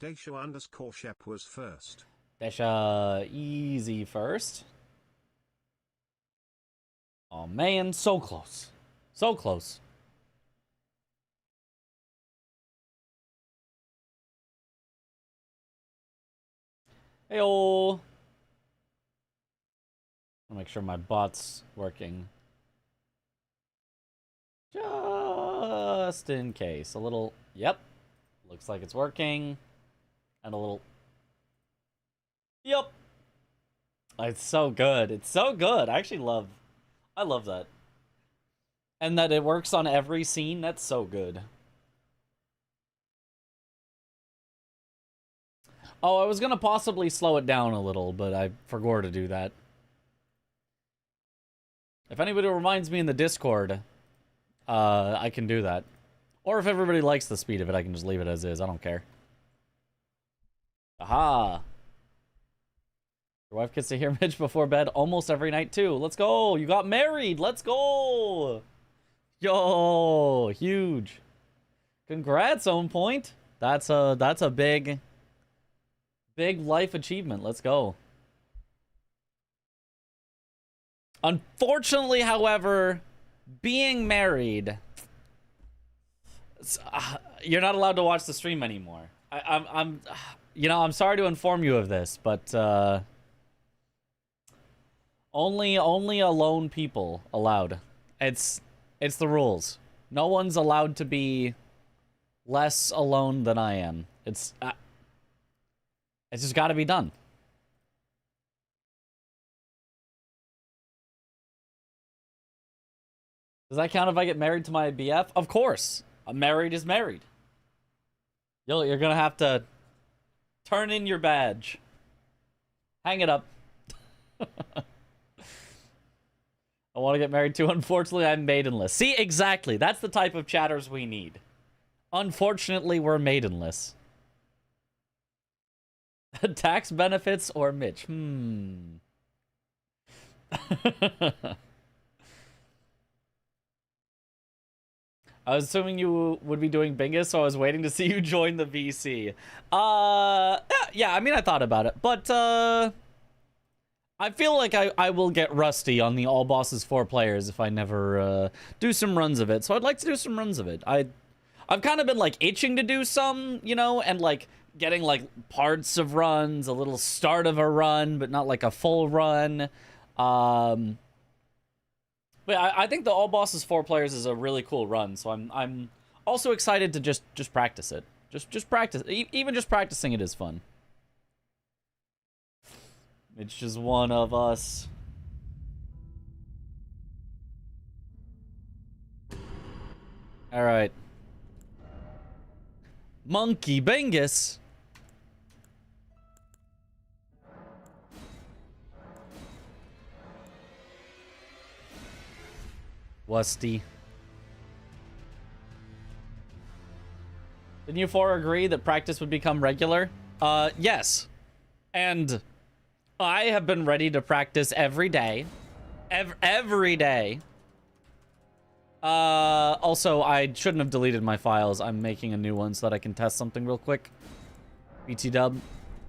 Daisha_Shep was first. Daisha easy first. Oh man, so close. So close. Heyo. I'll make sure my bot's working. Just in case. A little, yep. Looks like it's working. And a little, yep. It's so good. It's so good. I love that. And that it works on every scene, that's so good. Oh, I was gonna possibly slow it down a little, but I forgot to do that. If anybody reminds me in the Discord, I can do that. Or if everybody likes the speed of it, I can just leave it as is. I don't care. Aha! Your wife gets to hear Mitch before bed almost every night, too. Let's go! You got married! Let's go! Yo! Huge! Congrats, Own Point! That's a big life achievement. Let's go. Unfortunately, however, being married, you're not allowed to watch the stream anymore. I'm sorry to inform you of this, but only alone people allowed. It's the rules. No one's allowed to be less alone than I am. It's just got to be done. Does that count if I get married to my BF? Of course. A married is married. You're gonna have to turn in your badge. Hang it up. I want to get married too. Unfortunately, I'm maidenless. See, exactly. That's the type of chatters we need. Unfortunately, we're maidenless. Tax benefits or Mitch? I was assuming you would be doing Bingus, so I was waiting to see you join the VC. Yeah, I mean, I thought about it, but, I feel like I will get rusty on the All Bosses 4 players if I never, do some runs of it, so I'd like to do some runs of it. I've kind of been, like, itching to do some, you know, and, like, getting, like, parts of runs, a little start of a run, but not, like, a full run. But I think the All Bosses 4 players is a really cool run, so I'm also excited to just practice it. Just practice. Even just practicing it is fun. It's just one of us. All right. Monkey Bingus. Wusty. Didn't you four agree that practice would become regular? Yes. And I have been ready to practice every day. Every day. Also, I shouldn't have deleted my files. I'm making a new one so that I can test something real quick. BT dub.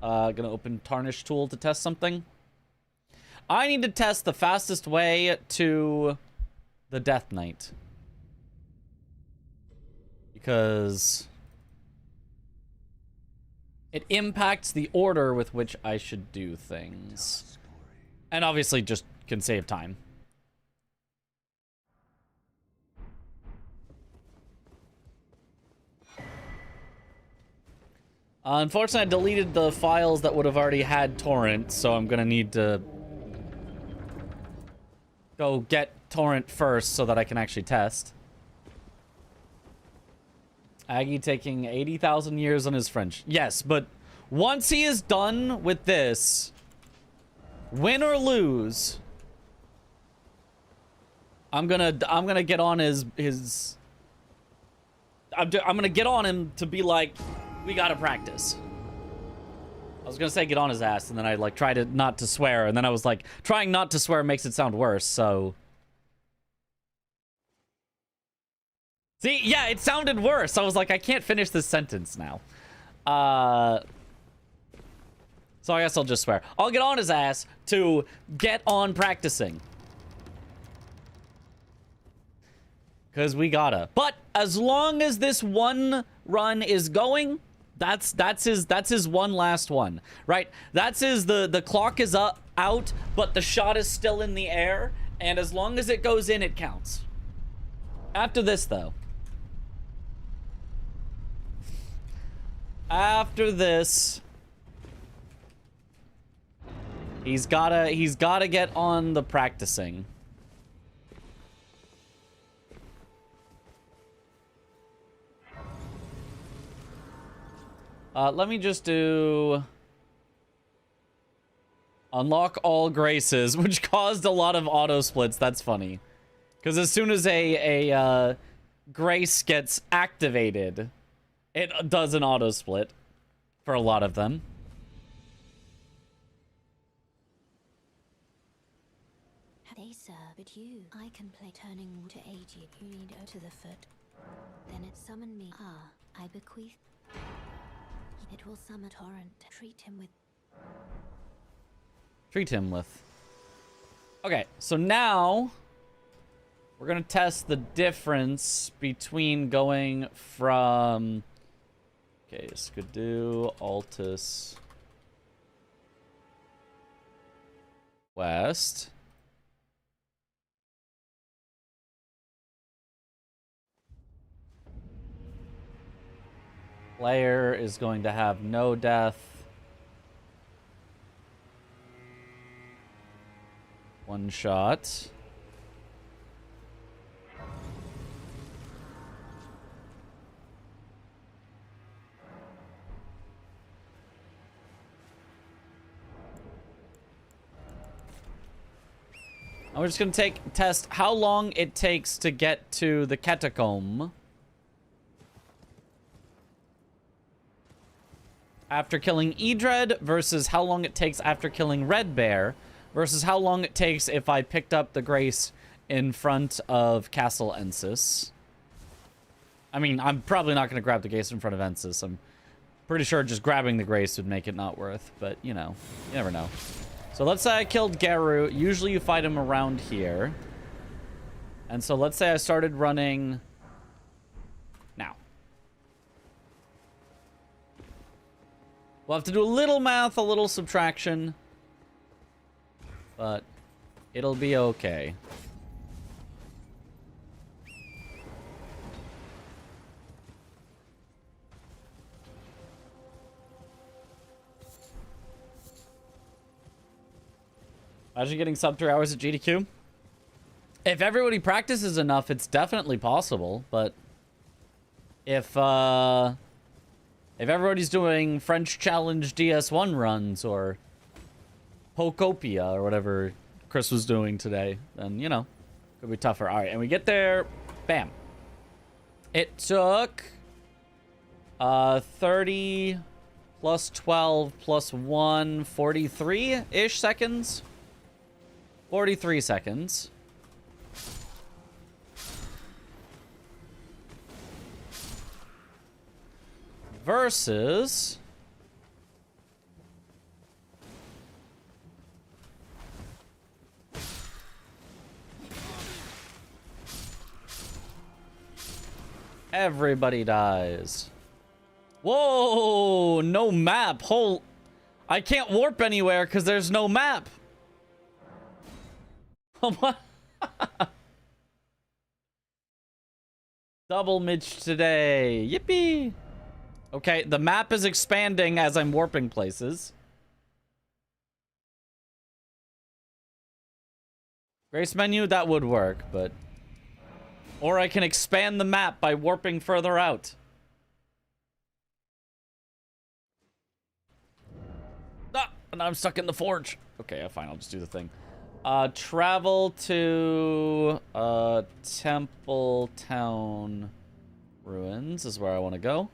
Gonna open Tarnish tool to test something. I need to test the fastest way to the Death Knight. Because it impacts the order with which I should do things. And obviously just can save time. Unfortunately, I deleted the files that would have already had torrent, so I'm gonna need to go get torrent first so that I can actually test. Aggie taking 80,000 years on his French. Yes, but once he is done with this, win or lose, I'm gonna get on I'm gonna get on him to be like, we gotta practice. I was gonna say get on his ass, and then I like tried not to swear, and then I was like, trying not to swear makes it sound worse, so. See, yeah, it sounded worse. I was like, I can't finish this sentence now. So I guess I'll just swear. I'll get on his ass to get on practicing. Because we gotta. But as long as this one run is going, that's his one last one, right? That's the clock is out, but the shot is still in the air, and as long as it goes in, it counts. After this, though. After this, he's gotta get on the practicing. Let me just do unlock all graces, which caused a lot of auto splits. That's funny, because as soon as a grace gets activated, it does an auto split for a lot of them. They serve but you. I can play turning to aid you. You need to the foot. Then it summon me. Ah, I bequeath. It will summon torrent. Treat him with. Okay, so now we're gonna test the difference between going from. Okay, Skidoo, Altus, West. Player is going to have no death. One shot. And we're just going to test how long it takes to get to the catacomb. After killing Edred versus how long it takes after killing Red Bear versus how long it takes if I picked up the Grace in front of Castle Ensis. I mean, I'm probably not going to grab the Grace in front of Ensis. I'm pretty sure just grabbing the Grace would make it not worth, but you know, you never know. So let's say I killed Garu. Usually you fight him around here. And so let's say I started running now. We'll have to do a little math, a little subtraction. But it'll be okay. Imagine getting sub 3 hours at GDQ. If everybody practices enough, it's definitely possible. But if everybody's doing French Challenge DS1 runs or Pokopia or whatever Chris was doing today, then, you know, could be tougher. All right, and we get there. Bam. It took 30 plus 12 plus 1, 43-ish seconds. 43 seconds. Versus everybody dies. Whoa, no map. I can't warp anywhere because there's no map. What? Double Mitch today. Yippee. Okay, the map is expanding as I'm warping places. Grace menu, that would work, but... Or I can expand the map by warping further out. Ah, and I'm stuck in the forge. Okay, fine, I'll just do the thing. Travel to Temple Town Ruins is where I want to go.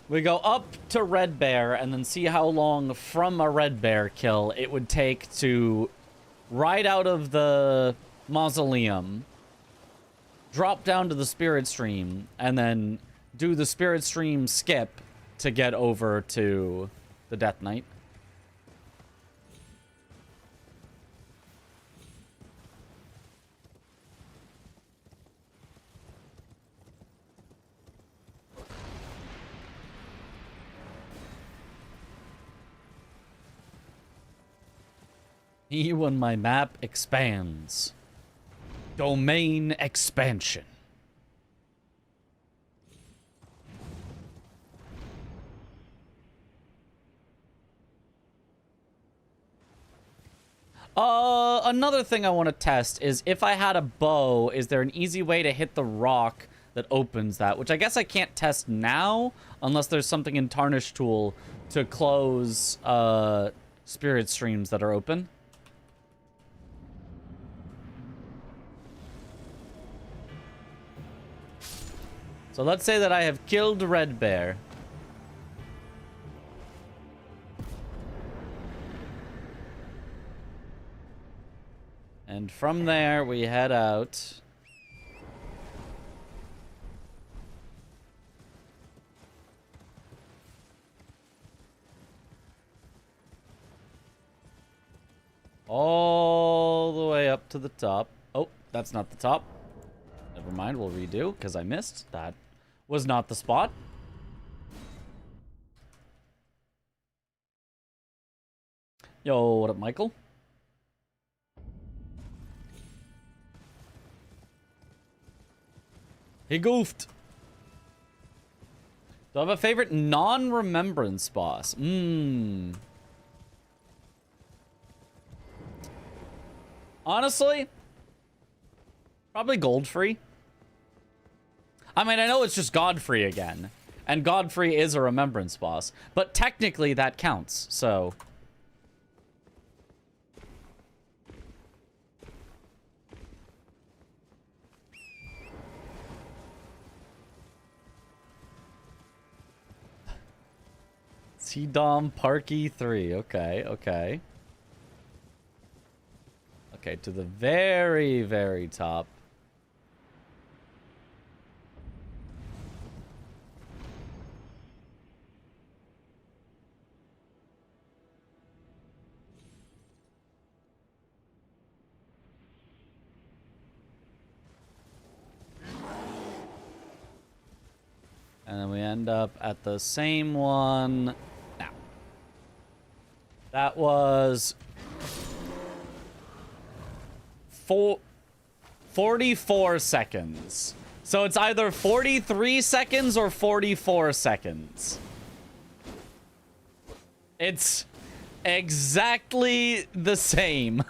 We go up to Red Bear and then see how long from a Red Bear kill it would take to right out of the mausoleum, drop down to the spirit stream, and then do the spirit stream skip to get over to the Death Knight. When my map expands. Domain expansion. Another thing I want to test is if I had a bow, is there an easy way to hit the rock that opens that? Which I guess I can't test now, unless there's something in Tarnish Tool to close, spirit streams that are open. So let's say that I have killed Red Bear. And from there, we head out. All the way up to the top. Oh, that's not the top. Never mind, we'll redo, because I missed. That was not the spot. Yo, what up, Michael? He goofed. Do I have a favorite non-remembrance boss? Honestly, probably Godfrey. I mean, I know it's just Godfrey again. And Godfrey is a remembrance boss. But technically, that counts, so... T-Dom Parky 3. Okay, okay. Okay, to the very, very top. And then we end up at the same one now. That was 44 seconds. So it's either 43 seconds or 44 seconds. It's exactly the same.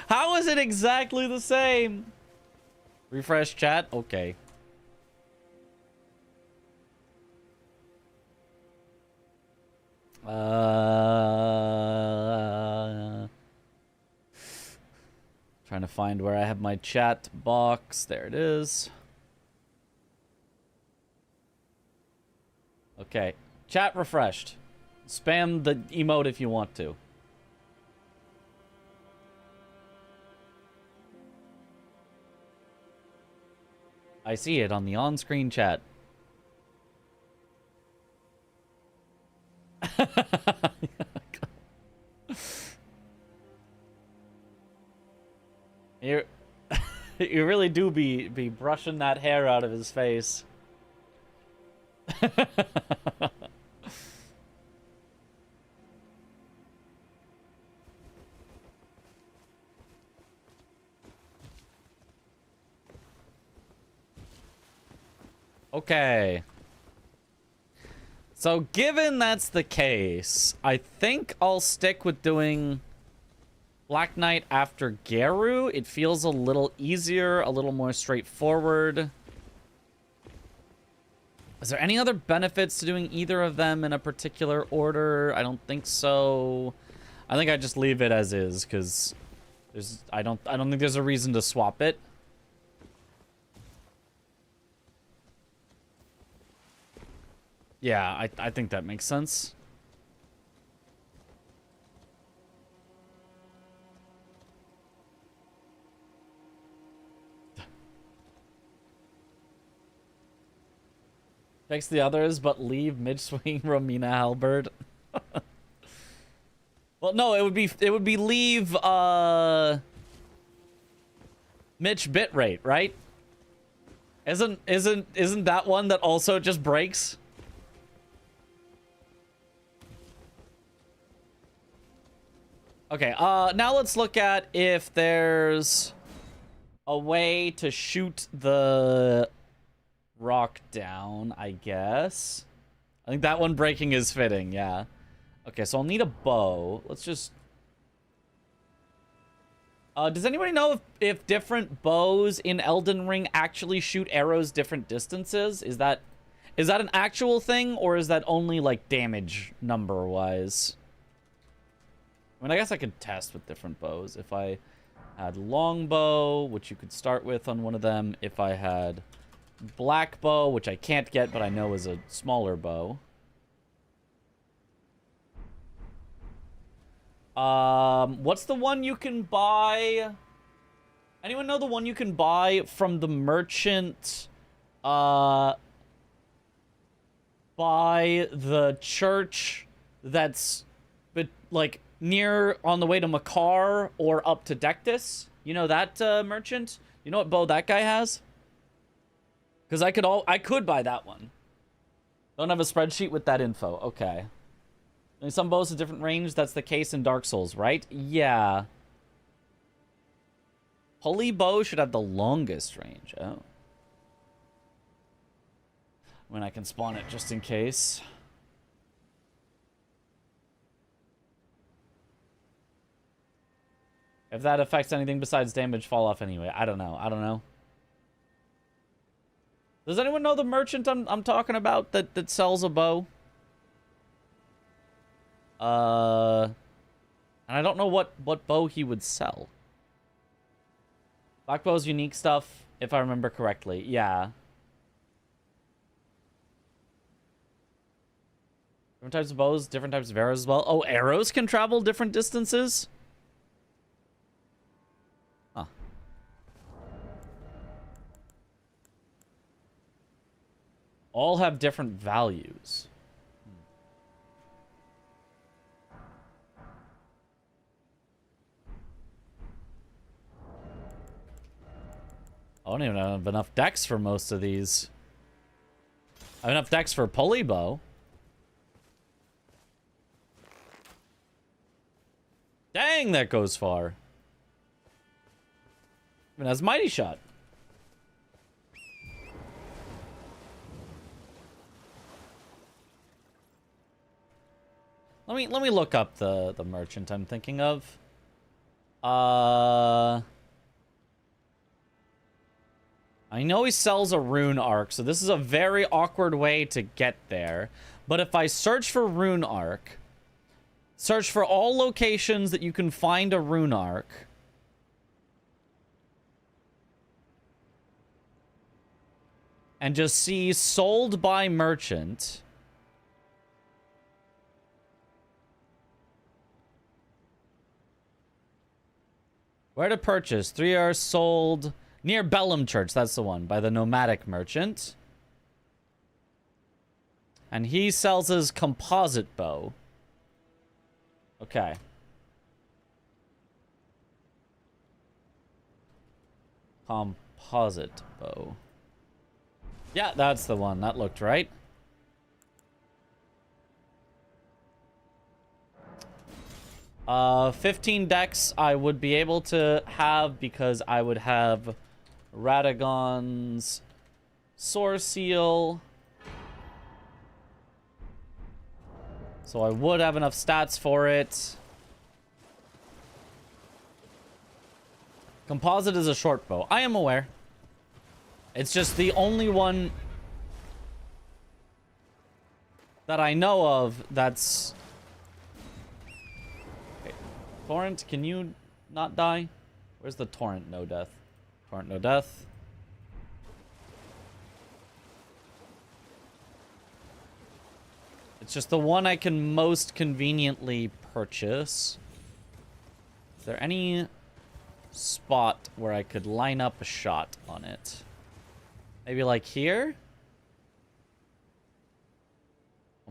How is it exactly the same? Refresh chat? Okay. Trying to find where I have my chat box. There it is. Okay. Chat refreshed. Spam the emote if you want to. I see it on the on-screen chat. You you really do be brushing that hair out of his face. Okay. So given that's the case, I think I'll stick with doing Black Knight after Geru. It feels a little easier, a little more straightforward. Is there any other benefits to doing either of them in a particular order? I don't think so. I think I just leave it as is because I don't think there's a reason to swap it. Yeah, I think that makes sense. Fix the others, but leave mid-swing Romina Halberd. Well, no, it would be leave Mitch bitrate, right? Isn't that one that also just breaks? Okay, now let's look at if there's a way to shoot the rock down, I guess. I think that one breaking is fitting, yeah. Okay, so I'll need a bow. Let's just... does anybody know if different bows in Elden Ring actually shoot arrows different distances? Is that an actual thing, or is that only, like, damage number-wise? I mean, I guess I could test with different bows. If I had longbow, which you could start with on one of them. If I had black bow, which I can't get, but I know is a smaller bow. What's the one you can buy? Anyone know the one you can buy from the merchant, by the church that's, like, near on the way to Makar or up to Dectus? You know that, merchant? You know what bow that guy has? Because I could buy that one. Don't have a spreadsheet with that info. Okay. And some bows have different range. That's the case in Dark Souls, right? Yeah. Holy bow should have the longest range. Oh. When I can spawn it just in case. If that affects anything besides damage fall off anyway. I don't know. I don't know. Does anyone know the merchant I'm talking about that sells a bow? And I don't know what bow he would sell. Black bow's unique stuff, if I remember correctly. Yeah. Different types of bows, different types of arrows as well. Oh, arrows can travel different distances? Huh. All have different values. I don't even have enough decks for most of these. I have enough decks for pulley bow. Dang, that goes far. Even has mighty shot. Let me look up the merchant I'm thinking of. I know he sells a rune arc, so this is a very awkward way to get there. But if I search for rune arc, search for all locations that you can find a rune arc, and just see sold by merchant, where to purchase? 3 are sold near Bellum Church. That's the one, by the nomadic merchant. And he sells his composite bow. Okay. Composite bow. Yeah, that's the one. That looked right. Uh, 15 decks I would be able to have because I would have Radagon's Soar Seal. So I would have enough stats for it. Composite is a short bow. I am aware. It's just the only one that I know of that's... Okay. Torrent, can you not die? Where's the Torrent no death? Torrent no death. It's just the one I can most conveniently purchase. Is there any spot where I could line up a shot on it? Maybe like here?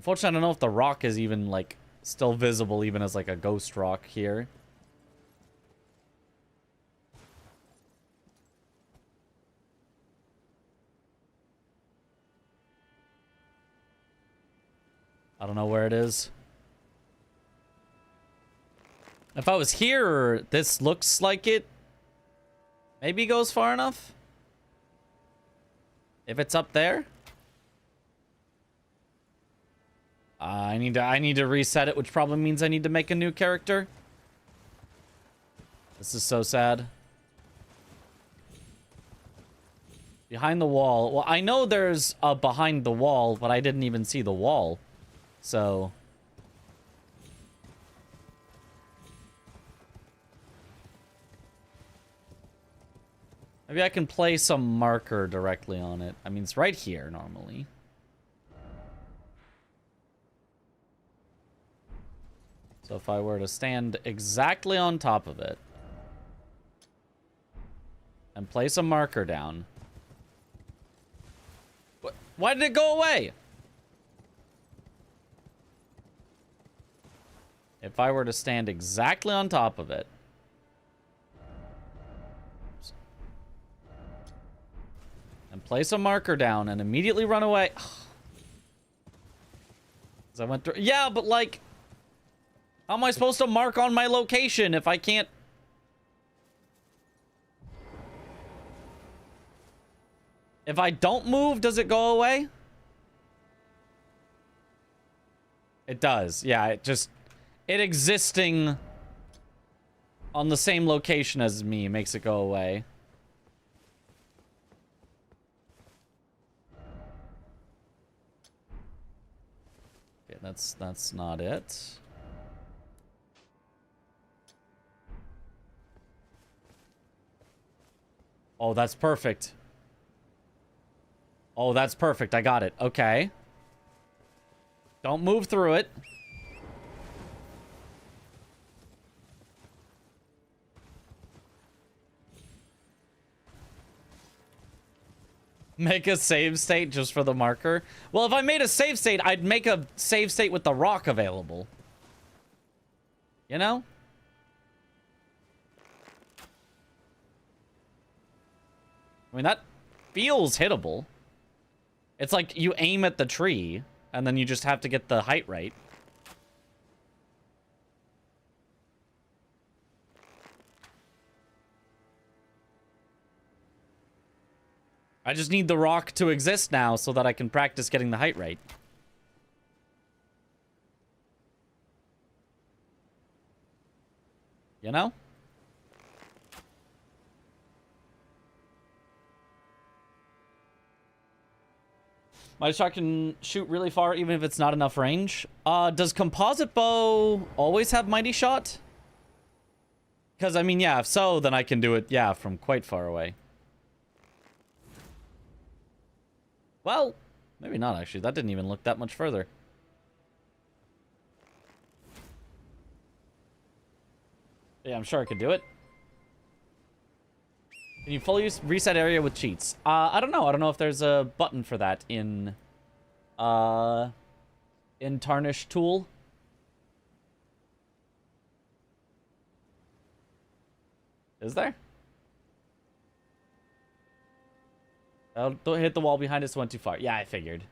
Unfortunately, I don't know if the rock is even, like, still visible even as, like, a ghost rock here. I don't know where it is. If I was here, this looks like it maybe goes far enough. If it's up there. I need to reset it, which probably means I need to make a new character. This is so sad. Behind the wall. Well, I know there's a behind the wall, but I didn't even see the wall. So... maybe I can place a marker directly on it. I mean, it's right here, normally. So if I were to stand exactly on top of it... and place a marker down... what? Why did it go away? If I were to stand exactly on top of it... and place a marker down and immediately run away. As I went through... yeah, but like... how am I supposed to mark on my location if I can't... if I don't move, does it go away? It does. Yeah, it just... it existing on the same location as me makes it go away. Okay, that's not it. Oh, that's perfect. Oh, that's perfect. I got it. Okay. Don't move through it. Make a save state just for the marker? Well, if I made a save state, I'd make a save state with the rock available. You know? I mean, that feels hittable. It's like you aim at the tree, and then you just have to get the height right. I just need the rock to exist now so that I can practice getting the height right. You know? My shot can shoot really far even if it's not enough range. Does composite bow always have mighty shot? Because, I mean, yeah, if so, then I can do it, yeah, from quite far away. Well, maybe not, actually. That didn't even look that much further. Yeah, I'm sure I could do it. Can you fully reset area with cheats? I don't know. I don't know if there's a button for that in Tarnish Tool. Is there? Oh, don't hit the wall behind us, went too far. Yeah, I figured.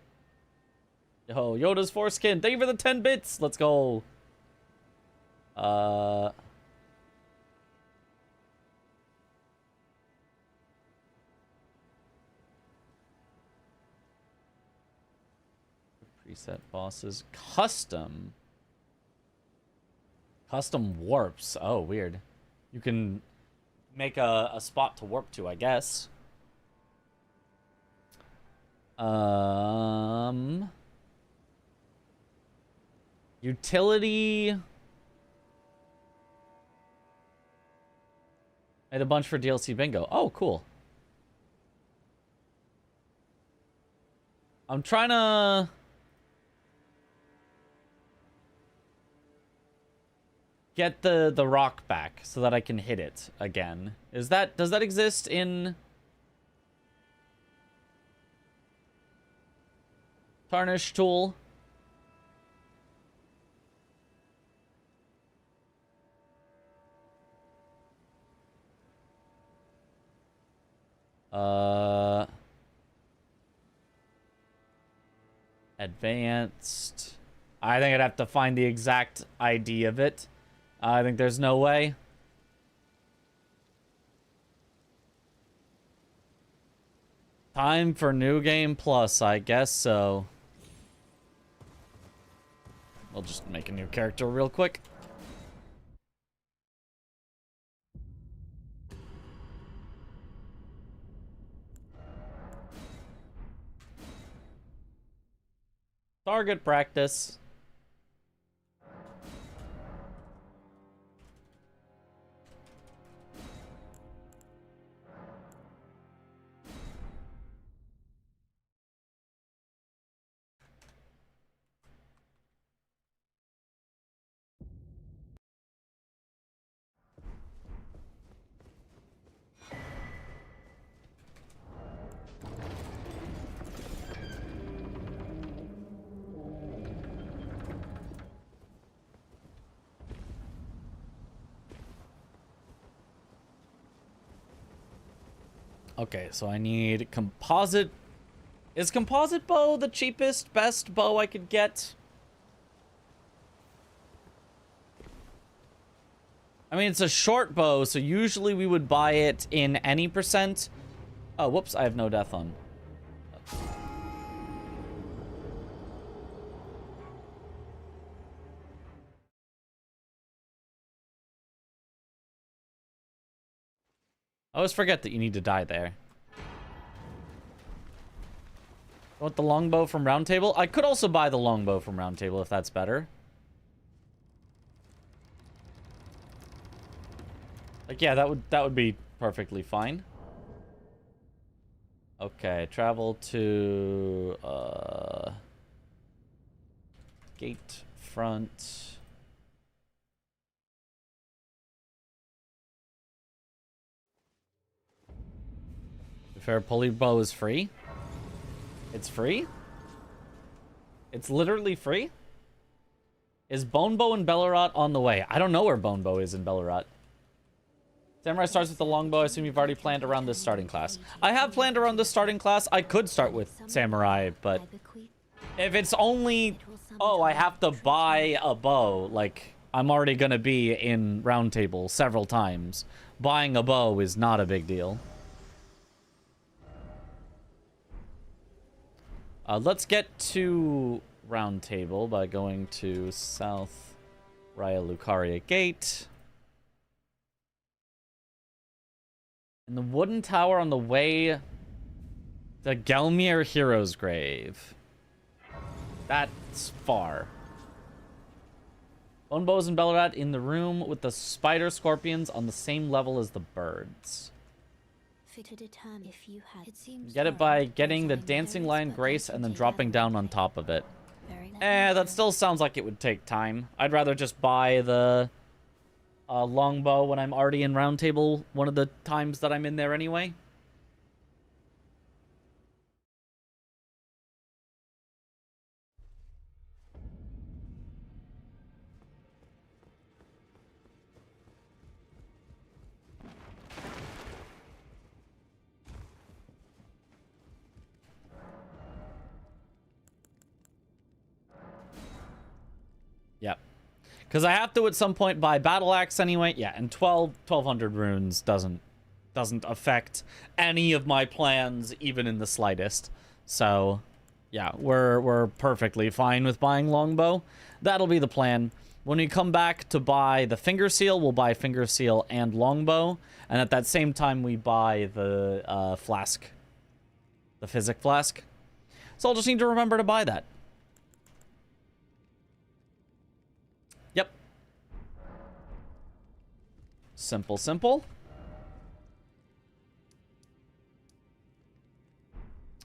Yo, Yoda's foreskin. Thank you for the 10 bits. Let's go. Preset bosses. Custom warps. Oh, weird. You can make a spot to warp to, I guess. Utility. Made a bunch for DLC bingo. Oh, cool. I'm trying to... get the rock back so that I can hit it again. Does that exist in Tarnish Tool? Advanced. I think I'd have to find the exact ID of it. I think there's no way. Time for New Game Plus, I guess so. We'll just make a new character real quick. Target practice. Okay, so I need composite. Is composite bow the cheapest, best bow I could get? I mean, it's a short bow, so usually we would buy it in any percent. Oh, whoops, I have no death on. I always forget that you need to die there. Want the longbow from Round Table? I could also buy the longbow from Round Table if that's better. Like, yeah, that would be perfectly fine. Okay, travel to gate front. Fair pulley bow is free. It's free? It's literally free? Is Bonebow and Bellerot on the way? I don't know where Bonebow is in Bellerot. Samurai starts with the longbow. I assume you've already planned around this starting class. I have planned around this starting class. I could start with Samurai, but if it's only... Oh, I have to buy a bow. Like, I'm already gonna be in Round Table several times. Buying a bow is not a big deal. Let's get to Round Table by going to South Raya Lucaria Gate. And the wooden tower on the way to Gelmir Hero's Grave. That's far. Bonebows and Bellerat in the room with the spider scorpions on the same level as the birds. If you had. Get it by getting the dancing lion grace and then dropping down on top of it. That still sounds like it would take time. I'd rather just buy the longbow when I'm already in Round Table one of the times that I'm in there anyway. Yep. Because I have to at some point buy Battle Axe anyway. Yeah, and 1200 runes doesn't affect any of my plans, even in the slightest. So, yeah, we're perfectly fine with buying Longbow. That'll be the plan. When we come back to buy the Finger Seal, we'll buy Finger Seal and Longbow. And at that same time, we buy the flask. The Physic Flask. So I'll just need to remember to buy that. Yep. Simple, simple.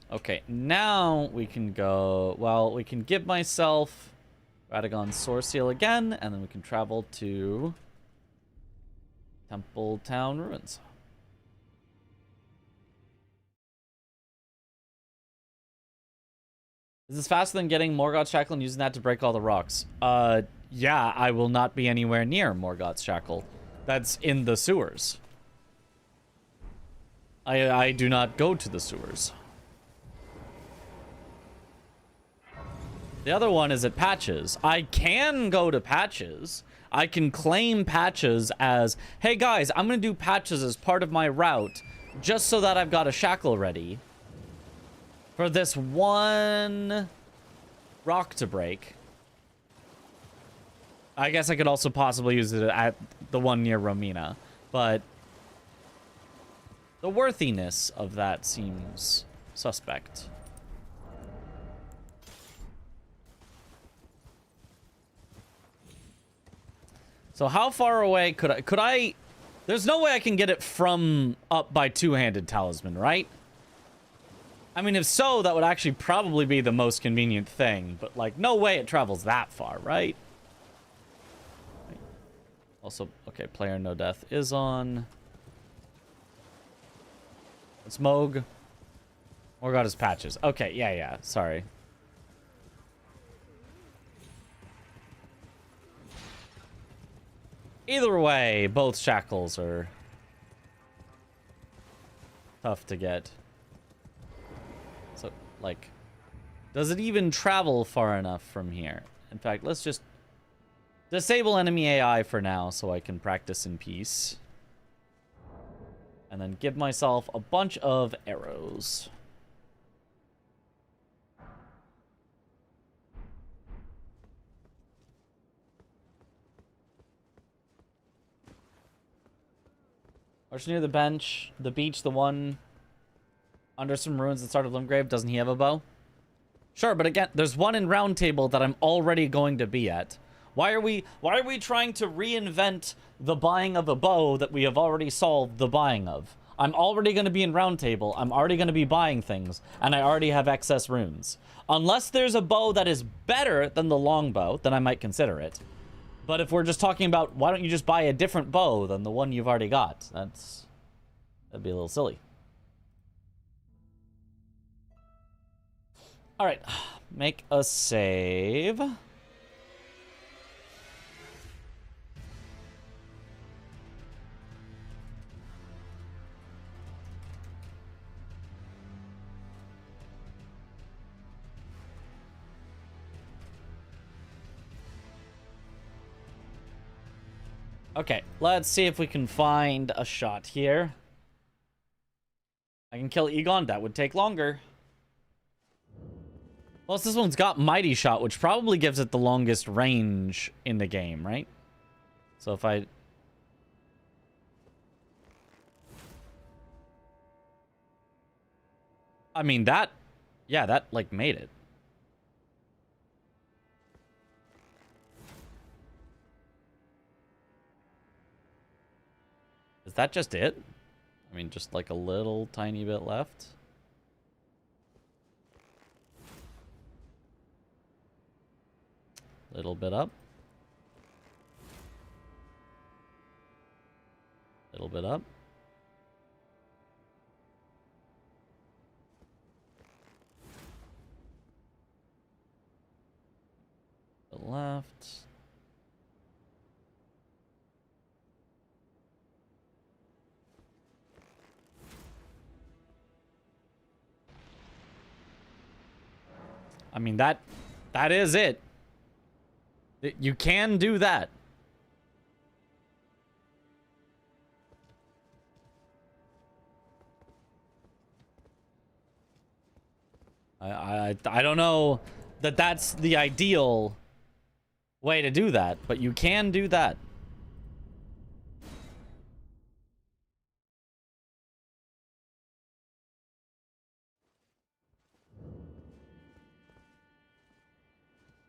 Okay, now we can go... Well, we can give myself Radagon's Sword Seal again, and then we can travel to Temple Town Ruins. Is this faster than getting Morgoth's Shackle and using that to break all the rocks? Yeah, I will not be anywhere near Morgoth's Shackle. That's in the sewers. I do not go to the sewers. The other one is at Patches. I can go to Patches. I can claim Patches as, hey guys, I'm going to do Patches as part of my route, just so that I've got a shackle ready for this one rock to break. I guess I could also possibly use it at the one near Romina, but the worthiness of that seems suspect. So how far away could I... There's no way I can get it from up by two-handed talisman, right? I mean, if so, that would actually probably be the most convenient thing. But, like, no way it travels that far, right? Also, okay, player no death is on. It's Moog. Morgott is Patches. Okay, yeah, sorry. Either way, both shackles are tough to get. So, like, does it even travel far enough from here? In fact, let's just disable enemy AI for now so I can practice in peace. And then give myself a bunch of arrows. Or near the bench, the beach, the one under some ruins at the start of Limgrave. Doesn't he have a bow? Sure, but again, there's one in Round Table that I'm already going to be at. Why are we trying to reinvent the buying of a bow that we have already solved the buying of? I'm already going to be in Round Table. I'm already going to be buying things, and I already have excess runes. Unless there's a bow that is better than the longbow, then I might consider it. But if we're just talking about, why don't you just buy a different bow than the one you've already got? That'd be a little silly. All right, make a save. Okay, let's see if we can find a shot here. I can kill Egon. That would take longer. Plus, this one's got Mighty Shot, which probably gives it the longest range in the game, right? So if I... I mean, that... Yeah, that, like, made it. Is that just it? I mean, just like a little tiny bit left. Little bit up. Little bit up. The left. I mean, that is it. You can do that. I don't know that that's the ideal way to do that, but you can do that.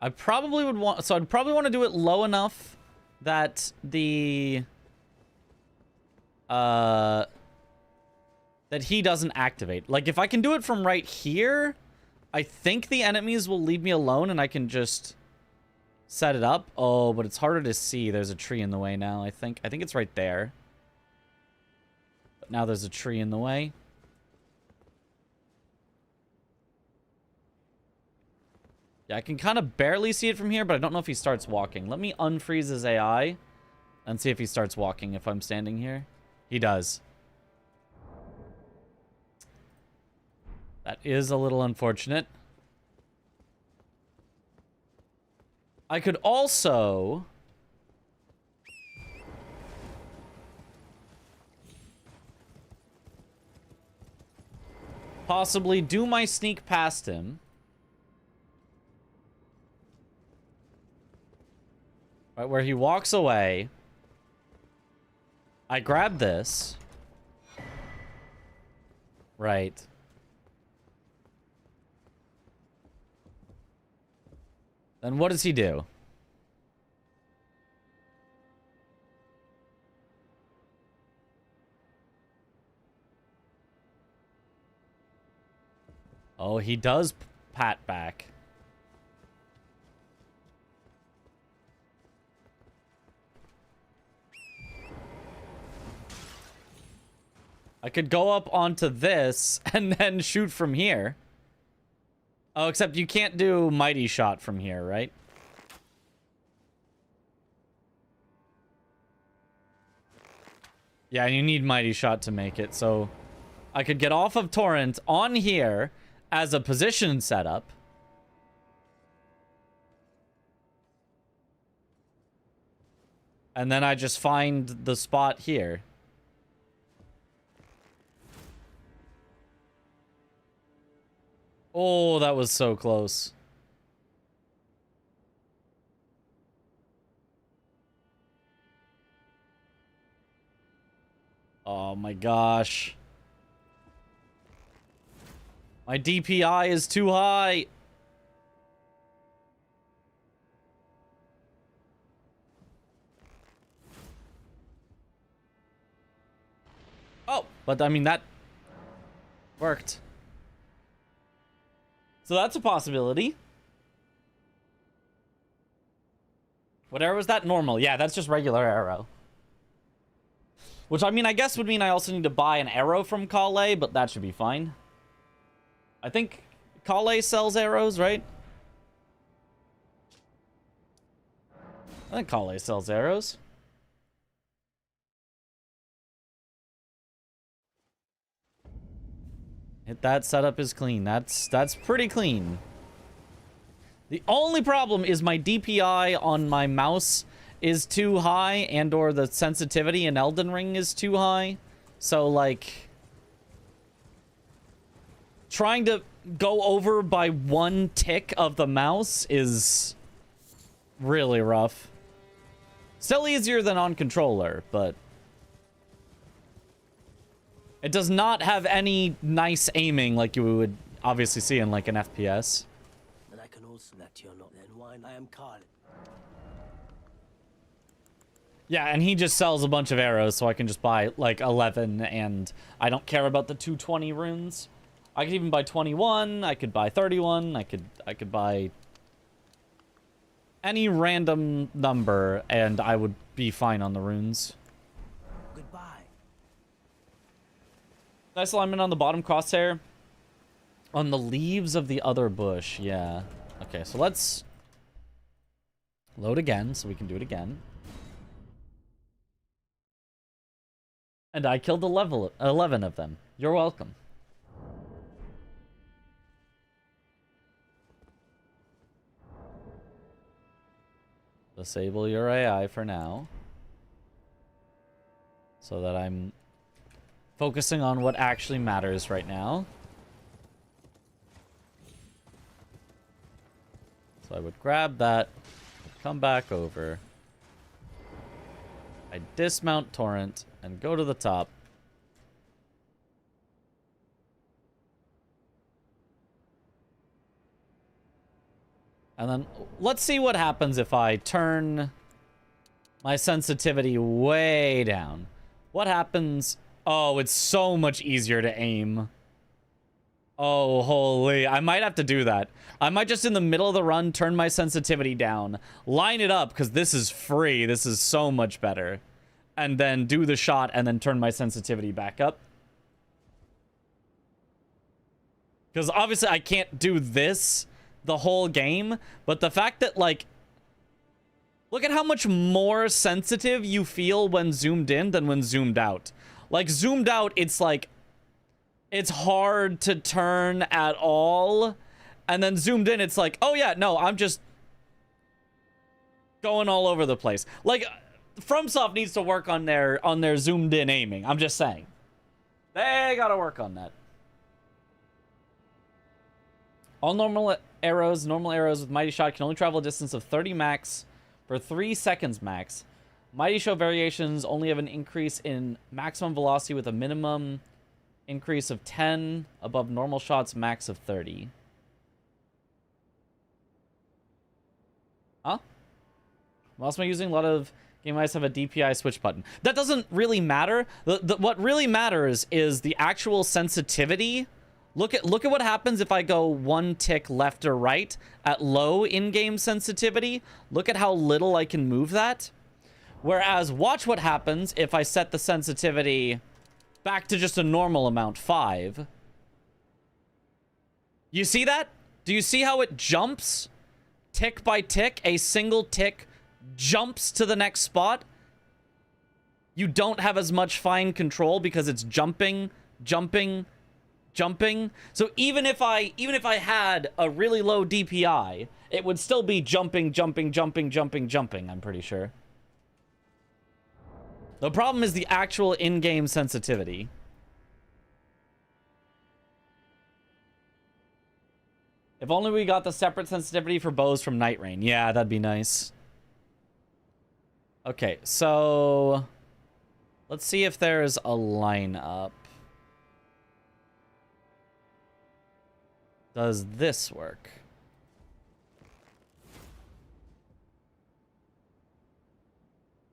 I probably would want... So I'd probably want to do it low enough that the... that he doesn't activate. Like, if I can do it from right here, I think the enemies will leave me alone and I can just set it up. Oh, but it's harder to see. There's a tree in the way now, I think. I think it's right there. But now there's a tree in the way. Yeah, I can kind of barely see it from here, but I don't know if he starts walking. Let me unfreeze his AI and see if he starts walking if I'm standing here. He does. That is a little unfortunate. I could also... possibly do my sneak past him. Right where he walks away. I grab this. Right. Then what does he do? Oh, he does pat back. I could go up onto this and then shoot from here. Oh, except you can't do mighty shot from here, right? Yeah, you need mighty shot to make it, so I could get off of torrent on here as a position setup. And then I just find the spot here. Oh, that was so close. Oh my gosh. My DPI is too high. Oh, but I mean, that worked. So that's a possibility. What arrow was that? Normal. Yeah, that's just regular arrow. Which, I mean, I guess would mean I also need to buy an arrow from Kale, but that should be fine. I think Kale sells arrows, right? I think Kale sells arrows. Hit that, setup is clean. That's pretty clean. The only problem is my DPI on my mouse is too high, and or the sensitivity in Elden Ring is too high. So, like, trying to go over by one tick of the mouse is really rough. Still easier than on controller, but it does not have any nice aiming like you would obviously see in, like, an FPS. And I can also let you know then wine I am Carl. Yeah, and he just sells a bunch of arrows, so I can just buy, like, 11, and I don't care about the 220 runes. I could even buy 21, I could buy 31, I could buy any random number, and I would be fine on the runes. Goodbye. Nice alignment on the bottom crosshair. On the leaves of the other bush, yeah. Okay, so let's load again, so we can do it again. And I killed 11 of them. You're welcome. Disable your AI for now. So that I'm focusing on what actually matters right now. So I would grab that, come back over. I dismount torrent and go to the top. And then let's see what happens if I turn my sensitivity way down. What happens? Oh, it's so much easier to aim. Oh, holy. I might have to do that. I might just in the middle of the run turn my sensitivity down, line it up, because this is free. This is so much better. And then do the shot and then turn my sensitivity back up. Because obviously I can't do this the whole game, but the fact that, like, look at how much more sensitive you feel when zoomed in than when zoomed out. Like, zoomed out, it's like, it's hard to turn at all. And then zoomed in, it's like, oh yeah, no, I'm just going all over the place. Like, FromSoft needs to work on their zoomed in aiming. I'm just saying. They gotta work on that. All normal arrows with Mighty Shot can only travel a distance of 30 max for 3 seconds max. Mighty Show variations only have an increase in maximum velocity with a minimum increase of 10 above normal shots max of 30. Huh? I'm also using a lot of game eyes have a DPI switch button. That doesn't really matter. What really matters is the actual sensitivity. Look at what happens if I go 1 tick left or right at low in-game sensitivity. Look at how little I can move that. Whereas watch what happens if I set the sensitivity back to just a normal amount, 5. You see that? Do you see how it jumps? Tick by tick, a single tick jumps to the next spot. You don't have as much fine control because it's jumping. So even if I had a really low DPI, it would still be jumping, I'm pretty sure. The problem is the actual in-game sensitivity. If only we got the separate sensitivity for bows from Night Rain. Yeah, that'd be nice. Okay, so let's see if there's a lineup. Does this work?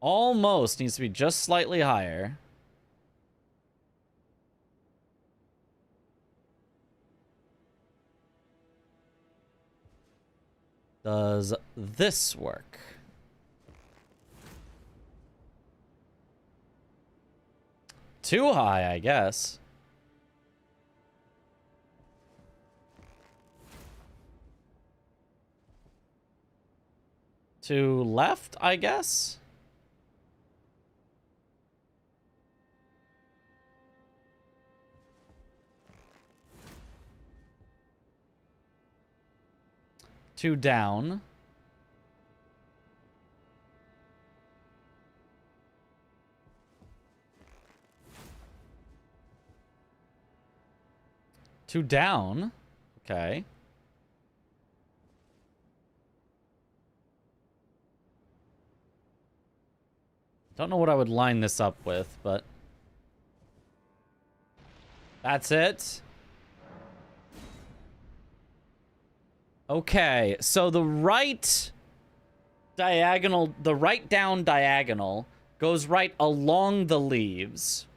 Almost needs to be just slightly higher. Does this work? Too high, I guess. To left, I guess? To down. To down. Okay. Don't know what I would line this up with, but that's it. Okay, so the right down diagonal goes right along the leaves.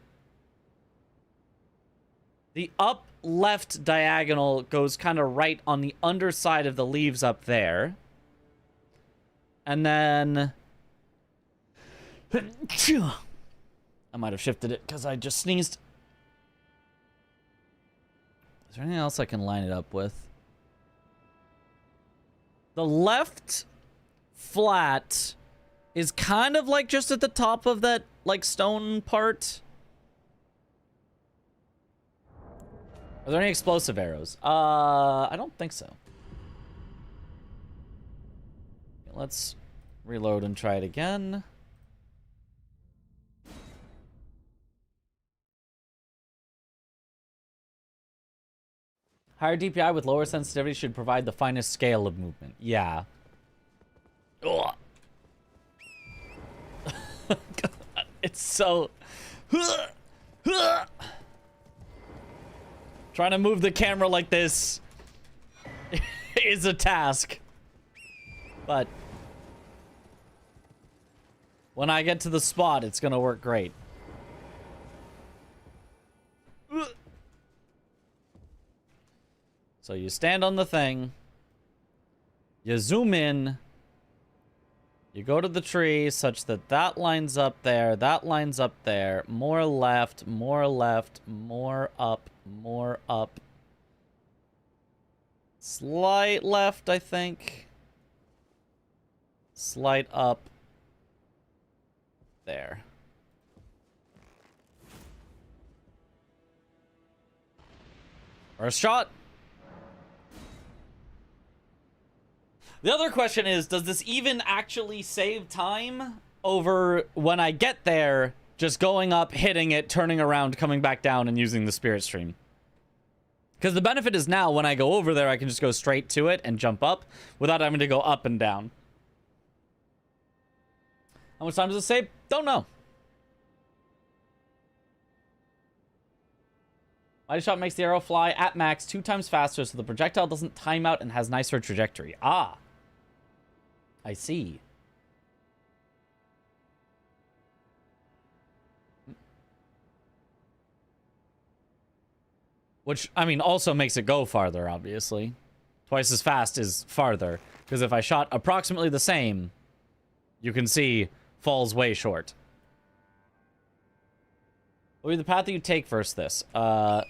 The up left diagonal goes kind of right on the underside of the leaves up there. And then I might have shifted it because I just sneezed. Is there anything else I can line it up with? The left flat is kind of like just at the top of that like stone part. Are there any explosive arrows? I don't think so. Let's reload and try it again. Higher DPI with lower sensitivity should provide the finest scale of movement. Yeah. Ugh. It's so... Trying to move the camera like this is a task. But when I get to the spot, it's gonna work great. So you stand on the thing, you zoom in, you go to the tree such that that lines up there, that lines up there, more left, more up, more up. Slight left, I think. Slight up. There. First shot. The other question is, does this even actually save time over when I get there, just going up, hitting it, turning around, coming back down, and using the spirit stream? Because the benefit is now, when I go over there, I can just go straight to it and jump up without having to go up and down. How much time does it save? Don't know. Mighty Shot makes the arrow fly at max 2 times faster, so the projectile doesn't time out and has nicer trajectory. Ah. I see. Which, I mean, also makes it go farther, obviously. Twice as fast is farther. Because if I shot approximately the same, you can see falls way short. What would be the path that you take versus this? Well,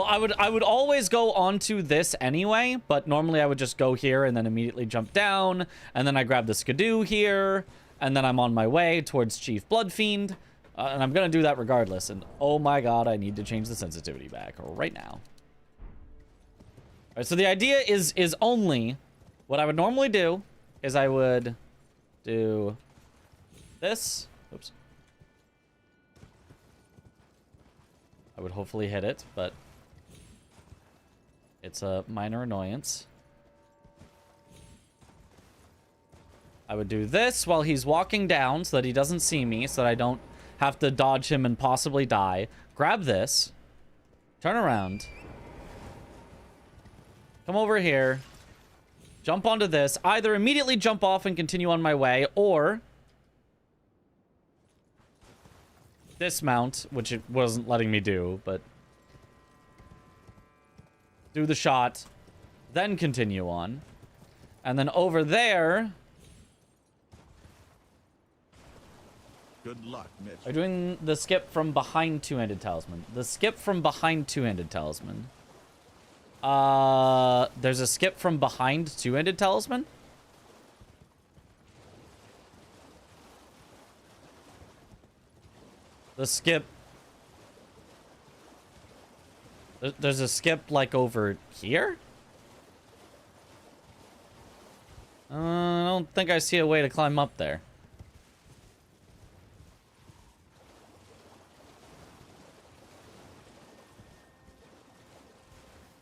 I would always go onto this anyway, but normally I would just go here and then immediately jump down, and then I grab the skidoo here, and then I'm on my way towards Chief Bloodfiend, and I'm gonna do that regardless. And oh my god, I need to change the sensitivity back right now. All right, so the idea is only what I would normally do is I would do this. Oops. I would hopefully hit it, but it's a minor annoyance. I would do this while he's walking down so that he doesn't see me, so that I don't have to dodge him and possibly die. Grab this. Turn around. Come over here. Jump onto this. Either immediately jump off and continue on my way, or dismount, which it wasn't letting me do, but do the shot, then continue on. And then over there, good luck, Mitch. are doing the skip from behind two-handed talisman. The skip from behind two-handed talisman. There's a skip from behind two-handed talisman? The skip. There's a skip, like, over here? I don't think I see a way to climb up there.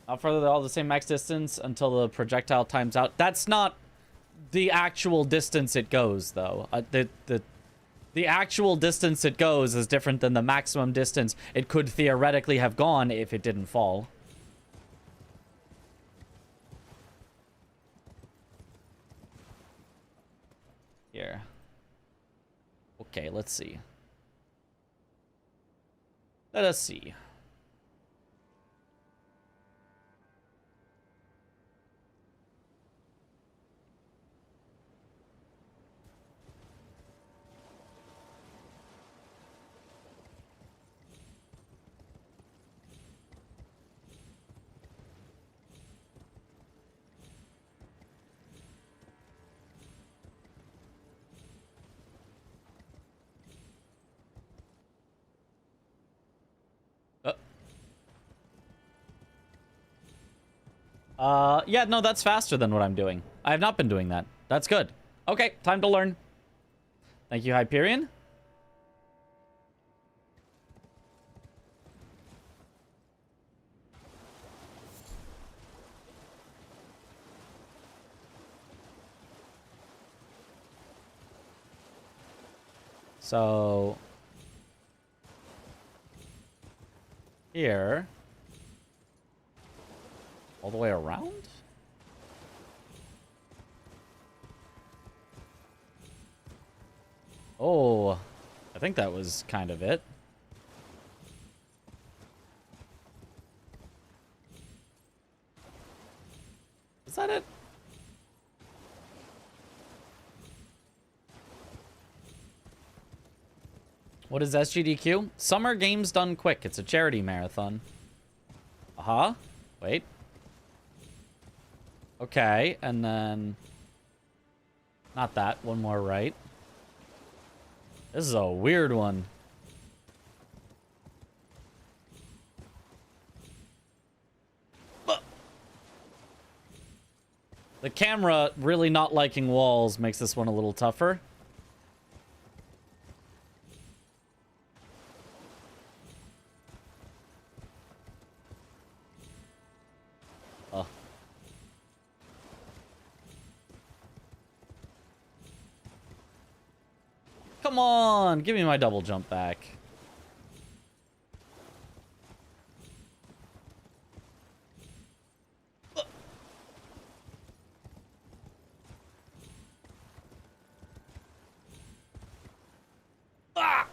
How further they're all the same max distance until the projectile times out. That's not the actual distance it goes, though. The actual distance it goes is different than the maximum distance it could theoretically have gone if it didn't fall. Here. Okay, let's see. Let us see. Yeah, no, that's faster than what I'm doing. I have not been doing that. That's good. Okay, time to learn. Thank you, Hyperion. So here, all the way around? Oh, I think that was kind of it. Is that it? What is SGDQ? Summer Games Done Quick. It's a charity marathon. Uh-huh. Wait. Okay, and then... Not that. One more right. This is a weird one. The camera really not liking walls makes this one a little tougher. Oh. Come on, give me my double jump back. Ah!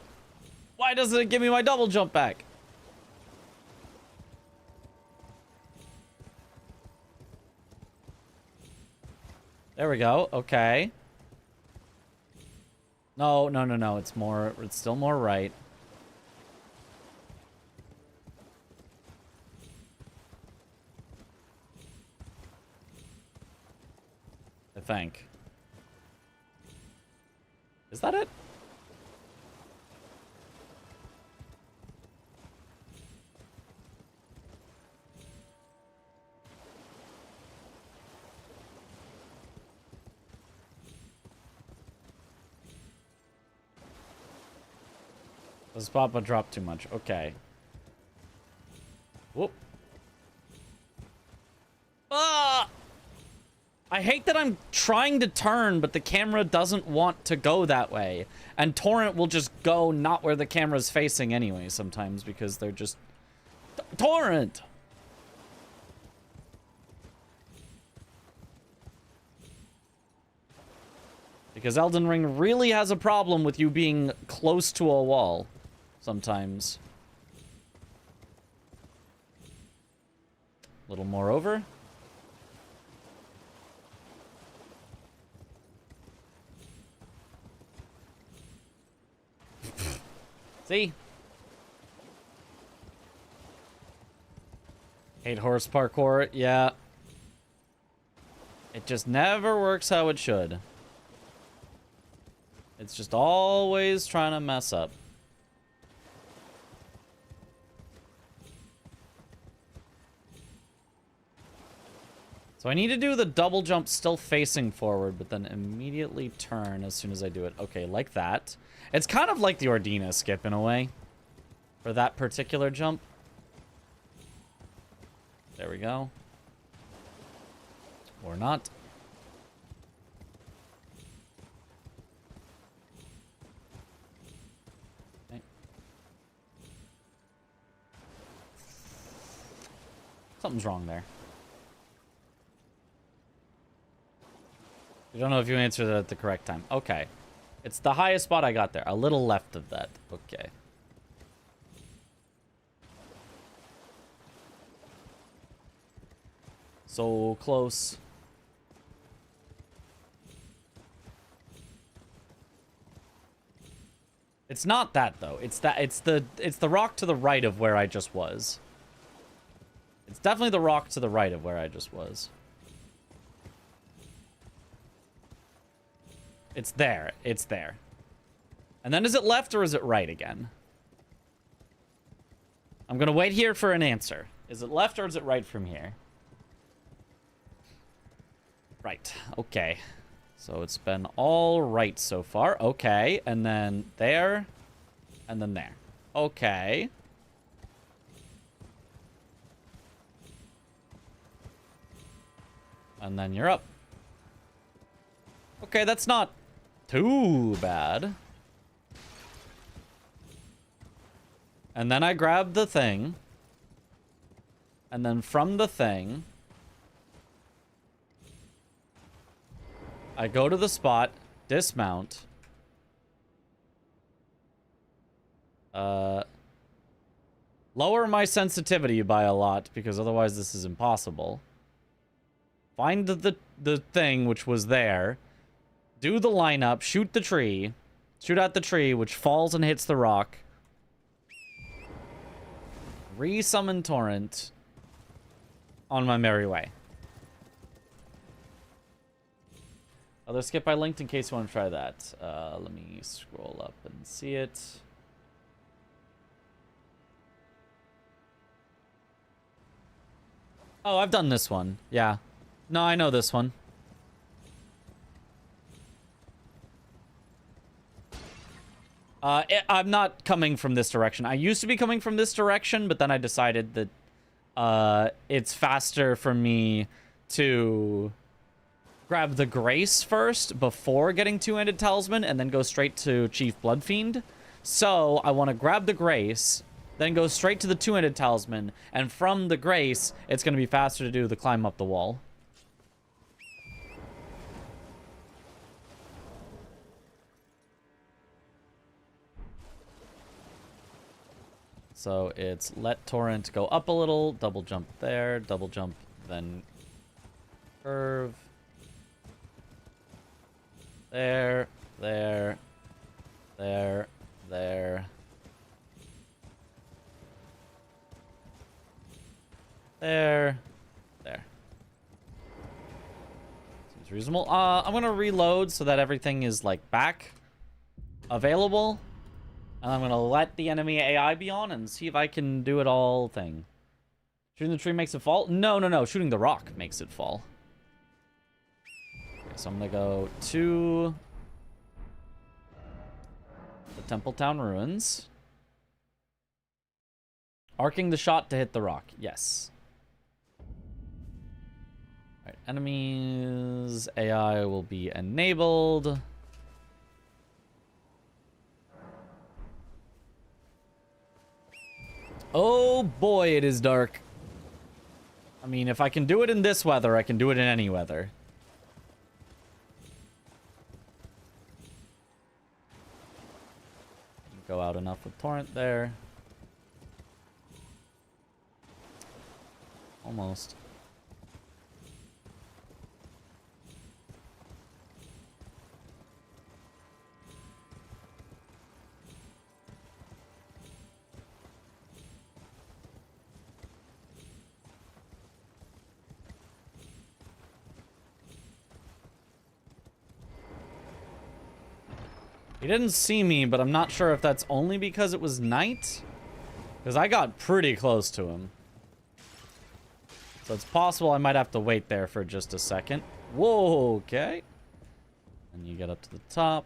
Why doesn't it give me my double jump back? There we go. Okay. No, no, no, no. It's more, it's still more right. I think. Is that it? Does Papa drop too much? Okay. Whoop. Ah! I hate that I'm trying to turn, but the camera doesn't want to go that way. And Torrent will just go not where the camera's facing anyway sometimes because they're just... Torrent! Because Elden Ring really has a problem with you being close to a wall sometimes. A little more over. See? 8-horse parkour, yeah. It just never works how it should. It's just always trying to mess up. So I need to do the double jump still facing forward, but then immediately turn as soon as I do it. Okay, like that. It's kind of like the Ordina skip in a way. For that particular jump. There we go. Or not. Okay. Something's wrong there. I don't know if you answered that at the correct time. Okay. It's the highest spot I got there. A little left of that. Okay. So close. It's not that though. It's the rock to the right of where I just was. It's definitely the rock to the right of where I just was. It's there. It's there. And then is it left or is it right again? I'm gonna wait here for an answer. Is it left or is it right from here? Right. Okay. So it's been all right so far. Okay. And then there. And then there. Okay. And then you're up. Okay, that's not too bad. And then I grab the thing. And then from the thing, I go to the spot, dismount. Lower my sensitivity by a lot, because otherwise this is impossible. Find the thing which was there. Do the lineup, shoot the tree. Shoot at the tree, which falls and hits the rock. Re-summon Torrent. On my merry way. Other skip I linked in case you want to try that. Let me scroll up and see it. Oh, I've done this one. Yeah. No, I know this one. I'm not coming from this direction. I used to be coming from this direction, but then I decided that it's faster for me to grab the Grace first before getting Two-Handed Talisman and then go straight to Chief Bloodfiend. So I want to grab the Grace, then go straight to the Two-Handed Talisman, and from the Grace, it's going to be faster to do the climb up the wall. So it's let Torrent go up a little, double jump there, double jump, then curve. There, there, there, there. There. Seems reasonable. I'm gonna reload so that everything is, like, back available. And I'm gonna let the enemy AI be on and see if I can do it all thing. Shooting the tree makes it fall? No. Shooting the rock makes it fall. Okay, so I'm gonna go to the Templetown Ruins. Arcing the shot to hit the rock. Yes. Alright, enemies AI will be enabled. Oh boy, it is dark. I mean, if I can do it in this weather, I can do it in any weather. Go out enough with Torrent there. Almost. He didn't see me, but I'm not sure if that's only because it was night. Because I got pretty close to him. So it's possible I might have to wait there for just a second. Whoa, okay. And you get up to the top.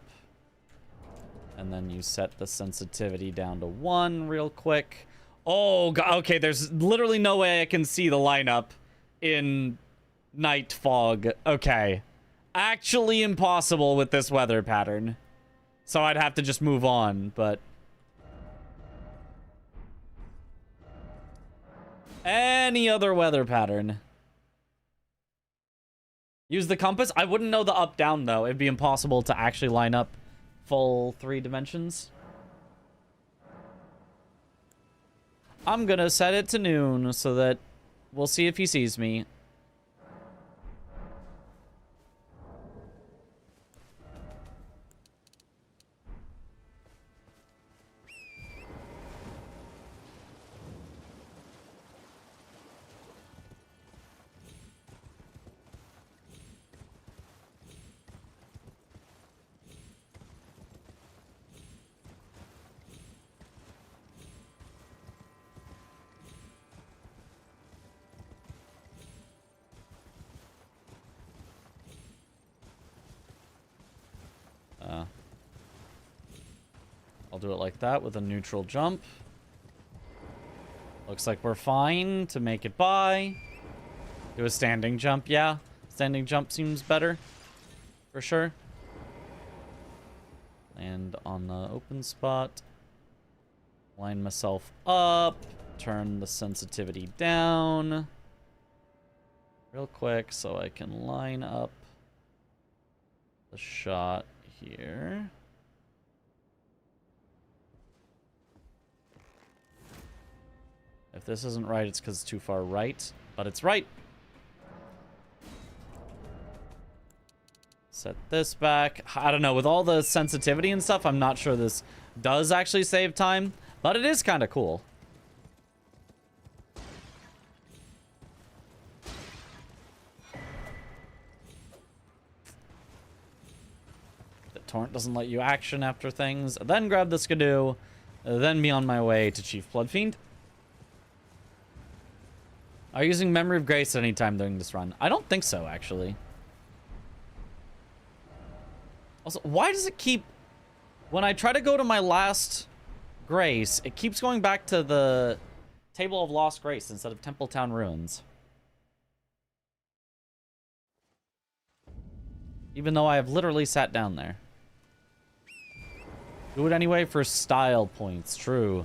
And then you set the sensitivity down to 1 real quick. Oh, God. Okay, there's literally no way I can see the lineup in night fog. Okay. Actually impossible with this weather pattern. So I'd have to just move on, but... Any other weather pattern. Use the compass? I wouldn't know the up-down, though. It'd be impossible to actually line up full 3 dimensions. I'm gonna set it to noon so that we'll see if he sees me. I'll do it like that with a neutral jump. Looks like we're fine to make it by. Do a standing jump, yeah. Standing jump seems better, for sure. Land on the open spot. Line myself up. Turn the sensitivity down. Real quick so I can line up the shot here. If this isn't right, it's because it's too far right, but it's right. Set this back. I don't know, with all the sensitivity and stuff, I'm not sure this does actually save time, but it is kind of cool. The torrent doesn't let you action after things. Then grab the skidoo, then be on my way to Chief Bloodfiend. Are you using Memory of Grace at any time during this run? I don't think so, actually. Also, why does it keep When I try to go to my last grace, it keeps going back to the Table of Lost Grace instead of Templetown Ruins. Even though I have literally sat down there. Do it anyway for style points, true.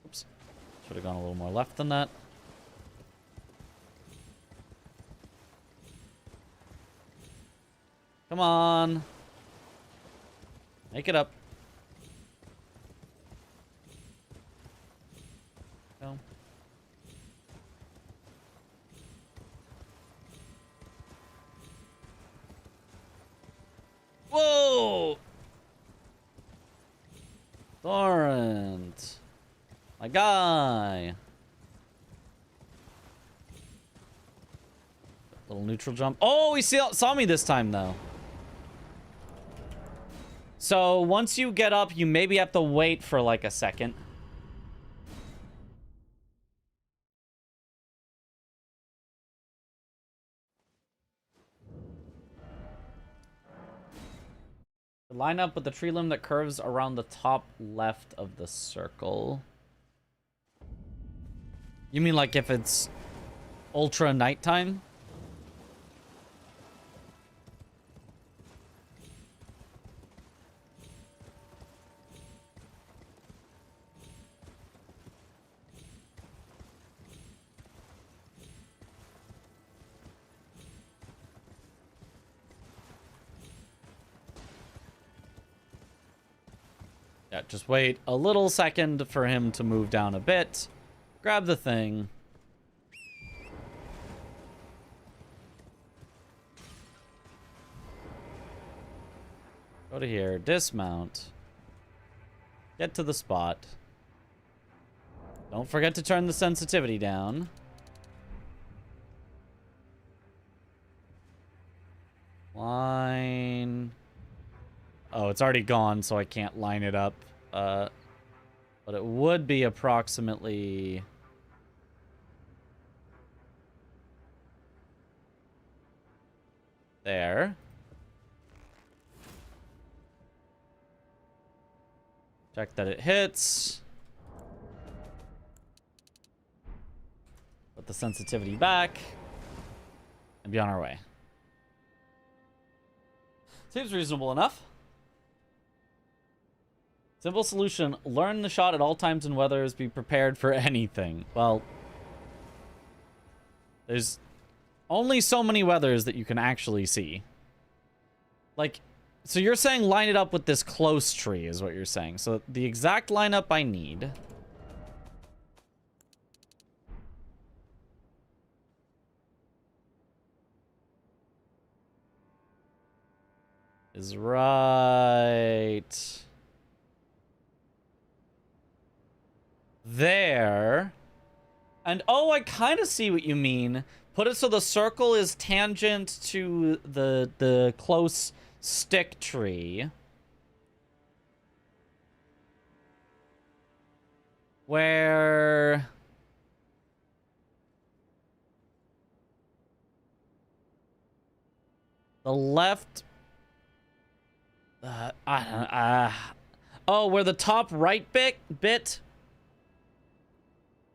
Oops. Should have gone a little more left than that. Come on. Make it up. Go. Whoa! Torrent. My guy. Little neutral jump. Oh, he saw me this time, though. So, once you get up, you maybe have to wait for, like, a second. Line up with the tree limb that curves around the top left of the circle. You mean like if it's ultra nighttime? Yeah, just wait a little second for him to move down a bit. Grab the thing. Go to here, dismount. Get to the spot. Don't forget to turn the sensitivity down. Line. Oh, it's already gone, so I can't line it up. But it would be approximately... there. Check that it hits. Put the sensitivity back. And be on our way. Seems reasonable enough. Simple solution. Learn the shot at all times and weathers. Be prepared for anything. Well, there's only so many weathers that you can actually see. Like, so you're saying line it up with this close tree is what you're saying. So the exact lineup I need... is right... there. And oh, I kind of see what you mean. Put it so the circle is tangent to the close stick tree. Where the left oh, where the top right bit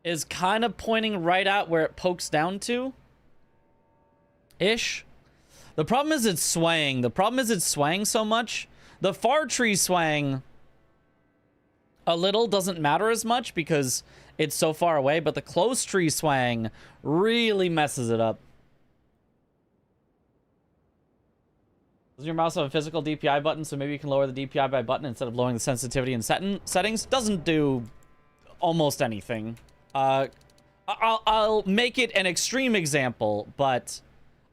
is kind of pointing right at where it pokes down to. Ish. The problem is it's swaying. The problem is it's swaying so much. The far tree swaying a little doesn't matter as much because it's so far away, but the close tree swaying really messes it up. Does your mouse have a physical DPI button, so maybe you can lower the DPI by button instead of lowering the sensitivity and settings? Doesn't do almost anything. I'll make it an extreme example, but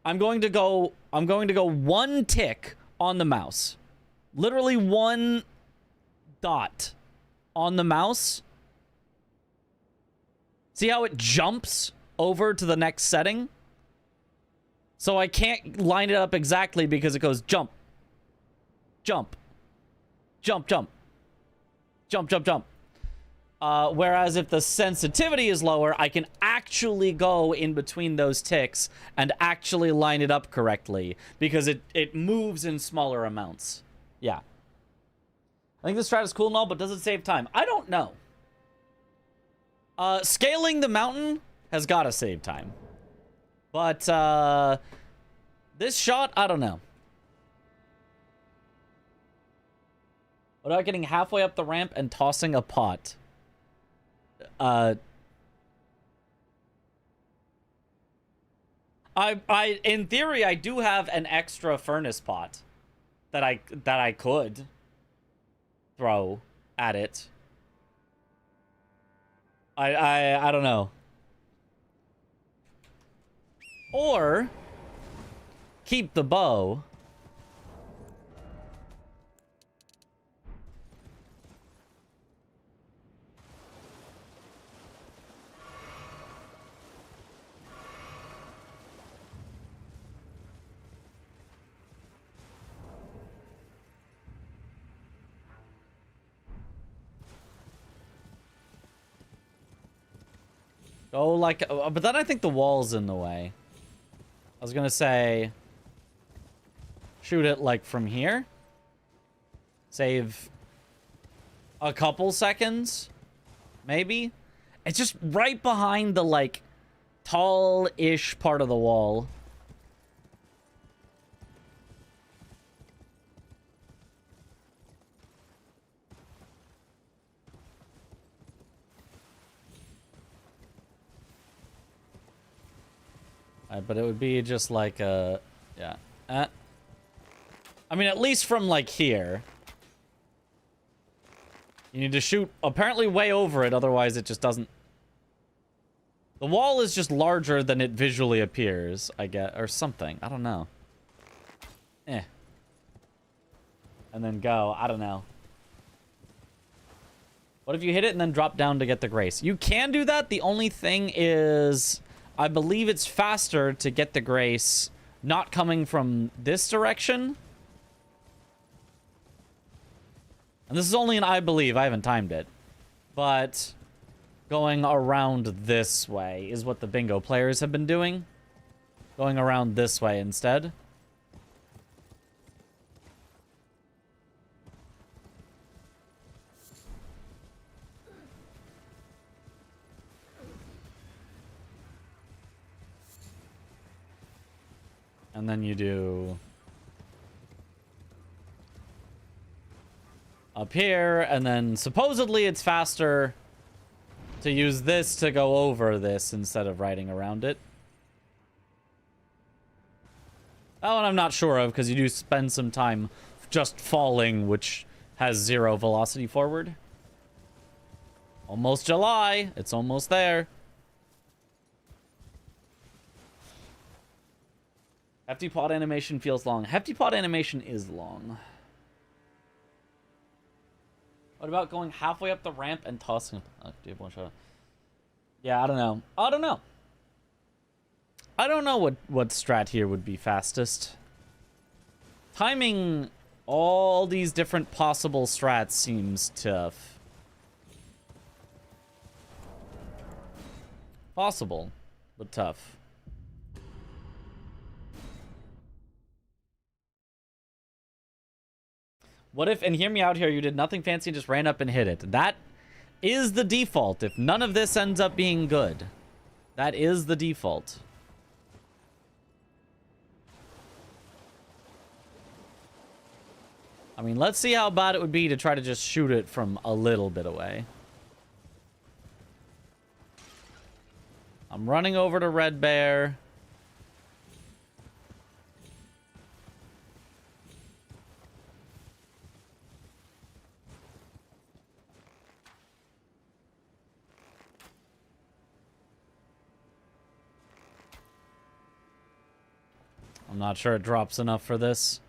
I'm going to go one tick on the mouse. Literally one dot on the mouse. See how it jumps over to the next setting? So I can't line it up exactly because it goes jump, jump, jump, jump, jump, jump, jump. Whereas if the sensitivity is lower, I can actually go in between those ticks and actually line it up correctly because it moves in smaller amounts. Yeah. I think the strat is cool and all, but does it save time? I don't know. Scaling the mountain has got to save time. But, this shot, I don't know. What about getting halfway up the ramp and tossing a pot? In theory, I do have an extra furnace pot that I could throw at it. I don't know. Or keep the bow. Oh, like, but then I think the wall's in the way. I was gonna say, shoot it like from here. Save a couple seconds, maybe. It's just right behind the like tall-ish part of the wall. But it would be just like a... Yeah. I mean, at least from, like, here. You need to shoot apparently way over it, otherwise it just doesn't... The wall is just larger than it visually appears, I guess. Or something. I don't know. And then go. I don't know. What if you hit it and then drop down to get the grace? You can do that. The only thing is... I believe it's faster to get the grace not coming from this direction. And this is only an I believe. I haven't timed it. But going around this way is what the bingo players have been doing. Going around this way instead. And then you do up here, and then supposedly it's faster to use this to go over this instead of riding around it. That one I'm not sure of, because you do spend some time just falling, which has 0 velocity forward. Almost July. It's almost there. Hefty pod animation feels long. Hefty pod animation is long. What about going halfway up the ramp and tossing? Oh, do you have one shot? Yeah, I don't know. I don't know. I don't know what strat here would be fastest. Timing all these different possible strats seems tough. Possible, but tough. What if, and hear me out here, you did nothing fancy and just ran up and hit it? That is the default if none of this ends up being good. That is the default. I mean, let's see how bad it would be to try to just shoot it from a little bit away. I'm running over to Red Bear. I'm not sure it drops enough for this.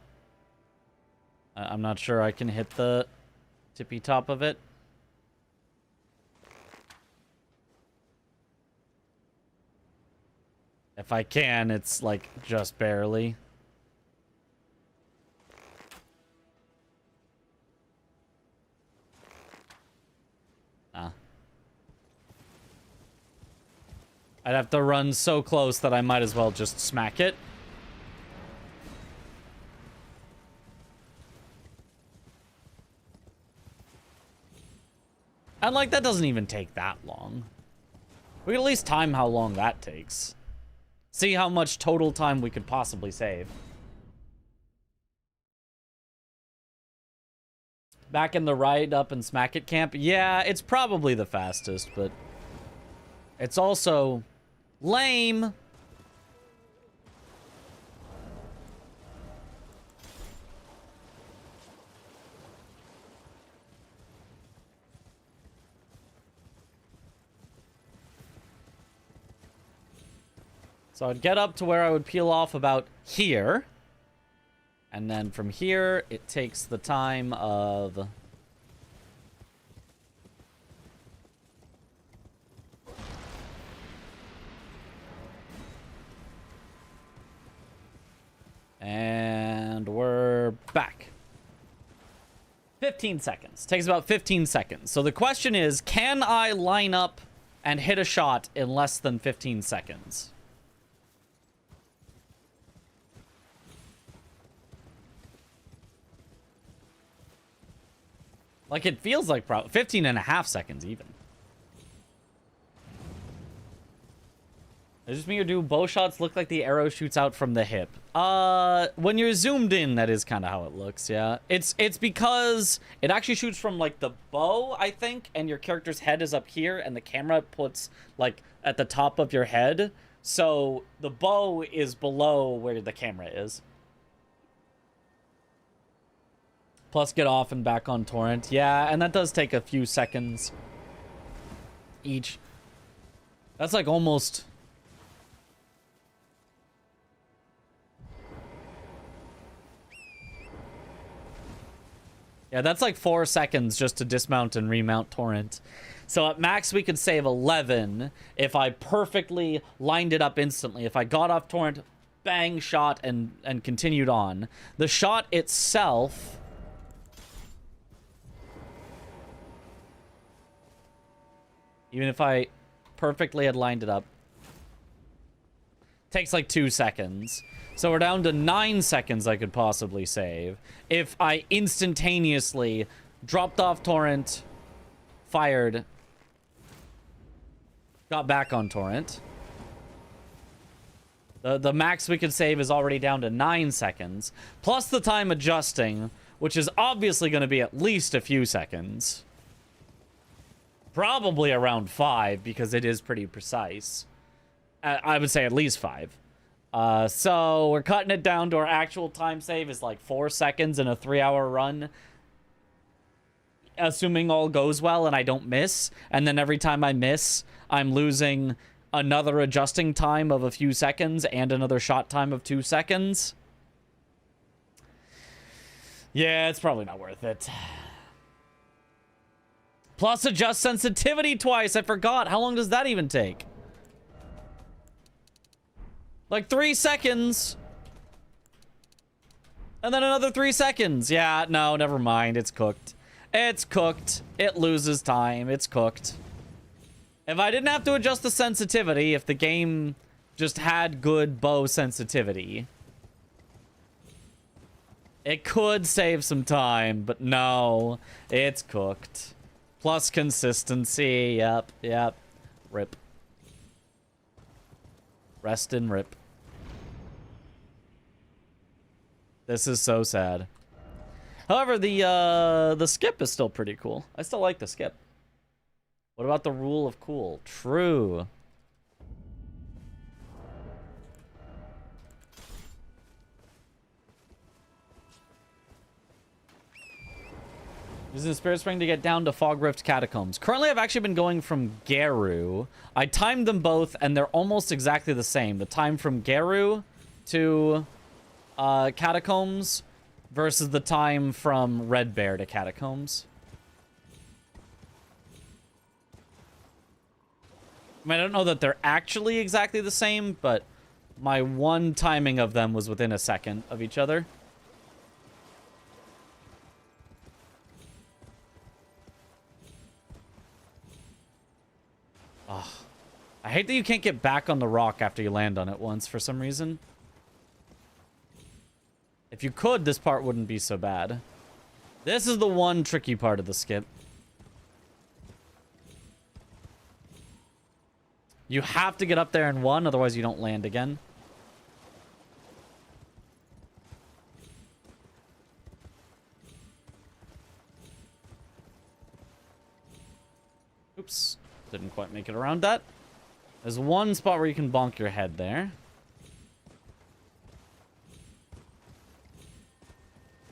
I'm not sure I can hit the tippy top of it. If I can, it's like just barely. Ah. I'd have to run so close that I might as well just smack it. And, like, that doesn't even take that long. We can at least time how long that takes. See how much total time we could possibly save. Back in the ride up and smack it camp? Yeah, it's probably the fastest, but it's also lame. So I'd get up to where I would peel off about here. And then from here, it takes the time of... And we're back. 15 seconds. Takes about 15 seconds. So the question is, can I line up and hit a shot in less than 15 seconds? Like, it feels like 15 and a half seconds, even. Does this mean do bow shots look like the arrow shoots out from the hip? When you're zoomed in, that is kind of how it looks, yeah. It's because it actually shoots from, like, the bow, I think, and your character's head is up here, and the camera puts, like, at the top of your head. So the bow is below where the camera is. Plus get off and back on torrent. Yeah, and that does take a few seconds each. That's like almost... Yeah, that's like 4 seconds just to dismount and remount torrent. So at max, we could save 11 if I perfectly lined it up instantly. If I got off torrent, bang, shot, and continued on. The shot itself... Even if I perfectly had lined it up. Takes like 2 seconds. So we're down to 9 seconds I could possibly save. If I instantaneously dropped off torrent, fired, got back on torrent. The max we could save is already down to 9 seconds. Plus the time adjusting, which is obviously going to be at least a few seconds. Probably around 5, because it is pretty precise. I would say at least 5. So we're cutting it down to our actual time save is like 4 seconds in a 3-hour run. Assuming all goes well and I don't miss. And then every time I miss, I'm losing another adjusting time of a few seconds and another shot time of 2 seconds. Yeah, it's probably not worth it. Plus adjust sensitivity twice. I forgot. How long does that even take? Like 3 seconds. And then another 3 seconds. Yeah, no, never mind. It's cooked. It's cooked. It loses time. It's cooked. If I didn't have to adjust the sensitivity, if the game just had good bow sensitivity, it could save some time, but no, it's cooked. Plus consistency. Yep. Rip. Rest in rip. This is so sad. However, the skip is still pretty cool. I still like the skip. What about the rule of cool? True. Using Spirit Spring to get down to Fog Rift Catacombs. Currently, I've actually been going from Geru. I timed them both, and they're almost exactly the same. The time from Geru to Catacombs versus the time from Red Bear to Catacombs. I mean, I don't know that they're actually exactly the same, but my one timing of them was within a second of each other. I hate that you can't get back on the rock after you land on it once for some reason. If you could, this part wouldn't be so bad. This is the one tricky part of the skip. You have to get up there in one, otherwise you don't land again. Oops. Didn't quite make it around that. There's one spot where you can bonk your head there.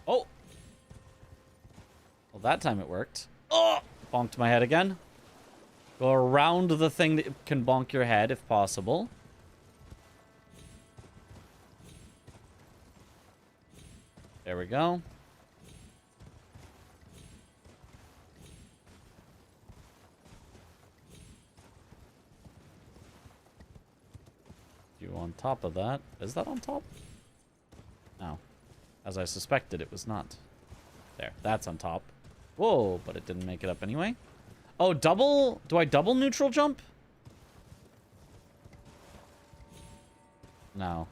Oh! Well, that time it worked. Oh! Bonked my head again. Go around the thing that can bonk your head if possible. There we go. You on top of that. Is that on top? No. As I suspected, it was not. There. That's on top. Whoa, but it didn't make it up anyway. Oh, double... Do I double neutral jump? No.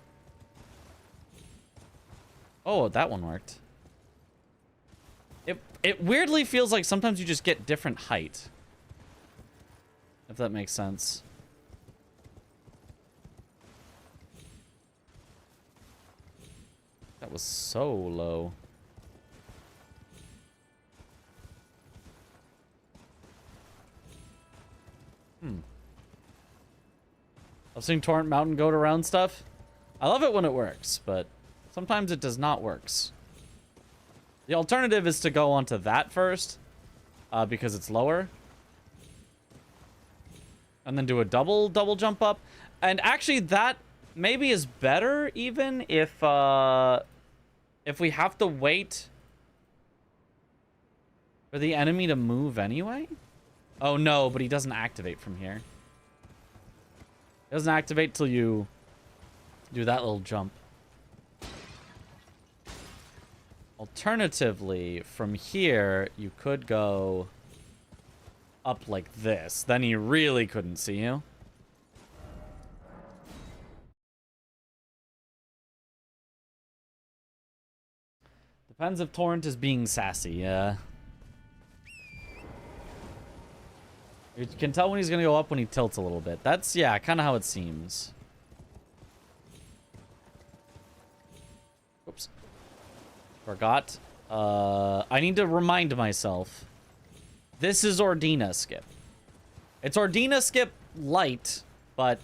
Oh, that one worked. It weirdly feels like sometimes you just get different height. If that makes sense. That was so low. I've seen Torrent Mountain goat around stuff. I love it when it works, but sometimes it does not works. The alternative is to go onto that first, because it's lower. And then do a double jump up. And actually that maybe is better even if we have to wait for the enemy to move anyway. Oh no, but he doesn't activate from here. It doesn't activate till you do that little jump. Alternatively, from here, you could go up like this. Then he really couldn't see you. Depends if Torrent is being sassy, yeah. You can tell when he's going to go up when he tilts a little bit. That's, yeah, kind of how it seems. Oops. Forgot. I need to remind myself. This is Ordina skip. It's Ordina skip light, but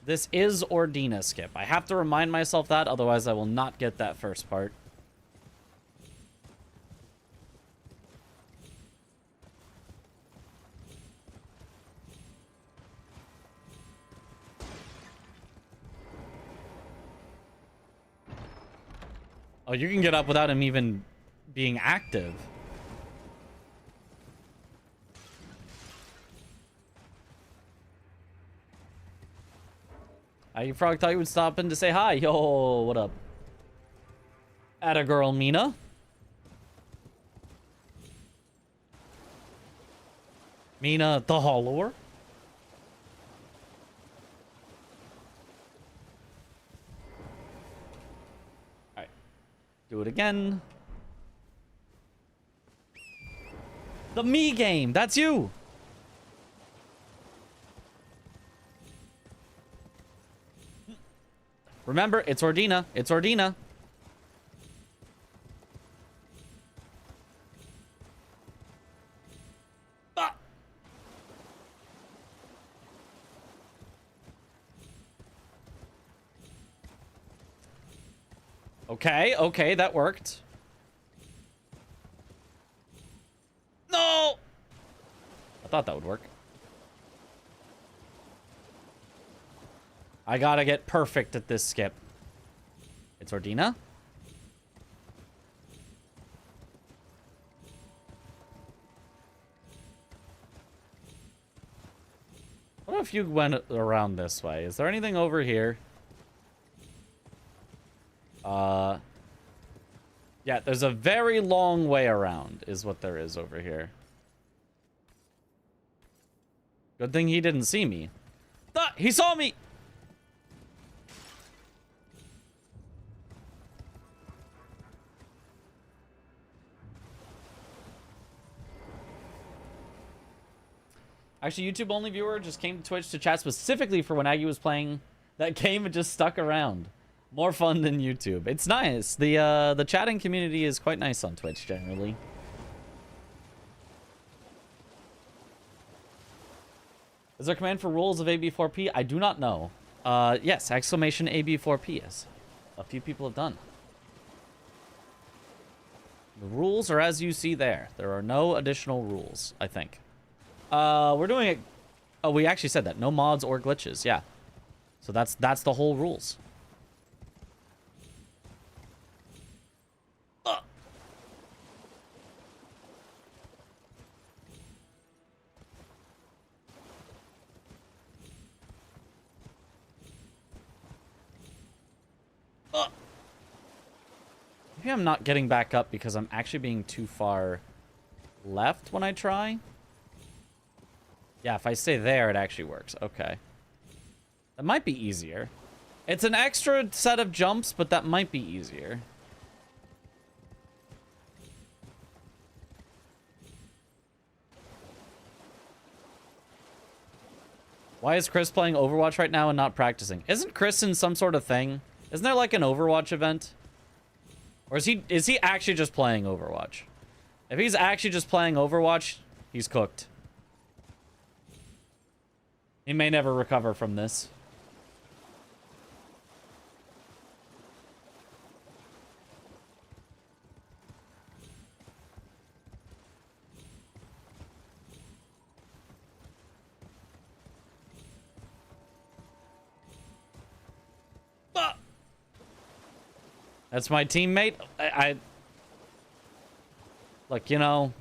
this is Ordina skip. I have to remind myself that, otherwise I will not get that first part. Oh, you can get up without him even being active. You frog thought you would stop in to say hi. Yo, what up? Atta girl, Mina. Mina the Hollower. Do it again. The me game. That's you. Remember, it's Ordina. It's Ordina. Ah. Okay, okay, that worked. No! I thought that would work. I gotta get perfect at this skip. It's Ordina. What if you went around this way? Is there anything over here? Yeah, there's a very long way around, is what there is over here. Good thing he didn't see me. He saw me! Actually, YouTube only viewer just came to Twitch to chat specifically for when Aggie was playing that game and just stuck around. More fun than YouTube. It's nice. The chatting community is quite nice on Twitch generally. Is there a command for rules of AB4P? I do not know. Yes, exclamation AB4P, yes. A few people have done. The rules are as you see there. There are no additional rules, I think. We're doing it... Oh, we actually said that. No mods or glitches, yeah. So that's the whole rules. Maybe I'm not getting back up because I'm actually being too far left when I try. Yeah, if I stay there, it actually works. Okay. That might be easier. It's an extra set of jumps, but that might be easier. Why is Chris playing Overwatch right now and not practicing? Isn't Chris in some sort of thing? Isn't there like an Overwatch event? Or is he actually just playing Overwatch? If he's actually just playing Overwatch, he's cooked. He may never recover from this. That's my teammate. Look, you know,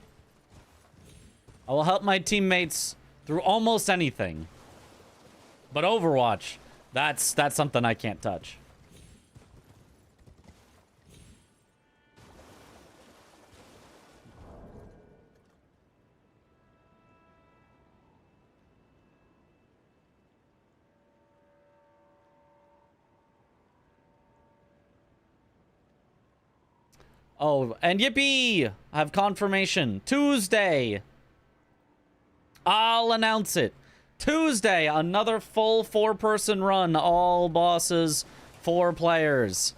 I will help my teammates through almost anything. But Overwatch, that's something I can't touch. Oh, and yippee! I have confirmation. Tuesday. I'll announce it. Tuesday, another full 4-person run. All bosses, 4 players.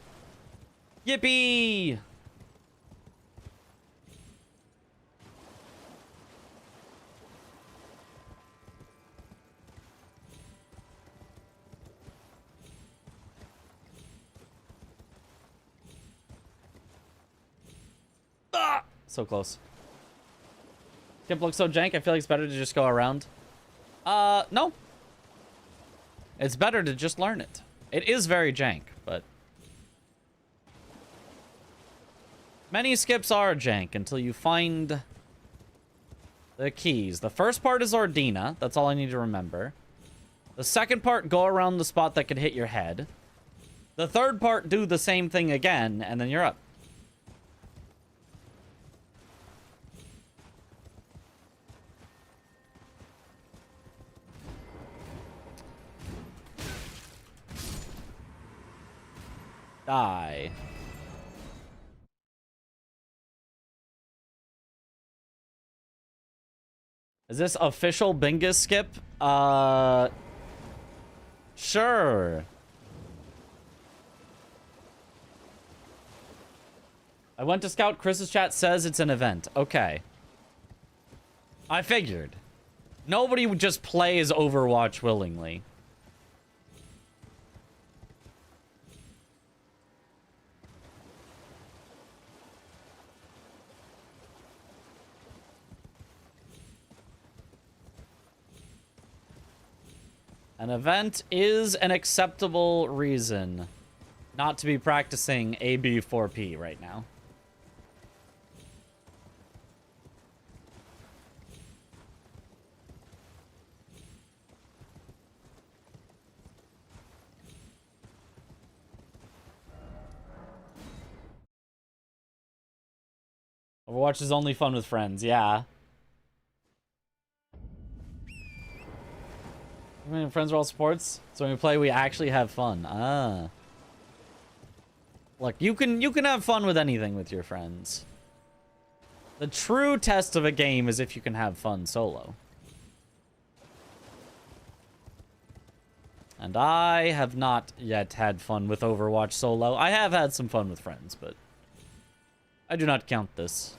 Yippee! Ah! So close. Tip looks so jank, I feel like it's better to just go around. No. It's better to just learn it. It is very jank, but... many skips are jank until you find the keys. The first part is Ordina. That's all I need to remember. The second part, go around the spot that could hit your head. The third part, do the same thing again, and then you're up. Die. Is this official Bingus skip? Sure. I went to scout. Chris's chat says it's an event. Okay. I figured. Nobody would just plays Overwatch willingly. An event is an acceptable reason not to be practicing AB4P right now. Overwatch is only fun with friends, yeah. I mean, friends are all sports, so when we play, we actually have fun. Ah. Look, you can have fun with anything with your friends. The true test of a game is if you can have fun solo. And I have not yet had fun with Overwatch solo. I have had some fun with friends, but I do not count this.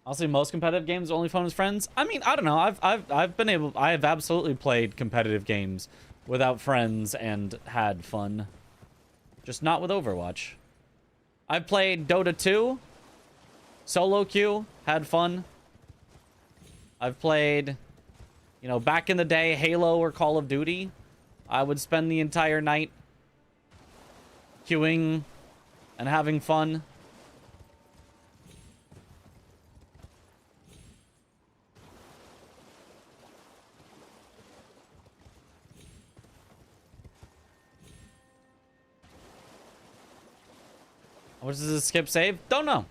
Honestly, most competitive games are only fun with friends. I mean, I don't know. I have absolutely played competitive games without friends and had fun. Just not with Overwatch. I've played Dota 2, solo queue, had fun. I've played, you know, back in the day, Halo or Call of Duty. I would spend the entire night queuing and having fun. What is this skip save? Don't know.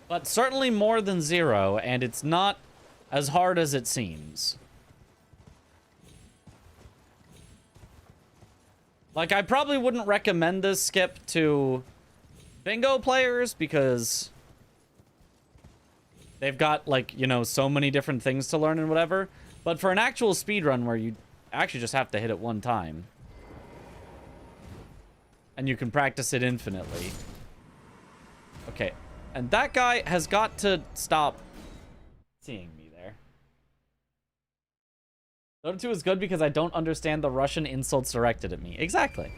But certainly more than 0, and it's not as hard as it seems. Like, I probably wouldn't recommend this skip to bingo players because they've got, like, you know, so many different things to learn and whatever. But for an actual speedrun where you actually just have to hit it one time, and you can practice it infinitely. Okay. And that guy has got to stop seeing me there. Dota 2 is good because I don't understand the Russian insults directed at me. Exactly.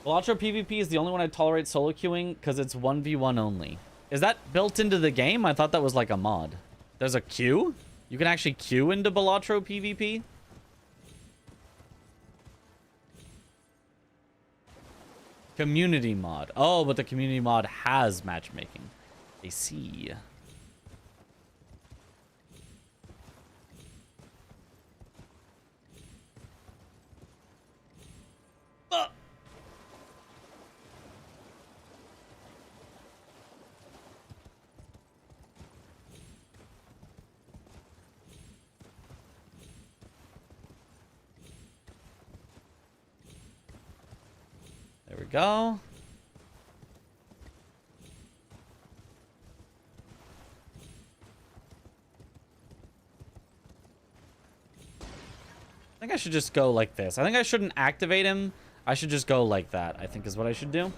Balatro PvP is the only one I tolerate solo queuing because it's 1v1 only. Is that built into the game? I thought that was like a mod. There's a queue? You can actually queue into Balatro PvP? Community mod. Oh, but the community mod has matchmaking. I see. There we go. I think I should just go like this. I think I shouldn't activate him. I should just go like that, I think is what I should do.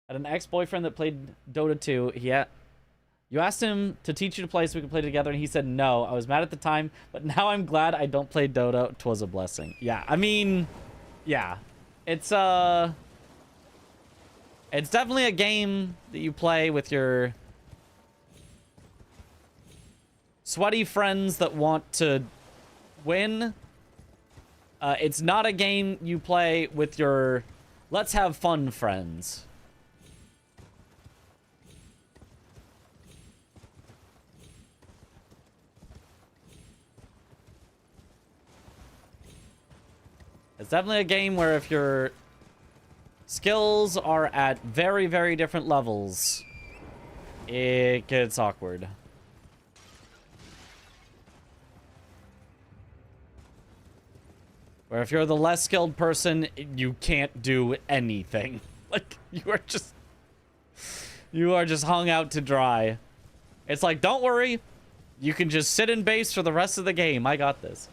I had an ex-boyfriend that played Dota 2. You asked him to teach you to play so we could play together, and he said no. I was mad at the time, but now I'm glad I don't play Dota. 'Twas a blessing. Yeah, I mean, yeah. It's definitely a game that you play with your sweaty friends that want to win. It's not a game you play with your let's have fun friends. It's definitely a game where if your skills are at very, very different levels, it gets awkward. Where if you're the less skilled person, you can't do anything. Like, you are just hung out to dry. It's like, don't worry. You can just sit in base for the rest of the game. I got this.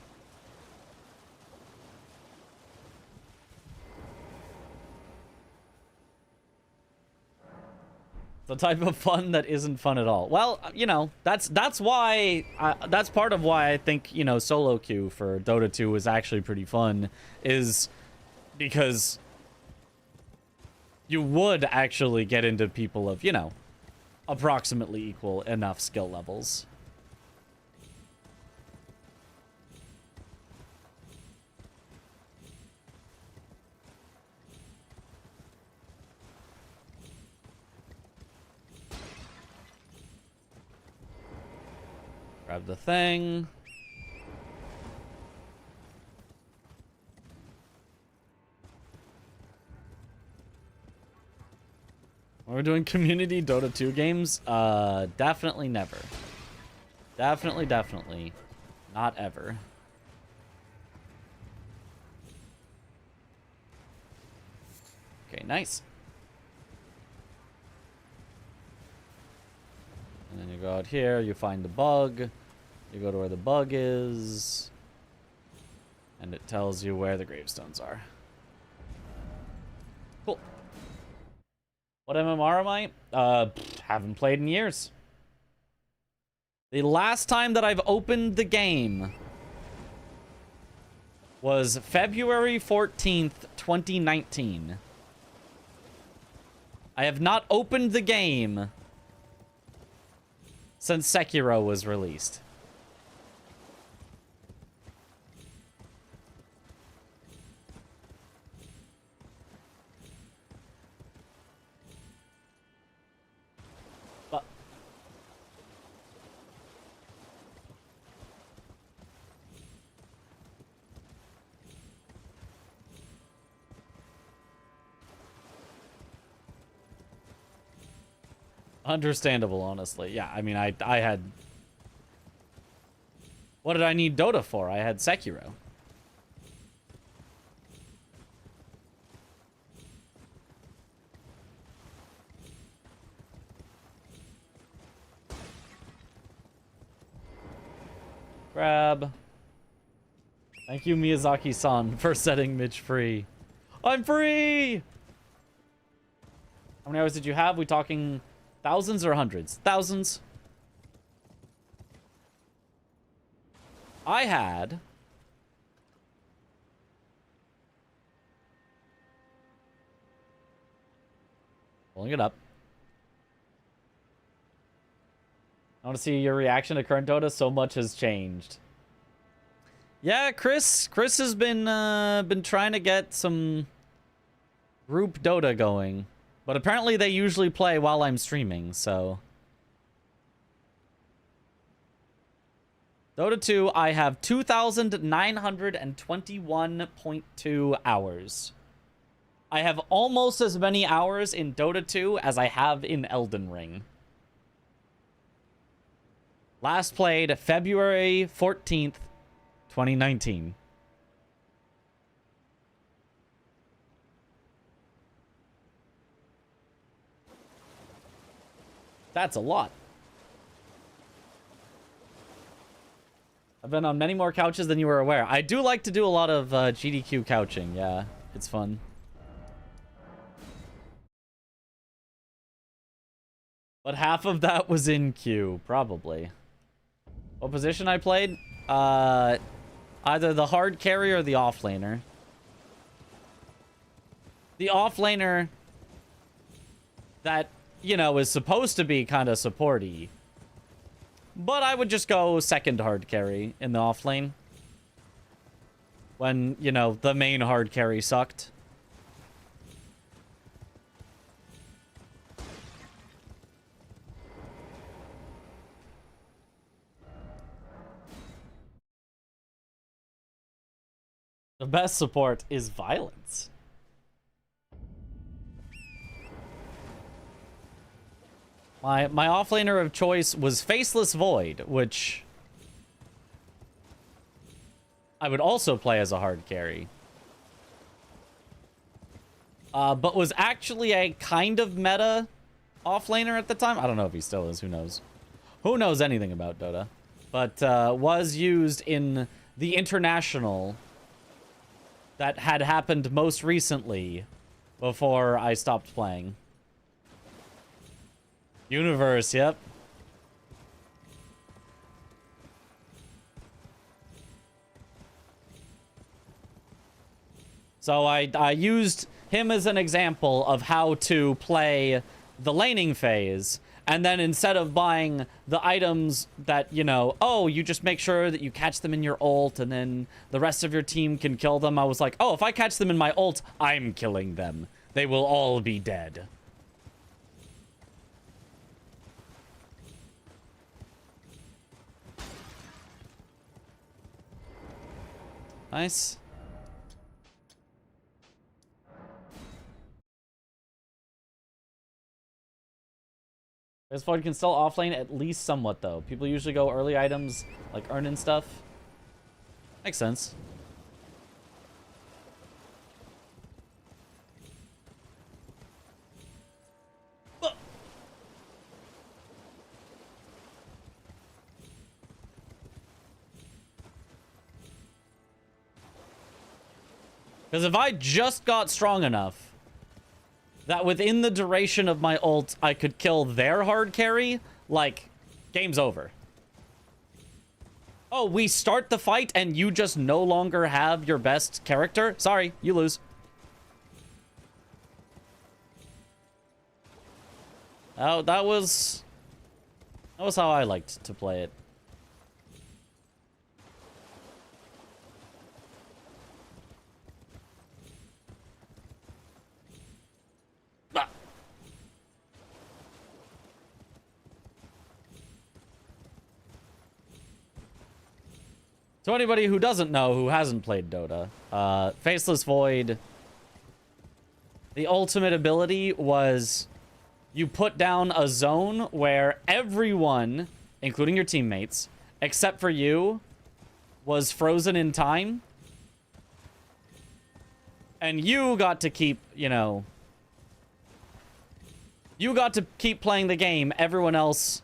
The type of fun that isn't fun at all. Well, you know, that's why that's part of why I think, you know, solo queue for Dota 2 is actually pretty fun, is because you would actually get into people of, you know, approximately equal enough skill levels. Grab the thing. We're doing community Dota 2 games? Definitely never. Definitely not ever. Okay, nice. And then you go out here, you find the bug. You go to where the bug is. And it tells you where the gravestones are. Cool. What MMR am I? Haven't played in years. The last time that I've opened the game was February 14th, 2019. I have not opened the game since Sekiro was released. But understandable, honestly. Yeah, I mean, I had... What did I need Dota for? I had Sekiro. Grab. Thank you, Miyazaki-san, for setting Mitch free. I'm free! How many hours did you have? We talking thousands or hundreds? Thousands. I had... Pulling it up. I want to see your reaction to current Dota. So much has changed. Yeah, Chris has been trying to get some group Dota going, but apparently they usually play while I'm streaming. So Dota 2, I have 2,921.2 hours. I have almost as many hours in Dota 2 as I have in Elden Ring. Last played February 14th, 2019. That's a lot. I've been on many more couches than you were aware. I do like to do a lot of GDQ couching. Yeah, it's fun. But half of that was in queue, probably. What position I played? Either the hard carry or the offlaner. The offlaner that, you know, is supposed to be kind of supporty. But I would just go second hard carry in the offlane. When, you know, the main hard carry sucked. The best support is violence. My offlaner of choice was Faceless Void, which I would also play as a hard carry. But was actually a kind of meta offlaner at the time. I don't know if he still is. Who knows? Who knows anything about Dota? But was used in the international that had happened most recently before I stopped playing. Universe, yep. So I used him as an example of how to play the laning phase. And then instead of buying the items that, you know, oh, you just make sure that you catch them in your ult and then the rest of your team can kill them. I was like, oh, if I catch them in my ult, I'm killing them. They will all be dead. Nice. This Void can still offlane at least somewhat, though. People usually go early items, like earning stuff. Makes sense. Because if I just got strong enough that within the duration of my ult, I could kill their hard carry, like, game's over. Oh, we start the fight and you just no longer have your best character? Sorry, you lose. Oh, that was how I liked to play it. So anybody who doesn't know, who hasn't played Dota, Faceless Void, the ultimate ability was you put down a zone where everyone, including your teammates, except for you, was frozen in time. And you got to keep, you know, you got to keep playing the game. Everyone else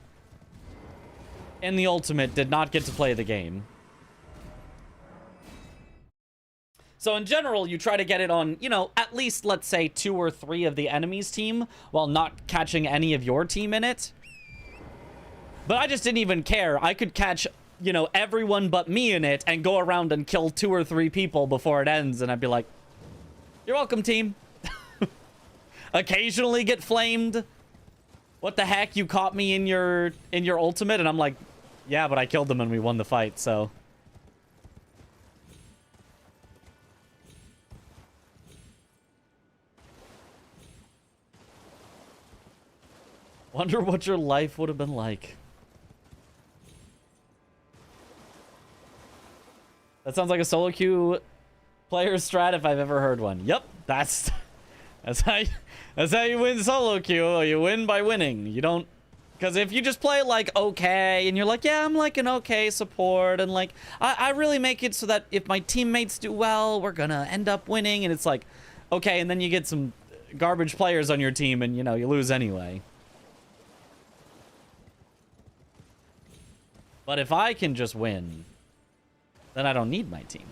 in the ultimate did not get to play the game. So in general, you try to get it on, you know, at least, let's say, 2 or 3 of the enemy's team while not catching any of your team in it. But I just didn't even care. I could catch, you know, everyone but me in it and go around and kill 2 or 3 people before it ends. And I'd be like, you're welcome, team. Occasionally get flamed. What the heck? You caught me in your ultimate? And I'm like, yeah, but I killed them and we won the fight, so... Wonder what your life would have been like. That sounds like a solo queue player strat if I've ever heard one. Yep, that's how you win solo queue. You win by winning. You don't, because if you just play like okay and you're like, yeah, I'm like an okay support and like I really make it so that if my teammates do well, we're gonna end up winning, and it's like okay, and then you get some garbage players on your team and you know you lose anyway. But if I can just win, then I don't need my team.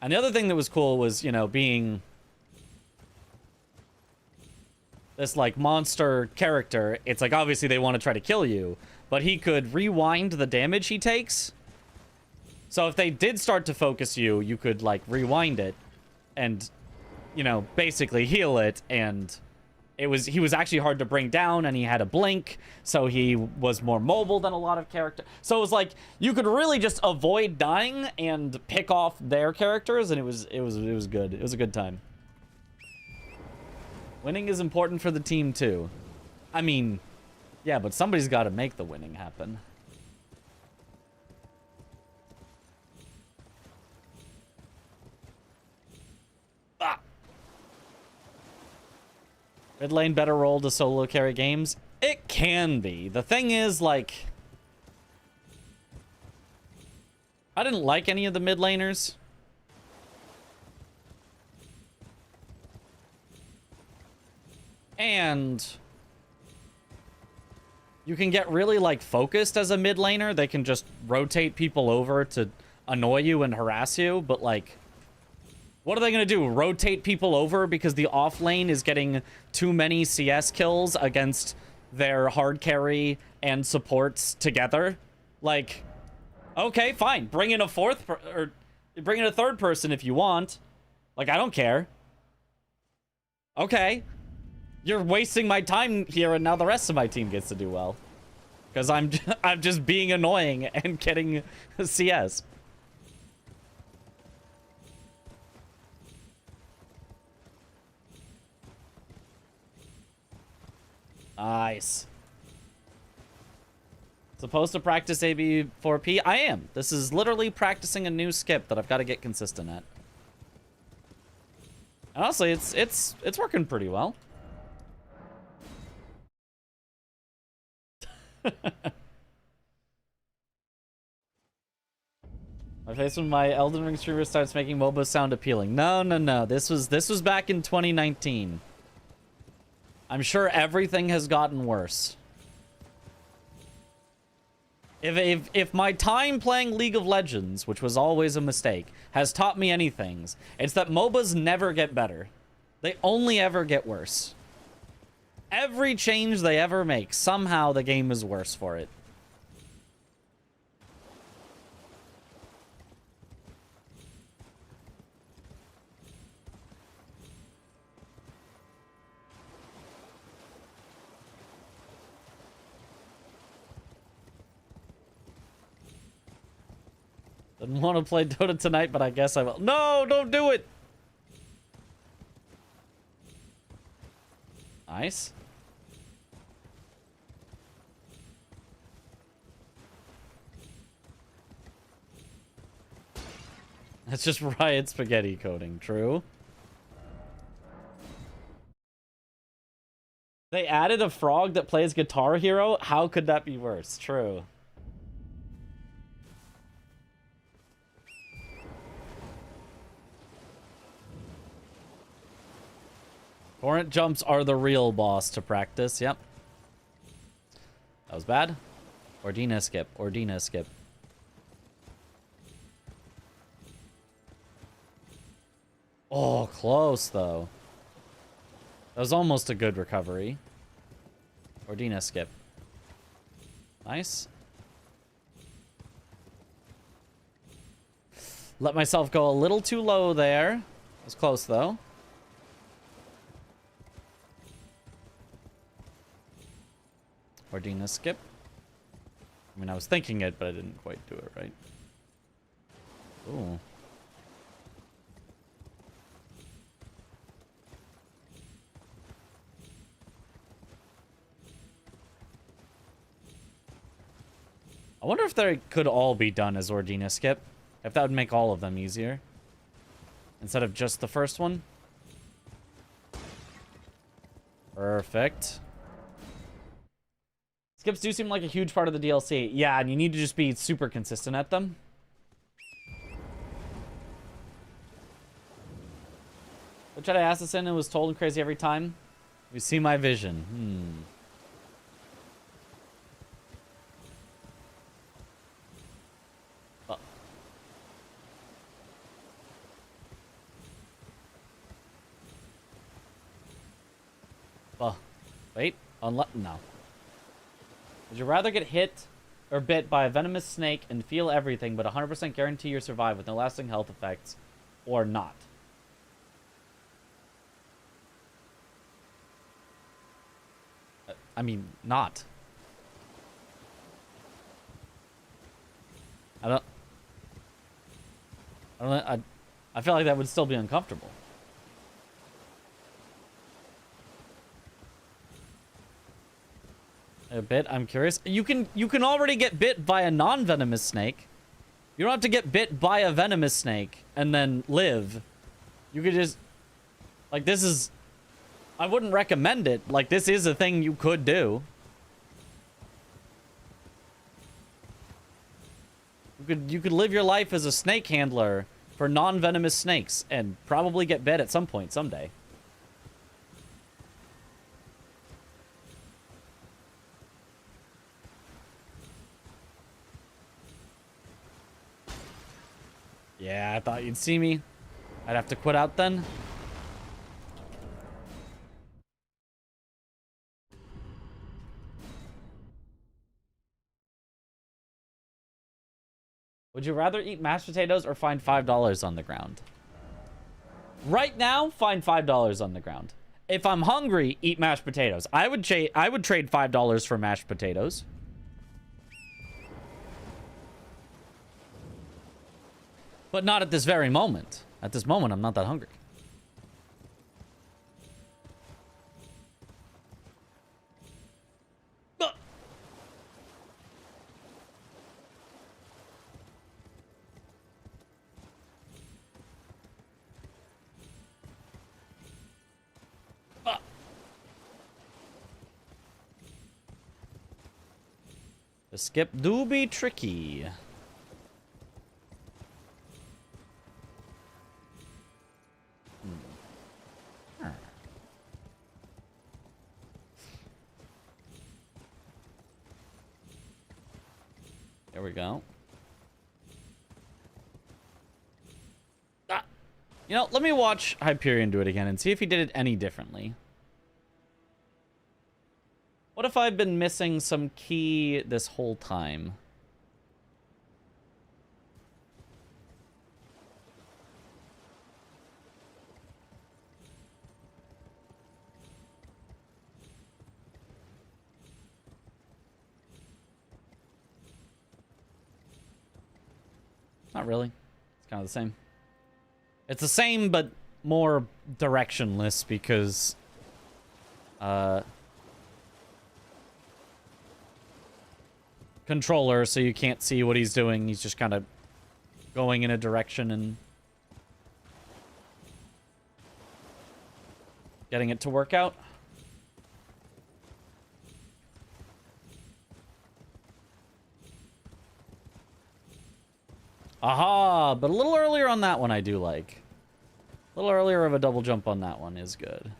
And the other thing that was cool was, you know, being this, like, monster character. It's like, obviously they want to try to kill you, but he could rewind the damage he takes. So if they did start to focus you, you could, like, rewind it and, you know, basically heal it, and... he was actually hard to bring down, and he had a blink, so he was more mobile than a lot of characters. So it was like you could really just avoid dying and pick off their characters, and it was good. It was a good time. Winning is important for the team too. I mean, yeah, but somebody's got to make the winning happen. Mid lane better role to solo carry games? It can be. The thing is, like... I didn't like any of the mid laners. And... you can get really, like, focused as a mid laner. They can just rotate people over to annoy you and harass you, but, like... what are they going to do? Rotate people over because the off lane is getting too many CS kills against their hard carry and supports together? Like, okay, fine. Bring in a or bring in a third person if you want. Like, I don't care. Okay. You're wasting my time here, and now the rest of my team gets to do well. Because I'm just being annoying and getting CS. Nice. Supposed to practice AB4P? I am. This is literally practicing a new skip that I've got to get consistent at. And honestly, it's working pretty well. My face when my Elden Ring streamer starts making MOBA sound appealing. No. This was back in 2019. I'm sure everything has gotten worse. If my time playing League of Legends, which was always a mistake, has taught me anything, it's that MOBAs never get better. They only ever get worse. Every change they ever make, somehow the game is worse for it. Didn't want to play Dota tonight, but I guess I will. No, don't do it! Nice. That's just Riot spaghetti coding, true. They added a frog that plays Guitar Hero? How could that be worse? True. Torrent jumps are the real boss to practice, yep. That was bad. Ordina skip, Ordina skip. Oh, close though. That was almost a good recovery. Ordina skip. Nice. Let myself go a little too low there. It was close though. Ordina skip. I mean, I was thinking it, but I didn't quite do it right. Ooh. I wonder if they could all be done as Ordina skip. If that would make all of them easier. Instead of just the first one. Perfect. Skips do seem like a huge part of the DLC. Yeah, and you need to just be super consistent at them. What should I ask this in? It was told and crazy every time. You see my vision. Wait. No. Would you rather get hit or bit by a venomous snake and feel everything, but 100% guarantee you survive with no lasting health effects, or not? I mean, not. I feel like that would still be uncomfortable. A bit. I'm curious. You can already get bit by a non-venomous snake. You don't have to get bit by a venomous snake and then live. You could just, like, this is, I wouldn't recommend it. Like, this is a thing you could do. You could live your life as a snake handler for non-venomous snakes and probably get bit at some point someday. Yeah, I thought you'd see me. I'd have to quit out then. Would you rather eat mashed potatoes or find $5 on the ground? Right now, find $5 on the ground. If I'm hungry, eat mashed potatoes. I would trade $5 for mashed potatoes. But not at this very moment. At this moment, I'm not that hungry. The skip do be tricky. There we go. Ah. You know, let me watch Hyperion do it again and see if he did it any differently. What if I've been missing some key this whole time? Not really. It's kind of the same. It's the same, but more directionless because... controller, so you can't see what he's doing. He's just kind of going in a direction and getting it to work out. Aha! But a little earlier on that one I do like. A little earlier of a double jump on that one is good.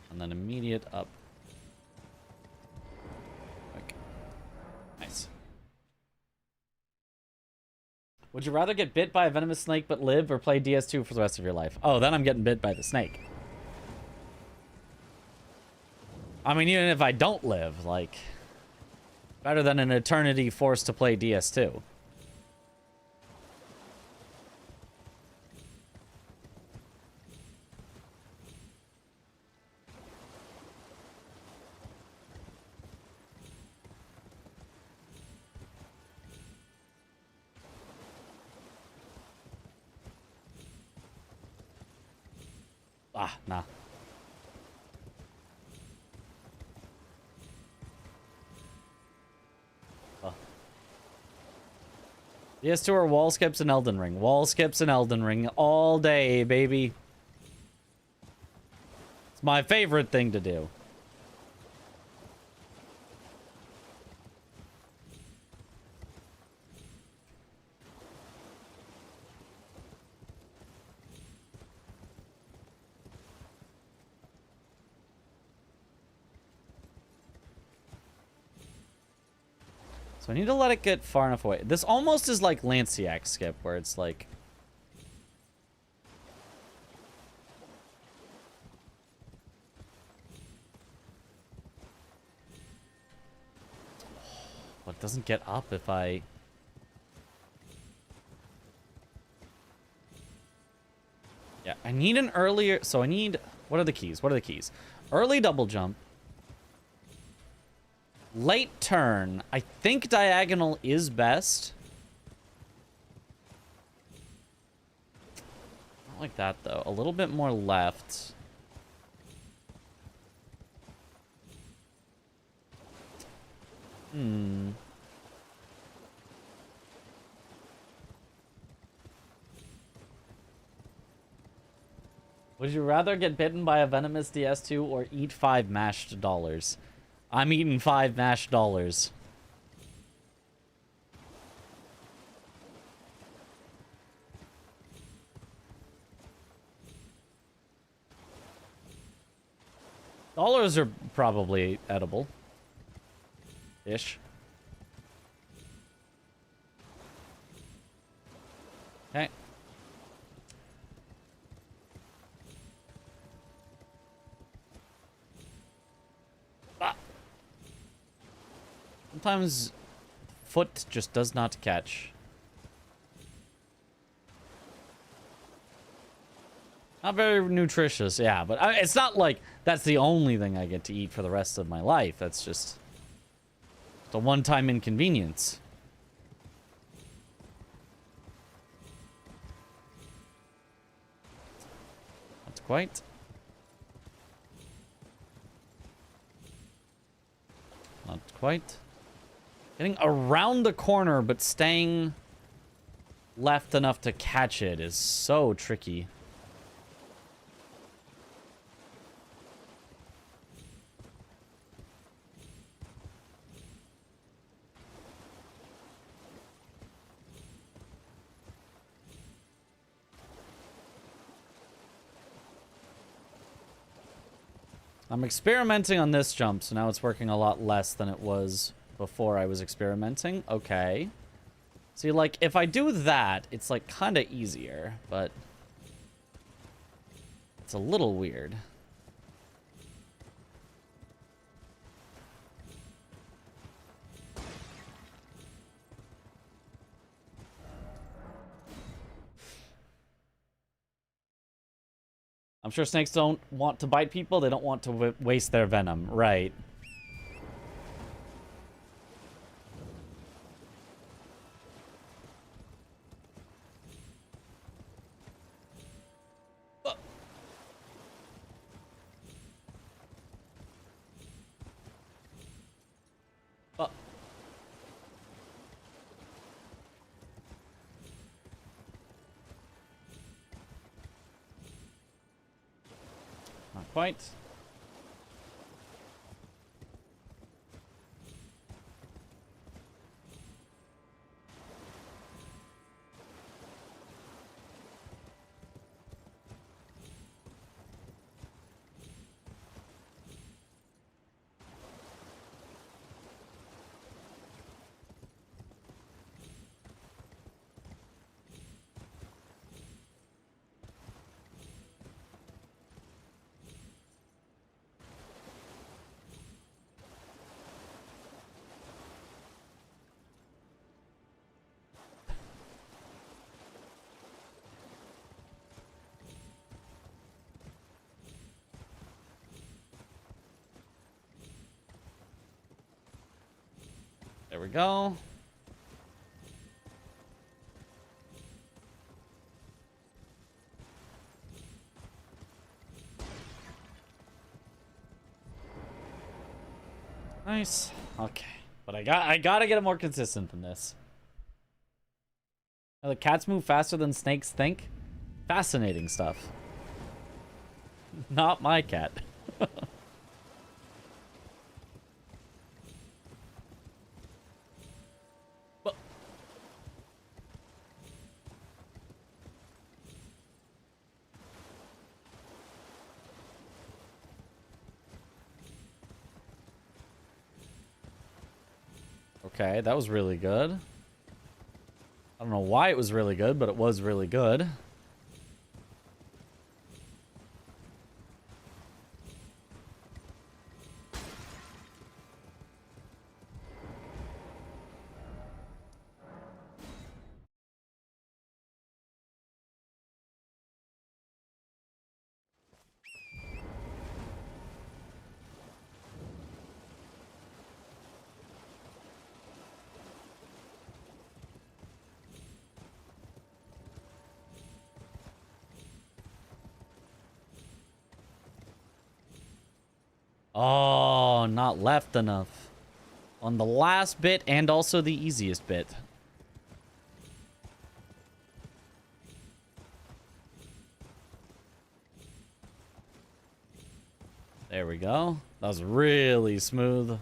And then immediate up. Nice. Would you rather get bit by a venomous snake but live, or play DS2 for the rest of your life? Oh, then I'm getting bit by the snake. I mean, even if I don't live, like... better than an eternity forced to play DS2. Ah, nah. Oh. DS2 are wall skips and Elden Ring. Wall skips and Elden Ring all day, baby. It's my favorite thing to do. So I need to let it get far enough away. This almost is like Lanciac skip, where it's like... Well, it doesn't get up if I... Yeah, I need an earlier... So I need... What are the keys? What are the keys? Early double jump. Late turn. I think diagonal is best. Not like that, though. A little bit more left. Hmm. Would you rather get bitten by a venomous DS2 or eat 5 mashed dollars? I'm eating 5 mashed dollars. Dollars are probably edible. Ish. Okay. Sometimes foot just does not catch. Not very nutritious, yeah, but it's not like that's the only thing I get to eat for the rest of my life. That's just a one-time inconvenience. Not quite. Not quite. Getting around the corner, but staying left enough to catch it is so tricky. I'm experimenting on this jump, so now it's working a lot less than it was before I was experimenting. Okay. See, like, if I do that, it's, like, kind of easier, but it's a little weird. I'm sure snakes don't want to bite people. They don't want to waste their venom. Right. Not quite. There we go. Nice. Okay. But I gotta get it more consistent than this. Now, the cats move faster than snakes think? Fascinating stuff. Not my cat. Okay, that was really good. I don't know why it was really good, but it was really good. Oh, not left enough. On the last bit and also the easiest bit. There we go. That was really smooth.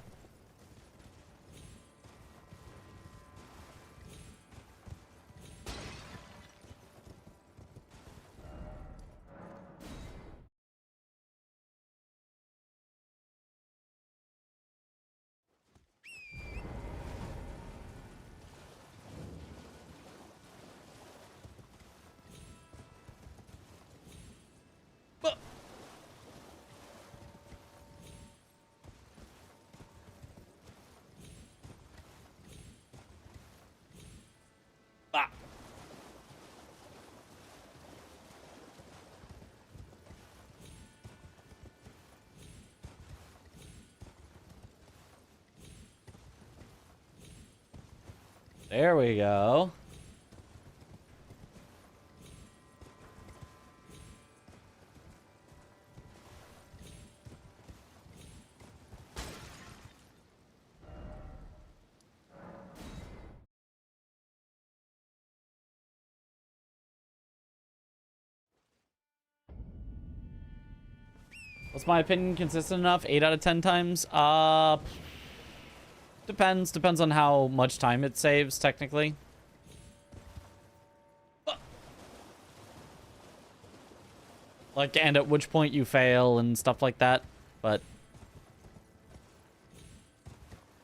There we go. What's my opinion consistent enough? 8 out of 10 times? Depends. Depends on how much time it saves, technically. Like, and at which point you fail and stuff like that. But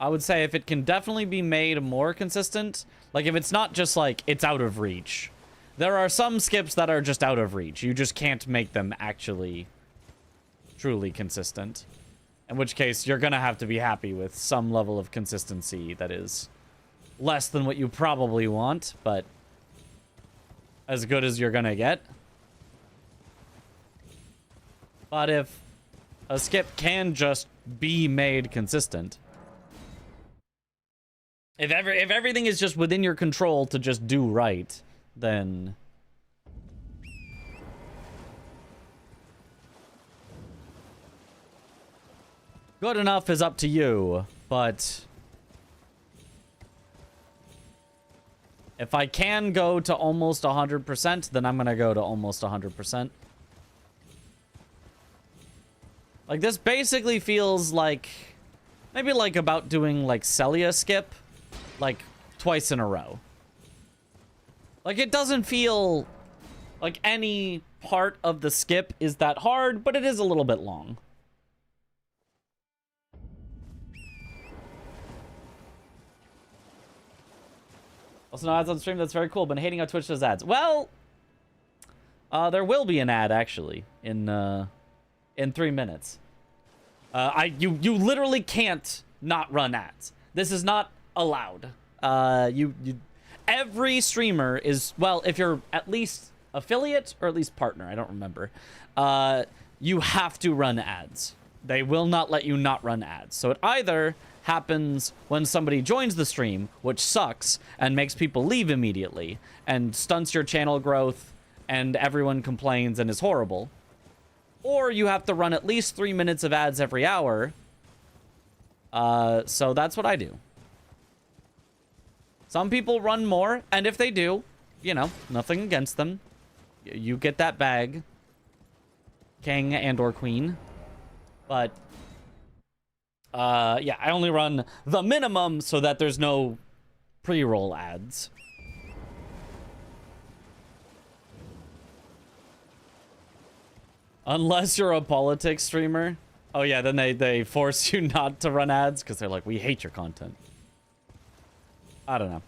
I would say if it can definitely be made more consistent, like if it's not just like it's out of reach. There are some skips that are just out of reach. You just can't make them actually truly consistent. In which case, you're gonna have to be happy with some level of consistency that is less than what you probably want, but as good as you're gonna get. But if a skip can just be made consistent, if everything is just within your control to just do right, then good enough is up to you. But if I can go to almost 100%, then I'm gonna go to almost 100%. Like, this basically feels like maybe like about doing like Celia skip like twice in a row. Like, it doesn't feel like any part of the skip is that hard, but it is a little bit long. Also, no ads on stream. That's very cool. Been hating how Twitch does ads. Well, there will be an ad actually in 3 minutes. You literally can't not run ads. This is not allowed. Every streamer is, well, if you're at least affiliate or at least partner, I don't remember. You have to run ads. They will not let you not run ads. So it either happens when somebody joins the stream, which sucks and makes people leave immediately and stunts your channel growth and everyone complains and is horrible. Or you have to run at least 3 minutes of ads every hour. So that's what I do. Some people run more, and if they do, you know, nothing against them. You get that bag, king and or queen. But yeah, I only run the minimum so that there's no pre-roll ads. Unless you're a politics streamer. Oh yeah, then they force you not to run ads because they're like, we hate your content. I don't know.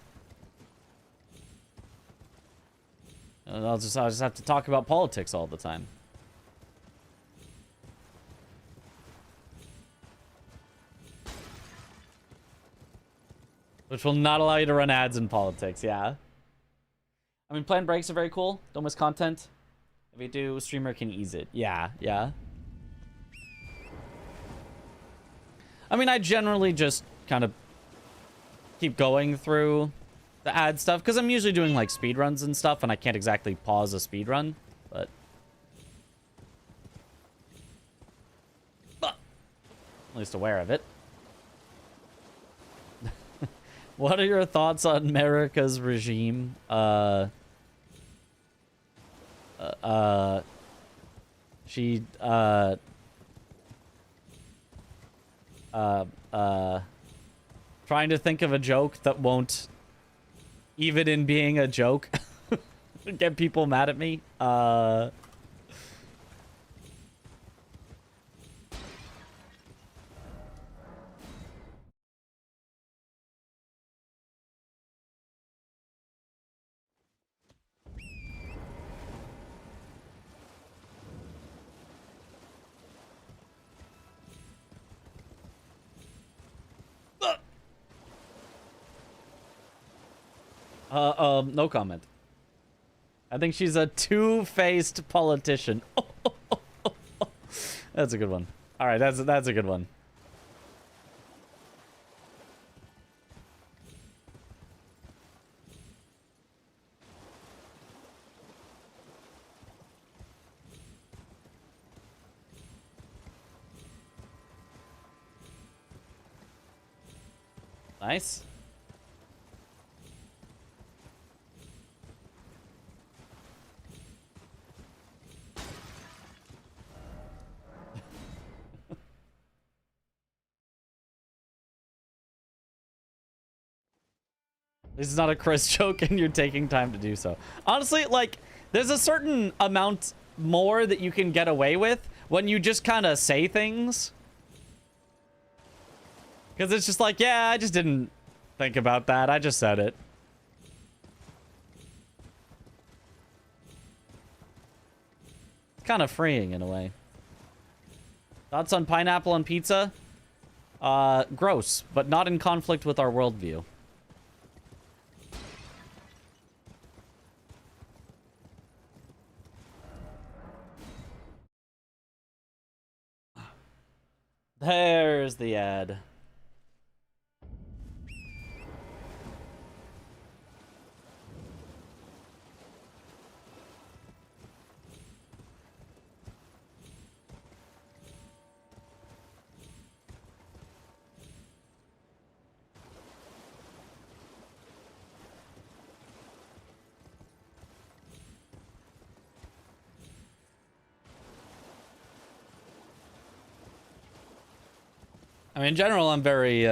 I'll just have to talk about politics all the time. Which will not allow you to run ads in politics, yeah. I mean, planned breaks are very cool. Don't miss content. If you do, streamer can ease it. Yeah, yeah. I mean, I generally just kind of keep going through the ad stuff because I'm usually doing like speed runs and stuff, and I can't exactly pause a speed run, but at least aware of it. What are your thoughts on America's regime? She trying to think of a joke that won't, even in being a joke, get people mad at me. No comment. I think she's a two-faced politician. That's a good one. All right, that's a good one. Nice. This is not a Chris joke, and you're taking time to do so. Honestly, like, there's a certain amount more that you can get away with when you just kind of say things Because it's just like, yeah, I just didn't think about that. I just said it. It's kind of freeing in a way. Thoughts on pineapple on pizza? Gross, but not in conflict with our worldview. There's the ad. I mean, in general, I'm very,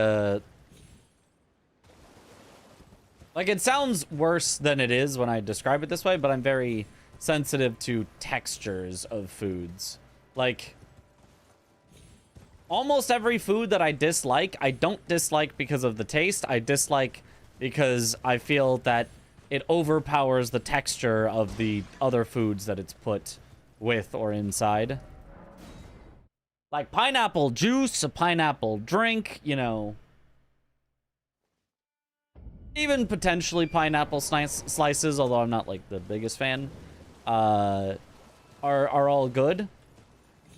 like, it sounds worse than it is when I describe it this way, but I'm very sensitive to textures of foods. Like, almost every food that I dislike, I don't dislike because of the taste. I dislike because I feel that it overpowers the texture of the other foods that it's put with or inside. Like pineapple juice, a pineapple drink, you know. Even potentially pineapple slices, although I'm not like the biggest fan, are all good.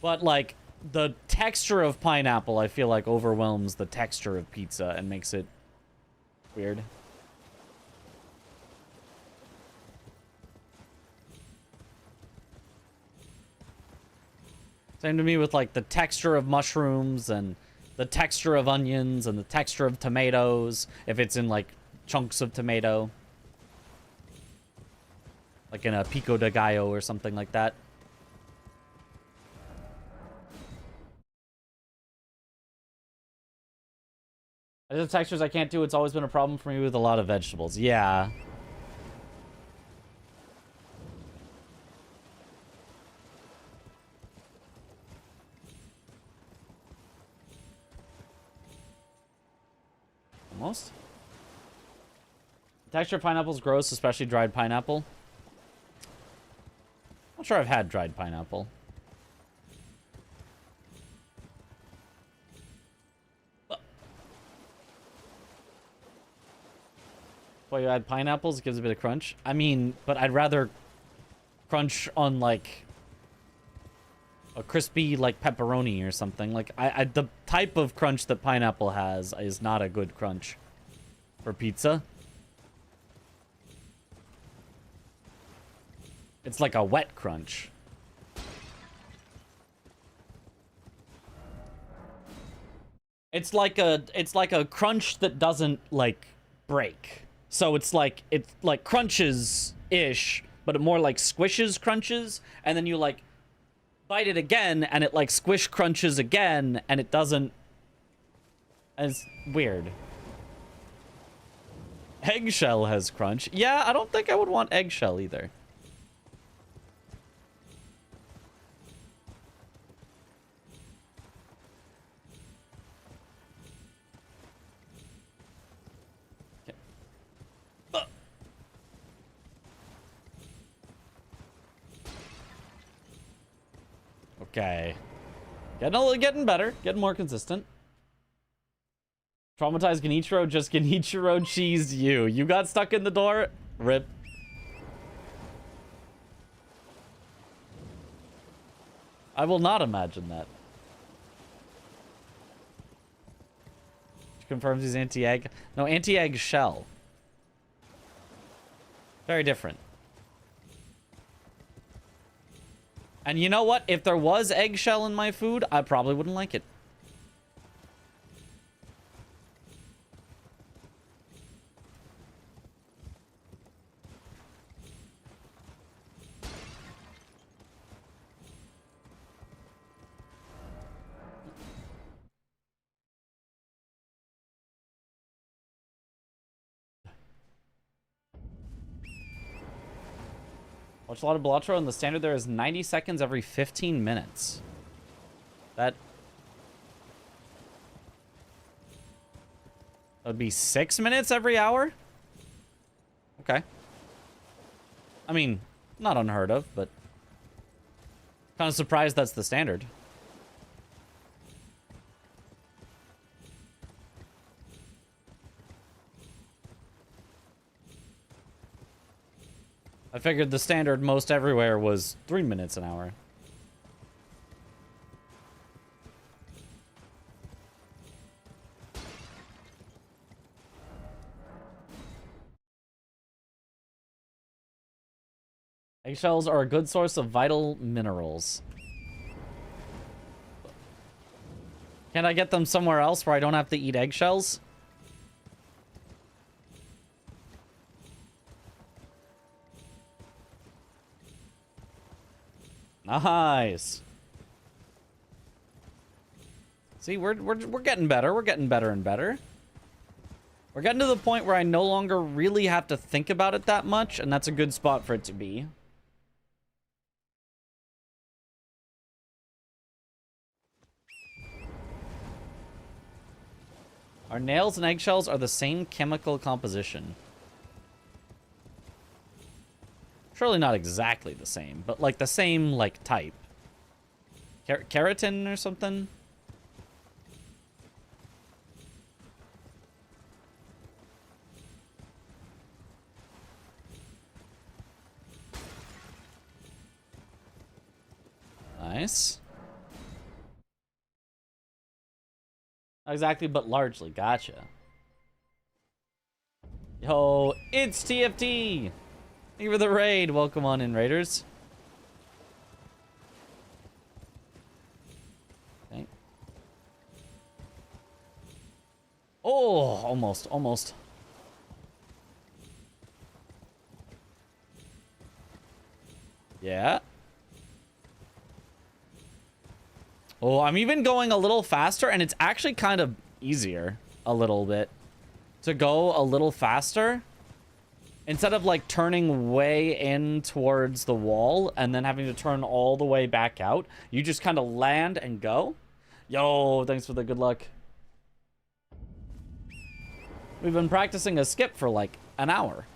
But like the texture of pineapple, I feel like overwhelms the texture of pizza and makes it weird. Same to me with like the texture of mushrooms and the texture of onions and the texture of tomatoes, if it's in like chunks of tomato. Like in a pico de gallo or something like that. The textures I can't do, it's always been a problem for me with a lot of vegetables. Yeah. Almost. The texture of pineapple is gross, especially dried pineapple. I'm not sure I've had dried pineapple. Well, you add pineapples, it gives a bit of crunch. I mean, but I'd rather crunch on like a crispy like pepperoni or something. Like the type of crunch that pineapple has is not a good crunch for pizza. It's like a wet crunch. It's like a crunch that doesn't like break. So it's like crunches-ish, but it more like squishes crunches, and then you like bite it again, and it like squish crunches again, and it doesn't. And it's weird. Eggshell has crunch. Yeah, I don't think I would want eggshell either. Okay. Getting better. Getting more consistent. Traumatized Genichiro, just Genichiro cheesed you. You got stuck in the door? Rip. I will not imagine that. Confirms he's anti-egg. No, anti-egg shell. Very different. And you know what? If there was eggshell in my food, I probably wouldn't like it. Watch a lot of Balatro, and the standard there is 90 seconds every 15 minutes. That... That'd be 6 minutes every hour? Okay. I mean, not unheard of, but kind of surprised that's the standard. I figured the standard most everywhere was 3 minutes an hour. Eggshells are a good source of vital minerals. Can I get them somewhere else where I don't have to eat eggshells? Nice. See, we're getting better. We're getting better and better. We're getting to the point where I no longer really have to think about it that much, and that's a good spot for it to be. Our nails and eggshells are the same chemical composition. Surely not exactly the same, but like the same like type. Keratin or something? Nice. Not exactly, but largely. Gotcha. Yo, it's TFT! Thank you for the raid. Welcome on in, Raiders. Okay. Oh, almost, almost. Yeah. Oh, I'm even going a little faster, and it's actually kind of easier a little bit to go a little faster. Instead of like turning way in towards the wall and then having to turn all the way back out, you just kind of land and go. Yo, thanks for the good luck. We've been practicing a skip for like an hour.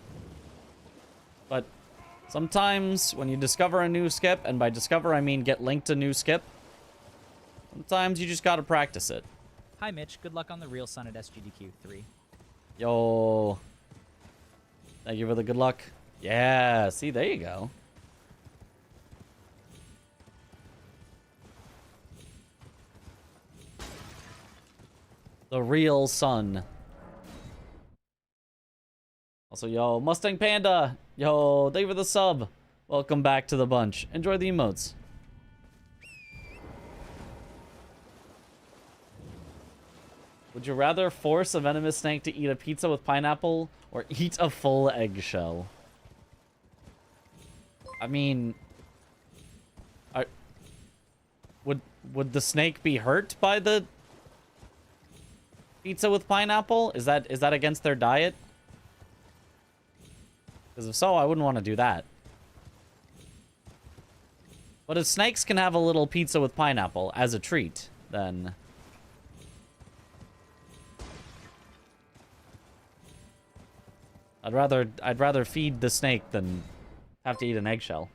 But sometimes when you discover a new skip, and by discover I mean get linked to new skip, sometimes you just gotta practice it. Hi, Mitch. Good luck on the real sun at SGDQ 3. Yo. Thank you for the good luck. Yeah, see, there you go. The real sun. Also, yo, Mustang Panda. Yo, thank you for the sub. Welcome back to the bunch. Enjoy the emotes. Would you rather force a venomous snake to eat a pizza with pineapple or eat a full eggshell? I mean, would the snake be hurt by the pizza with pineapple? Is that against their diet? Because if so, I wouldn't want to do that. But if snakes can have a little pizza with pineapple as a treat, then I'd rather feed the snake than have to eat an eggshell.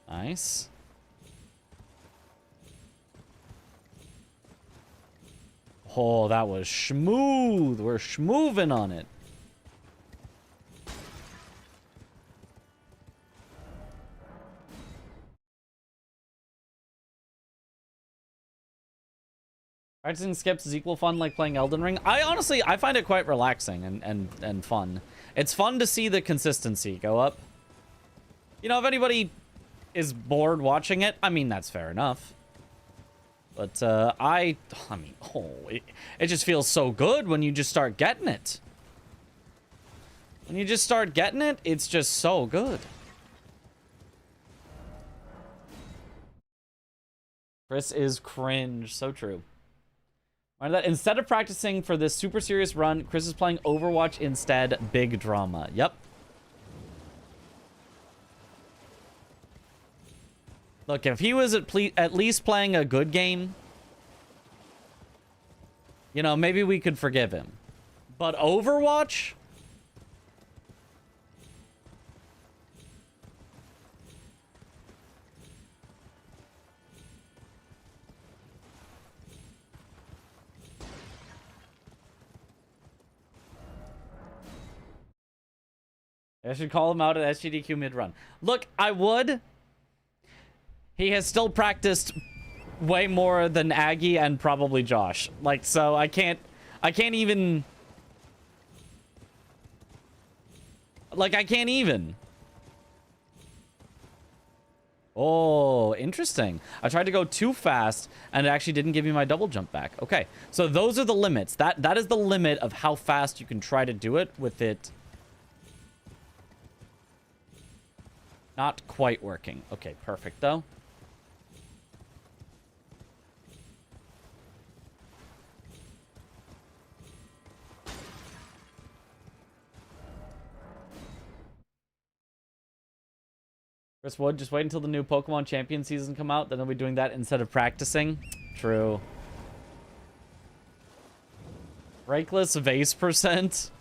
Nice. Oh, that was smooth. We're schmoovin' on it. Practicing skips is equal fun like playing Elden Ring. I find it quite relaxing and fun. It's fun to see the consistency go up. You know, if anybody is bored watching it, I mean, that's fair enough. But I mean, it just feels so good when you just start getting it. When you just start getting it, it's just so good. Chris is cringe. So true. Mind that instead of practicing for this super serious run, Chris is playing Overwatch instead. Big drama. Yep. Look, if he was at least playing a good game, you know, maybe we could forgive him. But Overwatch? I should call him out at SGDQ mid-run. Look, I would. He has still practiced way more than Aggie and probably Josh. Like, so I can't even. Like, I can't even. Oh, interesting. I tried to go too fast and it actually didn't give me my double jump back. Okay, so those are the limits. That is the limit of how fast you can try to do it with it not quite working. Okay, perfect though. Chris Wood, just wait until the new Pokemon Champion season come out. Then they'll be doing that instead of practicing. True. Breakless vase percent.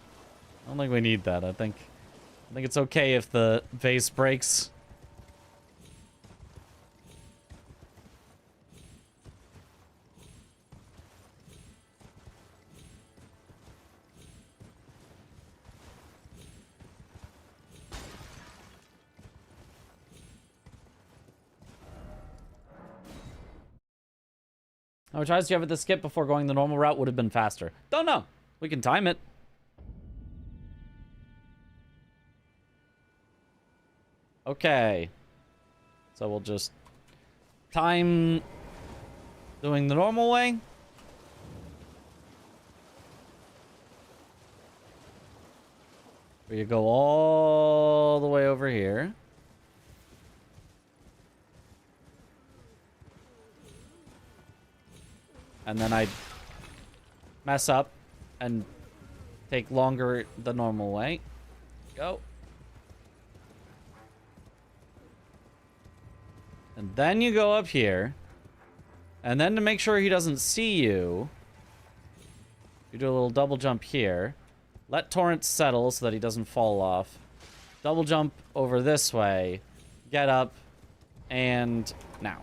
I don't think we need that. I think it's okay if the vase breaks. How much eyes do you have at the skip before going the normal route would have been faster? Don't know. We can time it. Okay. So we'll just time doing the normal way. Where you go all the way over here. And then I mess up and take longer the normal way. Go. And then you go up here. And then to make sure he doesn't see you, you do a little double jump here. Let Torrent settle so that he doesn't fall off. Double jump over this way. Get up. And now.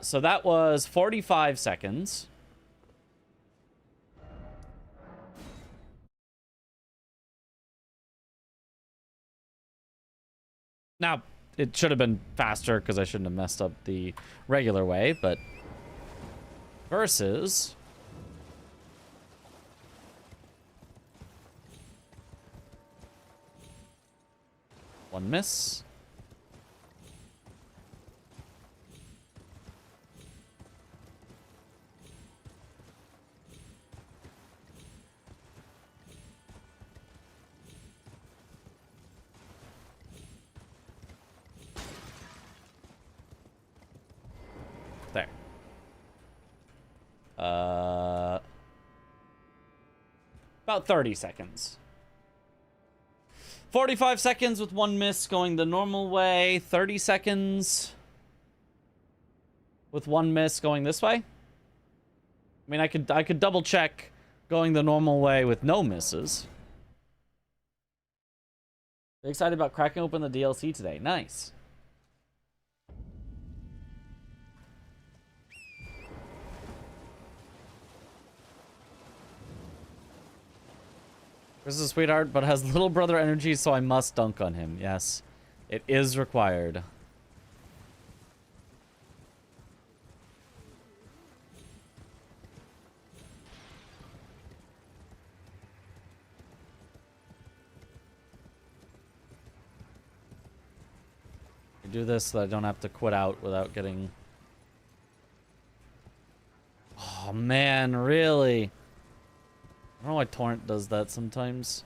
So that was 45 seconds. Now, it should have been faster because I shouldn't have messed up the regular way, but versus one miss. There. About 30 seconds. 45 seconds with one miss going the normal way. 30 seconds with one miss going this way. I mean, I could double check going the normal way with no misses. Excited about cracking open the DLC today. Nice. Chris is a sweetheart, but has little brother energy, so I must dunk on him. Yes, it is required. I do this so that I don't have to quit out without getting... Oh, man, really? I don't know why Torrent does that sometimes.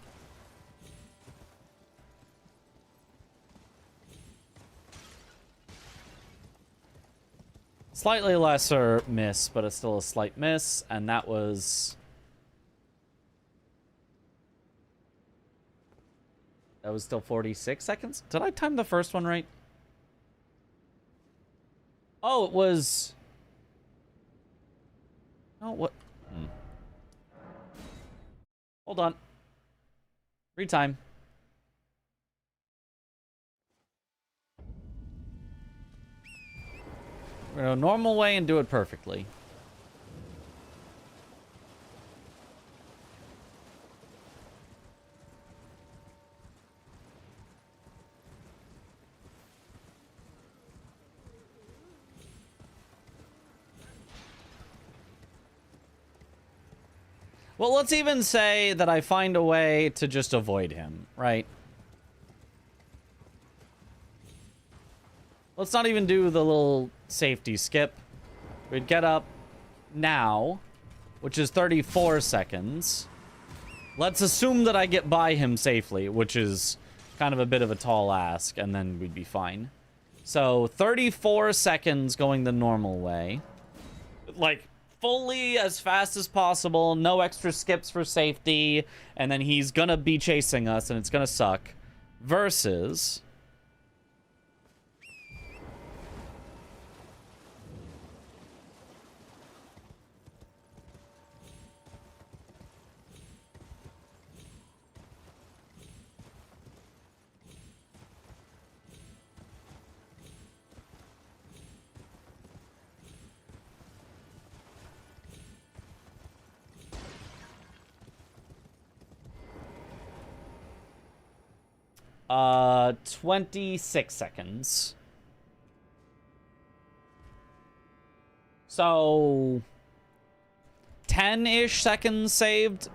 Slightly lesser miss, but it's still a slight miss, and that was... That was still 46 seconds? Did I time the first one right? Oh, it was... Oh, what? Hold on. Retime. We're gonna go normal way and do it perfectly. Well, let's even say that I find a way to just avoid him, right? Let's not even do the little safety skip. We'd get up now, which is 34 seconds. Let's assume that I get by him safely, which is kind of a bit of a tall ask, and then we'd be fine. So 34 seconds going the normal way. Like, fully as fast as possible, no extra skips for safety, and then he's gonna be chasing us, and it's gonna suck. Versus... Uh, 26 seconds. So 10-ish seconds saved.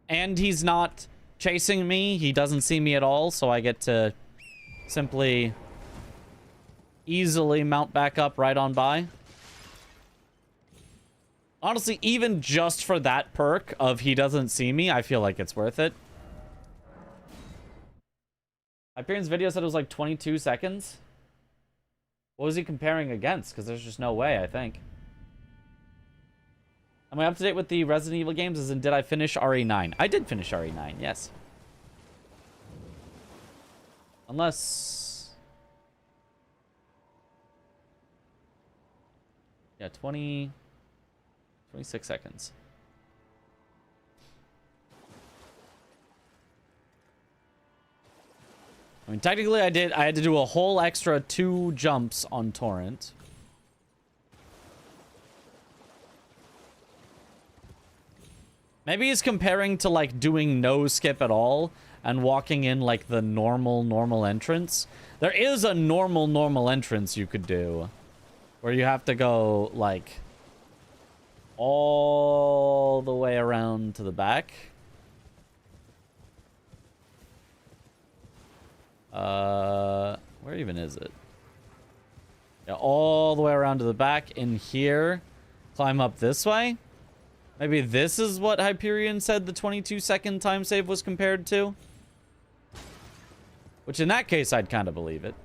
And he's not chasing me. He doesn't see me at all, so I get to simply easily mount back up right on by. Honestly, even just for that perk of he doesn't see me, I feel like it's worth it. Hyperion's video said it was like 22 seconds. What was he comparing against? Because there's just no way, I think. Am I up to date with the Resident Evil games? As in, did I finish RE9? I did finish RE9, yes. Unless... Yeah, 26 seconds. I mean, technically I had to do a whole extra 2 jumps on Torrent. Maybe he's comparing to, like, doing no skip at all and walking in, like, the normal entrance. There is a normal entrance you could do where you have to go, like, all the way around to the back. Where even is it? Yeah, all the way around to the back in here. Climb up this way. Maybe this is what Hyperion said the 22-second time save was compared to. Which in that case, I'd kind of believe it.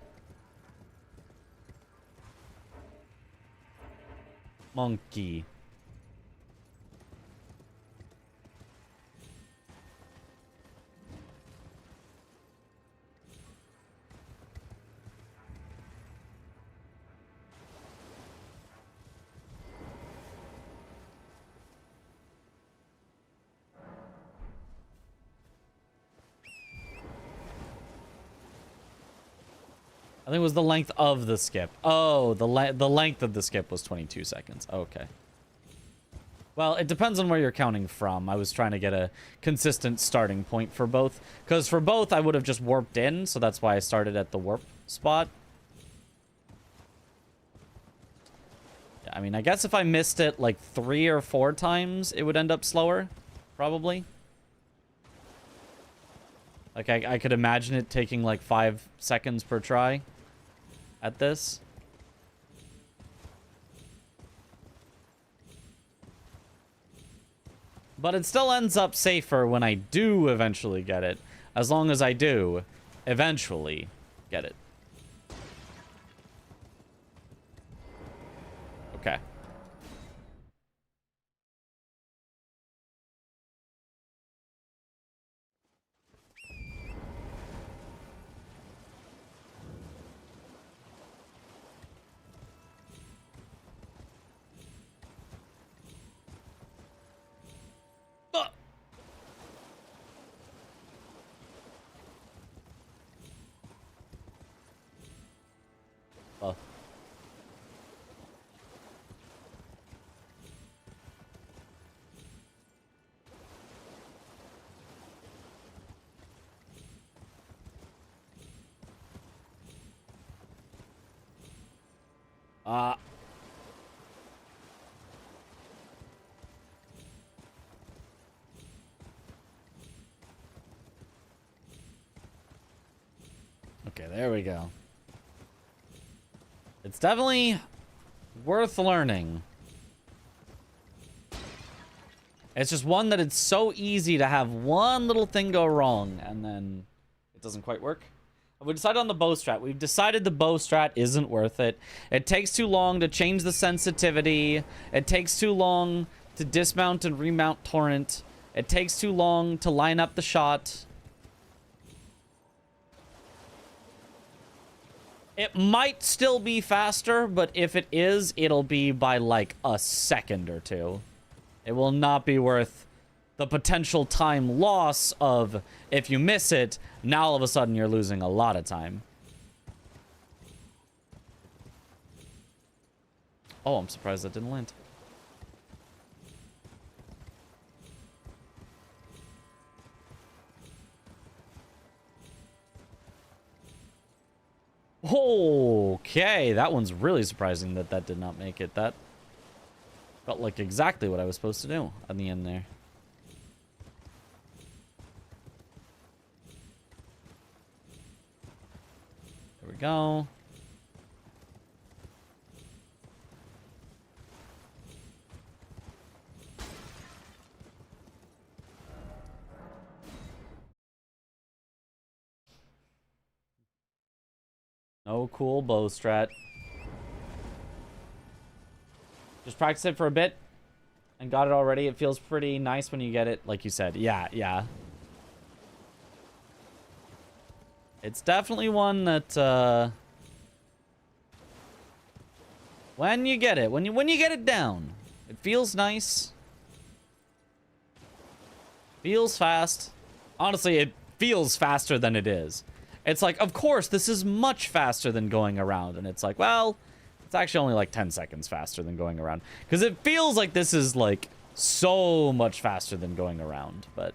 Monkey. I think it was the length of the skip. Oh, the length of the skip was 22 seconds. Okay. Well, it depends on where you're counting from. I was trying to get a consistent starting point for both. Because for both, I would have just warped in. So that's why I started at the warp spot. Yeah, I mean, I guess if I missed it like 3 or 4 times, it would end up slower. Probably. Like, I could imagine it taking like 5 seconds per try at this. But it still ends up safer when I do eventually get it. As long as I do eventually get it. Okay. Oh. Okay, there we go. It's definitely worth learning. It's just one that it's so easy to have one little thing go wrong, and then it doesn't quite work. We decided on the bow strat. We've decided the bow strat isn't worth it. It takes too long to change the sensitivity. It takes too long to dismount and remount torrent. It takes too long to line up the shot. It might still be faster, but if it is, it'll be by like a second or two. It will not be worth the potential time loss of, if you miss it, now all of a sudden you're losing a lot of time. Oh, I'm surprised that didn't land. Okay, that one's really surprising that that did not make it. That felt like exactly what I was supposed to do on the end there. There we go. No cool bow strat. Just practice it for a bit and got it already. It feels pretty nice when you get it, like you said. Yeah, yeah. It's definitely one that, when you get it, when you get it down, it feels nice. Feels fast. Honestly, it feels faster than it is. It's like, of course, this is much faster than going around. And it's like, well, it's actually only like 10 seconds faster than going around. Because it feels like this is like so much faster than going around. But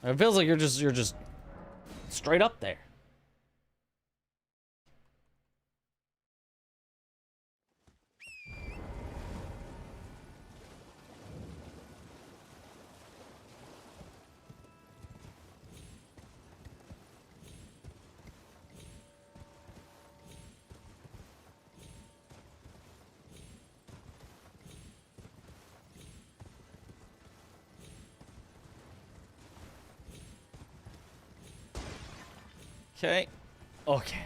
it feels like you're just straight up there. Okay. Okay.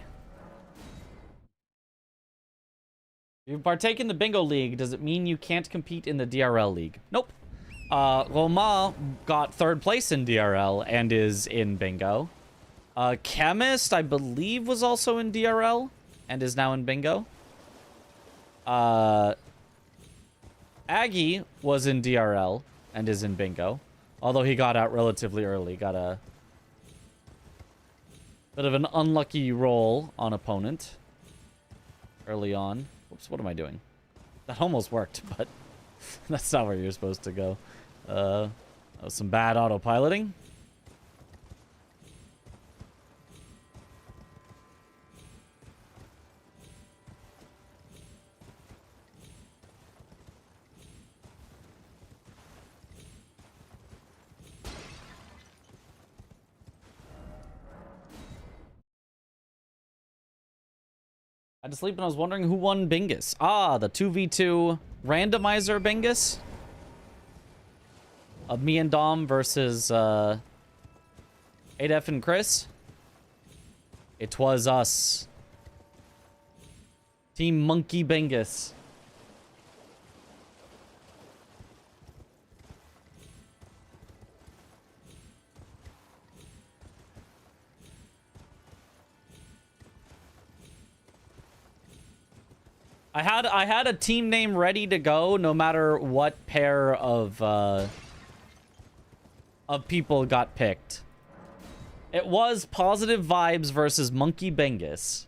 You partake in the bingo league. Does it mean you can't compete in the DRL league? Nope. Roma got third place in DRL and is in bingo. Chemist, I believe, was also in DRL and is now in bingo. Aggie was in DRL and is in bingo. Although he got out relatively early. Got a bit of an unlucky roll on opponent early on. Whoops, what am I doing? That almost worked, but that's not where you're supposed to go. That was some bad autopiloting. I had to sleep and I was wondering who won Bingus. Ah, the 2v2 randomizer Bingus. Of me and Dom versus Adef and Chris. It was us. Team Monkey Bingus. I had a team name ready to go no matter what pair of people got picked. It was Positive Vibes versus Monkey Bingus.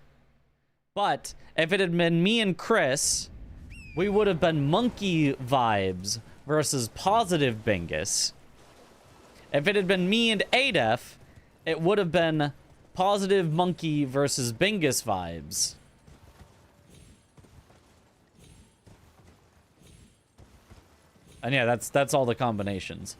But if it had been me and Chris, we would have been Monkey Vibes versus Positive Bingus. If it had been me and Adef, it would have been Positive Monkey versus Bingus Vibes. And yeah, that's all the combinations.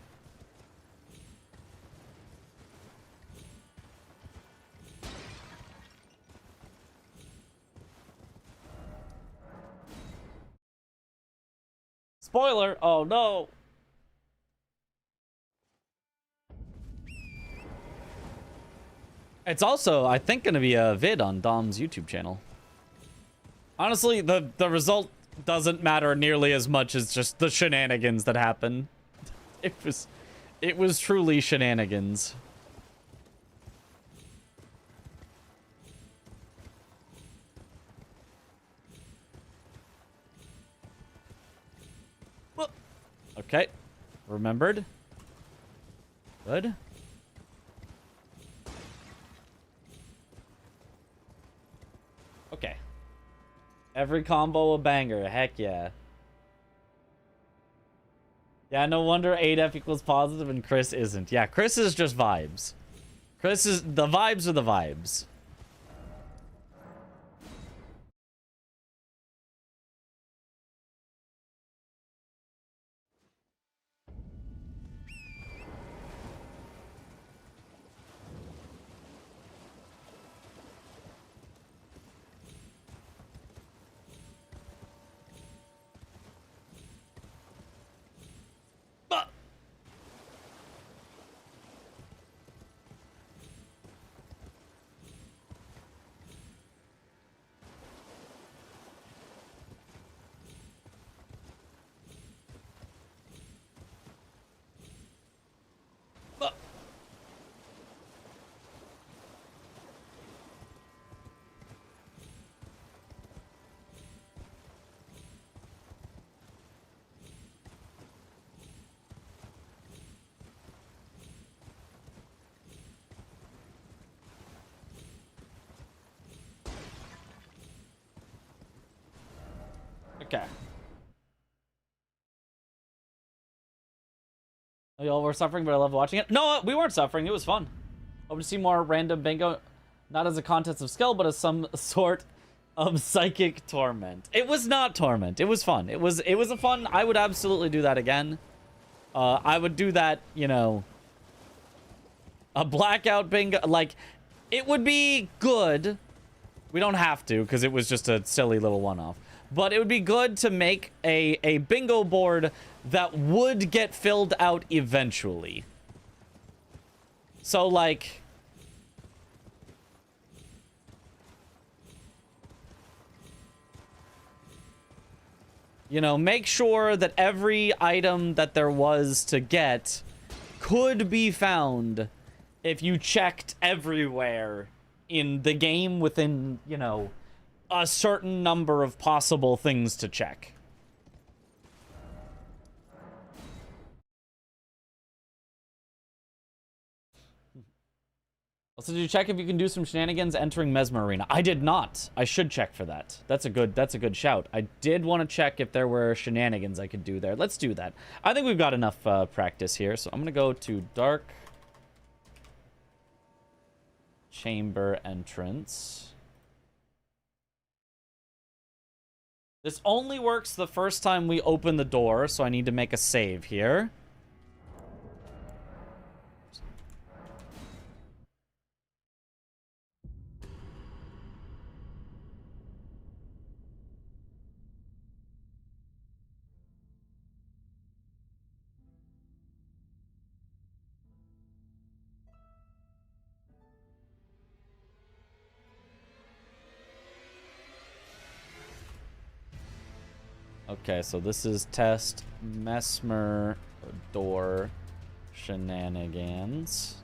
Spoiler! Oh no! It's also, I think, gonna be a vid on Dom's YouTube channel. Honestly, the result doesn't matter nearly as much as just the shenanigans that happen. It was truly shenanigans. Well, okay. Remembered. Good. Okay. Every combo a banger. Heck yeah. Yeah, no wonder 8F equals positive and Chris isn't. Yeah, Chris is just vibes. Chris is... The vibes are the vibes. Okay. Y'all were suffering, but I love watching it. No, we weren't suffering. It was fun. Hope to see more random bingo, not as a contest of skill, but as some sort of psychic torment. It was not torment. It was fun. It was a fun. I would absolutely do that again. I would do that, you know, a blackout bingo. Like, it would be good. We don't have to because it was just a silly little one-off. But it would be good to make a bingo board that would get filled out eventually. So, like... You know, make sure that every item that there was to get could be found if you checked everywhere in the game within, you know, a certain number of possible things to check. Also, did you check if you can do some shenanigans entering Mesmer Arena? I did not. I should check for that. That's a good shout. I did want to check if there were shenanigans I could do there. Let's do that. I think we've got enough practice here, so I'm gonna go to Dark Chamber Entrance. This only works the first time we open the door, so I need to make a save here. Okay, so this is test Mesmer door shenanigans.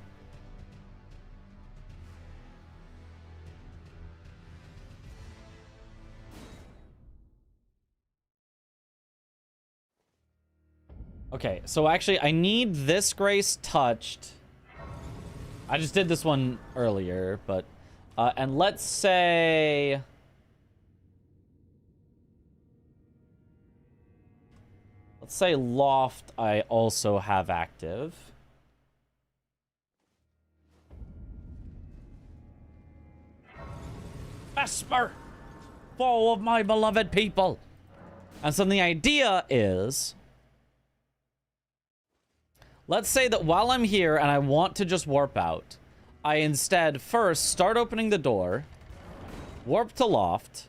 Okay, so actually I need this Grace touched. I just did this one earlier, but and let's say Loft I also have active. Vesper, foe of my beloved people. And so the idea is, let's say that while I'm here and I want to just warp out, I instead first start opening the door, warp to Loft.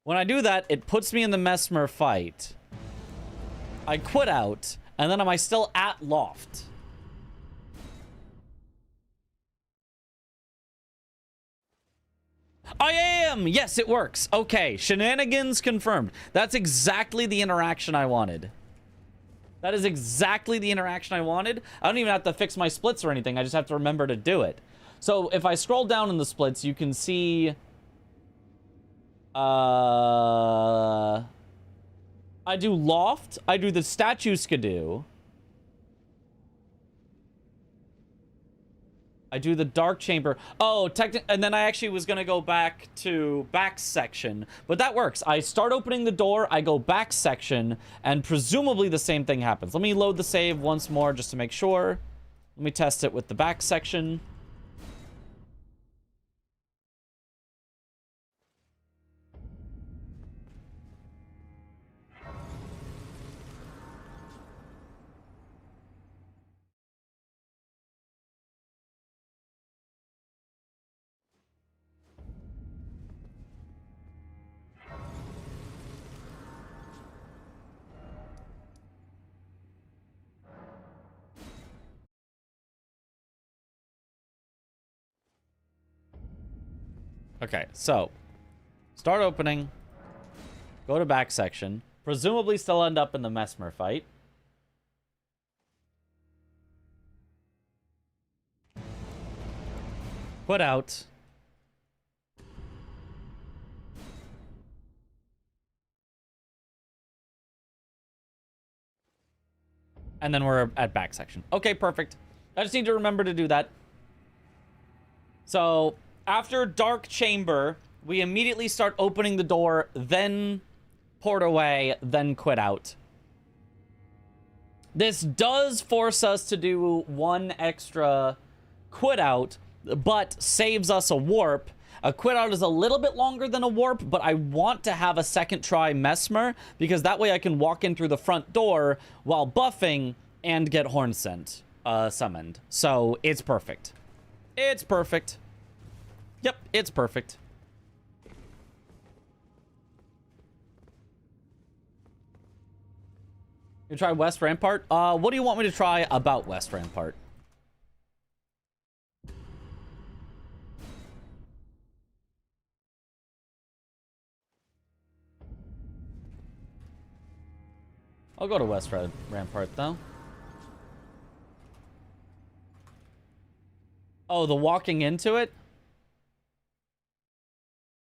When I do that, it puts me in the Mesmer fight. I quit out, and then am I still at Loft? I am! Yes, it works. Okay, shenanigans confirmed. That's exactly the interaction I wanted. That is exactly the interaction I wanted. I don't even have to fix my splits or anything. I just have to remember to do it. So if I scroll down in the splits, you can see... I do Loft. I do the statue skidoo. I do the dark chamber. Oh, and then I actually was gonna go back to back section, but that works. I start opening the door, I go back section, and presumably the same thing happens. Let me load the save once more just to make sure. Let me test it with the back section. Okay, so start opening, go to back section, presumably still end up in the Mesmer fight. Put out. And then we're at back section. Okay, perfect. I just need to remember to do that. So after Dark Chamber, we immediately start opening the door, then port away, then quit out. This does force us to do one extra quit out, but saves us a warp. A quit out is a little bit longer than a warp, but I want to have a second try Mesmer, because that way I can walk in through the front door while buffing and get Horn summoned. So it's perfect. It's perfect. Yep, it's perfect. You try West Rampart? What do you want me to try about West Rampart? I'll go to West Rampart, though. Oh, the walking into it?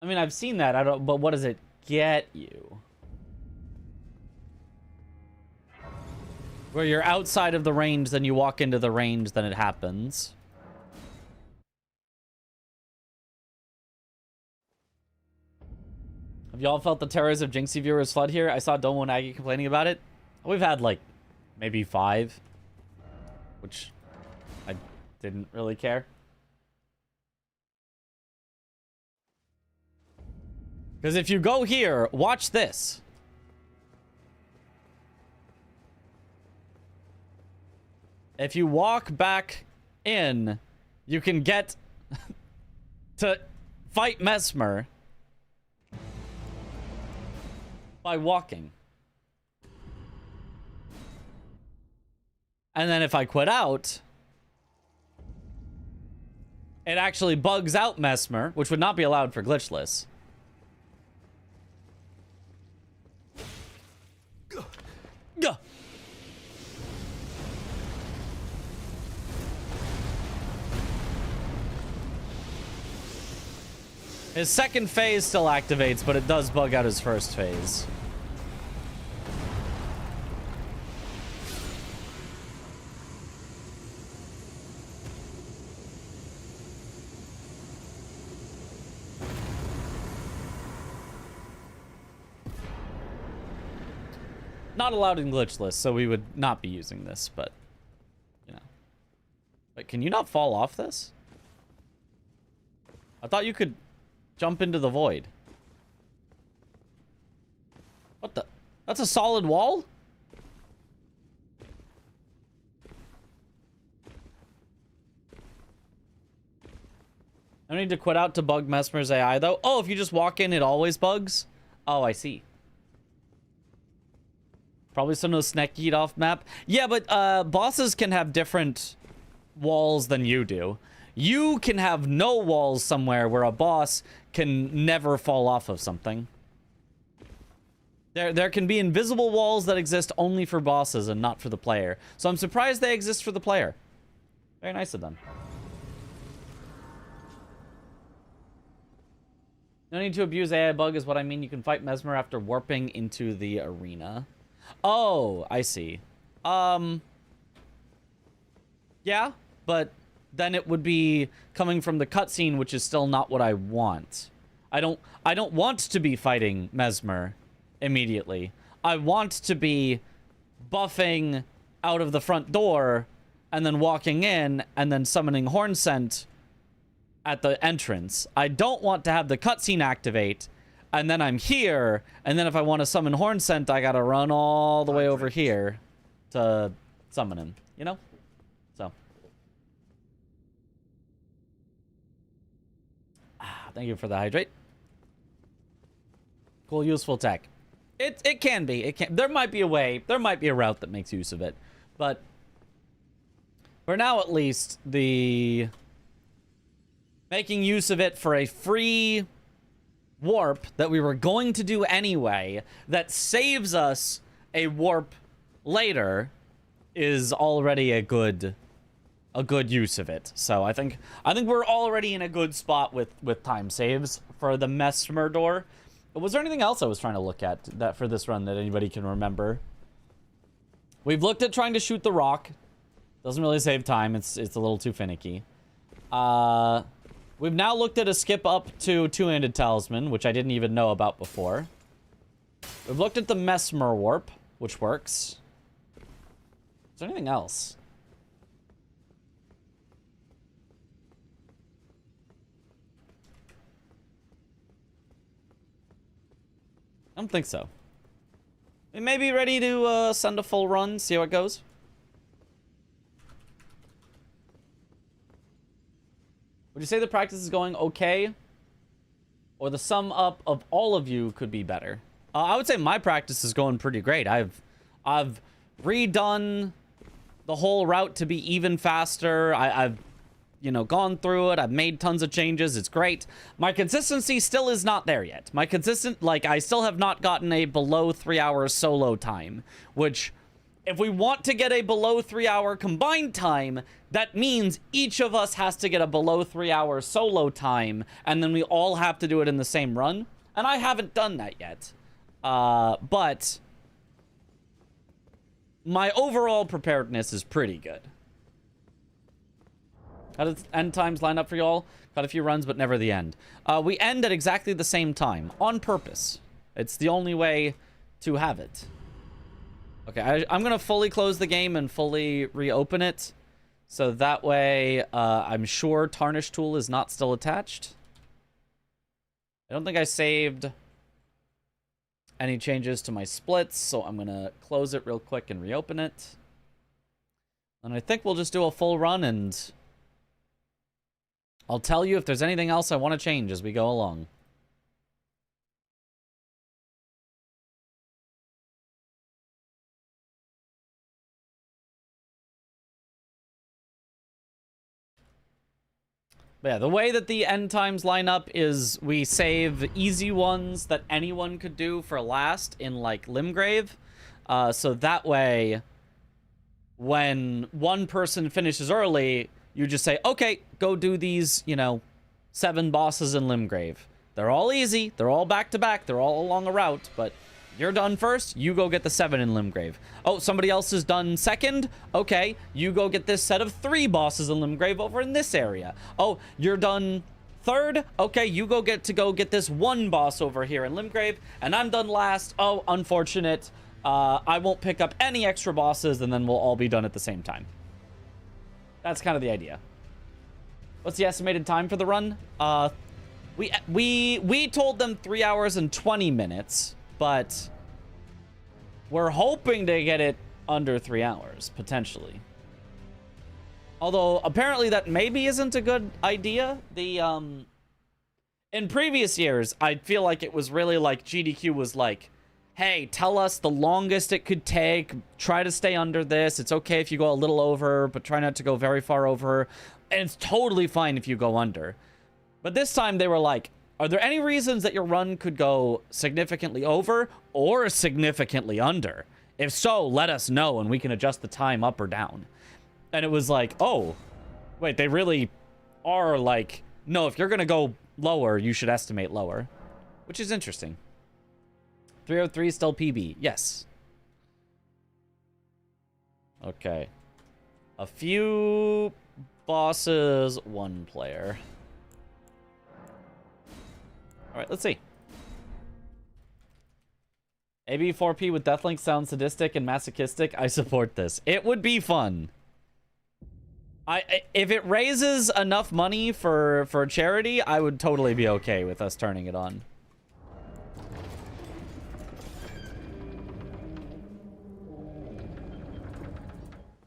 I mean, I've seen that. But what does it get you? Where you're outside of the range, then you walk into the range, then it happens. Have y'all felt the terrors of Jinxie viewers flood here? I saw Domo and Aggie complaining about it. We've had, like, maybe 5. Which I didn't really care. Because if you go here, watch this. If you walk back in, you can get to fight Mesmer by walking. And then if I quit out, it actually bugs out Mesmer, which would not be allowed for glitchless. His second phase still activates, but it does bug out his first phase. Not allowed in glitch list, so we would not be using this, but, you know. Wait, can you not fall off this? I thought you could jump into the void. What the? That's a solid wall? I don't need to quit out to bug Mesmer's AI, though. Oh, if you just walk in, it always bugs? Oh, I see. Probably some no snack eat off map. Yeah, but bosses can have different walls than you do. You can have no walls somewhere where a boss can never fall off of something. There can be invisible walls that exist only for bosses and not for the player. So I'm surprised they exist for the player. Very nice of them. No need to abuse AI bug is what I mean. You can fight Mesmer after warping into the arena. Oh, I see. Yeah, but then it would be coming from the cutscene, which is still not what I want. I don't want to be fighting Mesmer immediately. I want to be buffing out of the front door and then walking in and then summoning Hornsent at the entrance. I don't want to have the cutscene activate and then I'm here, and then if I want to summon Hornsent, I gotta run all the way over here to summon him, you know? So. Thank you for the hydrate. Cool, useful tech. It can be. It can. There might be a way. There might be a route that makes use of it. But for now, at least, the making use of it for a free warp that we were going to do anyway that saves us a warp later is already a good use of it. So I think we're already in a good spot with time saves for the Mesmer door. Was there anything else I was trying to look at that for this run that anybody can remember? We've looked at trying to shoot the rock. Doesn't really save time. It's a little too finicky. We've now looked at a skip up to Two-Handed Talisman, which I didn't even know about before. We've looked at the Mesmer warp, which works. Is there anything else? I don't think so. We may be ready to send a full run, see how it goes. Would you say the practice is going okay? Or the sum up of all of you could be better? I would say my practice is going pretty great. I've redone the whole route to be even faster. I've you know, gone through it. I've made tons of changes. It's great. My consistency still is not there yet. I still have not gotten a below 3 hour solo time, which if we want to get a below 3 hour combined time, that means each of us has to get a below 3 hour solo time, and then we all have to do it in the same run. And I haven't done that yet. But my overall preparedness is pretty good. How does end times line up for y'all? Got a few runs, but never the end. We end at exactly the same time, on purpose. It's the only way to have it. Okay, I'm going to fully close the game and fully reopen it. So that way, I'm sure Tarnish Tool is not still attached. I don't think I saved any changes to my splits, so I'm going to close it real quick and reopen it. And I think we'll just do a full run, and I'll tell you if there's anything else I want to change as we go along. But yeah, the way that the end times line up is we save easy ones that anyone could do for last in, like, Limgrave. So that way, when one person finishes early, you just say, okay, go do these, you know, 7 bosses in Limgrave. They're all easy. They're all back to back. They're all along a route, but you're done first. You go get the 7 in Limgrave. Oh, somebody else is done second. Okay, you go get this set of 3 bosses in Limgrave over in this area. Oh, you're done third. Okay, you go get this 1 boss over here in Limgrave, and I'm done last. Oh, unfortunate. I won't pick up any extra bosses, and then we'll all be done at the same time. That's kind of the idea. What's the estimated time for the run? We told them 3 hours and 20 minutes, but we're hoping to get it under 3 hours, potentially. Although, apparently that maybe isn't a good idea. In previous years, I feel like it was really like GDQ was like, hey, tell us the longest it could take. Try to stay under this. It's okay if you go a little over, but try not to go very far over. And it's totally fine if you go under. But this time they were like, are there any reasons that your run could go significantly over or significantly under? If so, let us know and we can adjust the time up or down. And it was like, oh, wait, they really are like, no, if you're going to go lower, you should estimate lower, which is interesting. 303 still PB. Yes. Okay. A few bosses, 1 player. All right, let's see. AB4P with Deathlink sounds sadistic and masochistic. I support this. It would be fun. If it raises enough money for charity, I would totally be okay with us turning it on.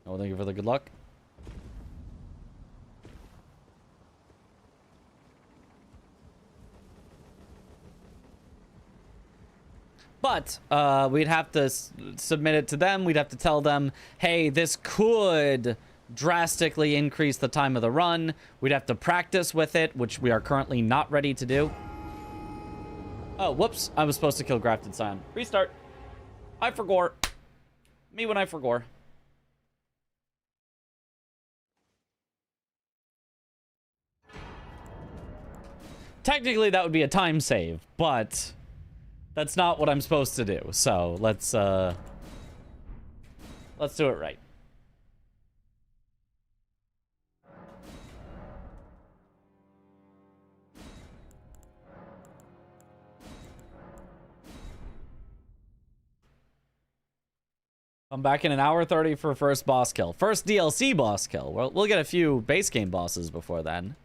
Oh, thank you for the good luck. But we'd have to submit it to them. We'd have to tell them, hey, this could drastically increase the time of the run. We'd have to practice with it, which we are currently not ready to do. Oh, whoops. I was supposed to kill Grafted Scion. Restart. I forgot. Me when I forgot. Technically, that would be a time save, but that's not what I'm supposed to do. So let's do it right. I'm back in an hour 30 for first boss kill. First DLC boss kill. We'll get a few base game bosses before then.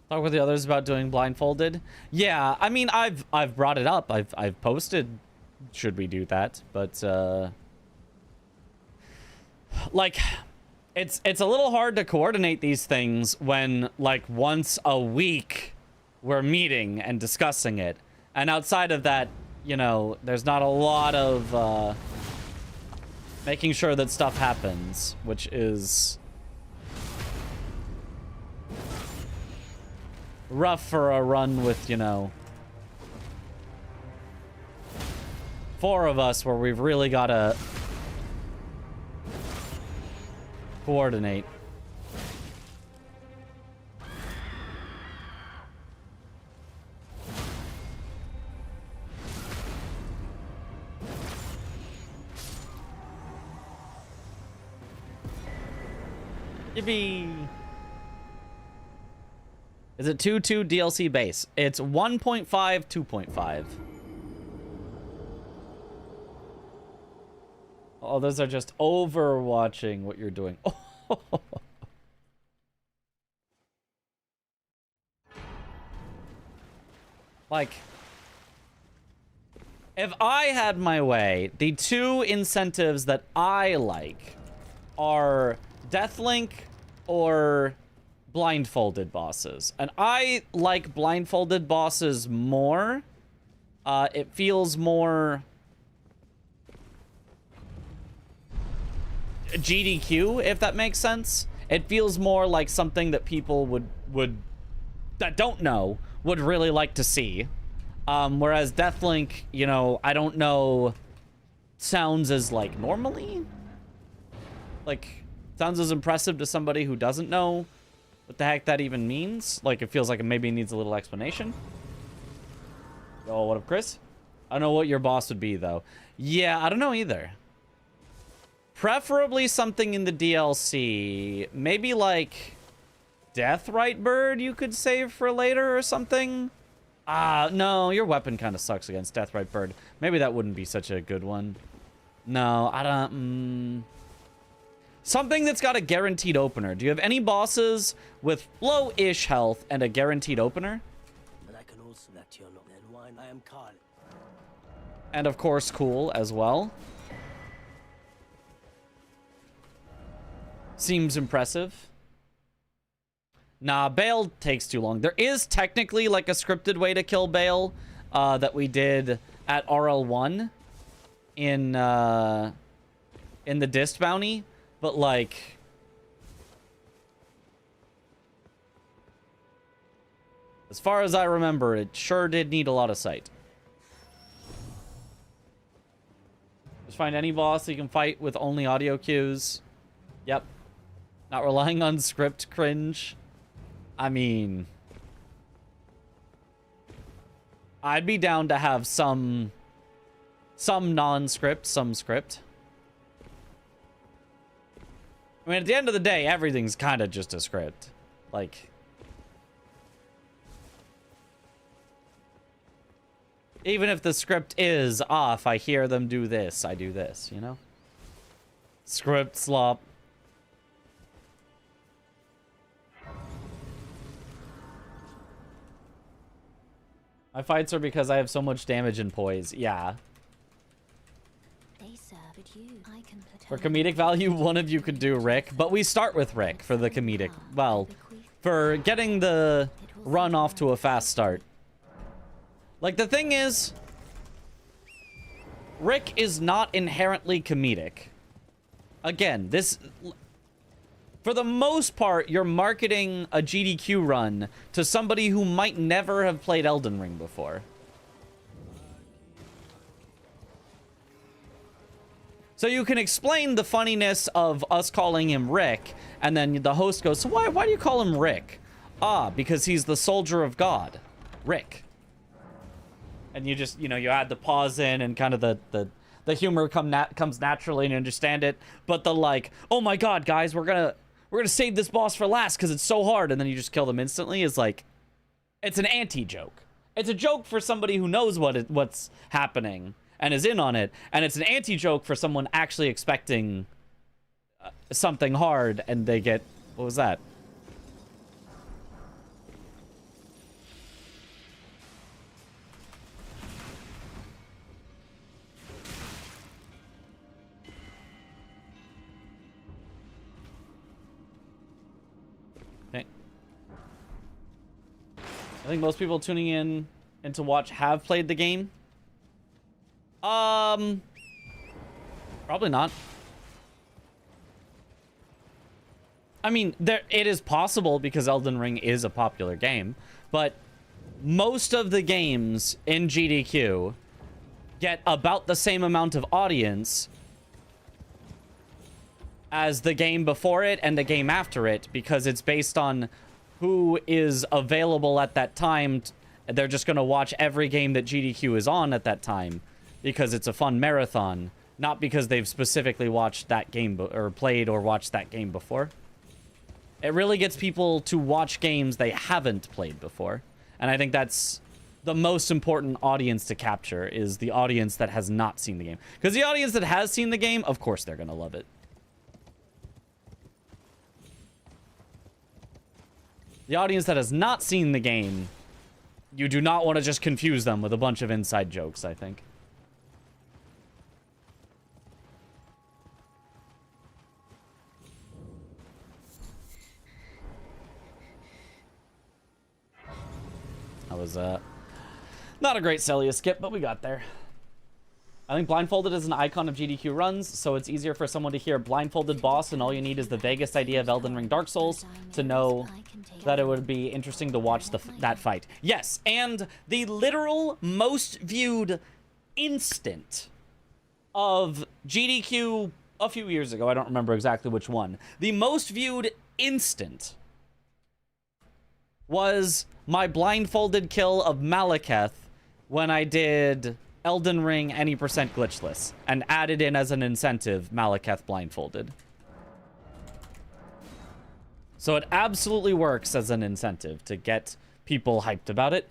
Talk with the others about doing blindfolded. Yeah, I mean, I've brought it up. I've posted. Should we do that? But like, it's a little hard to coordinate these things when like once a week we're meeting and discussing it, and outside of that, you know, there's not a lot of making sure that stuff happens, which is rough for a run with, you know, 4 of us where we've really got to coordinate. Yippee! Is it 2.2 DLC base? It's 1.5, 2.5. Oh, those are just overwatching what you're doing. Like, if I had my way, the 2 incentives that I like are Deathlink or blindfolded bosses. And I like blindfolded bosses more. It feels more GDQ, if that makes sense. It feels more like something that people would that don't know would really like to see. Whereas Deathlink, you know, I don't know, sounds as, like, normally? Like, sounds as impressive to somebody who doesn't know what the heck that even means. Like, it feels like it maybe needs a little explanation. Oh, what up, Chris? I don't know what your boss would be, though. Yeah, I don't know either. Preferably something in the DLC. Maybe, like, Deathrite Bird you could save for later or something? No, your weapon kind of sucks against Deathrite Bird. Maybe that wouldn't be such a good one. No, I don't... Something that's got a guaranteed opener. Do you have any bosses with low-ish health and a guaranteed opener? And I can also let you know then why I am Carl. And, of course, cool as well. Seems impressive. Nah, Bale takes too long. There is technically, like, a scripted way to kill Bale that we did at RL1 in the Dist bounty. But, like... as far as I remember, it sure did need a lot of sight. Just find any boss you can fight with only audio cues. Yep. Not relying on script cringe. I mean... I'd be down to have some non-script, some script. I mean, at the end of the day, everything's kind of just a script. Like... even if the script is off, I hear them do this, I do this, you know? Script slop. My fights are because I have so much damage and poise. Yeah. They served you. I can For comedic value, one of you could do Rick, but we start with Rick for the comedic. Well, for getting the run off to a fast start. Like, the thing is, Rick is not inherently comedic. Again, this... for the most part, you're marketing a GDQ run to somebody who might never have played Elden Ring before. So you can explain the funniness of us calling him Rick, and then the host goes, so why do you call him Rick? Ah, because he's the soldier of God. Rick. And you just, you know, you add the pause in and kind of the humor comes naturally and you understand it. But the like, oh my god, guys, we're gonna save this boss for last because it's so hard, and then you just kill them instantly is like, it's an anti-joke. It's a joke for somebody who knows what's happening and is in on it, and it's an anti-joke for someone actually expecting something hard and they get, what was that? I think most people tuning in and to watch have played the game. Probably not. I mean, it is possible because Elden Ring is a popular game, but most of the games in GDQ get about the same amount of audience as the game before it and the game after it, because it's based on who is available at that time. They're just going to watch every game that GDQ is on at that time because it's a fun marathon, not because they've specifically watched that game or played or watched that game before. It really gets people to watch games they haven't played before. And I think that's the most important audience to capture, is the audience that has not seen the game. Because the audience that has seen the game, of course they're going to love it. The audience that has not seen the game, you do not want to just confuse them with a bunch of inside jokes, I think. That was, not a great Celia skip, but we got there. I think blindfolded is an icon of GDQ runs, so it's easier for someone to hear blindfolded boss, and all you need is the vaguest idea of Elden Ring Dark Souls to know that it would be interesting to watch that fight. Yes, and the literal most viewed instant of GDQ a few years ago, I don't remember exactly which one, the most viewed instant was my blindfolded kill of Malekith when I did Elden Ring any percent glitchless and added in as an incentive Malekith blindfolded. So it absolutely works as an incentive to get people hyped about it.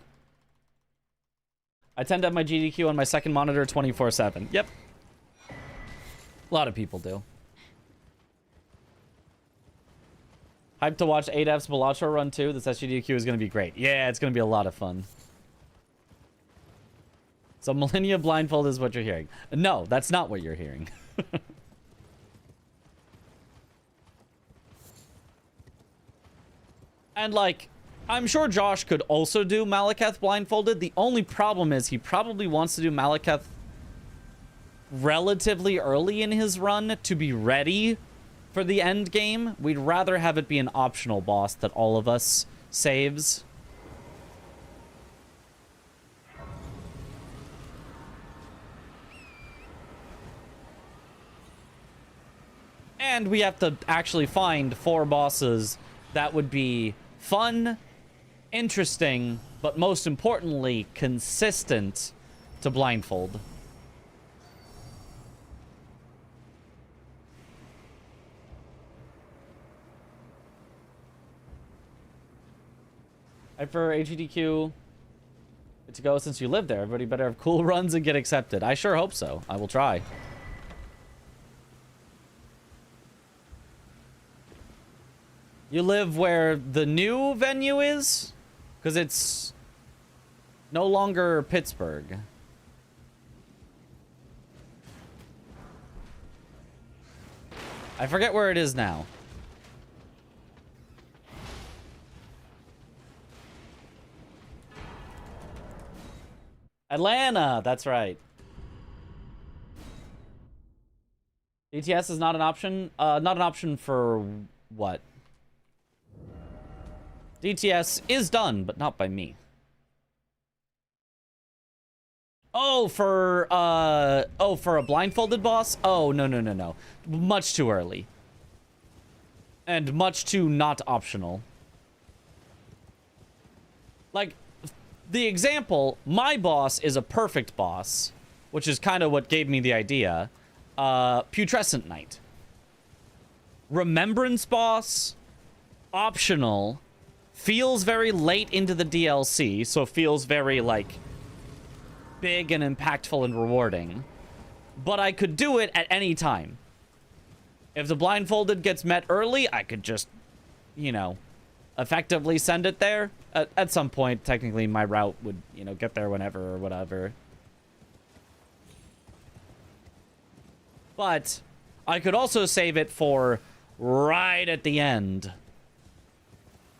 I tend to have my GDQ on my second monitor 24/7. Yep. A lot of people do. Hyped to watch 8F's Balatro run too. This SGDQ is going to be great. Yeah, it's going to be a lot of fun. So Millennia blindfold is what you're hearing. No, that's not what you're hearing. And like, I'm sure Josh could also do Malekith blindfolded. The only problem is he probably wants to do Malekith relatively early in his run to be ready for the end game. We'd rather have it be an optional boss that all of us saves. And we have to actually find 4 bosses that would be fun, interesting, but most importantly, consistent to blindfold. For HGDQ to go since you live there. Everybody better have cool runs and get accepted. I sure hope so. I will try. You live where the new venue is? Because it's no longer Pittsburgh. I forget where it is now. Atlanta, that's right. DTS is not an option. Not an option for what? DTS is done, but not by me. Oh, for a blindfolded boss? Oh, no. Much too early. And much too not optional. Like, the example, my boss is a perfect boss, which is kind of what gave me the idea. Putrescent Knight. Remembrance boss, optional, feels very late into the DLC, so feels very, like, big and impactful and rewarding. But I could do it at any time. If the blindfolded gets met early, I could just, you know, effectively send it there. At some point, technically, my route would, you know, get there whenever or whatever. But I could also save it for right at the end.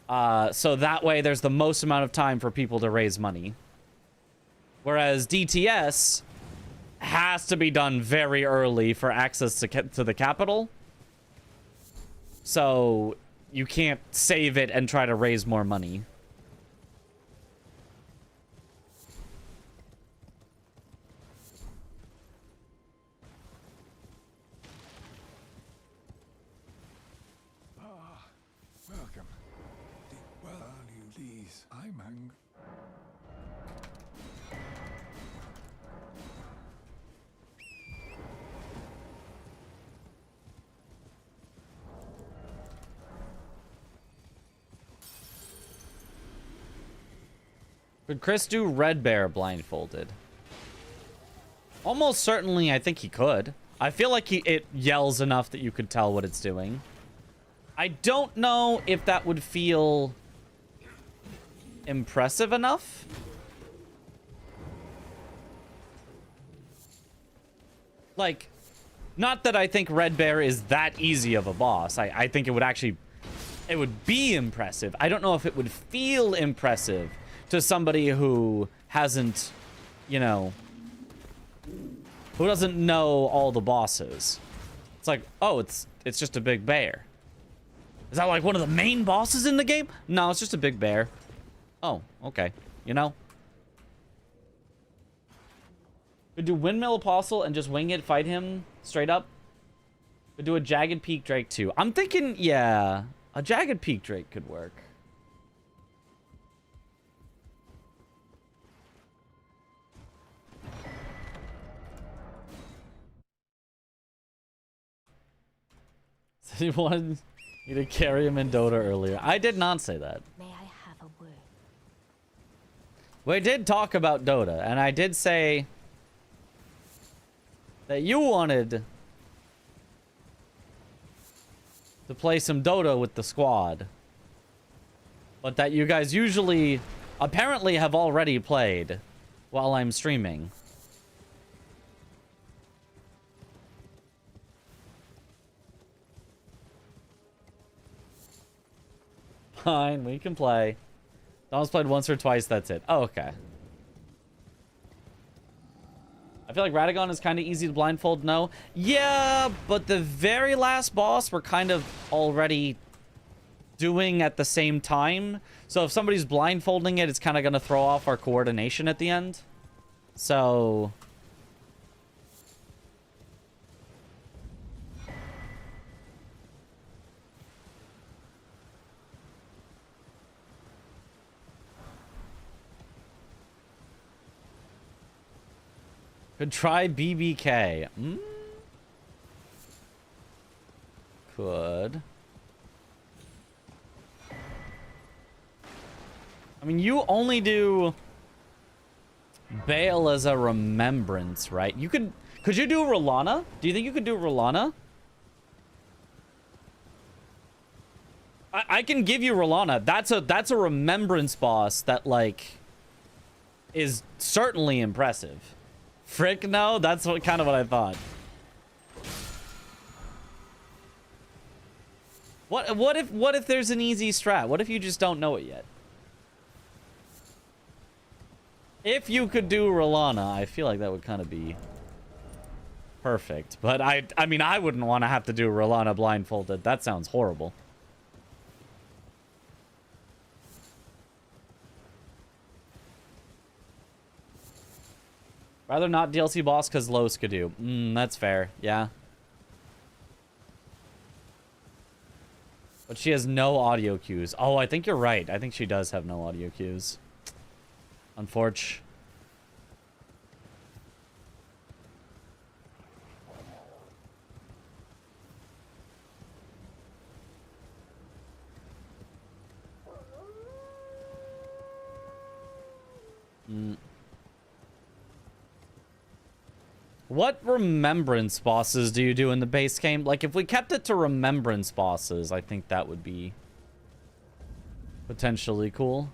So that way there's the most amount of time for people to raise money. Whereas DTS has to be done very early for access to the capital. So you can't save it and try to raise more money. Welcome. Well, you please. I'm hungry. Could Chris do Red Bear blindfolded? Almost certainly, I think he could. I feel like it yells enough that you could tell what it's doing. I don't know if that would feel impressive enough. Like, not that I think Red Bear is that easy of a boss. I think it would actually, it would be impressive. I don't know if it would feel impressive to somebody who hasn't, you know, Who doesn't know all the bosses? It's like, oh, it's just a big bear. Is that like one of the main bosses in the game? No, it's just a big bear. Oh, okay. You know? Could do Windmill Apostle and just wing it, fight him straight up. Could do a Jagged Peak Drake too. I'm thinking, yeah, a Jagged Peak Drake could work. So you wanted me to carry him in Dota earlier. I did not say that. May I have a word? We did talk about Dota, and I did say that you wanted to play some Dota with the squad. But that you guys usually, apparently have already played while I'm streaming. Fine, we can play. Donald's played once or twice, that's it. Oh, okay. I feel like Radagon is kind of easy to blindfold, no? Yeah, but the very last boss we're kind of already doing at the same time. So if somebody's blindfolding it, it's kind of going to throw off our coordination at the end. So... could try BBK. Could. I mean, you only do Bale as a remembrance, right? You could you do Rolana? Do you think you could do Rolana? I can give you Rolana. That's a remembrance boss that, like, is certainly impressive. Frick no, that's kind of what I thought. What if there's an easy strat? What if you just don't know it yet? If you could do Rolana, I feel like that would kind of be perfect. But I mean, I wouldn't want to have to do Rolana blindfolded. That sounds horrible. Rather not DLC boss because low skidoo. That's fair. Yeah. But she has no audio cues. Oh, I think you're right. I think she does have no audio cues. Unfortunate. What remembrance bosses do you do in the base game? Like, if we kept it to remembrance bosses, I think that would be potentially cool.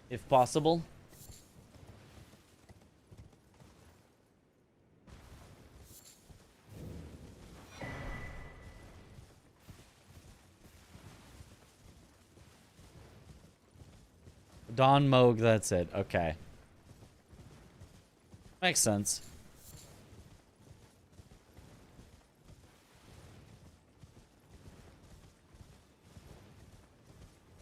If possible. Don Moog, that's it. Okay. Makes sense.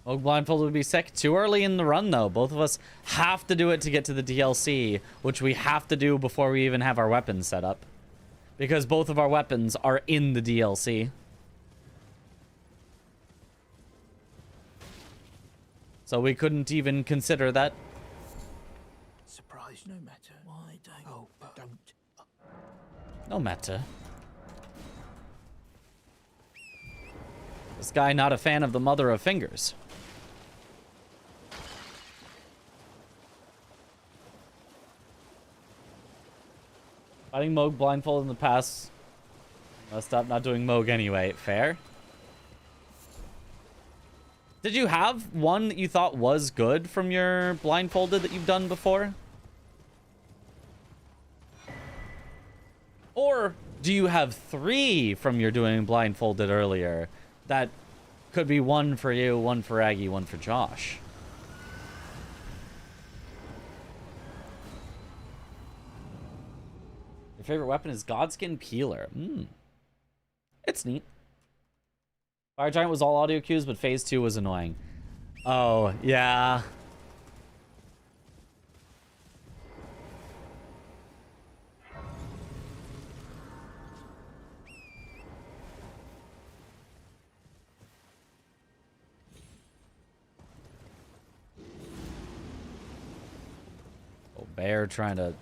Moog blindfold would be sick. Too early in the run, though. Both of us have to do it to get to the DLC, which we have to do before we even have our weapons set up. Because both of our weapons are in the DLC. So we couldn't even consider that. Surprise no matter. Why don't... Oh, but don't... No matter. This guy not a fan of the mother of fingers. Fighting Moog blindfold in the past. I'll stop not doing Moog anyway. Fair. Did you have one that you thought was good from your blindfolded that you've done before? Or do you have 3 from your doing blindfolded earlier that could be one for you, one for Aggie, one for Josh? Your favorite weapon is Godskin Peeler. It's neat. Fire Giant was all audio cues, but phase 2 was annoying. Oh, yeah. Oh, bear trying to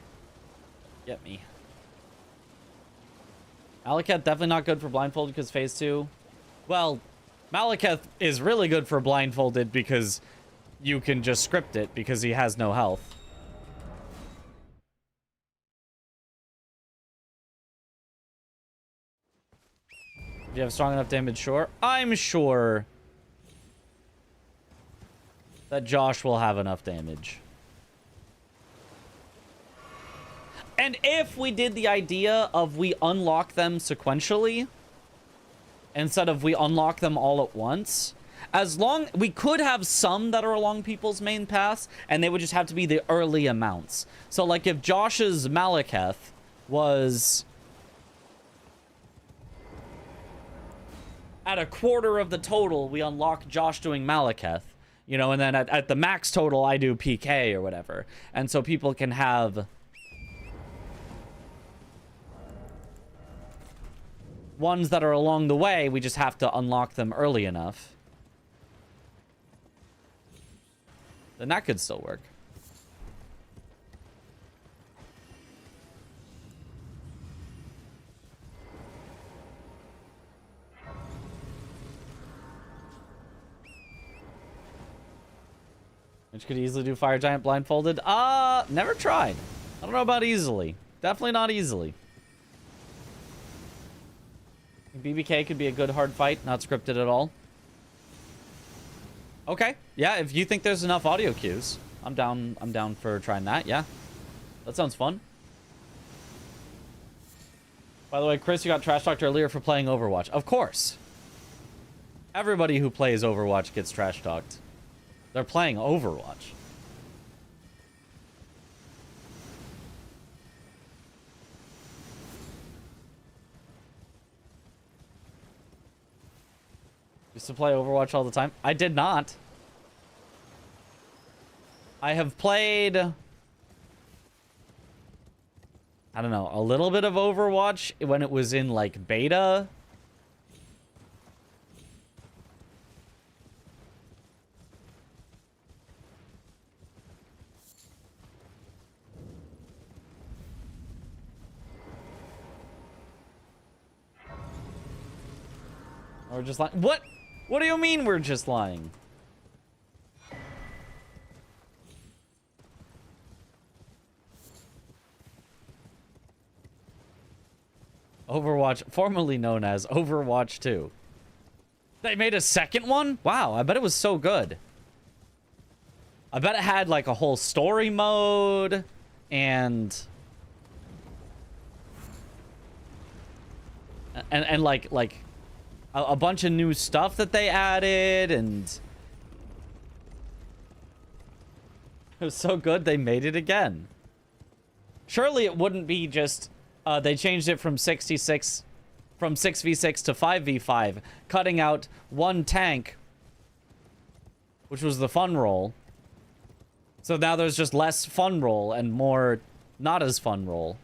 get me. Malekith definitely not good for blindfolded because phase 2. Well, Malekith is really good for blindfolded because you can just script it because he has no health. Do you have strong enough damage? Sure. I'm sure that Josh will have enough damage. And if we did the idea of we unlock them sequentially, instead of we unlock them all at once, as long we could have some that are along people's main paths, and they would just have to be the early amounts. So like if Josh's Malekith was at a quarter of the total, we unlock Josh doing Malekith, you know, and then at the max total I do PK or whatever. And so people can have ones that are along the way, we just have to unlock them early enough. Then that could still work. Which could easily do Fire Giant blindfolded. Never tried. I don't know about easily. Definitely not easily. BBK could be a good hard fight, not scripted at all. Okay, yeah, if you think there's enough audio cues, I'm down for trying that, yeah. That sounds fun. By the way, Chris, you got trash talked earlier for playing Overwatch. Of course. Everybody who plays Overwatch gets trash talked. They're playing Overwatch. Used to play Overwatch all the time. I did not. I have played, I don't know, a little bit of Overwatch when it was in like beta. Or just like, what? What do you mean we're just lying? Overwatch, formerly known as Overwatch 2. They made a second one? Wow, I bet it was so good. I bet it had like a whole story mode and like a bunch of new stuff that they added, and it was so good they made it again. Surely it wouldn't be just they changed it from 6v6 to 5v5, cutting out one tank, which was the fun role. So now there's just less fun role and more not as fun role.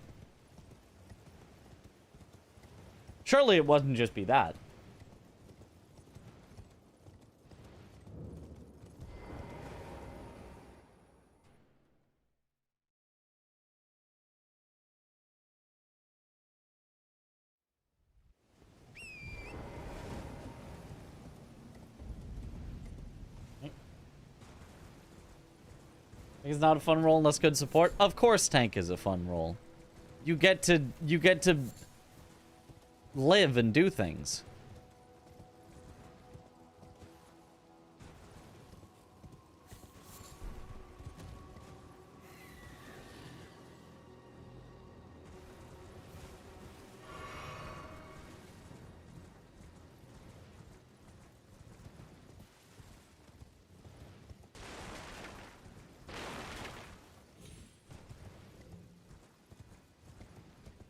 Surely it wouldn't just be that. It's not a fun role unless good support. Of course tank is a fun role. You get to live and do things.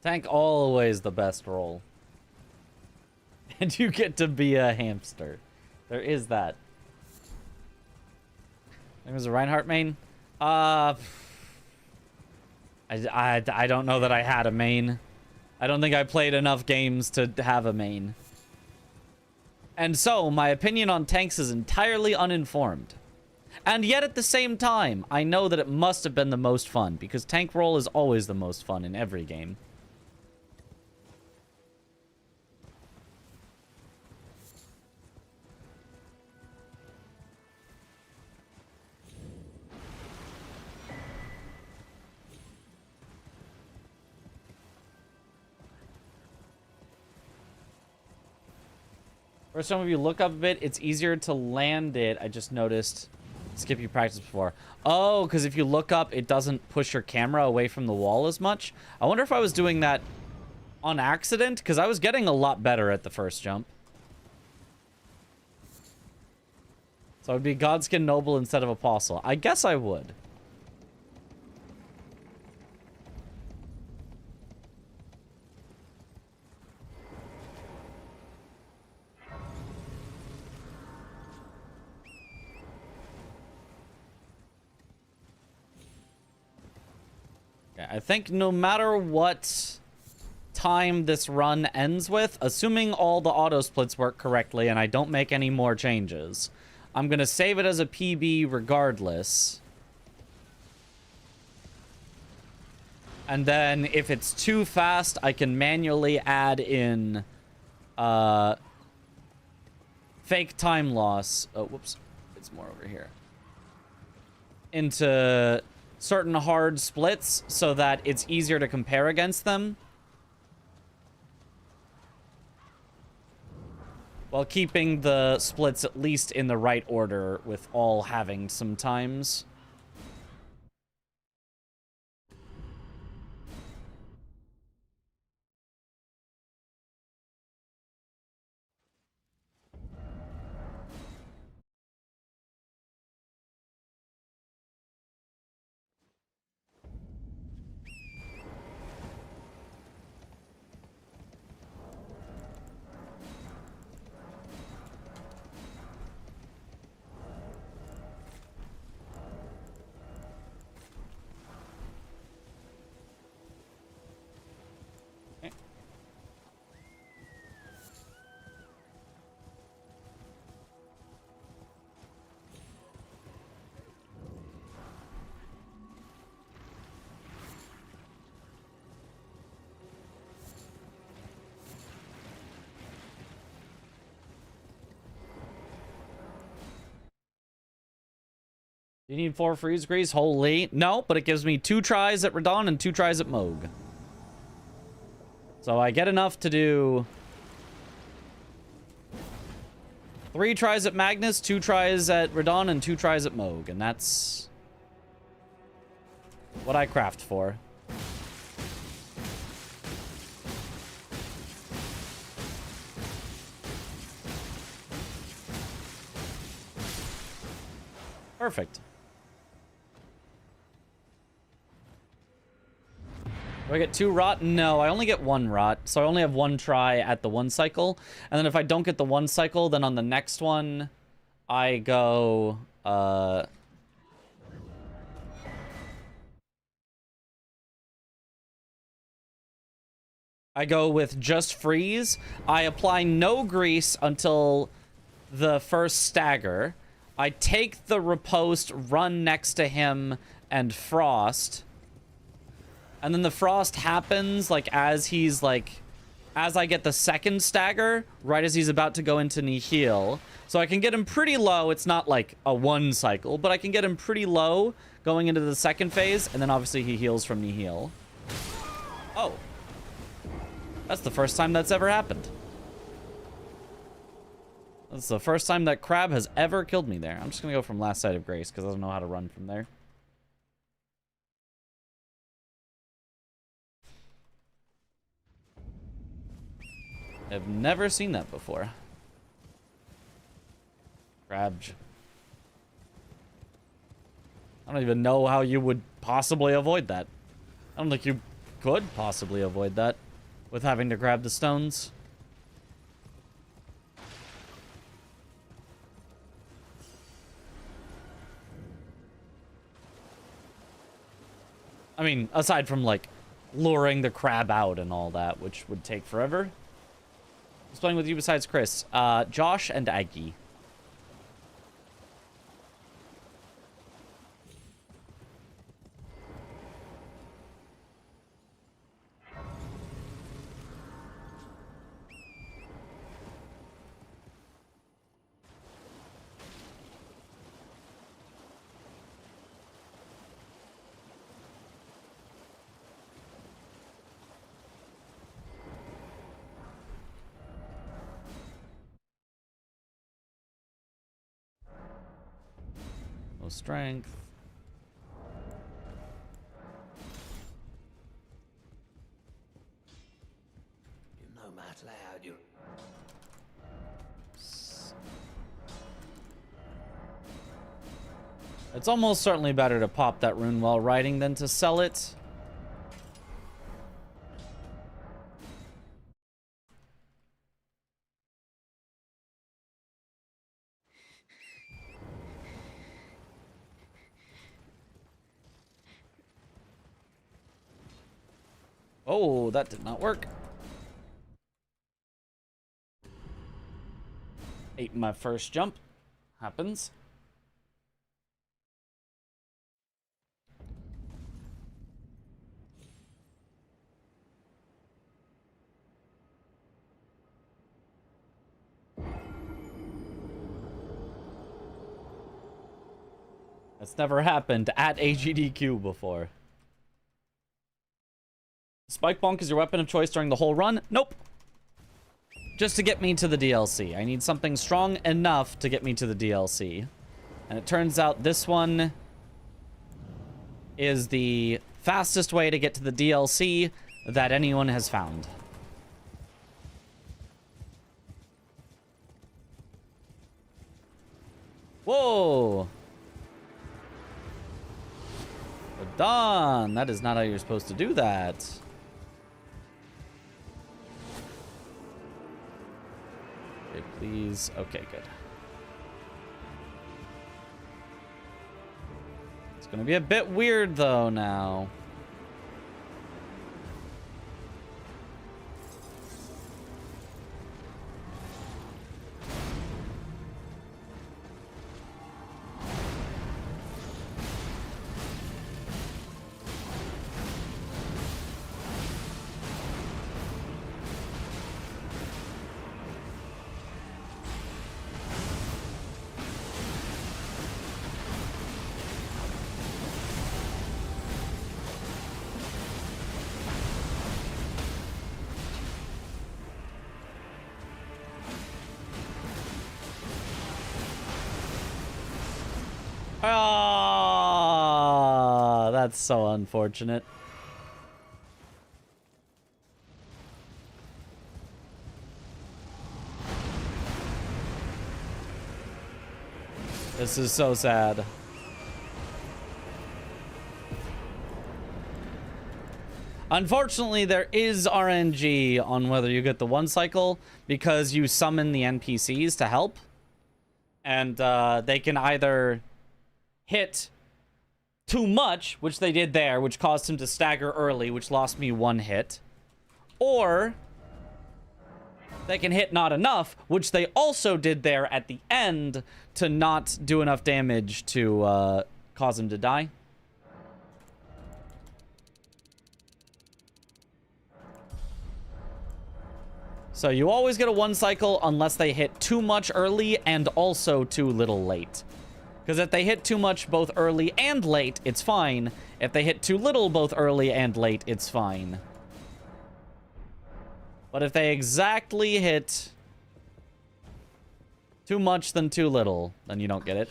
Tank always the best role. And you get to be a hamster. There is that. I think it was a Reinhardt main. I don't know that I had a main. I don't think I played enough games to have a main. And so, my opinion on tanks is entirely uninformed. And yet at the same time, I know that it must have been the most fun, because tank role is always the most fun in every game. For some of you look up a bit, it's easier to land it. I just noticed. Skip, you practiced before. Oh, because if you look up, it doesn't push your camera away from the wall as much. I wonder if I was doing that on accident, because I was getting a lot better at the first jump. So it would be Godskin Noble instead of Apostle. I guess I would. I think no matter what time this run ends with, assuming all the auto splits work correctly and I don't make any more changes, I'm going to save it as a PB regardless. And then if it's too fast, I can manually add in fake time loss. Oh, whoops. It's more over here. Into certain hard splits so that it's easier to compare against them, while keeping the splits at least in the right order with all having some times. You need 4 freeze grease? Holy. No, but it gives me 2 tries at Radon and 2 tries at Moog. So I get enough to do 3 tries at Magnus, 2 tries at Radon, and 2 tries at Moog. And that's what I craft for. Perfect. Do I get 2 rot? No, I only get 1 rot. So I only have 1 try at the 1 cycle. And then if I don't get the 1 cycle, then on the next one, I go... I go with just freeze. I apply no grease until the first stagger. I take the riposte, run next to him, and frost. And then the frost happens, like, as I get the second stagger, right as he's about to go into Nihil. So I can get him pretty low. It's not, like, a 1 cycle, but I can get him pretty low going into the second phase, and then obviously he heals from Nihil. Oh. That's the first time that's ever happened. That's the first time that Crab has ever killed me there. I'm just gonna go from Last Sight of Grace, because I don't know how to run from there. I've never seen that before. Crab. I don't even know how you would possibly avoid that. I don't think you could possibly avoid that with having to grab the stones. I mean, aside from, like, luring the crab out and all that, which would take forever. Who's playing with you besides Chris? Josh and Aggie. No strength. No matter how you. It's almost certainly better to pop that rune while riding than to sell it. Oh, that did not work. Ate my first jump. Happens. That's never happened at AGDQ before. Spike Bonk is your weapon of choice during the whole run? Nope. Just to get me to the DLC. I need something strong enough to get me to the DLC. And it turns out this one is the fastest way to get to the DLC that anyone has found. Whoa! Done. That is not how you're supposed to do that. Okay, please. Okay, good. It's gonna be a bit weird though now. Ah, that's so unfortunate. This is so sad. Unfortunately, there is RNG on whether you get the one cycle because you summon the NPCs to help. And they can either hit too much, which they did there, which caused him to stagger early, which lost me one hit. Or they can hit not enough, which they also did there at the end to not do enough damage to cause him to die. So you always get a one cycle unless they hit too much early and also too little late. Because if they hit too much both early and late, it's fine. If they hit too little both early and late, it's fine. But if they exactly hit too much than too little, then you don't get it.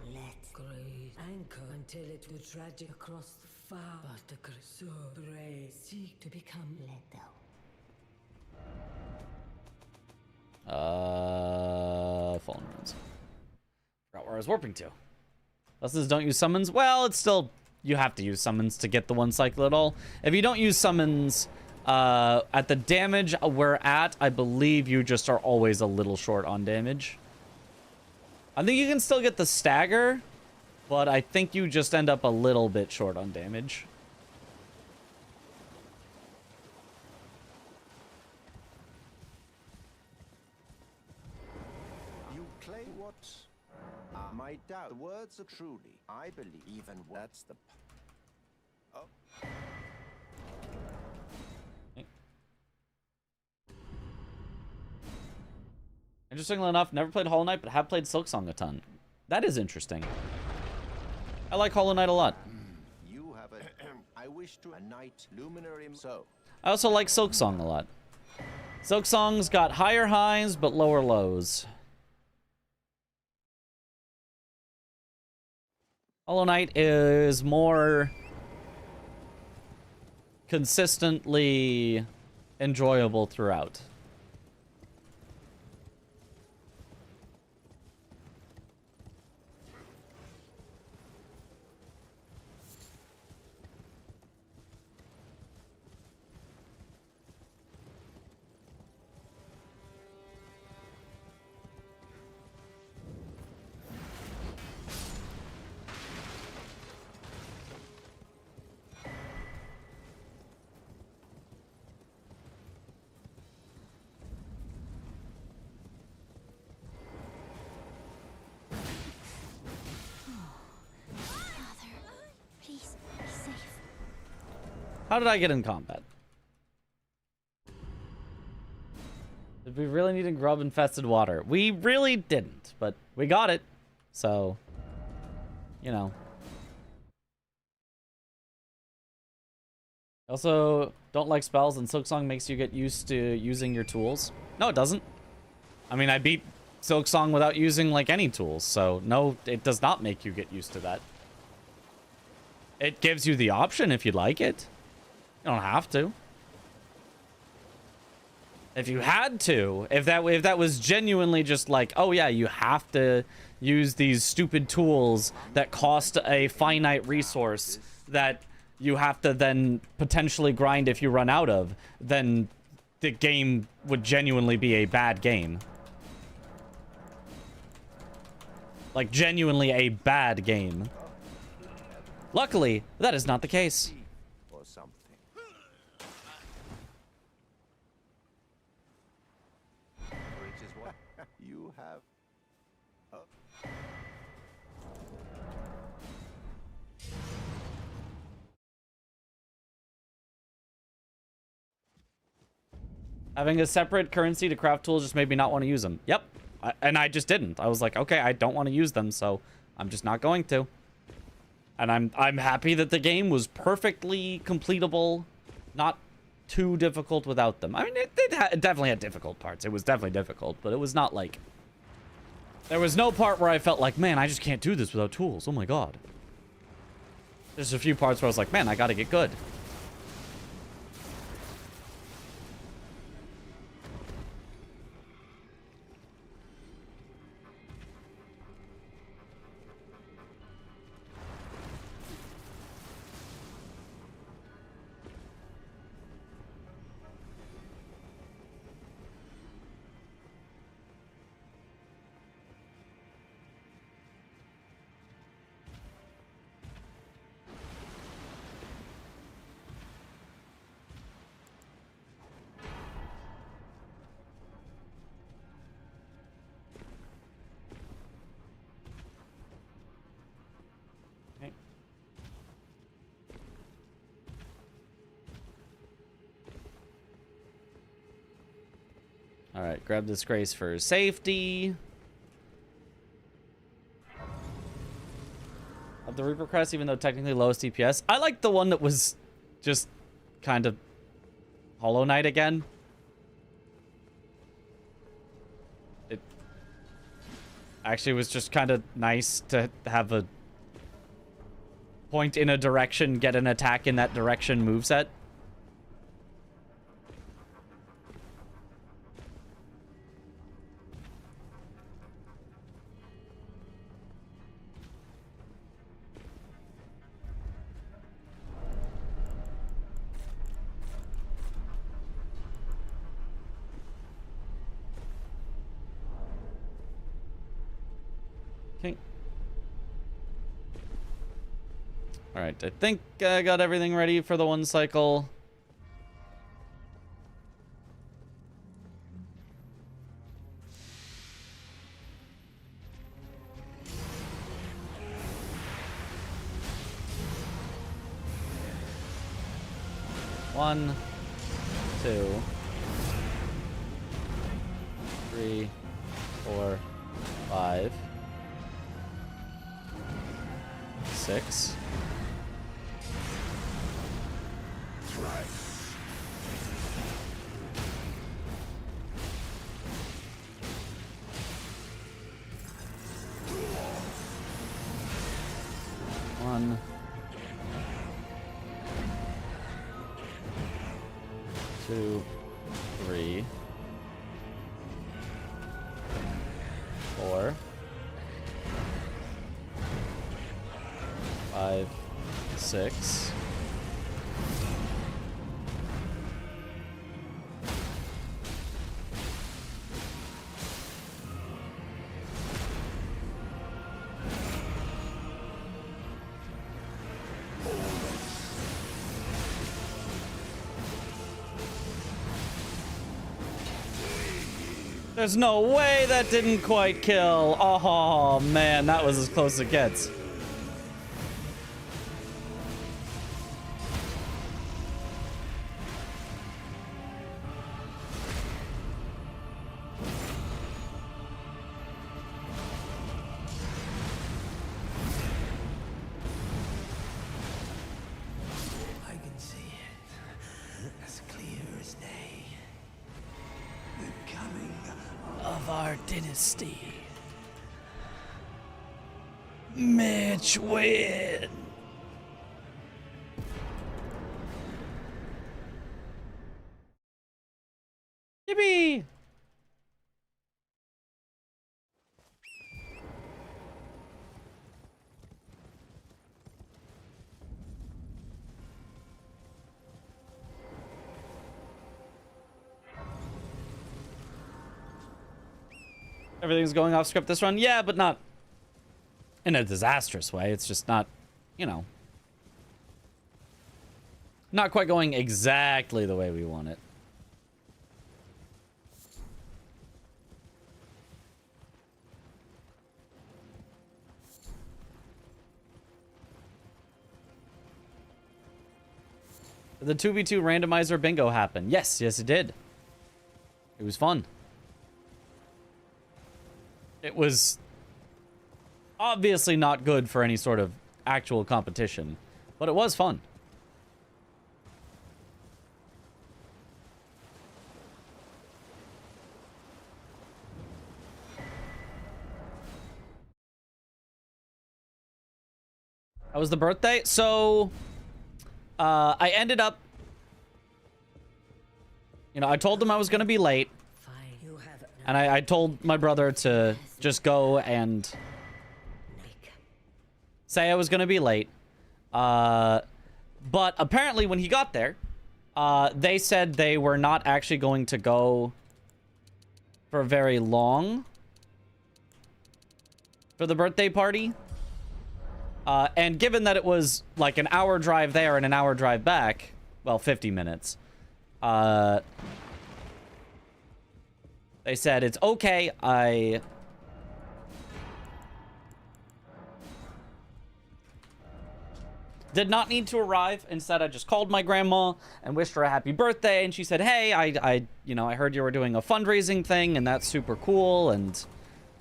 And let graze anchor until it would tragic across the far. But the so brave seek to become let down. Fallen Runes. Forgot where I was warping to. Lessons don't use summons. Well, it's still you have to use summons to get the one cycle at all. If you don't use summons at the damage we're at, I believe you just are always a little short on damage. I think you can still get the stagger, but I think you just end up a little bit short on damage. You claim what? My doubt. The words are truly. I believe even that's the. Oh. Interestingly enough, never played Hollow Knight, but have played Silksong a ton. That is interesting. I like Hollow Knight a lot. You have a. I wish to a knight luminary. So. I also like Silksong a lot. Silksong's got higher highs, but lower lows. Hollow Knight is more consistently enjoyable throughout. How did I get in combat? Did we really need to grub infested water? We really didn't, but we got it. So, you know. Also, don't like spells, and Silksong makes you get used to using your tools. No, it doesn't. I mean, I beat Silksong without using, like, any tools, so no, it does not make you get used to that. It gives you the option if you'd like it. You don't have to. If you had to, if that was genuinely just like, oh yeah, you have to use these stupid tools that cost a finite resource that you have to then potentially grind if you run out of, then the game would genuinely be a bad game. Like, genuinely a bad game. Luckily, that is not the case. Or something. Which is what you have. Having a separate currency to craft tools just made me not want to use them. Yep. And I just didn't. I was like, okay, I don't want to use them, so I'm just not going to. And I'm happy that the game was perfectly completable, not too difficult without them. I mean, it definitely had difficult parts. It was definitely difficult, but it was not like... There was no part where I felt like, man, I just can't do this without tools. Oh my god. There's a few parts where I was like, man, I gotta get good. Alright, grab this grace for safety. Of the Reaper Crest, even though technically lowest DPS. I like the one that was just kind of Hollow Knight again. It actually was just kind of nice to have a point in a direction, get an attack in that direction moveset. Okay. Alright, I think I got everything ready for the 1 cycle. One, 2, 3, 4, 5, 6. One, 2, 3, 4, 5, 6. There's no way that didn't quite kill. Oh, man, that was as close as it gets. I can see it as clear as day. The coming of our dynasty. Mitch win. Yippee! Everything's going off script this run? Yeah, but not in a disastrous way. It's just not, you know, not quite going exactly the way we want it. Did the 2v2 randomizer bingo happen? Yes, yes it did. It was fun. It was obviously not good for any sort of actual competition, but it was fun. How was the birthday? So, I ended up, you know, I told them I was going to be late. And I told my brother to just go and say I was going to be late. But apparently when he got there, they said they were not actually going to go for very long for the birthday party. And given that it was like an hour drive there and an hour drive back, well, 50 minutes, they said, it's okay, I did not need to arrive. Instead, I just called my grandma and wished her a happy birthday. And she said, hey, I heard you were doing a fundraising thing, and that's super cool. And,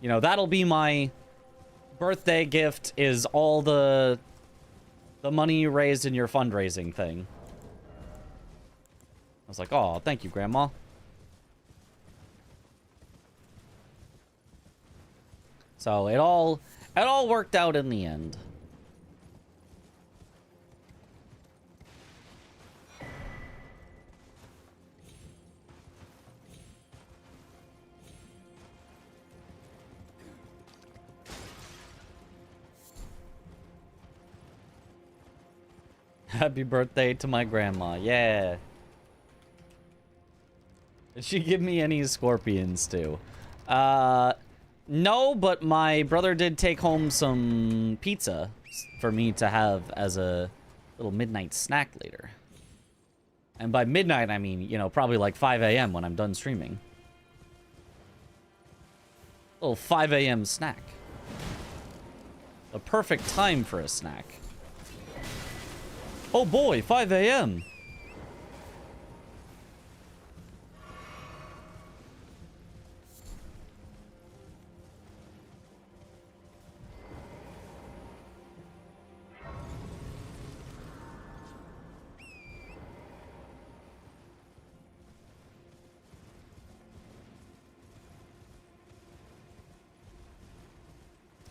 you know, that'll be my birthday gift, is all the money you raised in your fundraising thing. I was like, oh, thank you, Grandma. So it all worked out in the end. Happy birthday to my grandma. Yeah. Did she give me any scorpions too? No, but my brother did take home some pizza for me to have as a little midnight snack later. And by midnight, I mean, you know, probably like 5 a.m. when I'm done streaming. Little 5 a.m. snack. The perfect time for a snack. Oh boy, 5 a.m.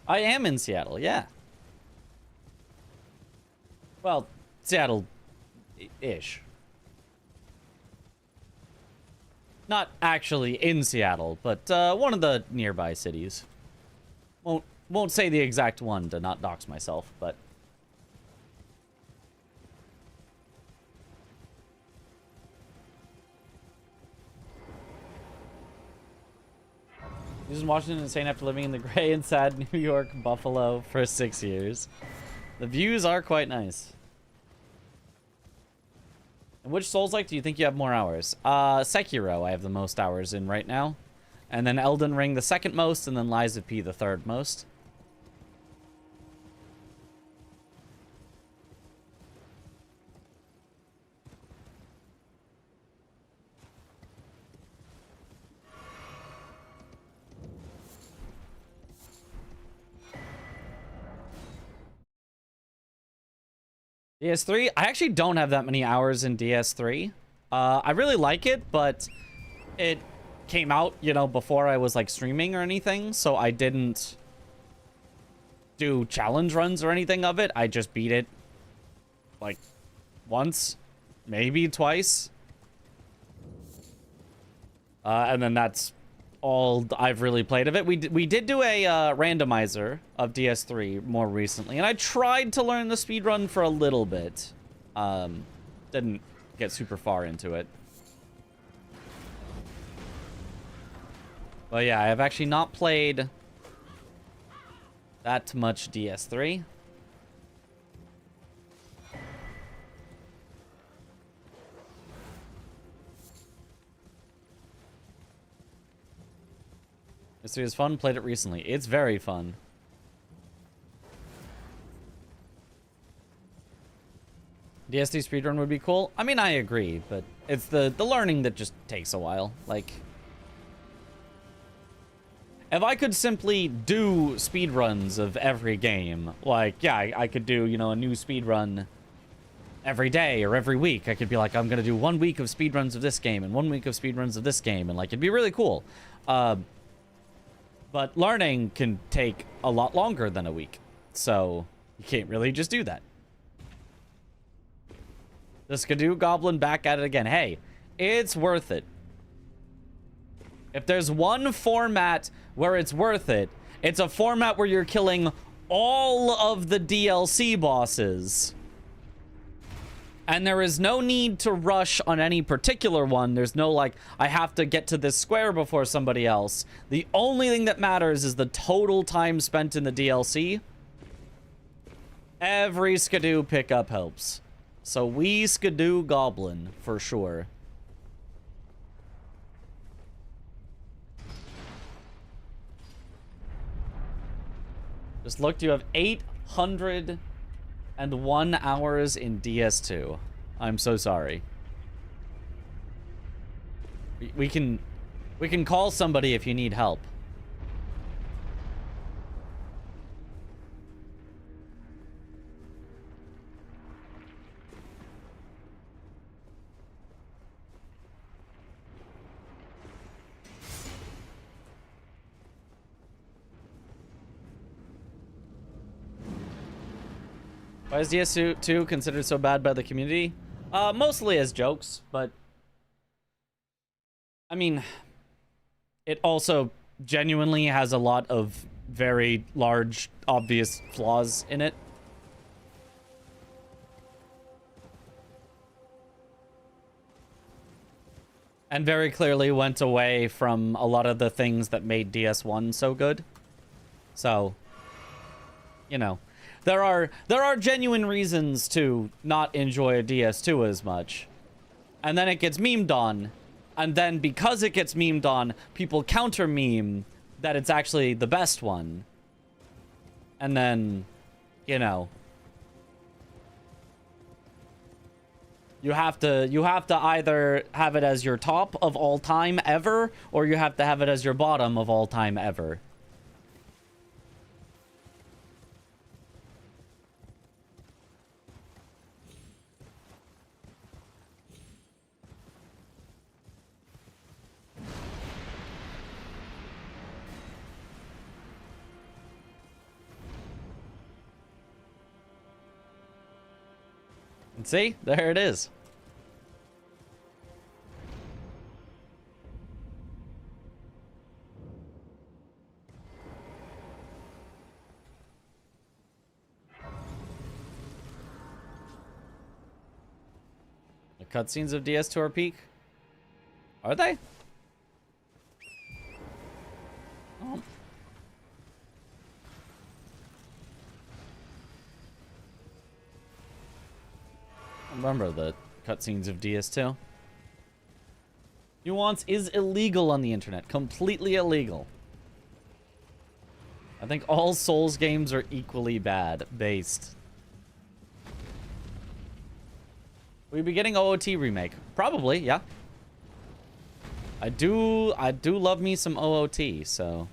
I am in Seattle, yeah. Well, Seattle-ish. Not actually in Seattle, but one of the nearby cities. Won't say the exact one to not dox myself, but... He was in Washington insane after living in the gray and sad New York Buffalo for 6 years. The views are quite nice. And which Souls-like do you think you have more hours? Sekiro I have the most hours in right now. And then Elden Ring the second most, and then Lies of P the third most. DS3? I actually don't have that many hours in DS3. I really like it, but it came out, you know, before I was like streaming or anything, so I didn't do challenge runs or anything of it. I just beat it like once, maybe twice. And then that's all I've really played of it. We did do a randomizer of DS3 more recently, and I tried to learn the speedrun for a little bit. Didn't get super far into it. But yeah, I've actually not played that much DS3. This is fun. Played it recently. It's very fun. DS3 speedrun would be cool. I mean, I agree, but it's the learning that just takes a while. Like, if I could simply do speedruns of every game, like, yeah, I could do, you know, a new speedrun every day or every week. I could be like, I'm gonna do 1 week of speedruns of this game and 1 week of speedruns of this game, and like, it'd be really cool. But learning can take a lot longer than a week, so you can't really just do that. The Skidoo Goblin back at it again. Hey, it's worth it. If there's one format where it's worth it, it's a format where you're killing all of the DLC bosses. And there is no need to rush on any particular one. There's no, like, I have to get to this square before somebody else. The only thing that matters is the total time spent in the DLC. Every Skidoo pickup helps. So we Skidoo Goblin, for sure. Just looked, you have 801 hours in DS2. I'm so sorry. We can call somebody if you need help. Why is DS2 considered so bad by the community? Mostly as jokes, but I mean, it also genuinely has a lot of very large, obvious flaws in it. And very clearly went away from a lot of the things that made DS1 so good. So, you know, there are genuine reasons to not enjoy DS2 as much. And then it gets memed on. And then because it gets memed on, people counter meme that it's actually the best one. And then, you know, you have to either have it as your top of all time ever, or you have to have it as your bottom of all time ever. And see, there it is. The cutscenes of DS2 are peak? Are they? Oh. I remember the cutscenes of DS2. Nuance is illegal on the internet. Completely illegal. I think all Souls games are equally bad, based. We'll be getting OOT remake. Probably, yeah. I do love me some OOT, so...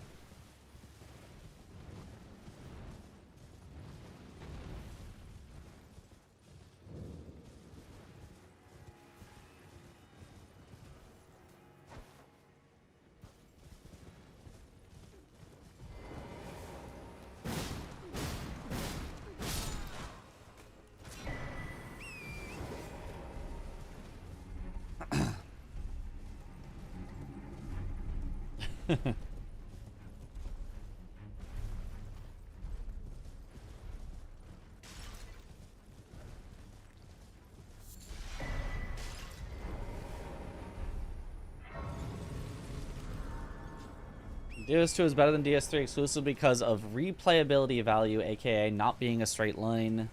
DS2 is better than DS3 exclusively because of replayability value, aka not being a straight line.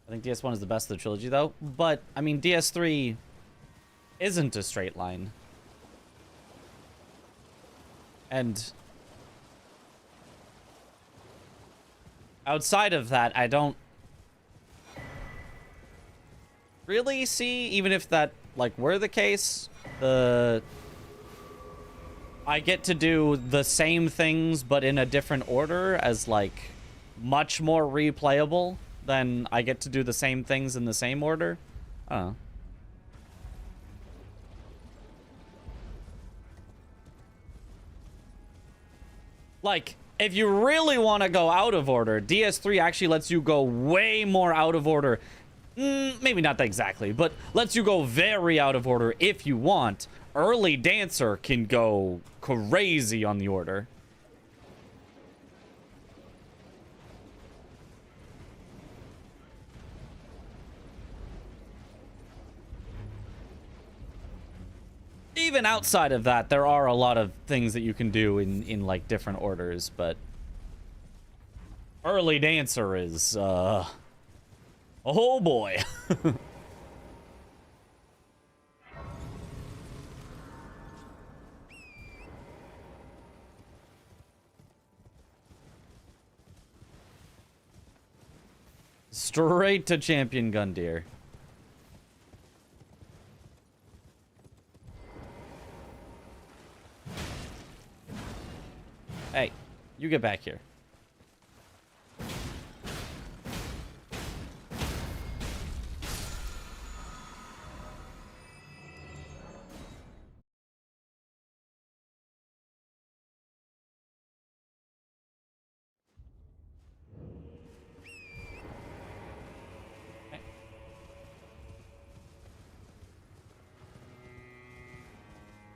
I think DS1 is the best of the trilogy, though. But, I mean, DS3 isn't a straight line. And outside of that, I don't really see, even if that, like, were the case, I get to do the same things, but in a different order as, like, much more replayable than I get to do the same things in the same order. I don't know. Like, if you really want to go out of order, DS3 actually lets you go way more out of order. Maybe not exactly, but lets you go very out of order if you want. Early Dancer can go crazy on the order. Even outside of that, there are a lot of things that you can do in like different orders, but Early Dancer is oh boy. Straight to Champion Gundyr. Hey, you get back here.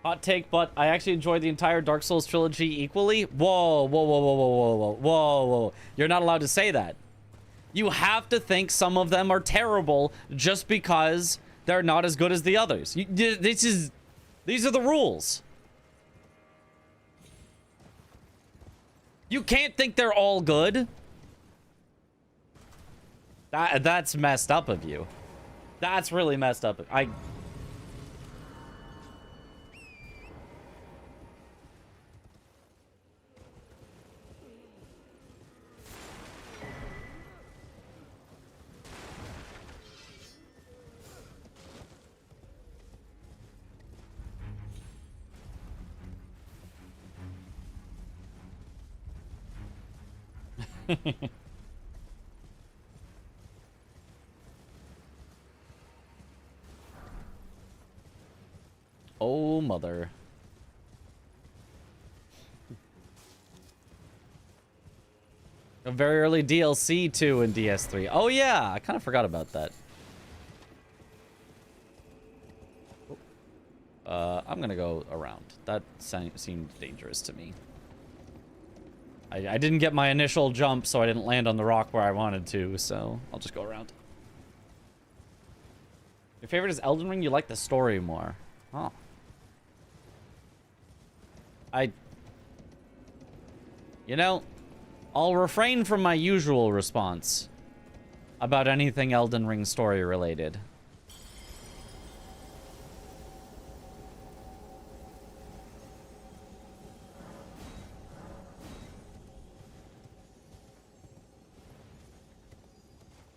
Hot take, but I actually enjoyed the entire Dark Souls trilogy equally. Whoa, whoa, whoa, whoa, whoa, whoa, whoa, whoa, whoa. You're not allowed to say that. You have to think some of them are terrible just because they're not as good as the others. This These are the rules. You can't think they're all good. That's messed up of you. That's really messed up. Oh, mother. A very early DLC too in DS3. Oh yeah, I kind of forgot about that. I'm gonna go around. That seemed dangerous to me. I didn't get my initial jump, so I didn't land on the rock where I wanted to, so I'll just go around. Your favorite is Elden Ring? You like the story more. Oh. You know, I'll refrain from my usual response about anything Elden Ring story related.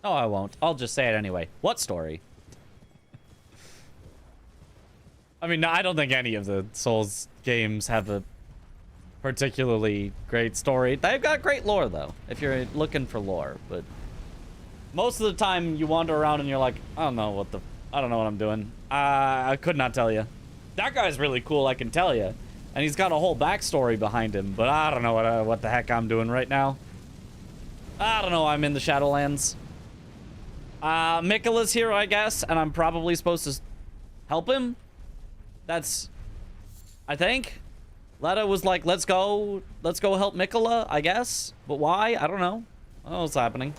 Oh, I won't. I'll just say it anyway. What story? I mean, I don't think any of the Souls games have a particularly great story. They've got great lore, though, if you're looking for lore. But most of the time, you wander around and you're like, I don't know what I'm doing. I could not tell you. That guy's really cool, I can tell you. And he's got a whole backstory behind him, but I don't know what the heck I'm doing right now. I don't know, I'm in the Shadowlands. Miquella's here, I guess, and I'm probably supposed to help him. That's, I think. Letta was like, let's go help Miquella, I guess. But why? I don't know. I don't know what's happening.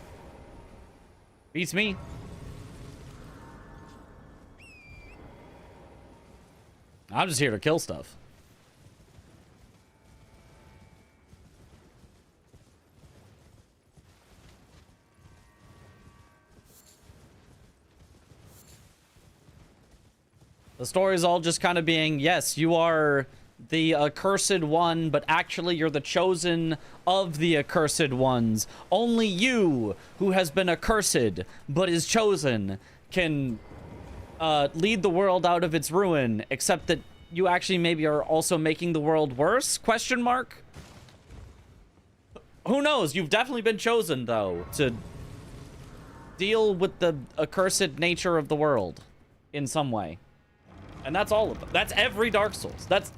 Beats me. I'm just here to kill stuff. The story is all just kind of being, yes, you are the accursed one, but actually you're the chosen of the accursed ones. Only you, who has been accursed but is chosen, can lead the world out of its ruin, except that you actually maybe are also making the world worse? Question mark? Who knows? You've definitely been chosen, though, to deal with the accursed nature of the world in some way. And that's all of them. That's every Dark Souls. That's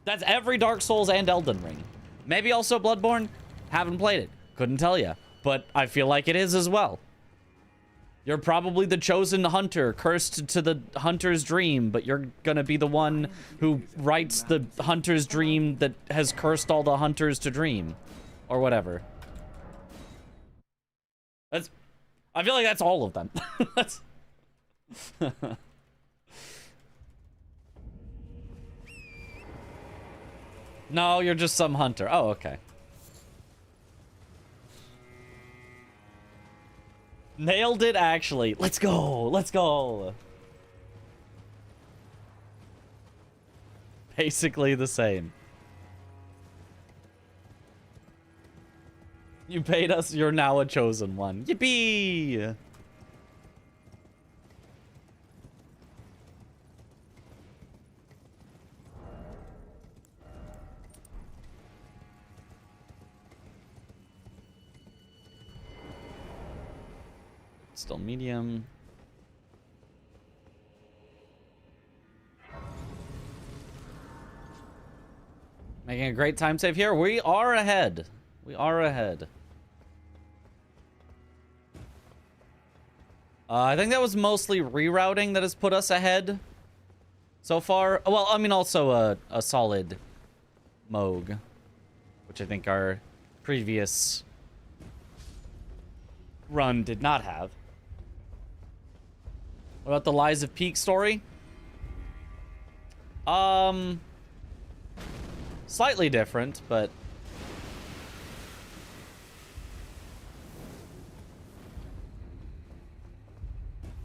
every Dark Souls and Elden Ring. Maybe also Bloodborne. Haven't played it. Couldn't tell you. But I feel like it is as well. You're probably the chosen hunter, cursed to the hunter's dream, but you're gonna be the one who writes the hunter's dream that has cursed all the hunters to dream. Or whatever. I feel like that's all of them. That's... No, you're just some hunter. Oh, okay. Nailed it, actually. Let's go. Let's go. Basically the same. You paid us. You're now a chosen one. Yippee! Still medium. Making a great time save here. We are ahead. We are ahead. I think that was mostly rerouting that has put us ahead so far. Well, I mean, also a solid Moog, which I think our previous run did not have. What about the Lies of Peak story? Slightly different, but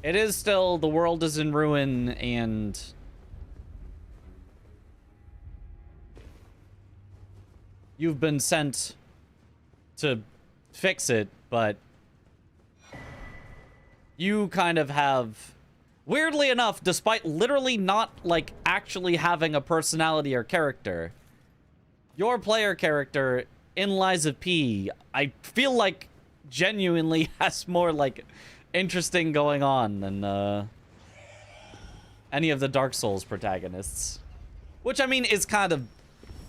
it is still the world is in ruin and you've been sent to fix it, but you kind of have, weirdly enough, despite literally not, like, actually having a personality or character, your player character in Lies of P, I feel like genuinely has more, like, interesting going on than, any of the Dark Souls protagonists. Which, I mean, is kind of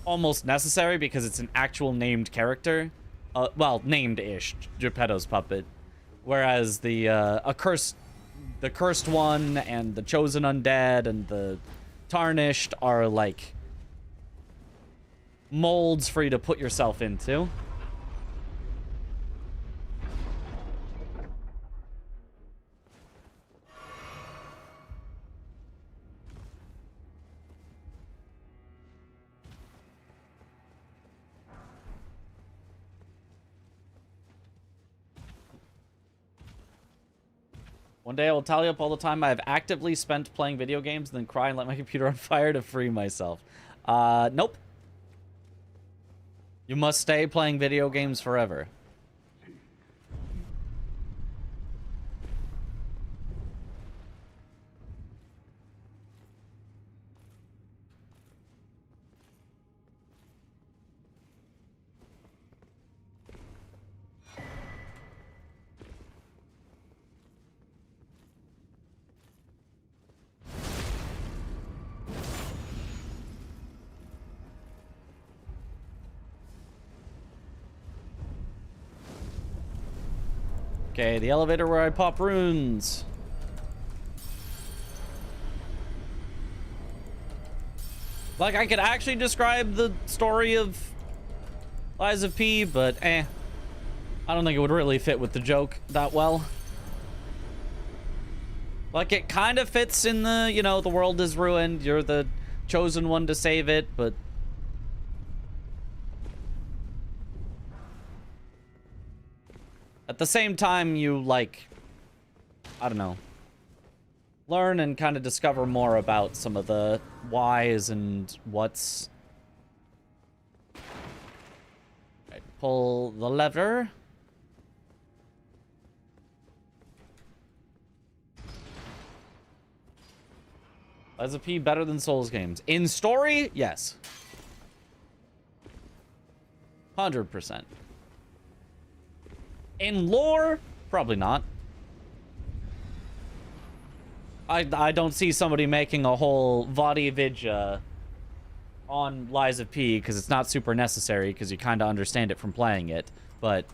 almost necessary because it's an actual named character. Well, named-ish, Geppetto's puppet. Whereas the Cursed One and the Chosen Undead and the Tarnished are, like, molds for you to put yourself into. One day I will tally up all the time I have actively spent playing video games and then cry and let my computer on fire to free myself. Nope. You must stay playing video games forever. Okay, the elevator where I pop runes. Like, I could actually describe the story of Lies of P, but I don't think it would really fit with the joke that well. Like, it kind of fits in the, you know, the world is ruined, you're the chosen one to save it, but at the same time, you, like, I don't know, learn and kind of discover more about some of the whys and what's. Right, pull the lever. Lies of P better than Souls games. In story, yes. 100%. In lore, probably not. I don't see somebody making a whole VOD vid on Lies of P because it's not super necessary because you kind of understand it from playing it. But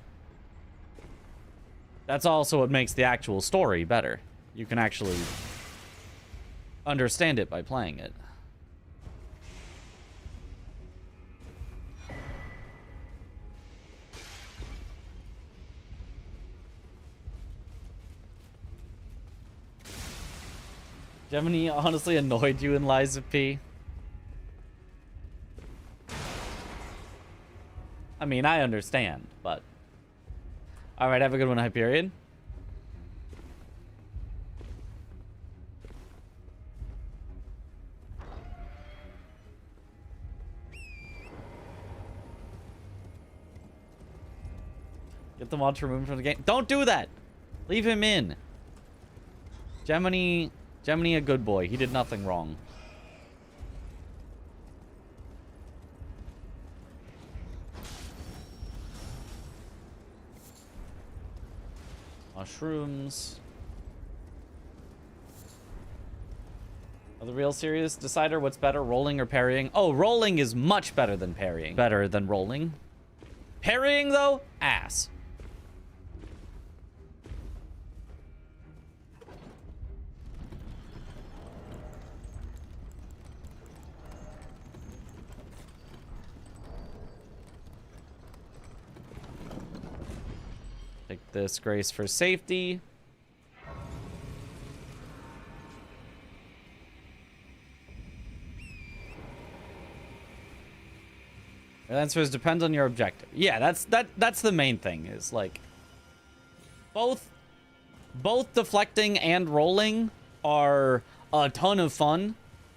that's also what makes the actual story better. You can actually understand it by playing it. Gemini honestly annoyed you in Lies of P? I mean, I understand, but... Alright, have a good one, Hyperion. Get the mod to remove him from the game. Don't do that! Leave him in. Gemini, a good boy. He did nothing wrong. Mushrooms. Are the real serious decider what's better, rolling or parrying? Oh, rolling is much better than parrying. Better than rolling. Parrying, though? Ass. Take this grace for safety. The answer is depends on your objective. Yeah, that's the main thing, is like both deflecting and rolling are a ton of fun,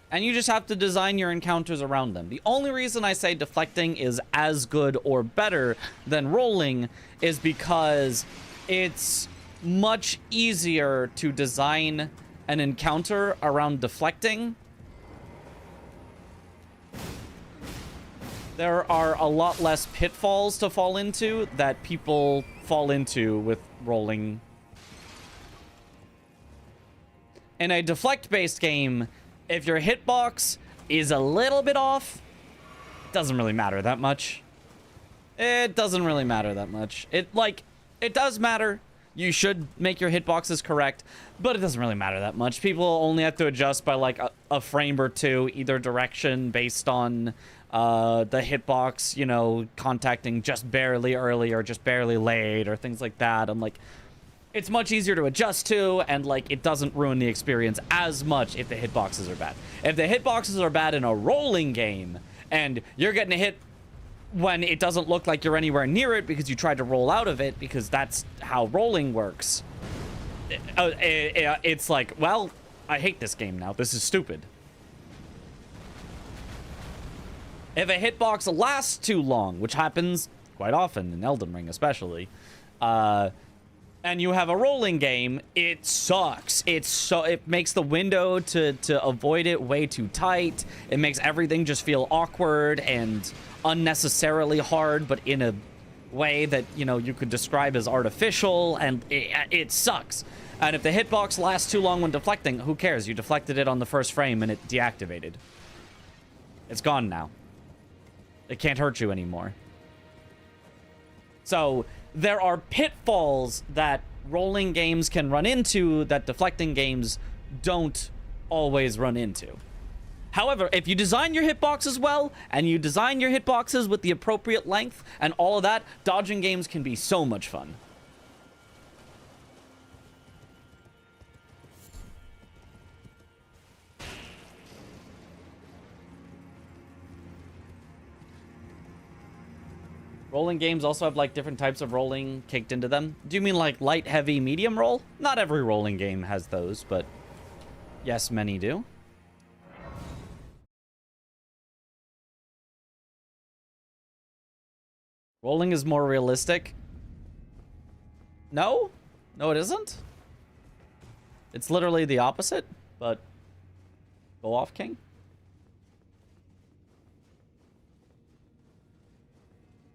and you just have to design your encounters around them. The only reason I say deflecting is as good or better than rolling is because it's much easier to design an encounter around deflecting. There are a lot less pitfalls to fall into that people fall into with rolling. In a deflect-based game, if your hitbox is a little bit off, it doesn't really matter that much. It doesn't really matter that much. It does matter. You should make your hitboxes correct, but it doesn't really matter that much. People only have to adjust by like a frame or two, either direction, based on the hitbox, you know, contacting just barely early or just barely late or things like that. And like, it's much easier to adjust to, and like, it doesn't ruin the experience as much if the hitboxes are bad. If the hitboxes are bad in a rolling game and you're getting a hit when it doesn't look like you're anywhere near it because you tried to roll out of it, because that's how rolling works, it's like, well, I hate this game now. This is stupid. If a hitbox lasts too long, which happens quite often in Elden Ring especially, and you have a rolling game, it sucks. It makes the window to avoid it way too tight. It makes everything just feel awkward and unnecessarily hard, but in a way that, you know, you could describe as artificial, and it sucks. And if the hitbox lasts too long when deflecting, who cares? You deflected it on the first frame and it deactivated. It's gone now. It can't hurt you anymore. So there are pitfalls that rolling games can run into that deflecting games don't always run into. However, if you design your hitboxes well, and you design your hitboxes with the appropriate length and all of that, dodging games can be so much fun. Rolling games also have like different types of rolling caked into them. Do you mean like light, heavy, medium roll? Not every rolling game has those, but yes, many do. Rolling is more realistic. No? No, it isn't? It's literally the opposite, but go off, King.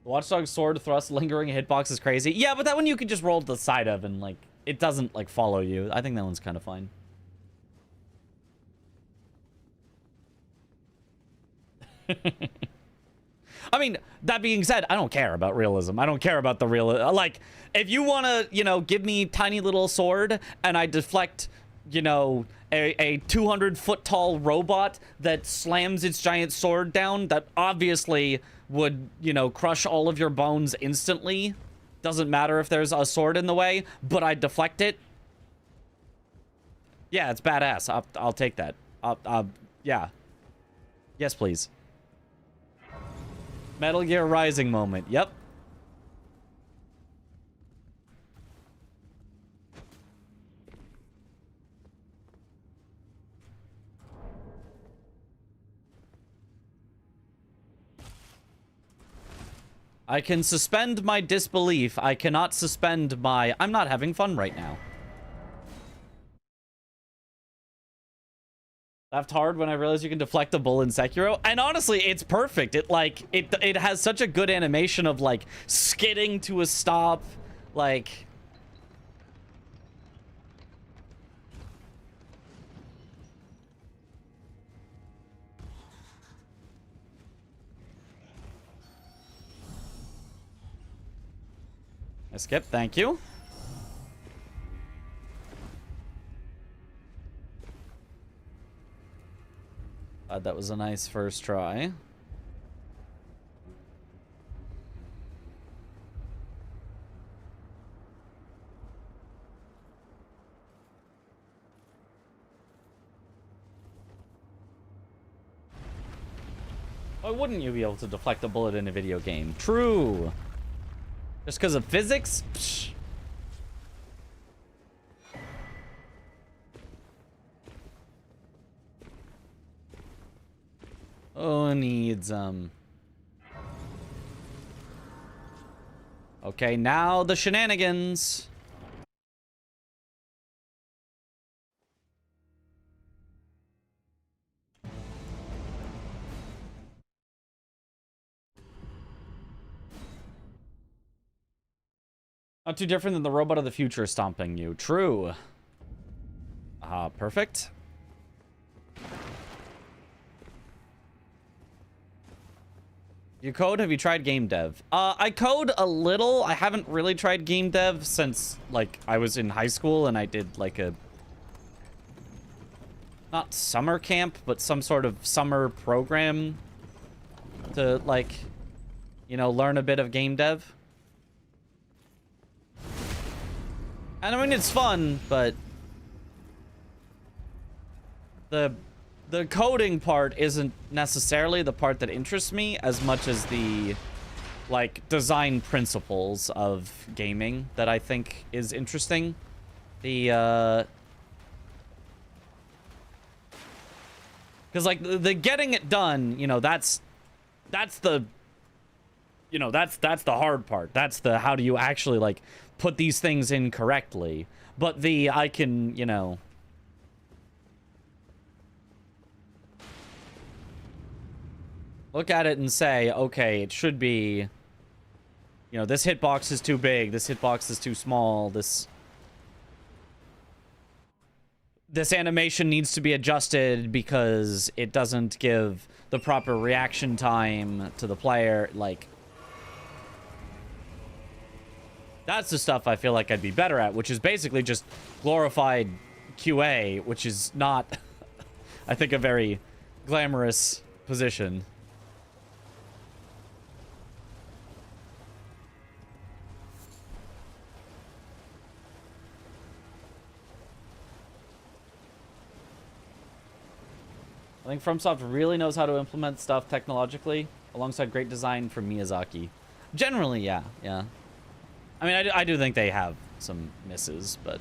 The Watchdog sword thrust lingering hitbox is crazy. Yeah, but that one you could just roll to the side of and, like, it doesn't, like, follow you. I think that one's kind of fine. I mean, that being said, I don't care about realism. I don't care about the real... Like, if you want to, you know, give me tiny little sword and I deflect, you know, a 200-foot-tall robot that slams its giant sword down, that obviously would, you know, crush all of your bones instantly. Doesn't matter if there's a sword in the way, but I deflect it. Yeah, it's badass. I'll take that. Yeah. Yes, please. Metal Gear Rising moment. Yep. I can suspend my disbelief. I cannot suspend my... I'm not having fun right now. Laughed hard when I realized you can deflect a bull in Sekiro. And honestly, it's perfect. It has such a good animation of, like, skidding to a stop. Like... I skipped, thank you. That was a nice first try. Why wouldn't you be able to deflect a bullet in a video game? True. Just because of physics? Psh. Oh, needs, Okay, now the shenanigans. Not too different than the robot of the future stomping you. True. Perfect. You code? Have you tried game dev? I code a little. I haven't really tried game dev since, like, I was in high school and I did, like, a... not summer camp, but some sort of summer program to, like, you know, learn a bit of game dev. And I mean, it's fun, but the coding part isn't necessarily the part that interests me as much as the, like, design principles of gaming that I think is interesting. The, because, like, the getting it done, you know, that's the, you know, that's the hard part. That's the how do you actually, like, put these things in correctly. But the I can, you know, look at it and say, okay, it should be, you know, this hitbox is too big, this hitbox is too small, this animation needs to be adjusted because it doesn't give the proper reaction time to the player. Like, that's the stuff I feel like I'd be better at, which is basically just glorified QA, which is not, I think, a very glamorous position. I think FromSoft really knows how to implement stuff technologically alongside great design from Miyazaki. Generally, yeah. I mean, I do think they have some misses, but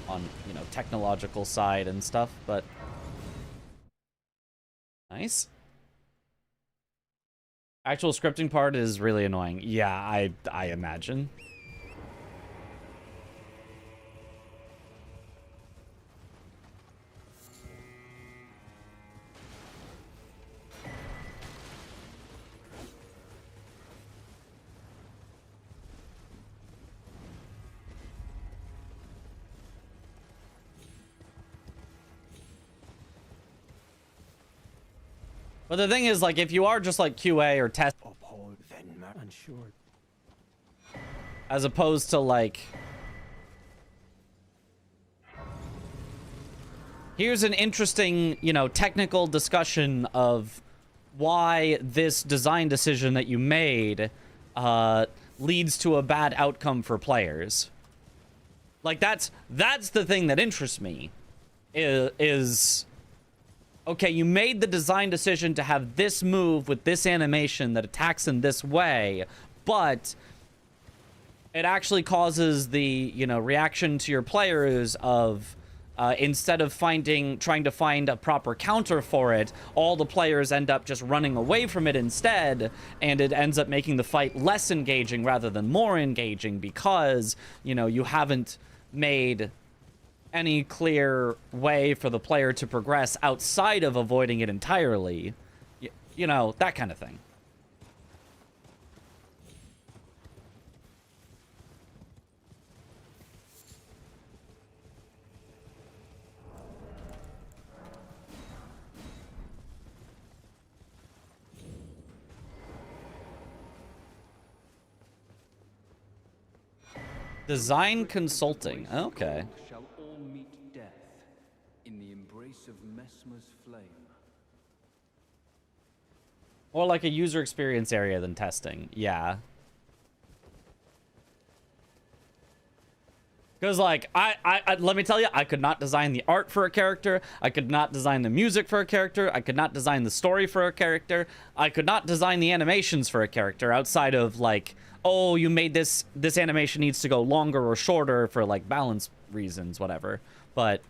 on, you know, technological side and stuff, but nice. Actual scripting part is really annoying. Yeah, I imagine. But the thing is, like, if you are just like QA or test, as opposed to like, here's an interesting, you know, technical discussion of why this design decision that you made leads to a bad outcome for players. Like, that's the thing that interests me. Is okay, you made the design decision to have this move with this animation that attacks in this way, but it actually causes the, you know, reaction to your players of, instead of trying to find a proper counter for it, all the players end up just running away from it instead, and it ends up making the fight less engaging rather than more engaging because, you know, you haven't made any clear way for the player to progress outside of avoiding it entirely. You know, that kind of thing. Design consulting. Okay. Shall all meet death in the embrace of Mesmer's flame. More like a user experience area than testing. Yeah. Because, like, let me tell you, I could not design the art for a character. I could not design the music for a character. I could not design the story for a character. I could not design the animations for a character outside of, like, oh, you made this animation needs to go longer or shorter for, like, balance reasons, whatever. But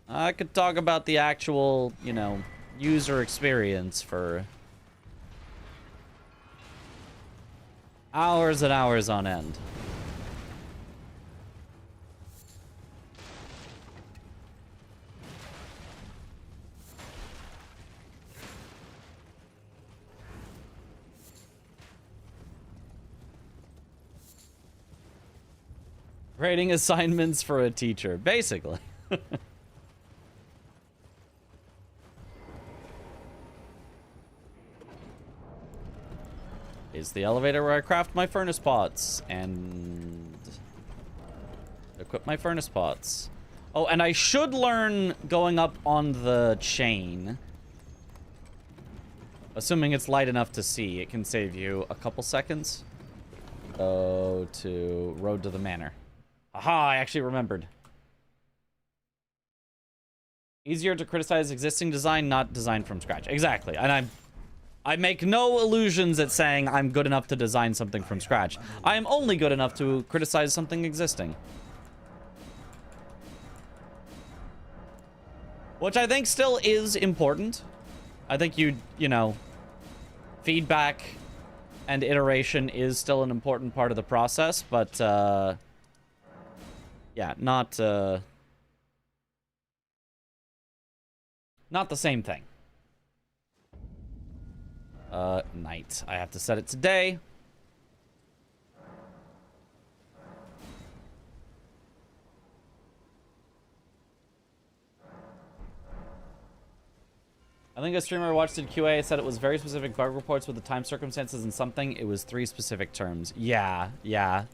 I could talk about the actual, you know, user experience for hours and hours on end. Grading assignments for a teacher, basically. Is the elevator where I craft my furnace pots and equip my furnace pots. Oh, and I should learn going up on the chain. Assuming it's light enough to see, it can save you a couple seconds. Go to Road to the Manor. Aha, I actually remembered. Easier to criticize existing design, not design from scratch. Exactly, and I make no illusions at saying I'm good enough to design something from scratch. I am only good enough to criticize something existing. Which I think still is important. I think you know, feedback and iteration is still an important part of the process, but, yeah, not the same thing. Night. I have to set it today. I think a streamer I watched did QA said it was very specific bug reports with the time circumstances and something. It was 3 specific terms. Yeah, yeah.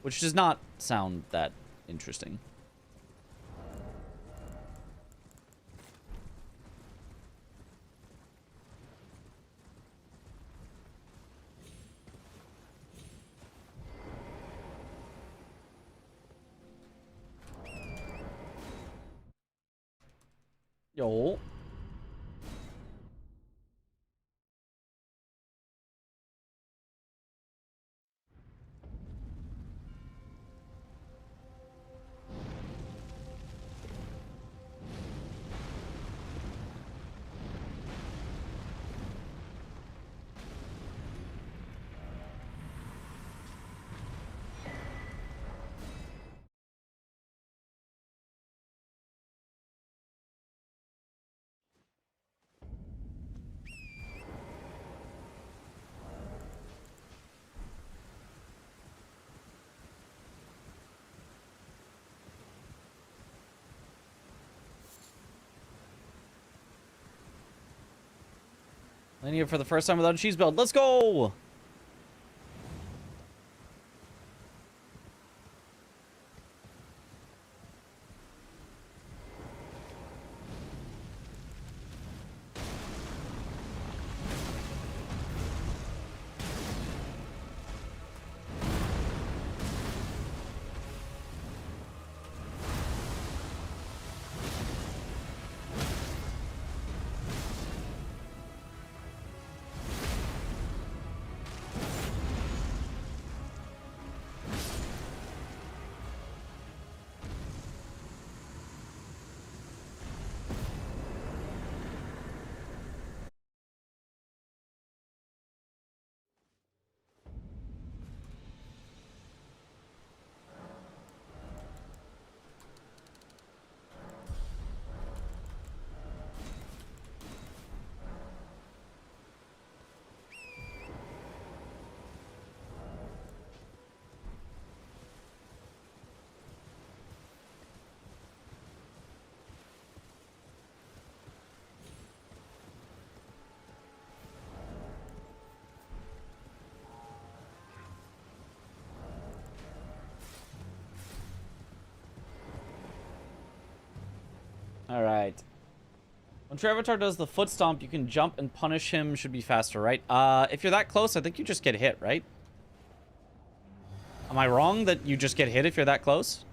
Which does not sound that interesting. Yo. Linear for the first time without a cheese build. Let's go! All right. If your avatar does the foot stomp, you can jump and punish him. Should be faster, right? If you're that close, I think you just get hit, right? Am I wrong that you just get hit if you're that close?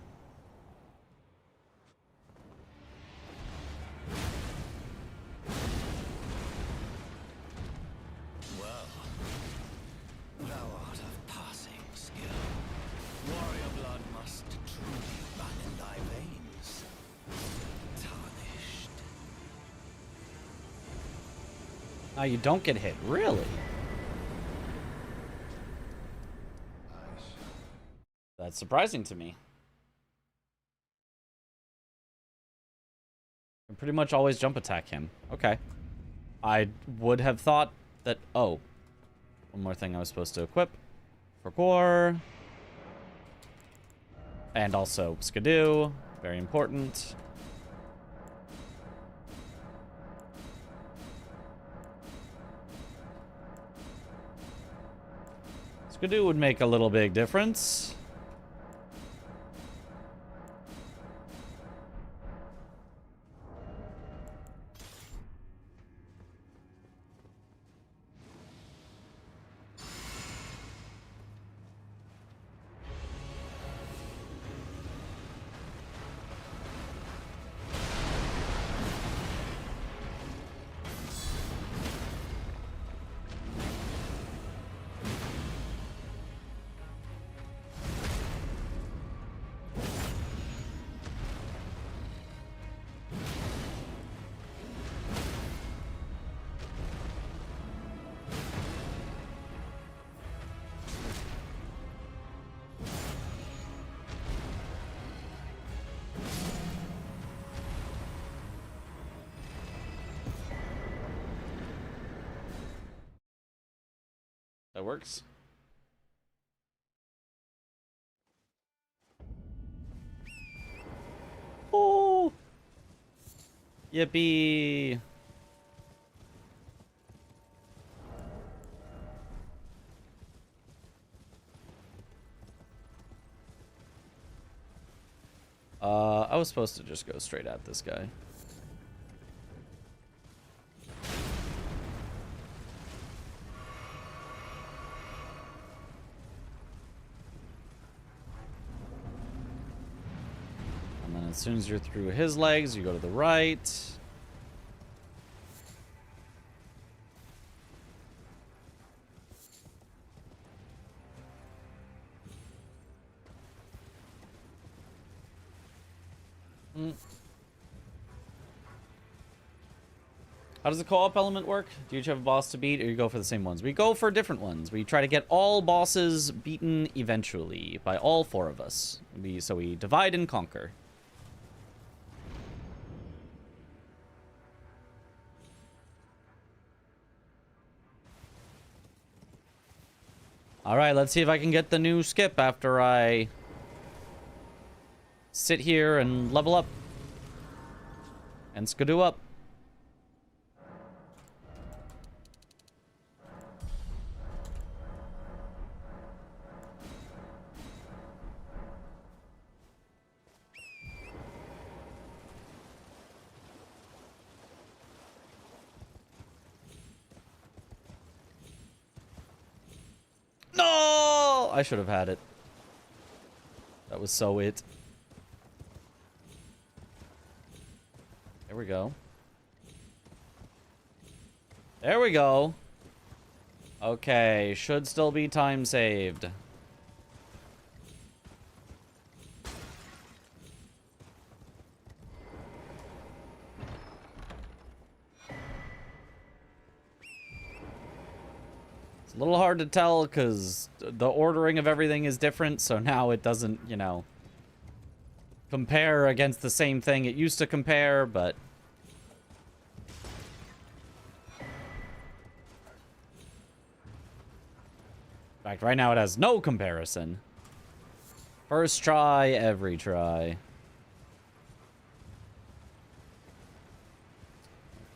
You don't get hit. Really? That's surprising to me. I pretty much always jump attack him. Okay. I would have thought that... Oh. One more thing I was supposed to equip. For Gore. And also Skidoo. Very important. Skidoo would make a little big difference. That works. Oh! Yippee! I was supposed to just go straight at this guy. And then as soon as you're through his legs, you go to the right. How does the co-op element work? Do you each have a boss to beat, or you go for the same ones? We go for different ones. We try to get all bosses beaten eventually by all four of us. So we divide and conquer. All right, let's see if I can get the new skip after I sit here and level up and skidoo up. No! I should have had it. That was so it. There we go. There we go. Okay, should still be time saved. A little hard to tell because the ordering of everything is different, so now it doesn't, you know, compare against the same thing it used to compare, but... In fact, right now it has no comparison. First try, every try.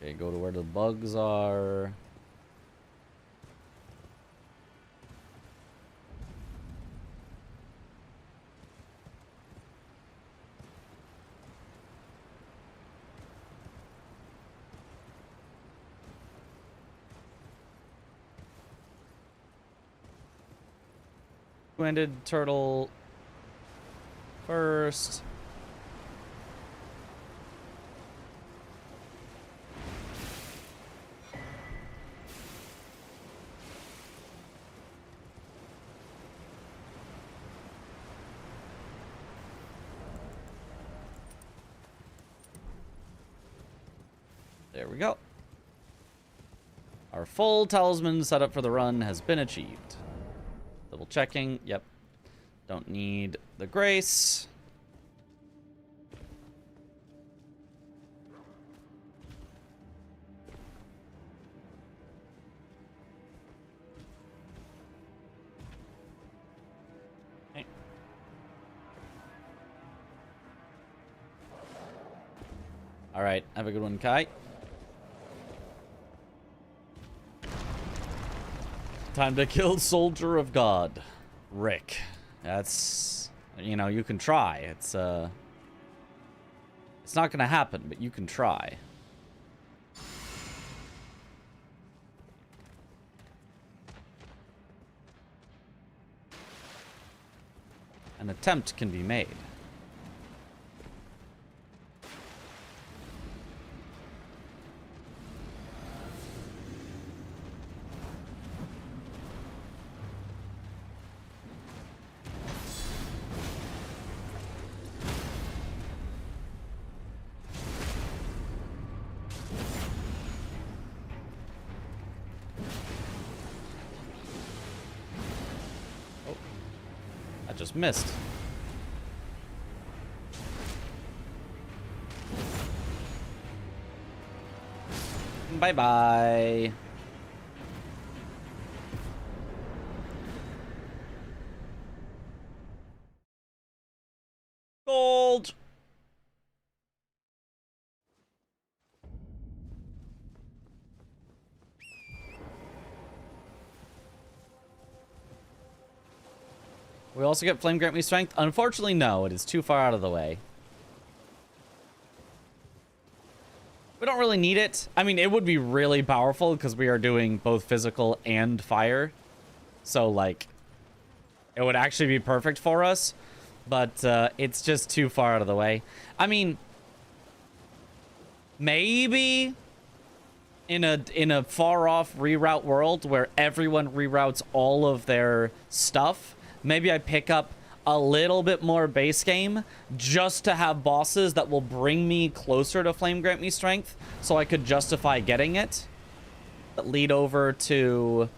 Okay, go to where the bugs are. Two-handed turtle first. There we go. Our full talisman setup for the run has been achieved. Double checking. Yep. Don't need the grace. Okay. All right. Have a good one, Kai. Time to kill Soldier of God. Rick. That's, you know, you can try. It's not gonna happen, but you can try. An attempt can be made. Just missed. Bye-bye. Gold. We also get Flame Grant Me Strength? Unfortunately, no. It is too far out of the way. We don't really need it. I mean, it would be really powerful because we are doing both physical and fire. So, like, it would actually be perfect for us. But it's just too far out of the way. I mean, maybe in a far-off reroute world where everyone reroutes all of their stuff, maybe I pick up a little bit more base game just to have bosses that will bring me closer to Flame Grant Me Strength so I could justify getting it. That lead over to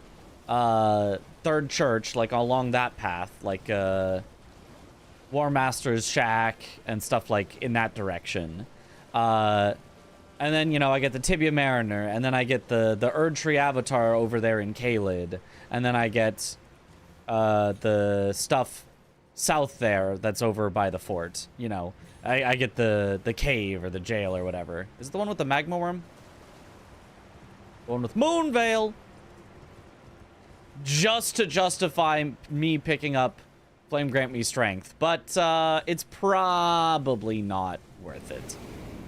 Third Church, like along that path, like War Master's Shack and stuff like in that direction. And then, you know, I get the Tibia Mariner, and then I get the Erdtree Avatar over there in Caelid, and then I get the stuff south there that's over by the fort. You know, I get the cave or the jail or whatever. Is it the one with the magma worm? The one with Moonveil. Just to justify me picking up Flame Grant Me Strength. But it's probably not worth it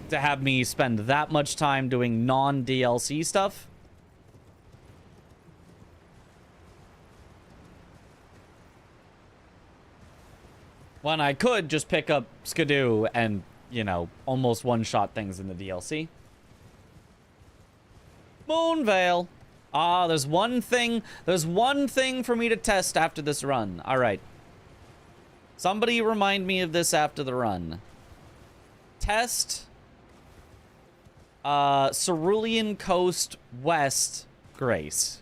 to have me spend that much time doing non-DLC stuff. When I could just pick up Skidoo and, you know, almost one-shot things in the DLC. Moonveil. Ah, there's one thing for me to test after this run. All right. Somebody remind me of this after the run. Test Cerulean Coast West Grace.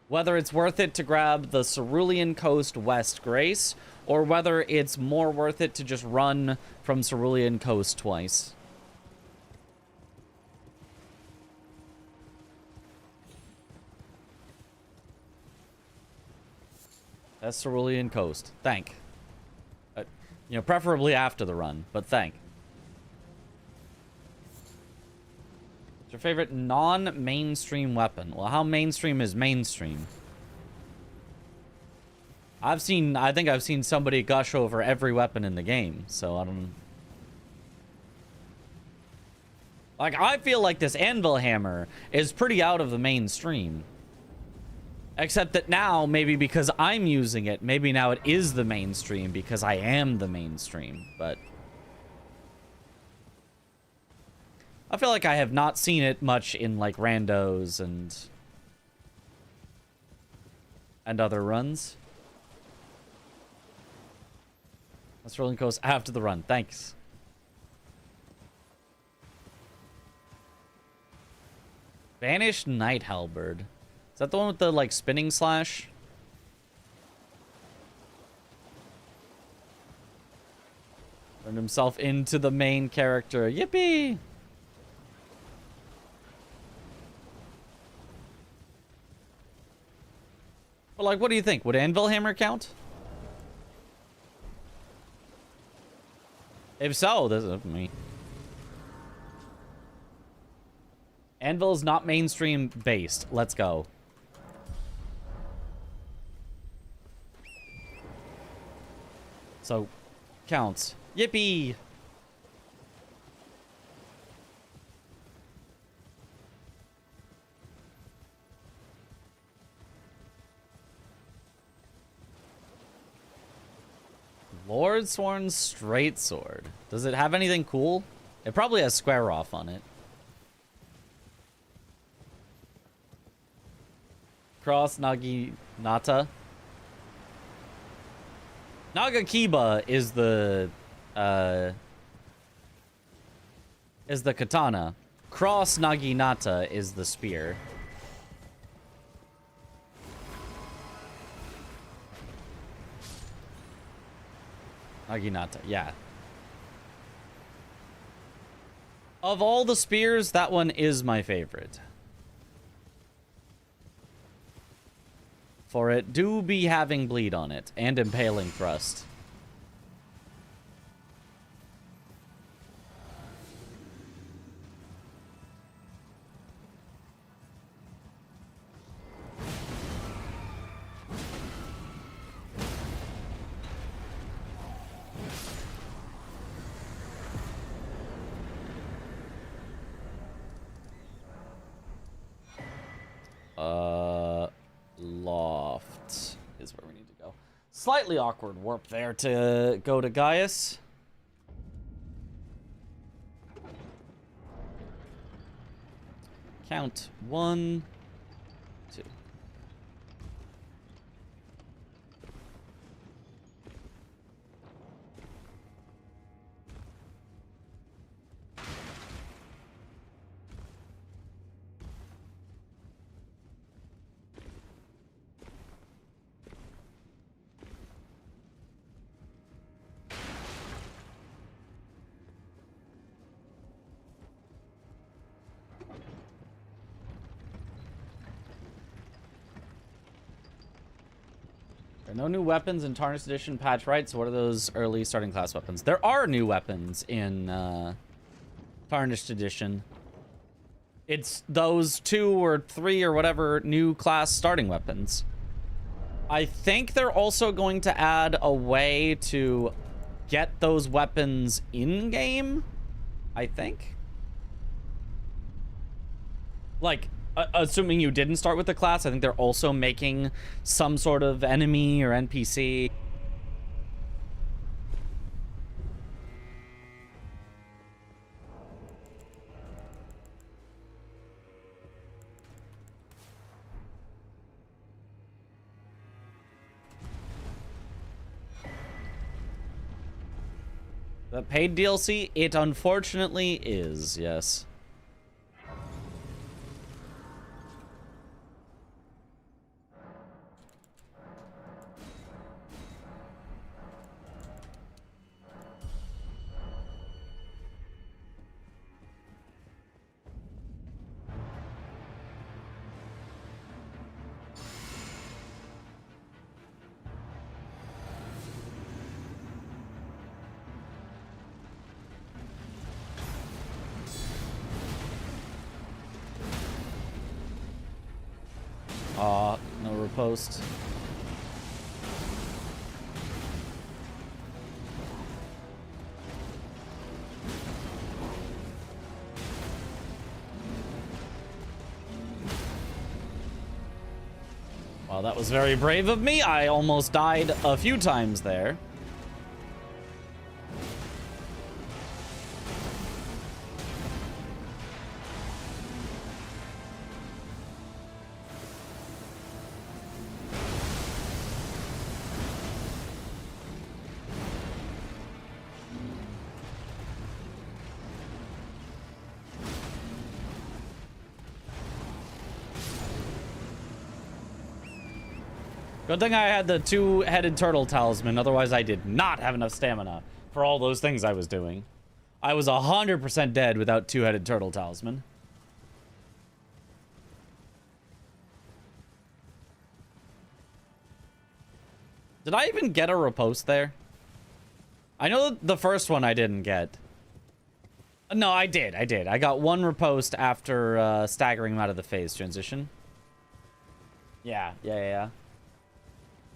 Whether it's worth it to grab the Cerulean Coast West Grace, or whether it's more worth it to just run from Cerulean Coast twice. That's Cerulean Coast. Thank. You know, preferably after the run, but thank. What's your favorite non-mainstream weapon? Well, how mainstream is mainstream? I think I've seen somebody gush over every weapon in the game, so I don't... Like, I feel like this anvil hammer is pretty out of the mainstream. Except that now, maybe because I'm using it, maybe now it is the mainstream because I am the mainstream, but... I feel like I have not seen it much in, like, randos and other runs. Let's rolling coast after the run. Thanks. Vanished Night Halberd. Is that the one with the, like, spinning slash? Turned himself into the main character. Yippee! Well, like, what do you think? Would Anvil Hammer count? If so, this is me. Anvil is not mainstream based. Let's go. So, counts. Yippee! Lord Sworn's Straight Sword. Does it have anything cool? It probably has square off on it. Cross Naginata. Nagakiba is the katana. Cross Naginata is the spear. Naginata, yeah. Of all the spears, that one is my favorite. For it do be having bleed on it, and impaling thrust. Loft is where we need to go. Slightly awkward warp there to go to Gaius. Count 1, 2. There are no new weapons in Tarnished Edition patch, right? So what are those early starting class weapons? There are new weapons in Tarnished Edition. It's those 2 or 3 or whatever new class starting weapons. I think they're also going to add a way to get those weapons in-game, I think. Like, assuming you didn't start with the class, I think they're also making some sort of enemy or NPC. The paid DLC, it unfortunately is, yes. Aw, no riposte. Well, that was very brave of me. I almost died a few times there. Good thing I had the two-headed turtle talisman, otherwise I did not have enough stamina for all those things I was doing. I was 100% dead without two-headed turtle talisman. Did I even get a riposte there? I know the first one I didn't get. No, I did. I got one riposte after staggering him out of the phase transition. Yeah.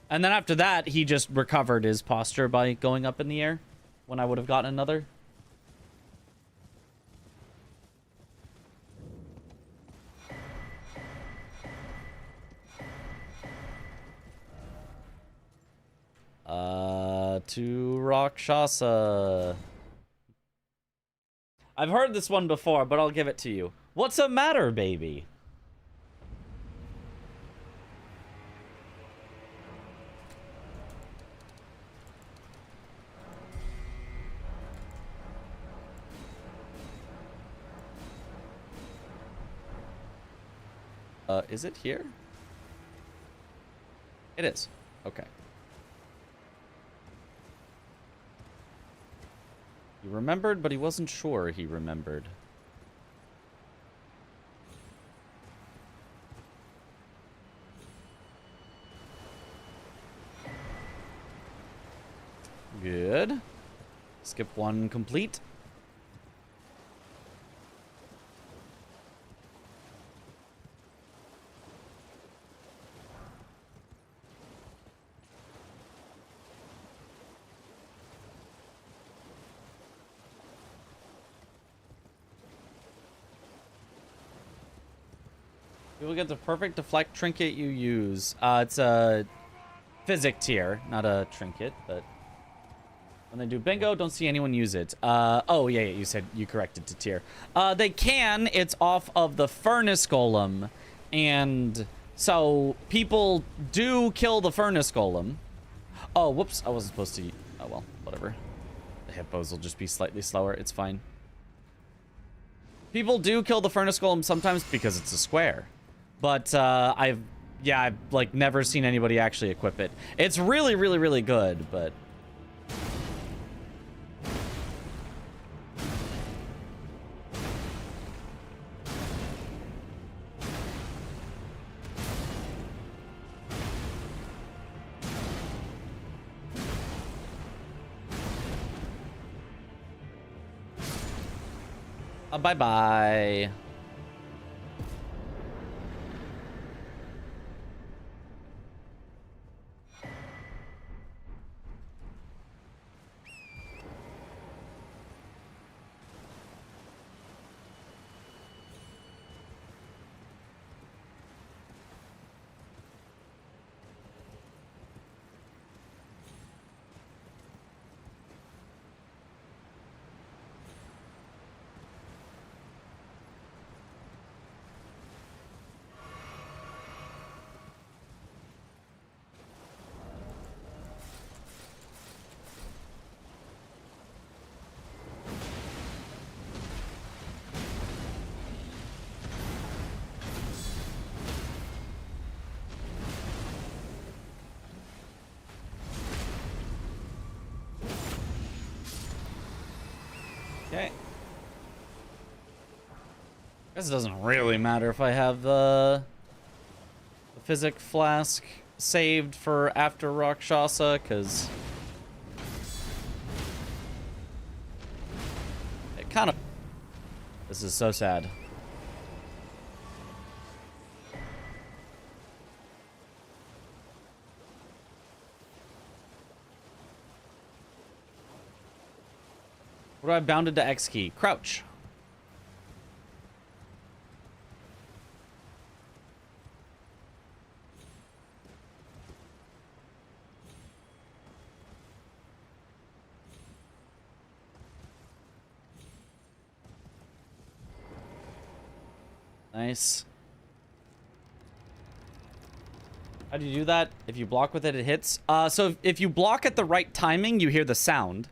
And then after that, he just recovered his posture by going up in the air when I would have gotten another. To Rakshasa. I've heard this one before, but I'll give it to you. What's the matter, baby? Is it here? It is. Okay. He remembered, but he wasn't sure he remembered. Good. Skip one complete. You will get the perfect deflect trinket you use. It's a physic tier, not a trinket, but when they do bingo, don't see anyone use it. Oh, yeah, you said you corrected to tier. They can. It's off of the furnace golem, and so people do kill the furnace golem. Oh, whoops, I wasn't supposed to. Oh, well, whatever. The hippos will just be slightly slower. It's fine. People do kill the furnace golem sometimes because it's a square. But I've like never seen anybody actually equip it. It's really, really, really good, but bye-bye. Okay. Guess it doesn't really matter if I have the physic flask saved for after Rakshasa, because it kind of... This is so sad. What do I bounded to X key? Crouch. Nice. How do you do that? If you block with it, it hits. So if you block at the right timing, you hear the sound.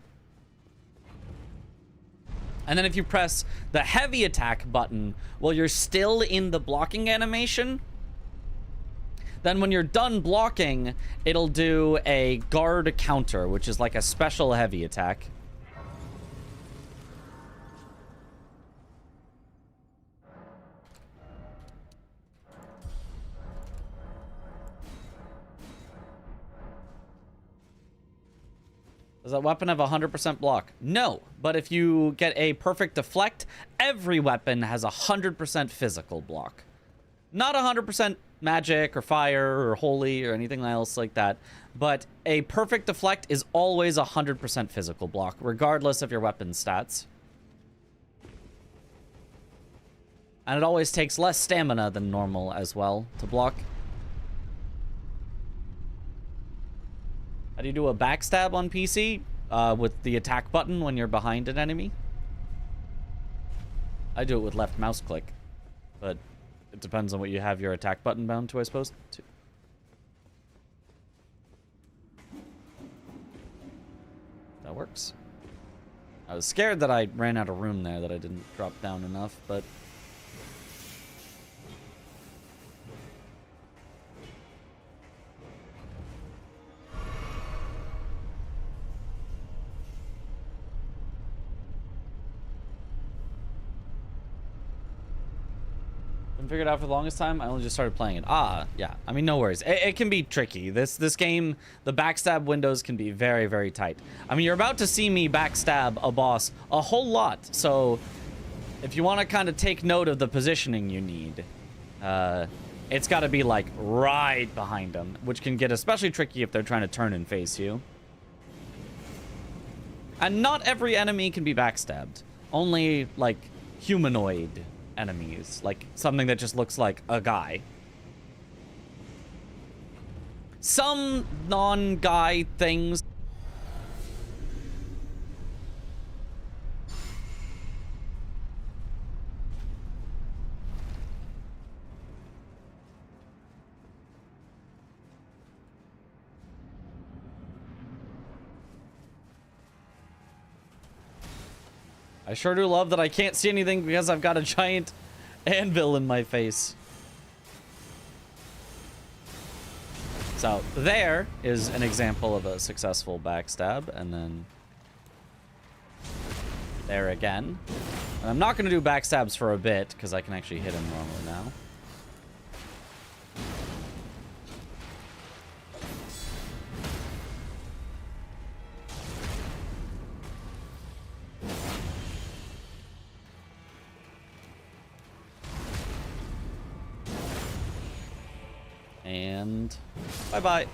And then if you press the heavy attack button while you're still in the blocking animation, then when you're done blocking, it'll do a guard counter, which is like a special heavy attack. Does that weapon have 100% block? No, but if you get a perfect deflect, every weapon has 100% physical block. Not 100% magic or fire or holy or anything else like that, but a perfect deflect is always 100% physical block, regardless of your weapon stats. And it always takes less stamina than normal as well to block. How do you do a backstab on PC? With the attack button when you're behind an enemy? I do it with left mouse click, but it depends on what you have your attack button bound to, I suppose. That works. I was scared that I ran out of room there, that I didn't drop down enough, but... figured out for the longest time. I only just started playing it. Yeah. I mean, no worries. It can be tricky. This game, the backstab windows can be very, very tight. I mean, you're about to see me backstab a boss a whole lot. So if you want to kind of take note of the positioning you need, it's got to be like right behind them, which can get especially tricky if they're trying to turn and face you. And not every enemy can be backstabbed. Only like humanoid enemies, like something that just looks like a guy. Some non-guy things. I sure do love that I can't see anything because I've got a giant anvil in my face. So there is an example of a successful backstab, and then there again. And I'm not going to do backstabs for a bit because I can actually hit him normally now. And bye-bye.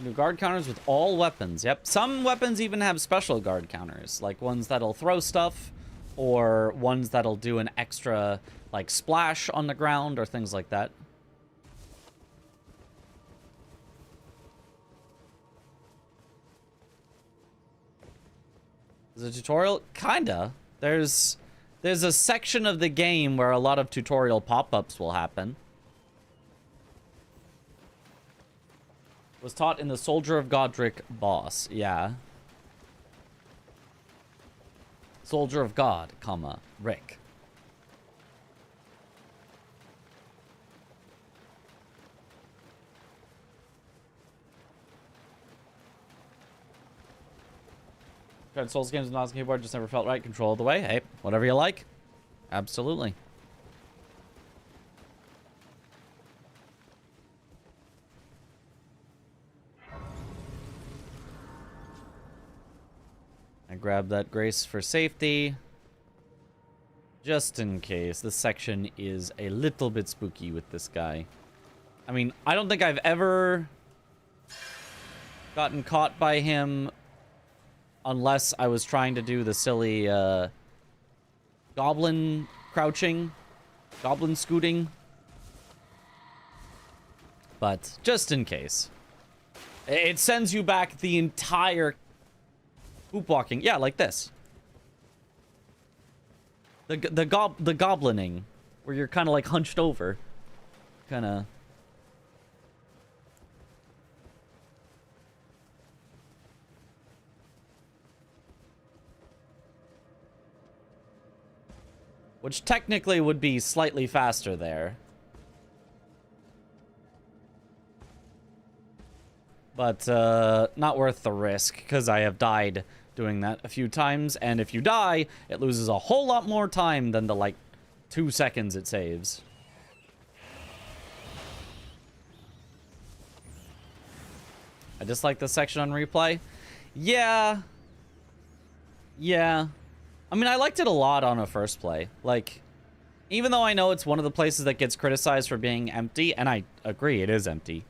Do guard counters with all weapons. Yep. Some weapons even have special guard counters, like ones that'll throw stuff or ones that'll do an extra like splash on the ground or things like that. Is it a tutorial? Kinda. There's a section of the game where a lot of tutorial pop-ups will happen. Was taught in the Soldier of Godric boss. Yeah. Soldier of God, comma, Rick. Tried Souls games with mouse and keyboard, just never felt right. Control of the way. Hey, whatever you like. Absolutely. I grabbed that grace for safety. Just in case. This section is a little bit spooky with this guy. I mean, I don't think I've ever gotten caught by him unless I was trying to do the silly goblin crouching, goblin scooting. But just in case. It sends you back the entire poop walking. Yeah, like this. The goblining, where you're kind of like hunched over. Kind of. Which technically would be slightly faster there. But not worth the risk, because I have died doing that a few times, and if you die, it loses a whole lot more time than the, like, 2 seconds it saves. I dislike this section on replay. Yeah. Yeah. I mean, I liked it a lot on a first play. Like, even though I know it's one of the places that gets criticized for being empty, and I agree, it is empty.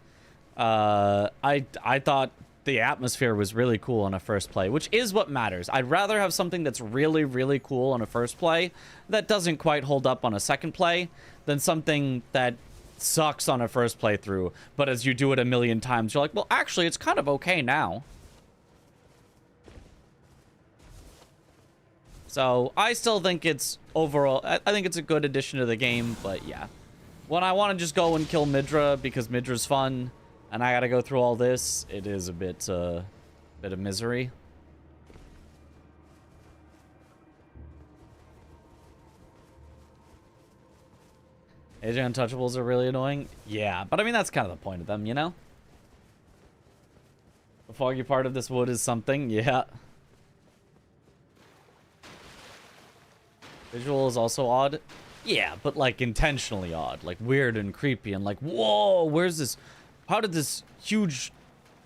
I thought the atmosphere was really cool on a first play, which is what matters. I'd rather have something that's really, really cool on a first play that doesn't quite hold up on a second play than something that sucks on a first playthrough, but as you do it a million times, you're like, well, actually, it's kind of okay now. So, I still think it's overall, I think it's a good addition to the game, but yeah. When I want to just go and kill Midra because Midra's fun, and I gotta go through all this, it is a bit of misery. AJ Untouchables are really annoying? Yeah, but I mean, that's kind of the point of them, you know? The foggy part of this wood is something, yeah. Visual is also odd. Yeah, but like intentionally odd. Like weird and creepy and like, whoa, where's this? How did this huge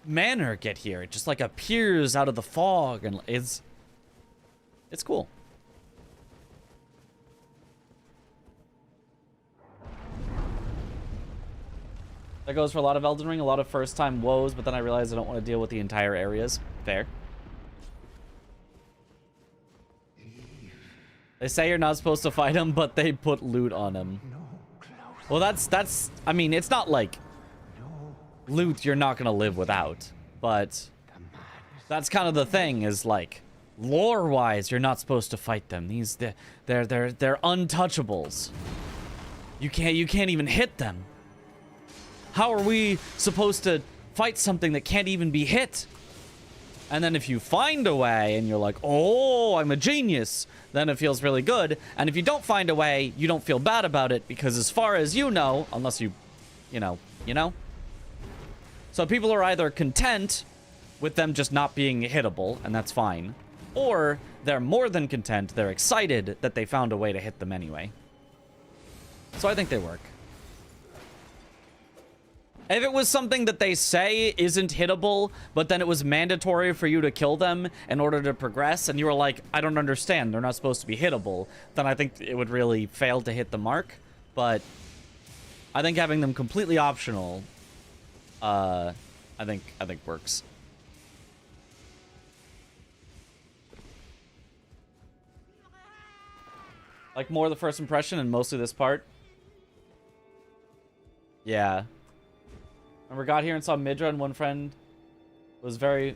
manor get here? It just like appears out of the fog and it's cool. That goes for a lot of Elden Ring, a lot of first time woes, but then I realized I don't want to deal with the entire areas. Fair. They say you're not supposed to fight him, but they put loot on him. Well, that's, I mean, it's not like loot you're not gonna live without, but that's kind of the thing is like, lore-wise, you're not supposed to fight them. They're untouchables. You can't even hit them. How are we supposed to fight something that can't even be hit? And then if you find a way and you're like, oh, I'm a genius, then it feels really good. And if you don't find a way, you don't feel bad about it because as far as you know, unless you know. So people are either content with them just not being hittable, and that's fine, or they're more than content, they're excited that they found a way to hit them anyway. So I think they work. If it was something that they say isn't hittable, but then it was mandatory for you to kill them in order to progress, and you were like, I don't understand, they're not supposed to be hittable, then I think it would really fail to hit the mark. But I think having them completely optional, I think works. Like more the first impression and mostly this part. Yeah. Remember, got here and saw Midra, and one friend was very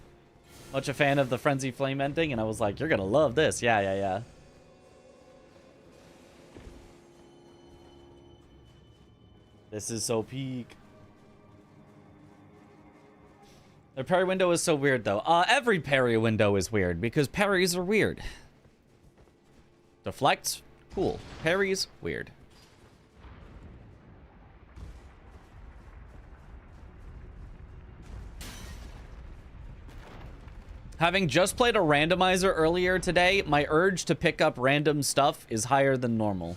much a fan of the Frenzy Flame ending, and I was like, you're gonna love this. Yeah. This is so peak. Their parry window is so weird, though. Every parry window is weird, because parries are weird. Deflect? Cool. Parries? Weird. Having just played a randomizer earlier today, my urge to pick up random stuff is higher than normal.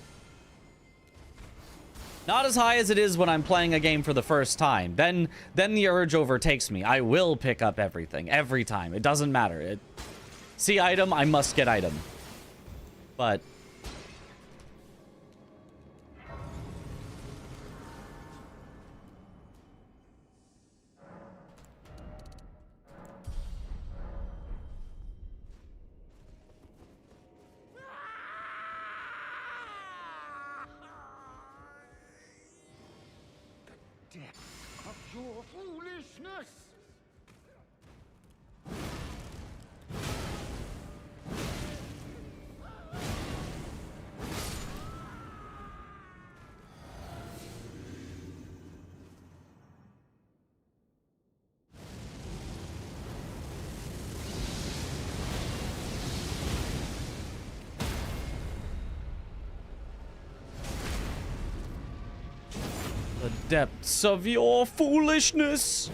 Not as high as it is when I'm playing a game for the first time. Then the urge overtakes me. I will pick up everything, every time. It doesn't matter. See item, I must get item. But depths of your foolishness! The depths of your foolishness.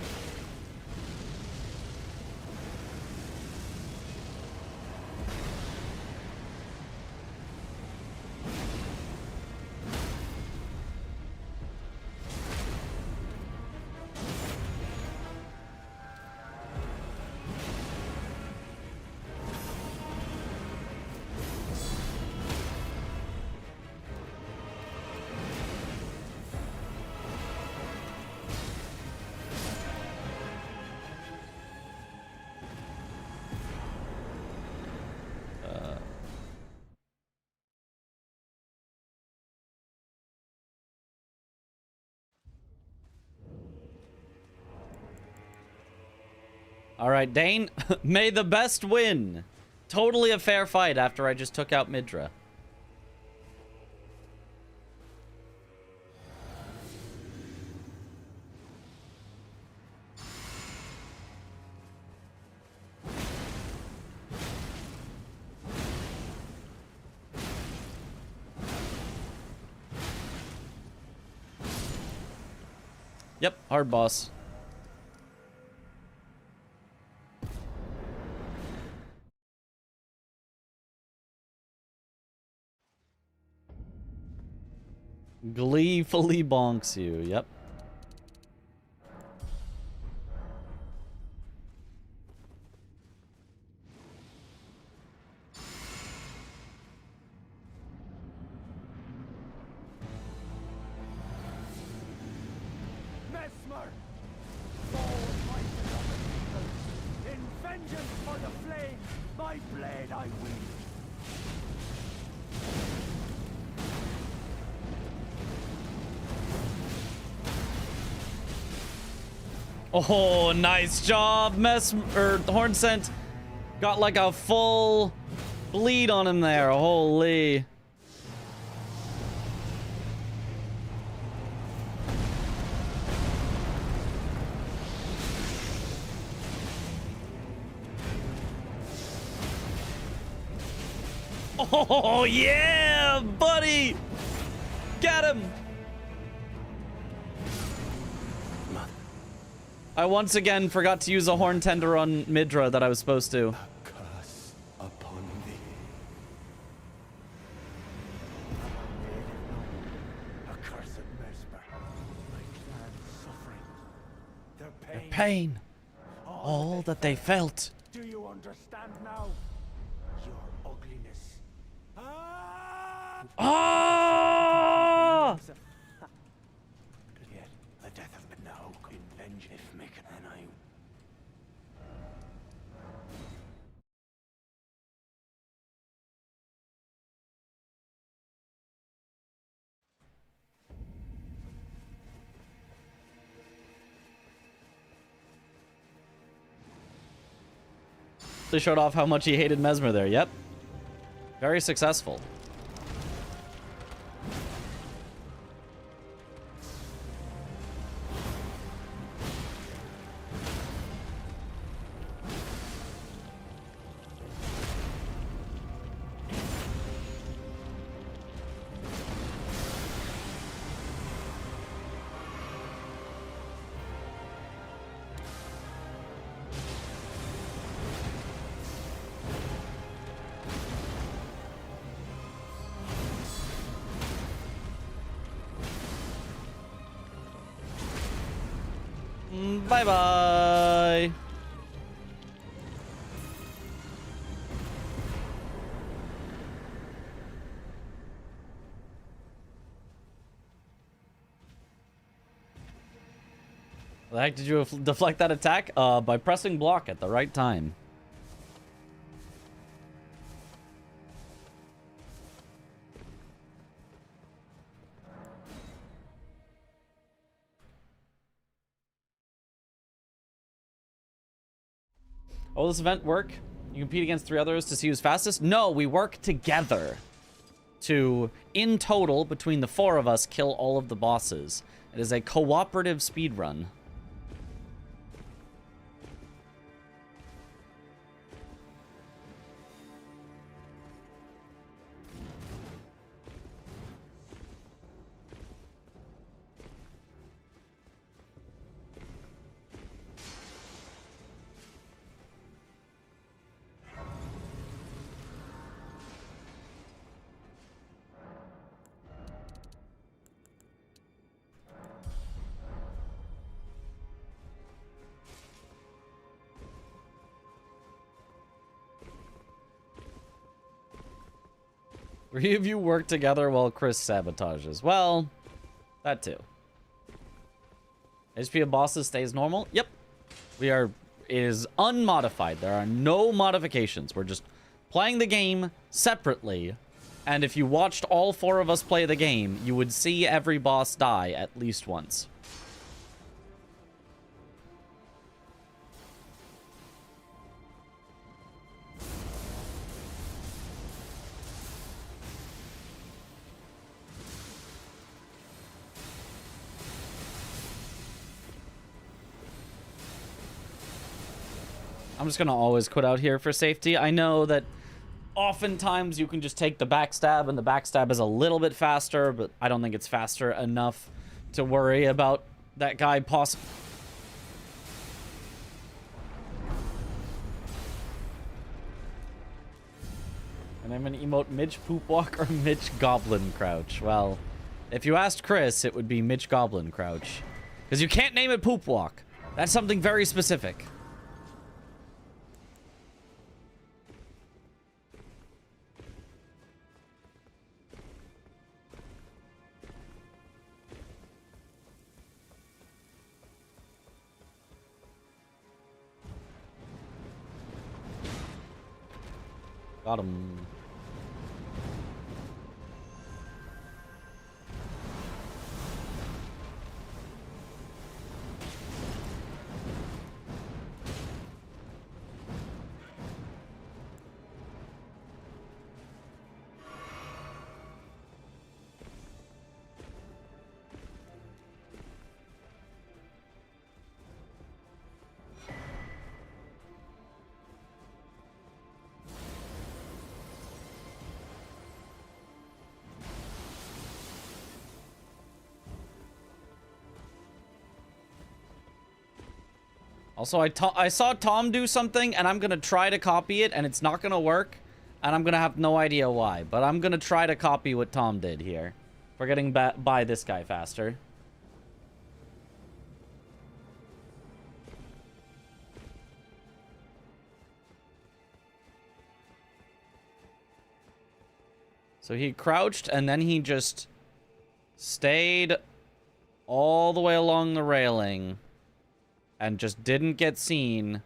All right, Dane, may the best win. Totally a fair fight after I just took out Midra. Yep, hard boss. Gleefully bonks you. Yep. Mesmer! Fall my beloved people! In vengeance for the flame, my blade I wield! Oh, nice job, Horn Scent. Got like a full bleed on him there. Holy. Oh, yeah, buddy. Get him. I once again forgot to use a horn tender on Midra that I was supposed to. A curse upon thee. Accursed Mesmer. My clan's suffering. Their pain. Pain. All that they felt. Do you understand now? Your ugliness. Ah! Yet the death of now in vengeance if make it then I. They showed off how much he hated Mesmer there. Yep. Very successful. Bye-bye. The heck did you deflect that attack? By pressing block at the right time. Oh, this event work? You compete against 3 others to see who's fastest? No, we work together to, in total, between the 4 of us, kill all of the bosses. It is a cooperative speedrun. Three of you work together while Chris sabotages. Well, that too. HP of bosses stays normal. Yep. It is unmodified. There are no modifications. We're just playing the game separately. And if you watched all 4 of us play the game, you would see every boss die at least once. I'm just gonna always quit out here for safety. I know that oftentimes you can just take the backstab, and the backstab is a little bit faster, but I don't think it's faster enough to worry about that guy possibly. And I'm gonna emote Mitch Poop Walk or Mitch Goblin Crouch. Well, if you asked Chris, it would be Mitch Goblin Crouch. Because you can't name it Poop Walk. That's something very specific. Got him. Also, I saw Tom do something, and I'm going to try to copy it, and it's not going to work, and I'm going to have no idea why. But I'm going to try to copy what Tom did here. We're getting by this guy faster. So he crouched, and then he just stayed all the way along the railing and just didn't get seen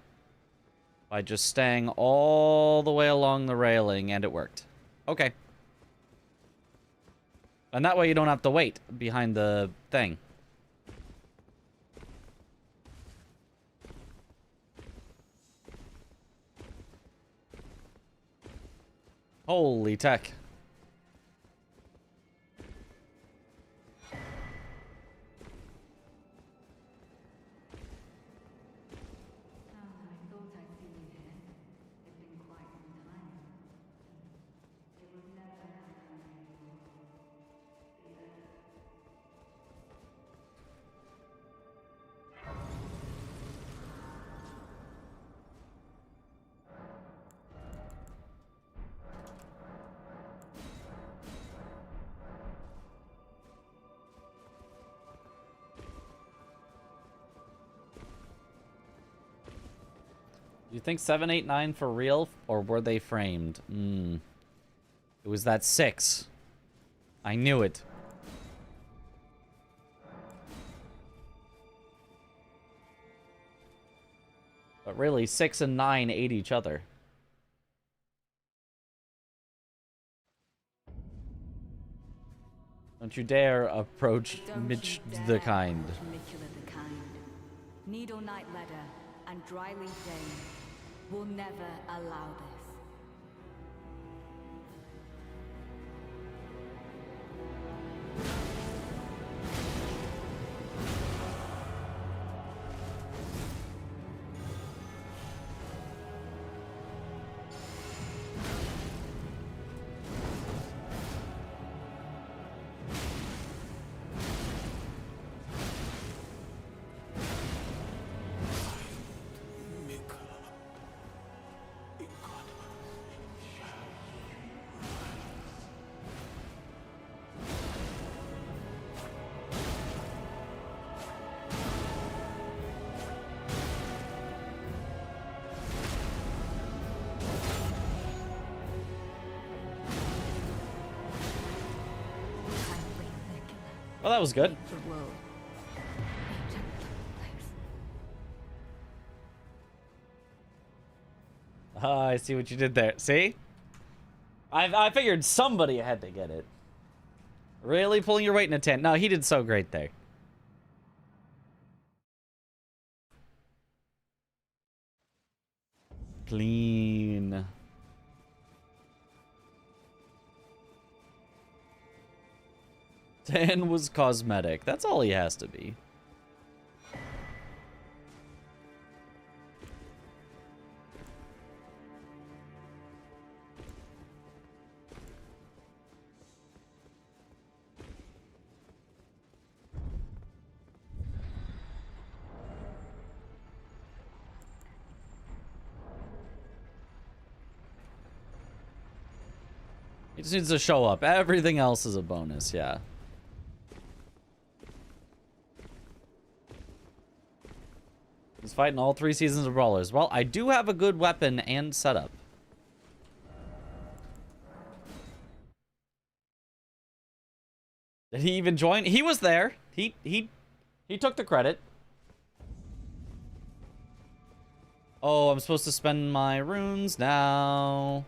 by just staying all the way along the railing, and it worked. Okay. And that way you don't have to wait behind the thing. Holy tech. Do you think 7, 8, 9 for real, or were they framed? It was that 6. I knew it. But really, 6 and 9 ate each other. Don't you dare approach Mitch the Kind. Needle Night Ladder and Dryleaf Dane. will never allow this. Well, that was good. The world. Ancient place. I see what you did there. See? I figured somebody had to get it. Really pulling your weight in a tent. No, he did so great there. Clean. Tan was cosmetic. That's all he has to be. He just needs to show up. Everything else is a bonus, yeah. He's fighting all 3 seasons of Brawlers. Well, I do have a good weapon and setup. Did he even join? He was there. He took the credit. Oh, I'm supposed to spend my runes now.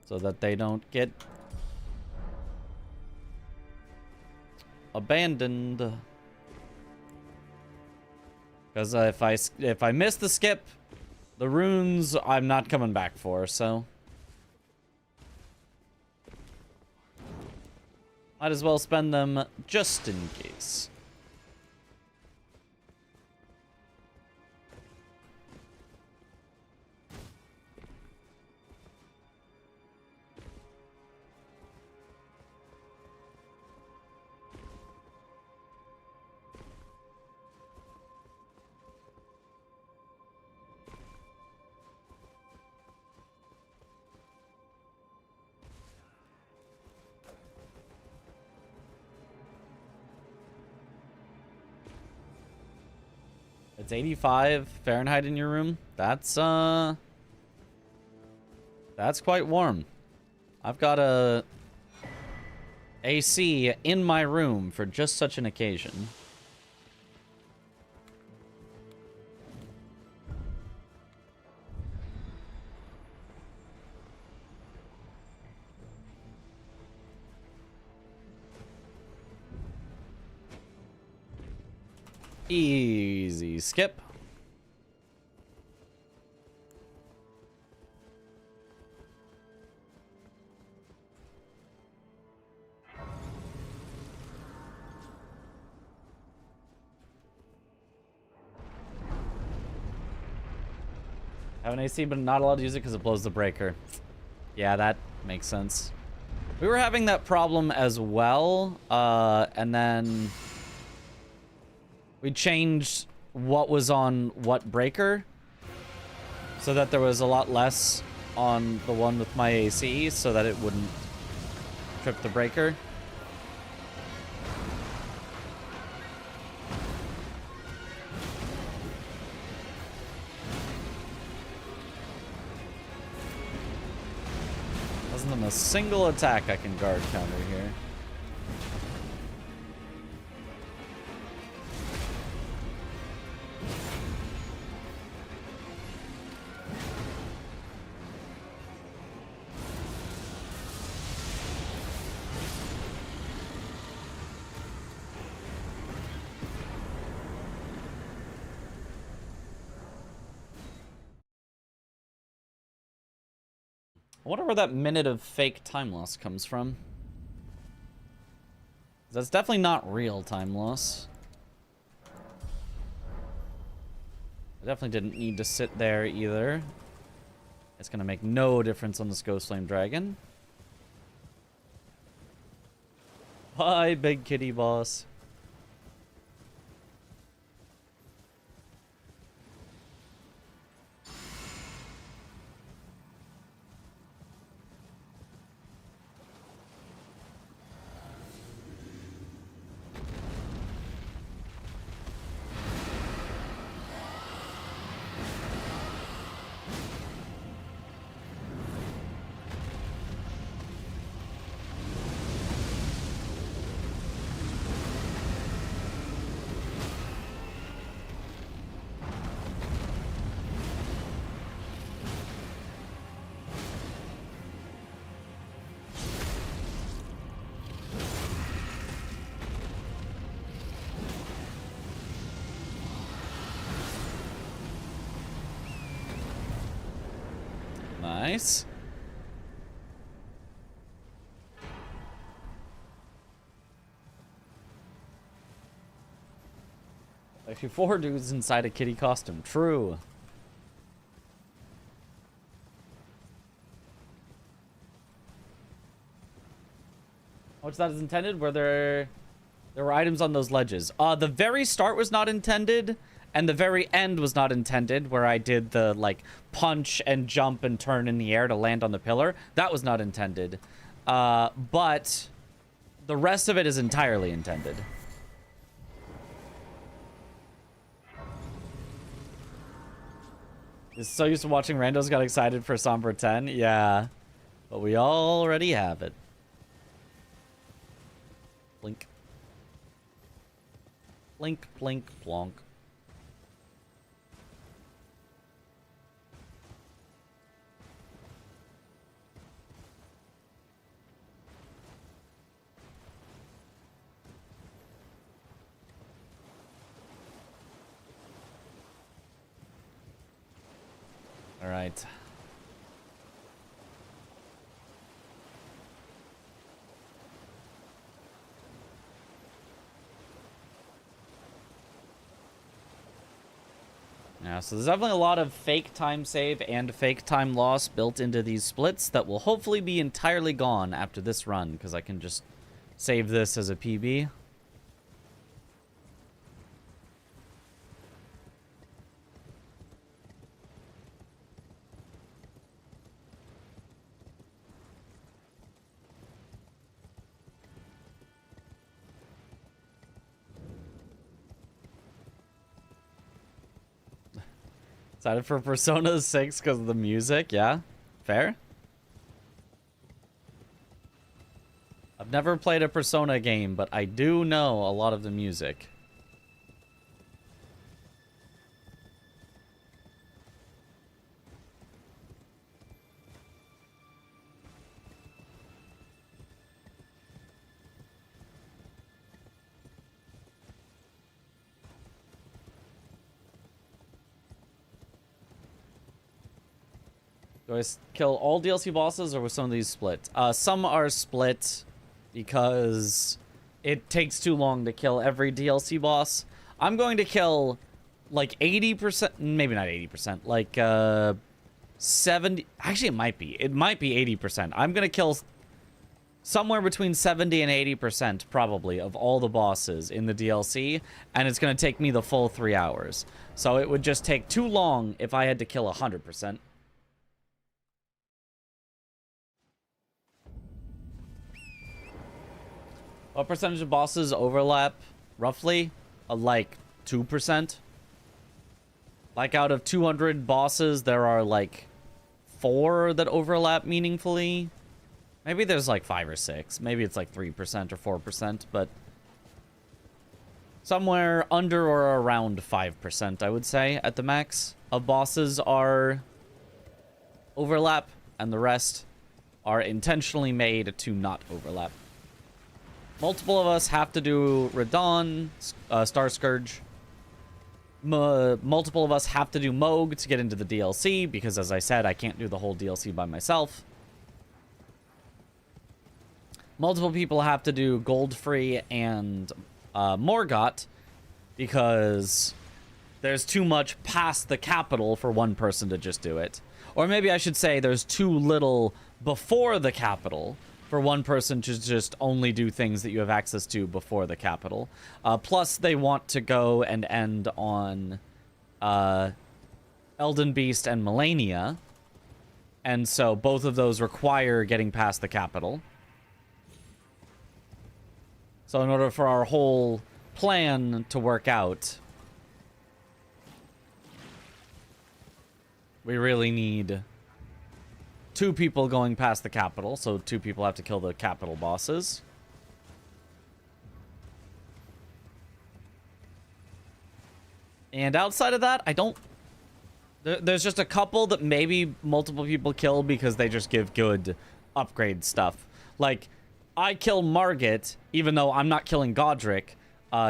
So that they don't get abandoned. Because if I miss the skip, the runes I'm not coming back for, so might as well spend them just in case. It's 85 Fahrenheit in your room. That's quite warm. I've got a AC in my room for just such an occasion. Easy skip. Have an AC, but not allowed to use it because it blows the breaker. Yeah, that makes sense. We were having that problem as well, and then we changed what was on what breaker so that there was a lot less on the one with my AC so that it wouldn't trip the breaker. Wasn't even a single attack I can guard counter here. I wonder where that minute of fake time loss comes from. That's definitely not real time loss. I definitely didn't need to sit there either. It's gonna make no difference on this Ghost Flame Dragon. Bye, big kitty boss. Nice. Actually, 4 dudes inside a kitty costume. True. Which that is intended? Where there were items on those ledges. The very start was not intended. And the very end was not intended, where I did the, like, punch and jump and turn in the air to land on the pillar. That was not intended. But the rest of it is entirely intended. Is so used to watching randos got excited for Sombra 10? Yeah. But we already have it. Blink. Blink, blink, plonk. All right. Yeah, so there's definitely a lot of fake time save and fake time loss built into these splits that will hopefully be entirely gone after this run, because I can just save this as a PB. Excited for Persona 6 because of the music, yeah. Fair. I've never played a Persona game, but I do know a lot of the music. Do I kill all DLC bosses, or with some of these split? Some are split because it takes too long to kill every DLC boss. I'm going to kill like 80%, maybe not 80%, like 70. Actually, it might be 80%. I'm going to kill somewhere between 70 and 80% probably of all the bosses in the DLC, and it's going to take me the full 3 hours. So it would just take too long if I had to kill 100%. What percentage of bosses overlap? Roughly? Like 2%? Like out of 200 bosses, there are like 4 that overlap meaningfully. Maybe there's like 5 or 6. Maybe it's like 3% or 4%, but somewhere under or around 5%, I would say, at the max, of bosses are overlap, and the rest are intentionally made to not overlap. Multiple of us have to do Radon, Star Scourge. Multiple of us have to do Moog to get into the DLC, because as I said, I can't do the whole DLC by myself. multiple people have to do Goldfree and Morgott because there's too much past the capital for one person to just do it. Or maybe I should say there's too little before the capital for one person to just only do things that you have access to before the capital. Plus, they want to go and end on Elden Beast and Melania. And so both of those require getting past the capital. So in order for our whole plan to work out, we really need 2 people going past the capital, so 2 people have to kill the capital bosses. And outside of that, I don't... There's just a couple that maybe multiple people kill because they just give good upgrade stuff. Like, I kill Margit, even though I'm not killing Godric,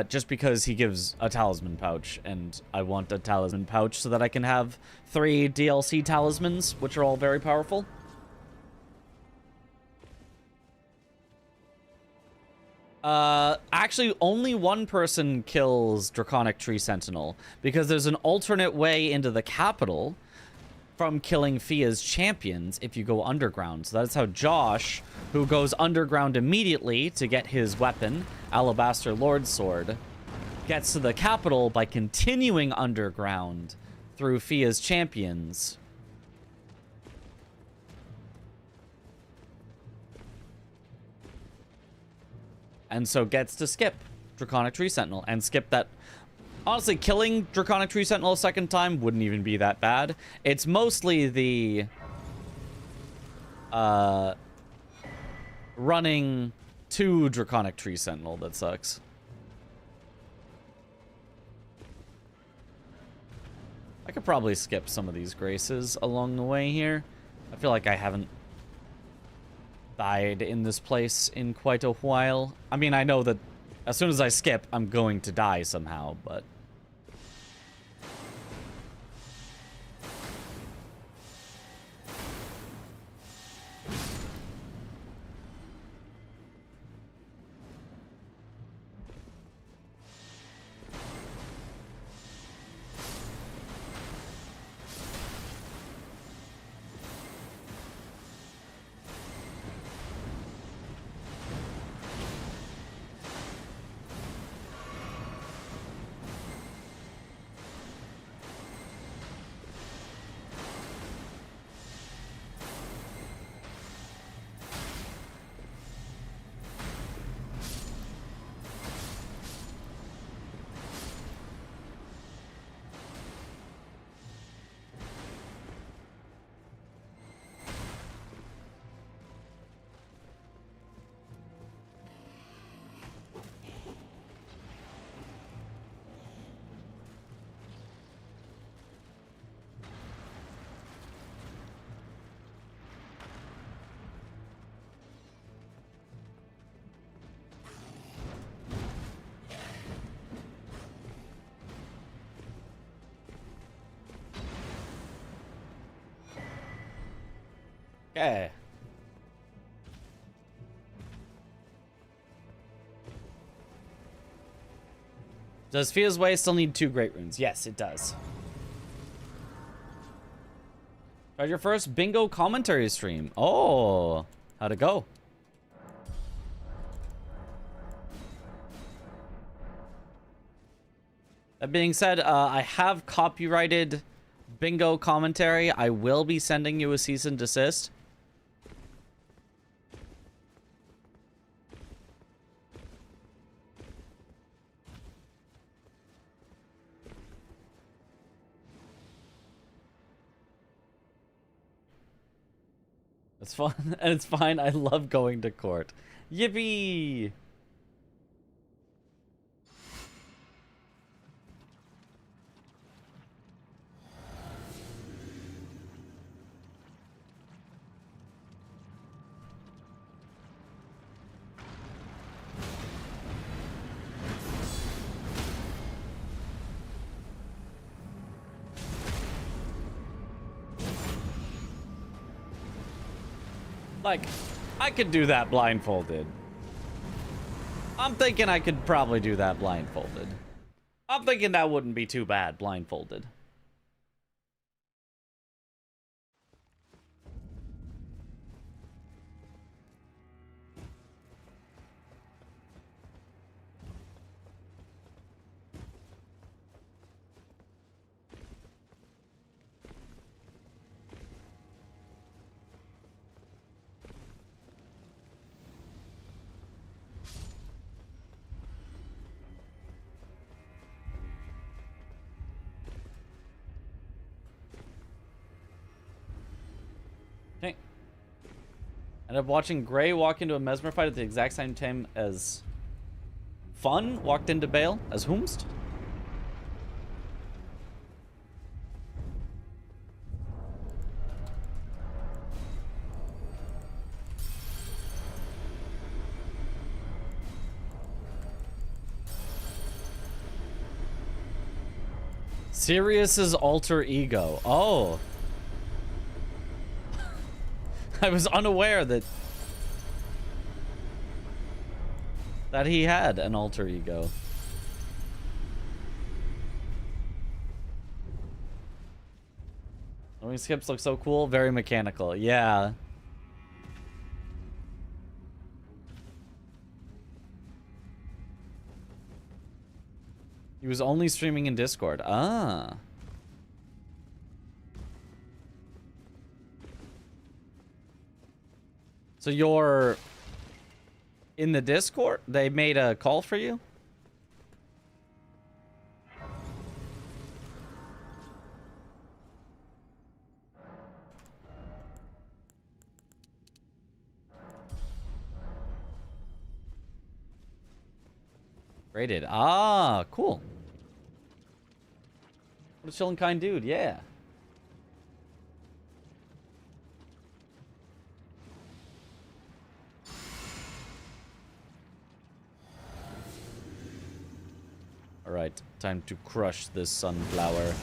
just because he gives a talisman pouch, and I want a talisman pouch so that I can have 3 DLC talismans, which are all very powerful. Actually, only one person kills Draconic Tree Sentinel, because there's an alternate way into the capital from killing Fia's champions if you go underground. So that's how Josh, who goes underground immediately to get his weapon, Alabaster Lord Sword, gets to the capital by continuing underground through Fia's champions. And so gets to skip Draconic Tree Sentinel and skip that. Honestly, killing Draconic Tree Sentinel a second time wouldn't even be that bad. It's mostly the running to Draconic Tree Sentinel that sucks. I could probably skip some of these graces along the way here. I feel like I haven't died in this place in quite a while. I mean, I know that as soon as I skip, I'm going to die somehow, but... Okay. Does Fia's Way still need 2 Great Runes? Yes, it does. Tried your first bingo commentary stream. Oh, how'd it go? That being said, I have copyrighted bingo commentary. I will be sending you a cease and desist. It's fun, and it's fine. I love going to court. Yippee! Like, I could do that blindfolded. I'm thinking I could probably do that blindfolded. I'm thinking that wouldn't be too bad blindfolded. Okay. End up watching Gray walk into a Mesmer fight at the exact same time as Fun walked into Bale as Whomst. Sirius's alter ego. Oh. I was unaware that he had an alter ego. Wing skips look so cool, very mechanical. Yeah. He was only streaming in Discord. Ah. So you're in the Discord? They made a call for you? Rated. Ah, cool. What a chillin' kind dude, yeah. Alright, time to crush this sunflower.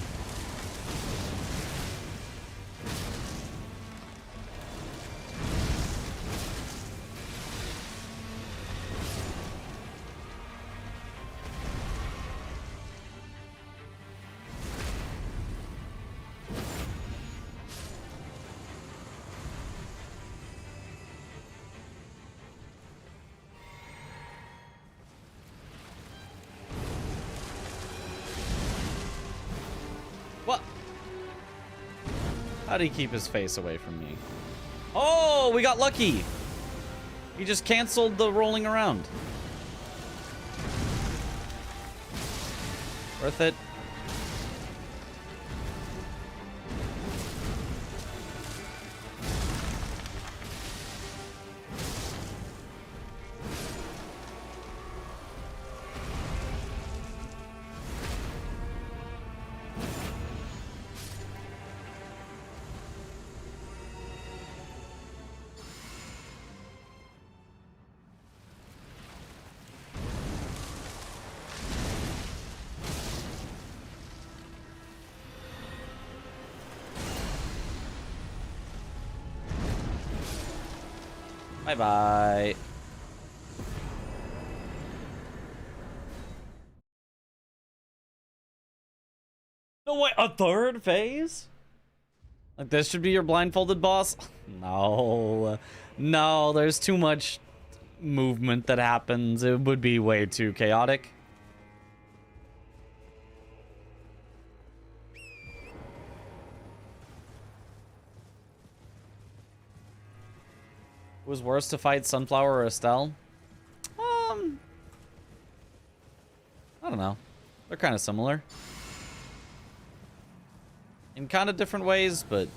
How did he keep his face away from me? Oh, we got lucky. He just canceled the rolling around. Worth it. Bye-bye. No way, a third phase? Like this should be your blindfolded boss? No. No, there's too much movement that happens. It would be way too chaotic. Was worse to fight Sunflower or Estelle? I don't know. They're kind of similar. In kind of different ways, but...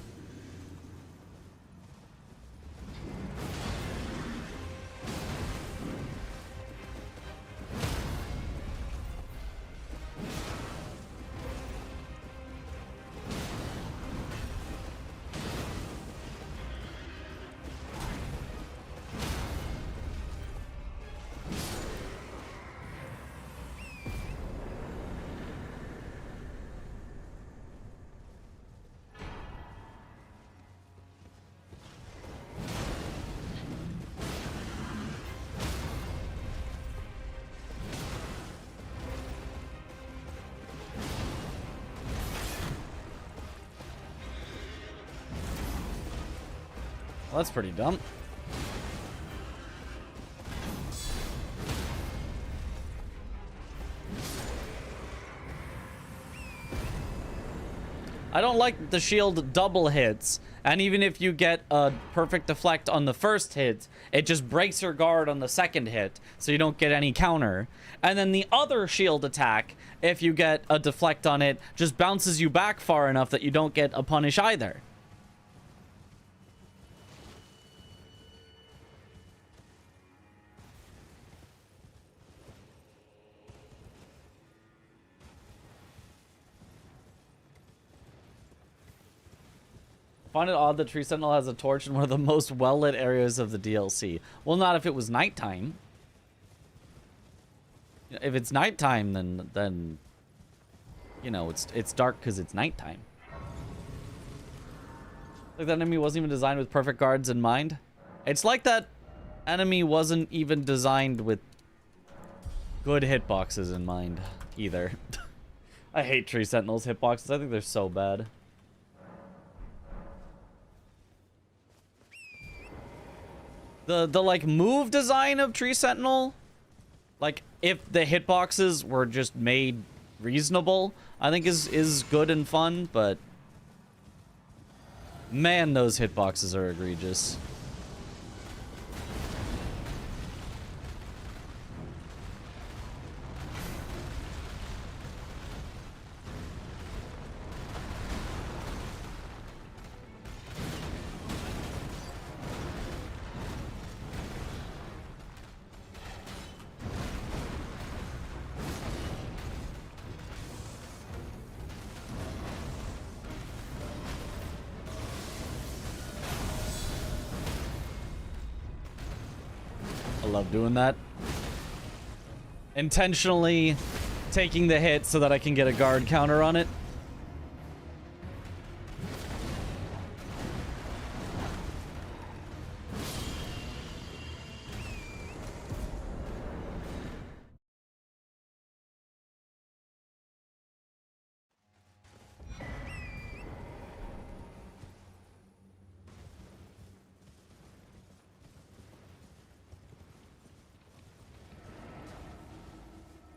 Well, that's pretty dumb. I don't like the shield double hits, and even if you get a perfect deflect on the first hit, it just breaks your guard on the second hit, so you don't get any counter. And then the other shield attack, if you get a deflect on it, just bounces you back far enough that you don't get a punish either. Find it odd that Tree Sentinel has a torch in one of the most well-lit areas of the DLC. Well, not if it was nighttime. If it's nighttime, then you know, it's dark because it's nighttime. Like that enemy wasn't even designed with perfect guards in mind. It's like that enemy wasn't even designed with good hitboxes in mind either. I hate Tree Sentinel's hitboxes. I think they're so bad. The like move design of Tree Sentinel, like if the hitboxes were just made reasonable, I think is good and fun, but man, those hitboxes are egregious. I love doing that. Intentionally taking the hit so that I can get a guard counter on it.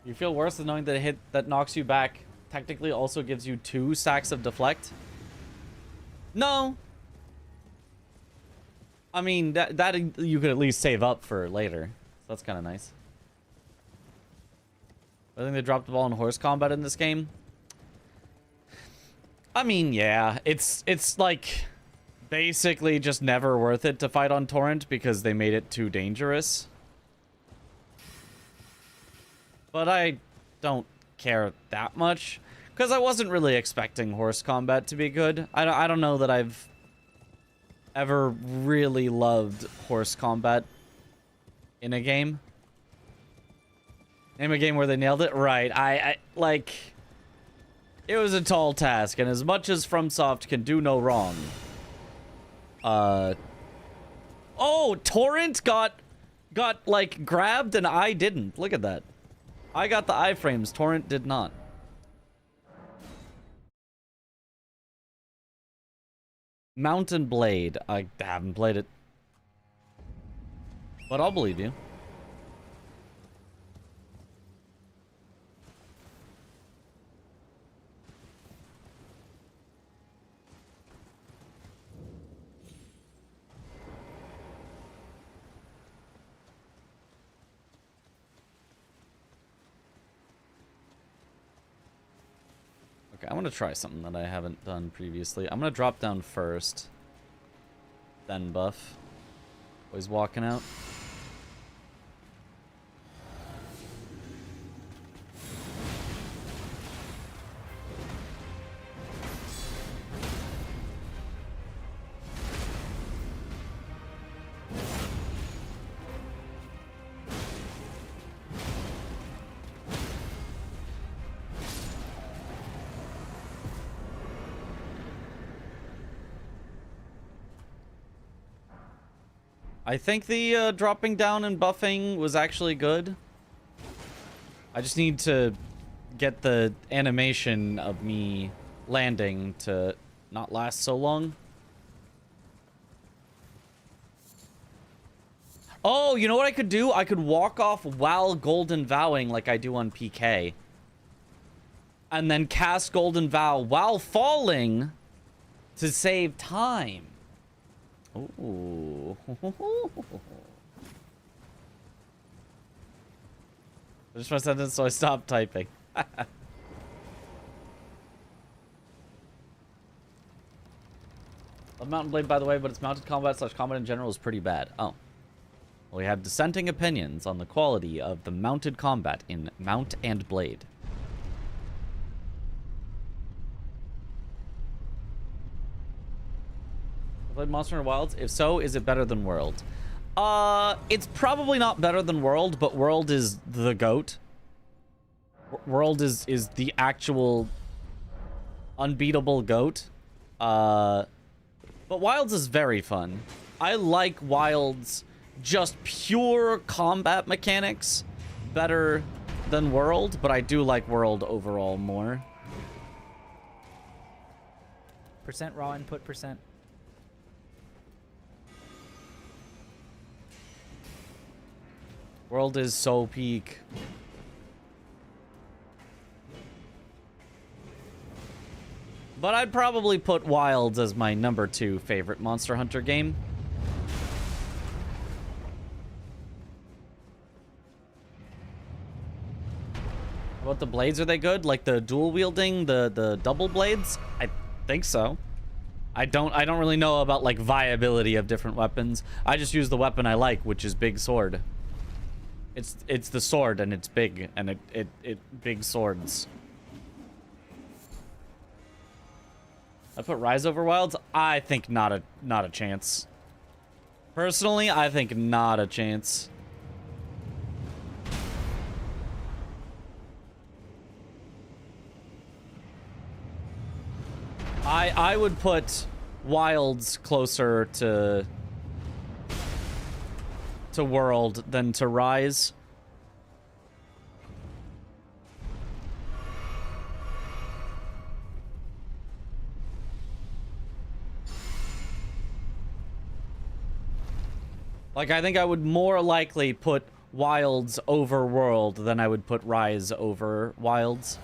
You feel worse than knowing that a hit that knocks you back technically also gives you 2 stacks of deflect? No. I mean, that you could at least save up for later. So that's kind of nice. I think they dropped the ball in horse combat in this game. I mean, yeah, it's like basically just never worth it to fight on Torrent because they made it too dangerous. But I don't care that much because I wasn't really expecting horse combat to be good. I don't know that I've ever really loved horse combat in a game. Name a game where they nailed it? Right. I like, it was a tall task, and as much as FromSoft can do no wrong. Oh, Torrent got like grabbed and I didn't. Look at that. I got the iframes. Torrent did not. Mountain Blade. I haven't played it. But I'll believe you. Okay, I want to try something that I haven't done previously. I'm going to drop down first. Then buff. Always walking out. I think the dropping down and buffing was actually good. I just need to get the animation of me landing to not last so long. Oh, you know what I could do? I could walk off while Golden Vowing like I do on PK. And then cast Golden Vow while falling to save time. Ooh. Finish my sentence so I stop typing. Love Mountain Blade, by the way, but its mounted combat / combat in general is pretty bad. Oh. Well, we have dissenting opinions on the quality of the mounted combat in Mount and Blade. Played Monster Hunter Wilds? If so, is it better than World? It's probably not better than World, but World is the GOAT. World is the actual unbeatable GOAT. But Wilds is very fun. I like Wilds just pure combat mechanics better than World, but I do like World overall more. Percent raw input, percent. World is so peak. But I'd probably put Wilds as my #2 favorite Monster Hunter game. How about the blades? Are they good? Like the dual wielding, the double blades? I think so. I don't really know about like viability of different weapons. I just use the weapon I like, which is big sword. It's the sword and it's big and it big swords. I put Rise over Wilds. I think not a chance. Personally, I think not a chance. I would put Wilds closer to World than to Rise. Like, I think I would more likely put Wilds over World than I would put Rise over Wilds.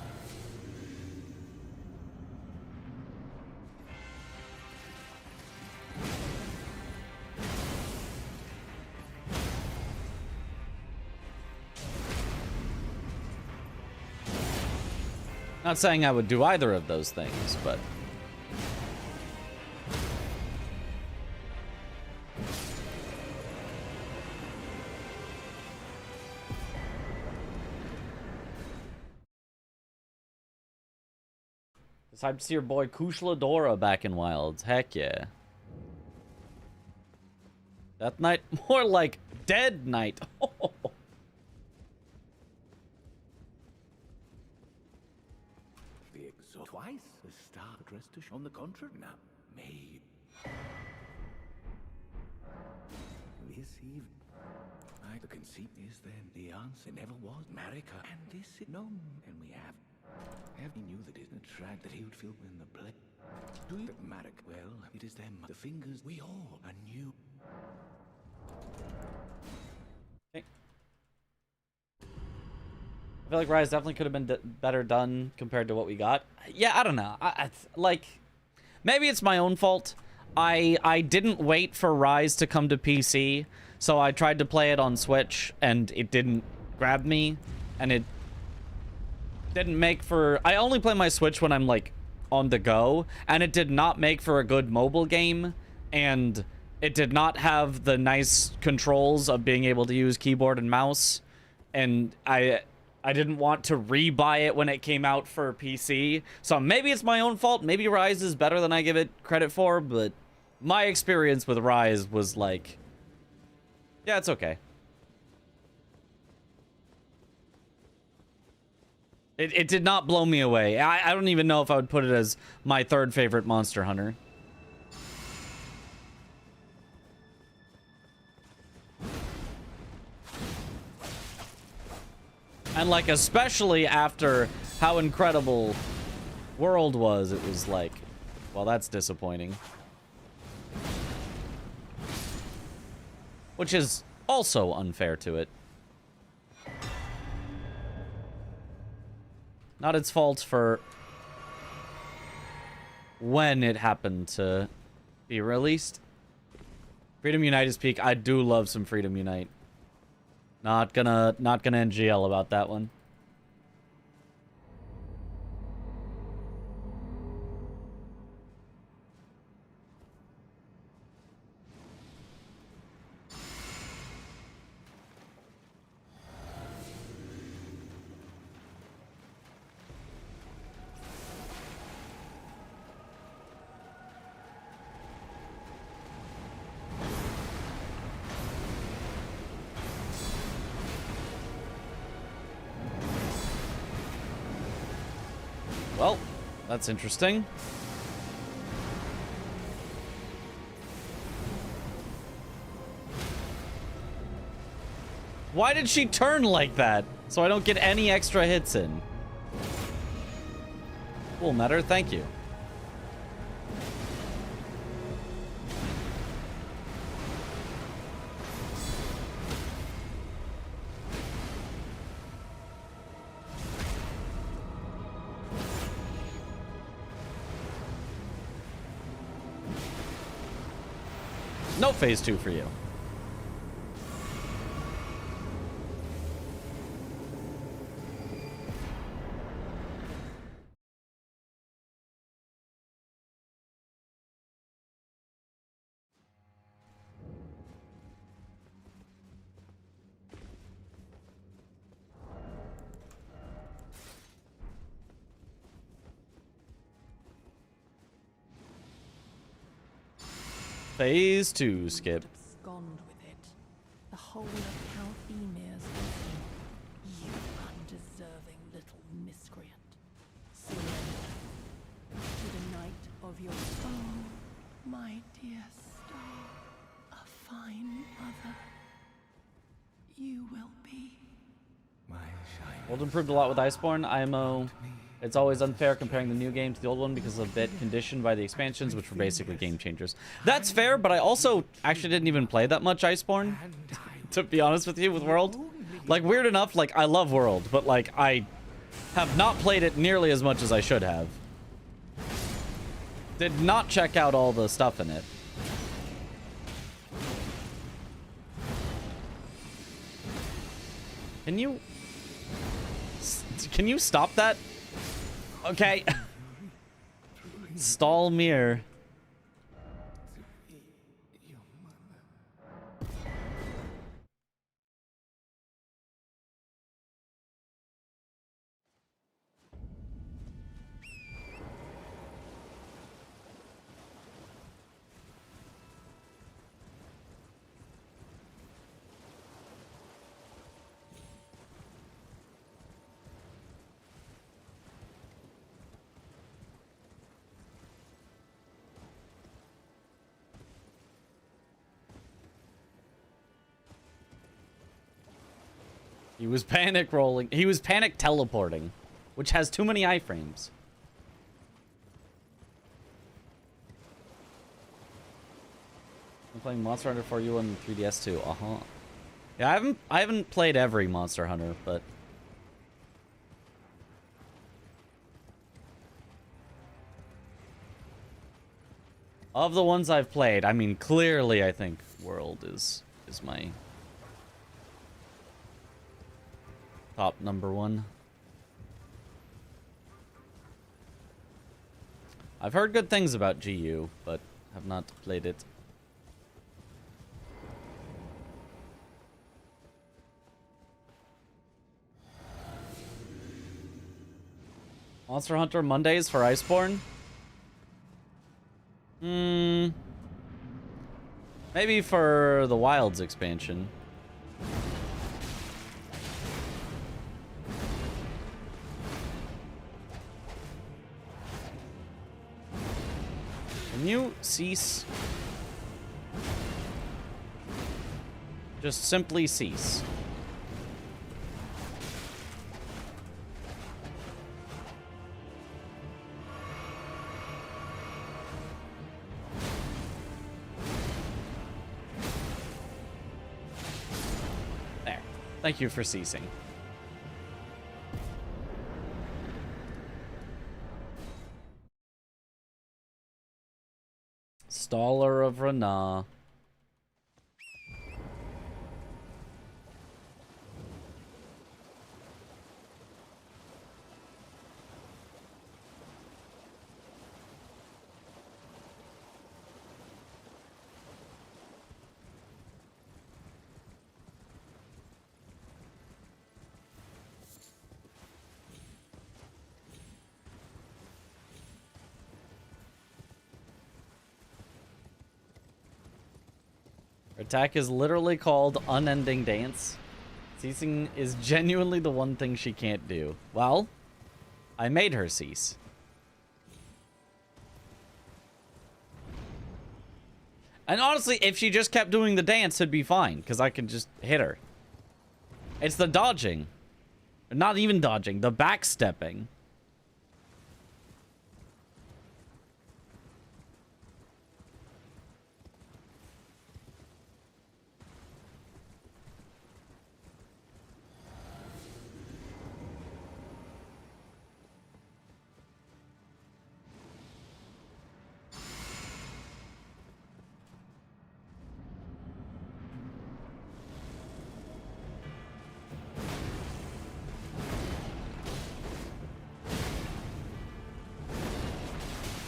Not saying I would do either of those things, but... It's hyped to see your boy Kushla Dora back in Wilds. Heck yeah. Death Knight? More like Dead Knight. Twice the star addressed to on the contrary. Now, me. This evening, the conceit is then the answer never was America, and this is no, and we have. He knew that isn't a track that he would feel in the play. Do you, Marek? Well, it is them, the fingers we all are new. I feel like Rise definitely could have been better done compared to what we got. Yeah, I don't know. Like, maybe it's my own fault. I didn't wait for Rise to come to PC, so I tried to play it on Switch, and it didn't grab me, and it didn't make for... I only play my Switch when I'm, like, on the go, and it did not make for a good mobile game, and it did not have the nice controls of being able to use keyboard and mouse, and I didn't want to rebuy it when it came out for PC. So maybe it's my own fault. Maybe Rise is better than I give it credit for, but my experience with Rise was like, yeah, it's okay. It did not blow me away. I don't even know if I would put it as my third favorite Monster Hunter. And, like, especially after how incredible World was, it was like, well, that's disappointing. Which is also unfair to it. Not its fault for when it happened to be released. Freedom Unite is peak. I do love some Freedom Unite. Not gonna NGL about that one. Well, that's interesting. Why did she turn like that? So I don't get any extra hits in. Cool, Matter, thank you. No phase 2 for you. Phase 2 skip. Abscond with it. The whole of Count Emir's you undeserving little miscreant. Surrender to the night of your own, my dear star. A fine mother you will be. My shine. World improved a lot with Iceborne. IMO. It's always unfair comparing the new game to the old one because of a bit conditioned by the expansions, which were basically game changers. That's fair, but I also actually didn't even play that much Iceborne, to be honest with you, with World. Like, weird enough, like, I love World, but, like, I have not played it nearly as much as I should have. Did not check out all the stuff in it. Can you stop that? Okay. Stall mirror. He was panic rolling. He was panic teleporting, which has too many iframes. I'm playing Monster Hunter for you on 3DS too. Yeah, I haven't played every Monster Hunter, but of the ones I've played, I mean, clearly I think World is my top #1. I've heard good things about GU, but have not played it. Monster Hunter Mondays for Iceborne? Maybe for the Wilds expansion. Can you cease? Just simply cease. Thank you for ceasing. Staller of Rana. Her attack is literally called Unending Dance. Ceasing is genuinely the one thing she can't do. Well, I made her cease. And honestly, if she just kept doing the dance, it'd be fine, because I could just hit her. It's the dodging. Not even dodging, the backstepping.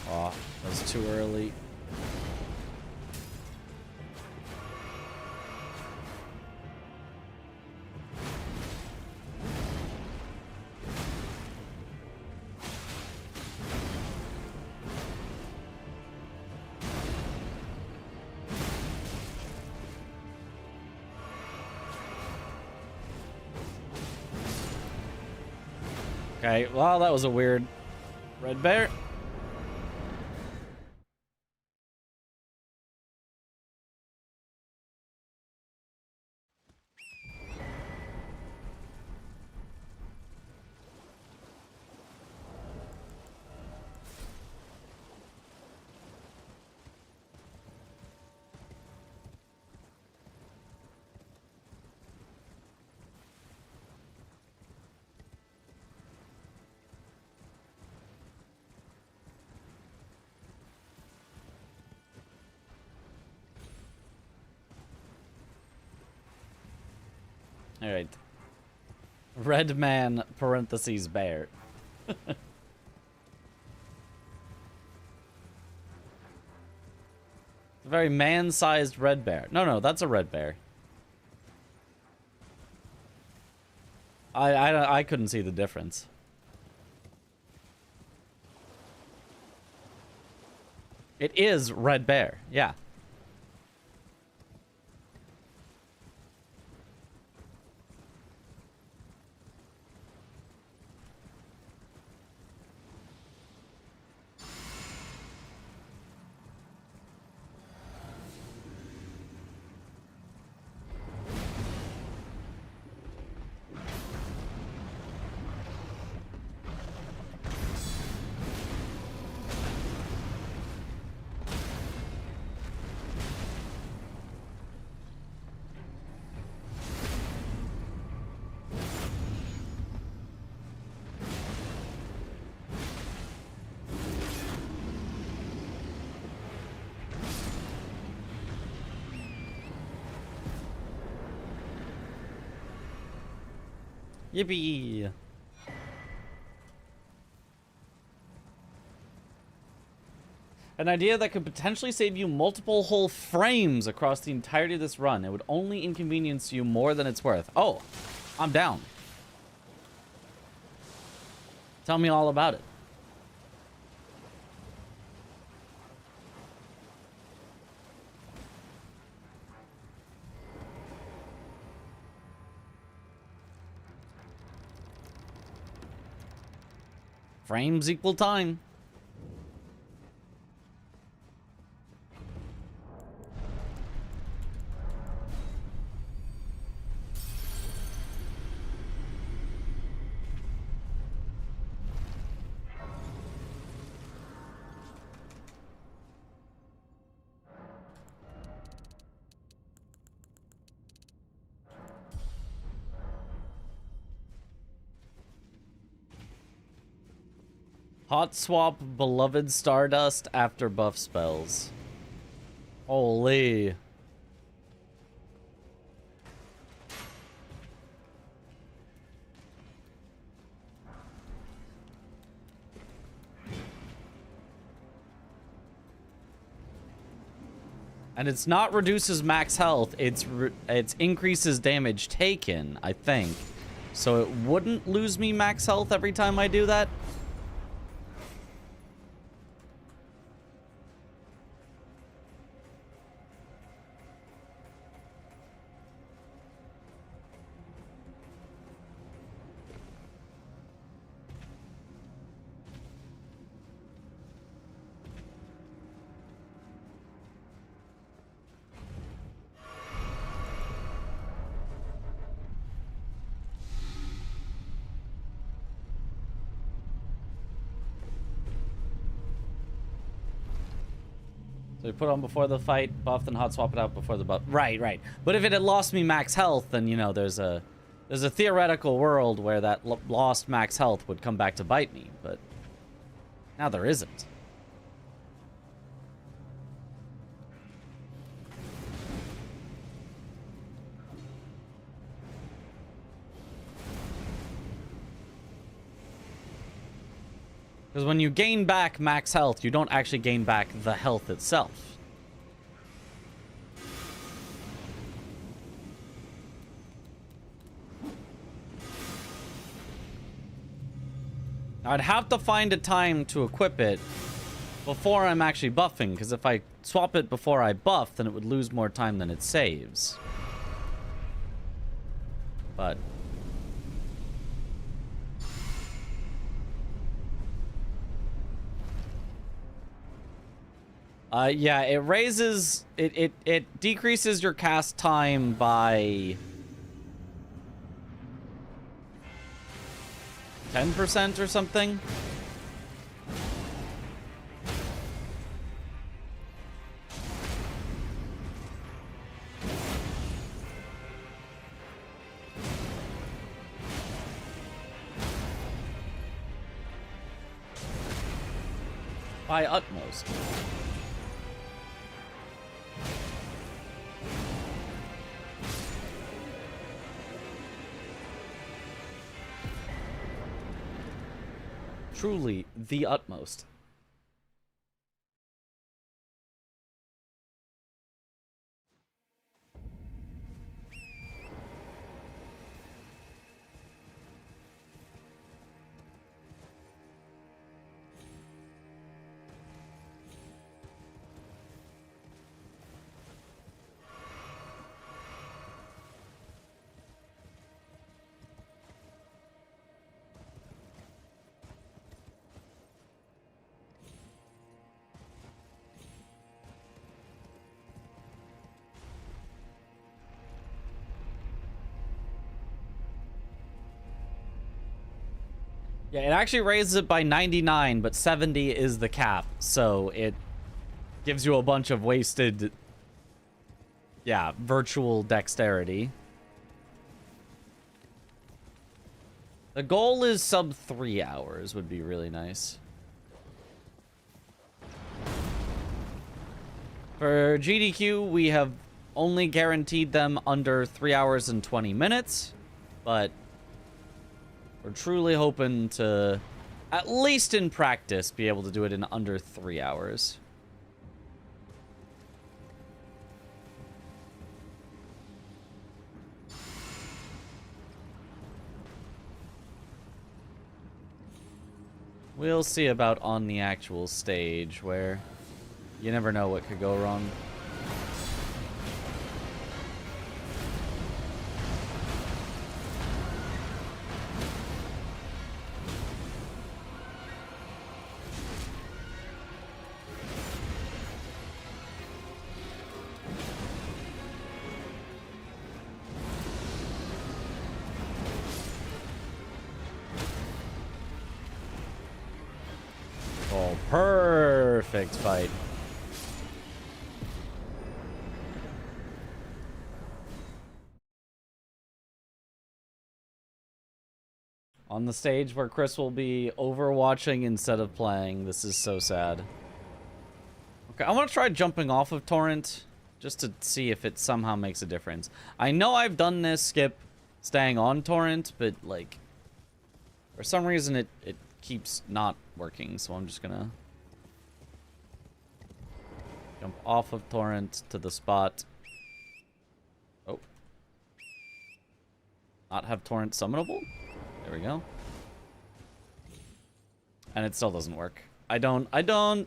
Oh, that was too early. Okay, well, that was a weird red bear. All right. Red man, parentheses, bear. A very man-sized red bear. No, that's a red bear. I couldn't see the difference. It is red bear, yeah. Yippee! An idea that could potentially save you multiple whole frames across the entirety of this run. It would only inconvenience you more than it's worth. Oh, I'm down. Tell me all about it. Frames equal time. Hot swap beloved Stardust after buff spells. Holy. And it's not reduces max health, it's increases damage taken, I think. So it wouldn't lose me max health every time I do that. So you put on before the fight, buff, then hot swap it out before the buff. Right, right. But if it had lost me max health, then, you know, there's a theoretical world where that lost max health would come back to bite me, but now there isn't. Because when you gain back max health, you don't actually gain back the health itself. I'd have to find a time to equip it before I'm actually buffing, because if I swap it before I buff, then it would lose more time than it saves. But yeah, it raises it decreases your cast time by 10% or something. By utmost. Truly the utmost. Yeah, it actually raises it by 99, but 70 is the cap, so it gives you a bunch of wasted, yeah, virtual dexterity. The goal is sub 3 hours would be really nice. For GDQ, we have only guaranteed them under 3 hours and 20 minutes, but we're truly hoping to, at least in practice, be able to do it in under 3 hours. We'll see about on the actual stage, where you never know what could go wrong. Oh, perfect fight. On the stage where Chris will be overwatching instead of playing. This is so sad. Okay, I want to try jumping off of Torrent just to see if it somehow makes a difference. I know I've done this, Skip, staying on Torrent, but, like, for some reason it keeps not working, so I'm just gonna jump off of Torrent to the spot. Oh. Not have Torrent summonable? There we go. And it still doesn't work. I don't understand.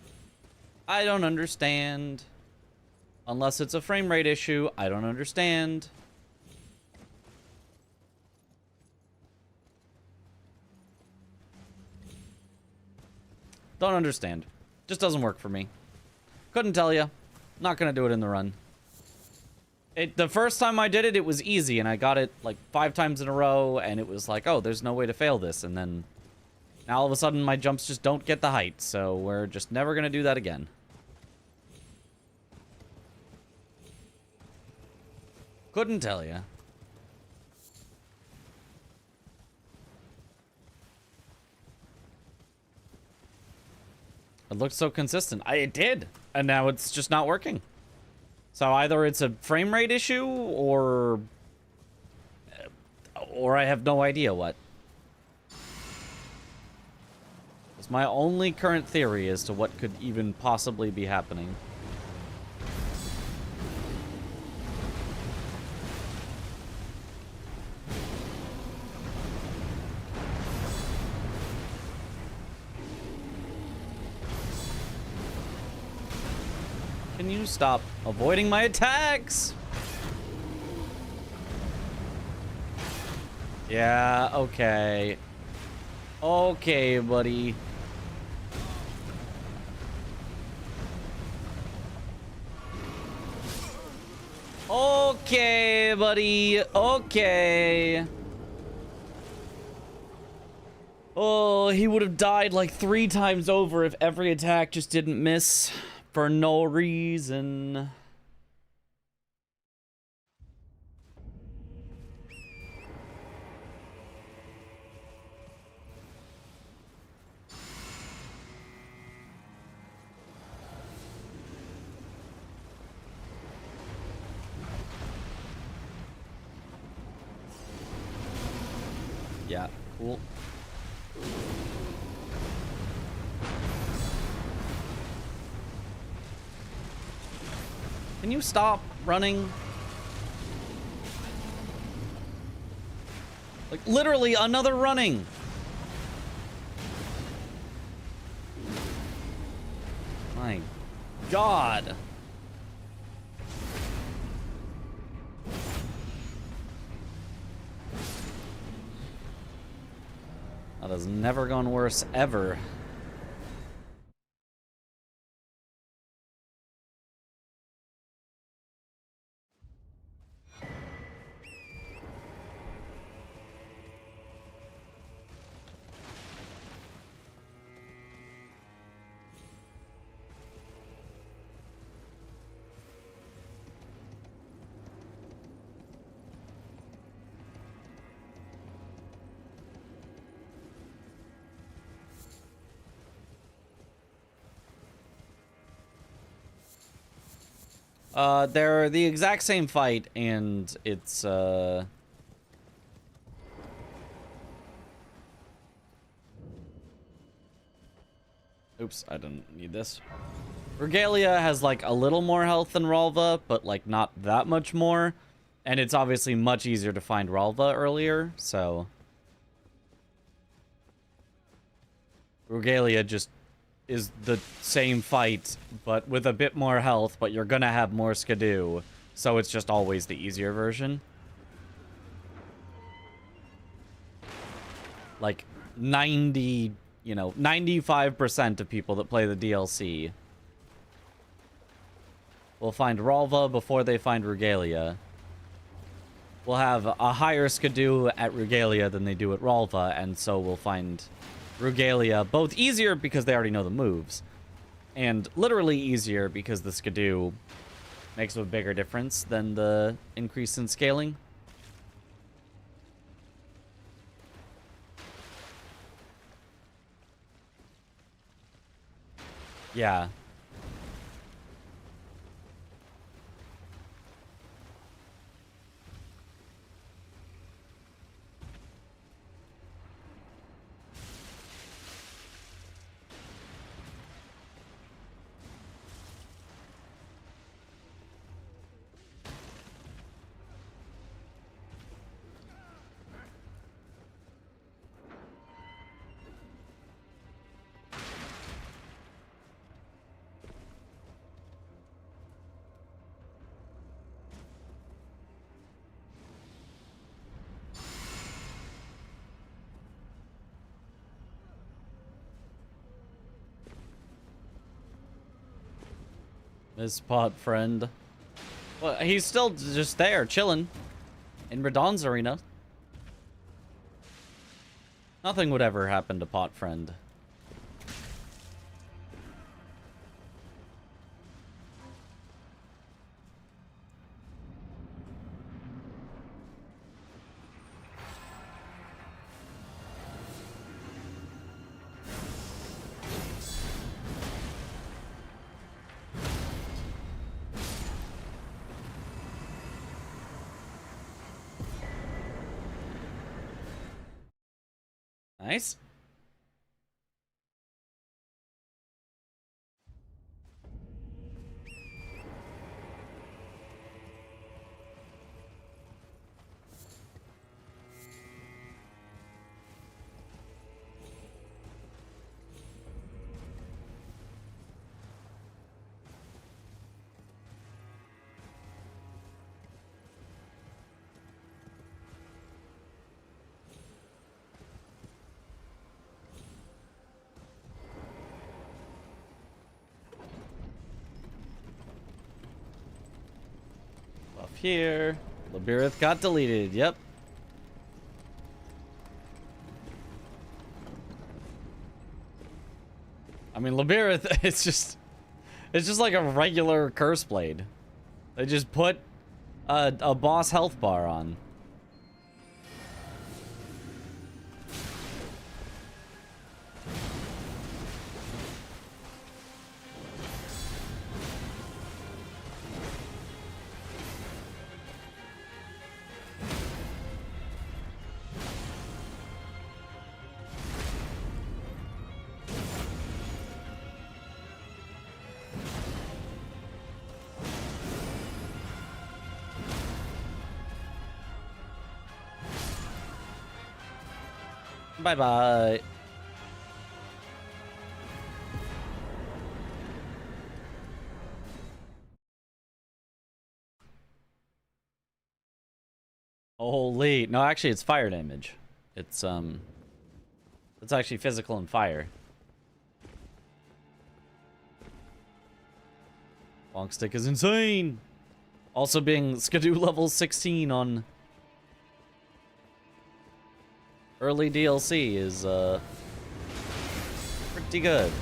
Unless it's a frame rate issue, I don't understand. Don't understand. Just doesn't work for me. Couldn't tell you. Not gonna do it in the run. The first time I did it, it was easy, and I got it like 5 times in a row, and it was like, oh, there's no way to fail this, and then now all of a sudden my jumps just don't get the height, so we're just never gonna do that again. Couldn't tell you. It looked so consistent. It did, and now it's just not working. So either it's a frame rate issue, or I have no idea what. It's my only current theory as to what could even possibly be happening. Can you stop avoiding my attacks? Yeah, okay. Okay, buddy. Okay, buddy. Okay. Oh, he would have died like 3 times over if every attack just didn't miss. For no reason. Yeah, cool. Can you stop running? Like, literally, another running. My God. That has never gone worse, ever. They're the exact same fight, and it's, Oops, I didn't need this. Regalia has, like, a little more health than Ralva, but, like, not that much more. And it's obviously much easier to find Ralva earlier, so... Regalia just is the same fight, but with a bit more health, but you're gonna have more Skidoo, so it's just always the easier version. Like, 95% of people that play the DLC will find Ralva before they find Regalia. Will have a higher Skidoo at Regalia than they do at Ralva, and so will find Regalia both easier because they already know the moves, and literally easier because the Skidoo makes a bigger difference than the increase in scaling. Yeah. His spot friend. Well, he's still just there, chilling in Radon's arena. Nothing would ever happen to Pot Friend. Nice. Buff here. Labirith got deleted. Yep. I mean, Labirith, it's just like a regular Curse Blade. They just put a boss health bar on. Bye-bye. Holy. No, actually, it's fire damage. It's actually physical and fire. Bonk Stick is insane. Also being Skidoo level 16 on early DLC is pretty good.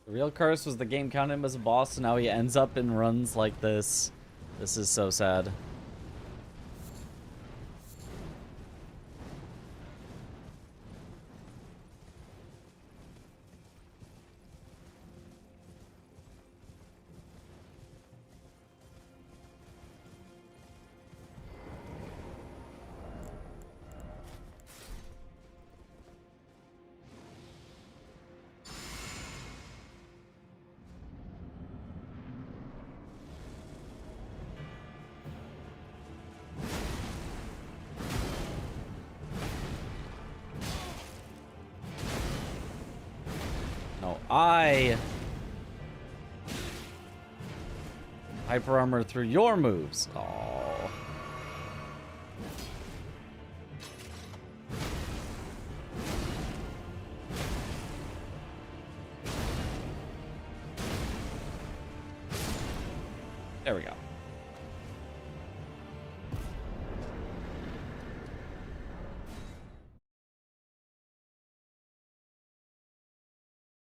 The real curse was the game counted him as a boss, and now he ends up in runs like this. This is so sad. I hyper armor through your moves. Oh. There we go.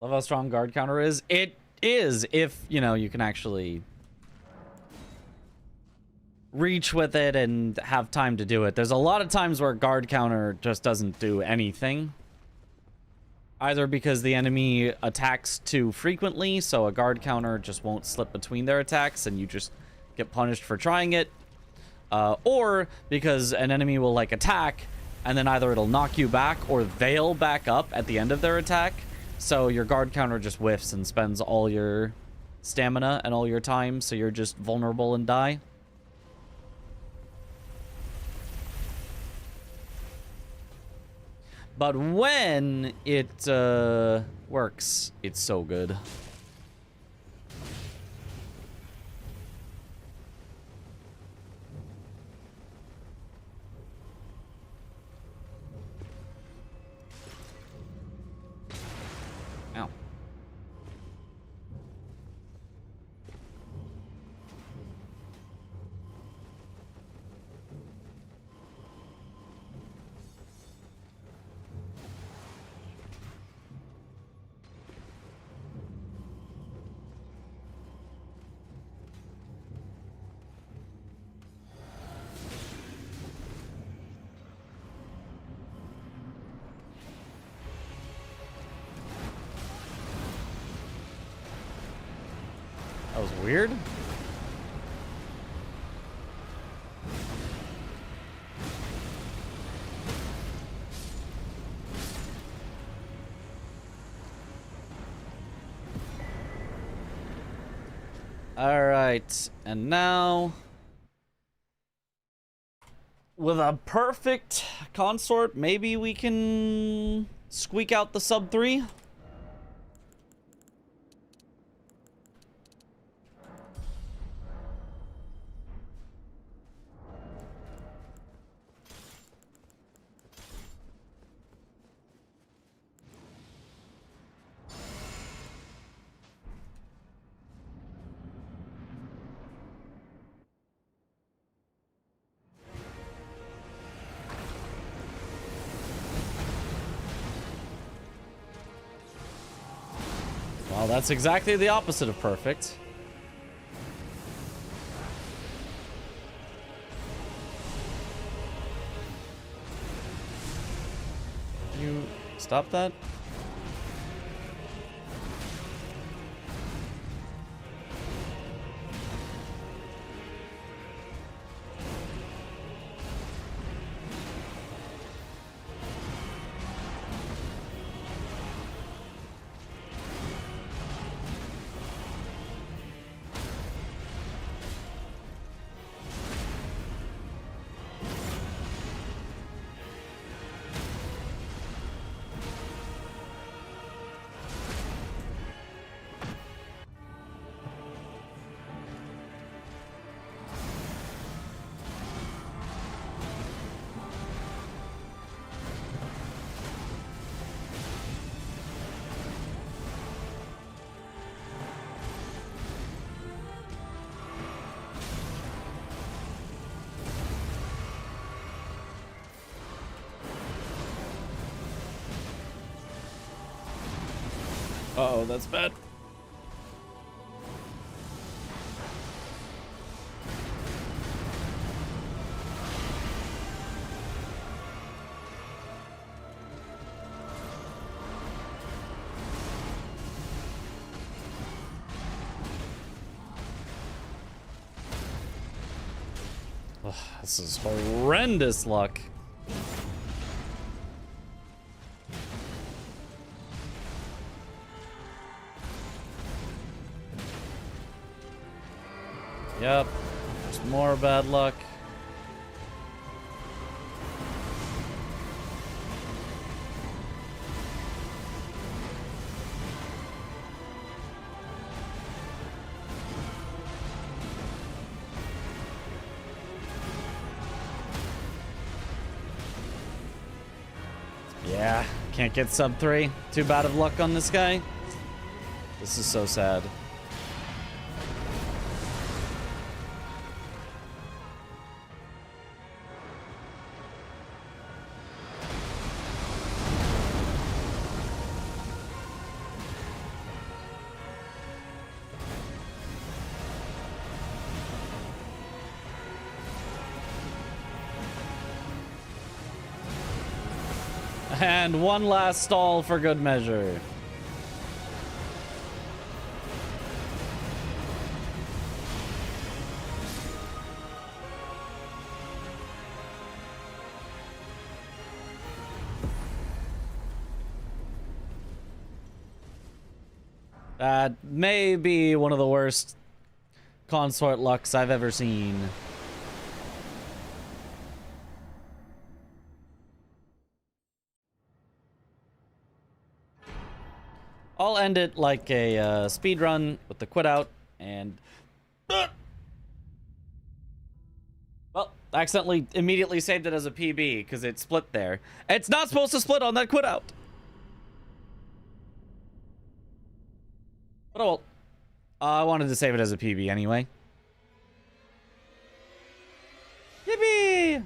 Love how strong guard counter is. It is if, you know, you can actually reach with it and have time to do it. There's a lot of times where guard counter just doesn't do anything. Either because the enemy attacks too frequently, so a guard counter just won't slip between their attacks and you just get punished for trying it. Or because an enemy will like attack and then either it'll knock you back or they'll back up at the end of their attack. So your guard counter just whiffs and spends all your stamina and all your time, so you're just vulnerable and die. But when it works, it's so good. Ow. That was weird. All right, and now with a perfect consort, maybe we can squeak out the sub 3. Well, that's exactly the opposite of perfect. Can you stop that? Uh-oh, that's bad. Ugh, this is horrendous luck. Yep, there's more bad luck. Yeah, can't get sub 3. Too bad of luck on this guy. This is so sad. And one last stall for good measure. That may be one of the worst consort lucks I've ever seen. I'll end it like a speed run with the quit out and... Well, I accidentally immediately saved it as a PB because it split there. It's not supposed to split on that quit out. But oh well. I wanted to save it as a PB anyway. Yippee!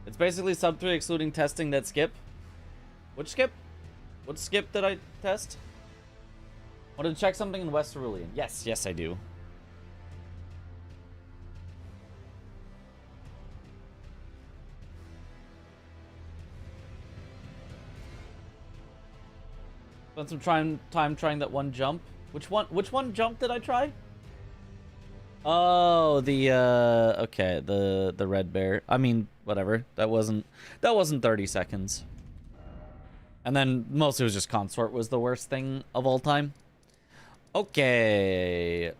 It's basically sub 3 excluding testing that skip. Which skip? What skip did I test? Wanted to check something in West Cerulean. Yes, yes I do. Spent some time trying that one jump. Which one jump did I try? Oh, the okay, the red bear. I mean, whatever. That wasn't 30 seconds. And then mostly it was just consort was the worst thing of all time. Okay.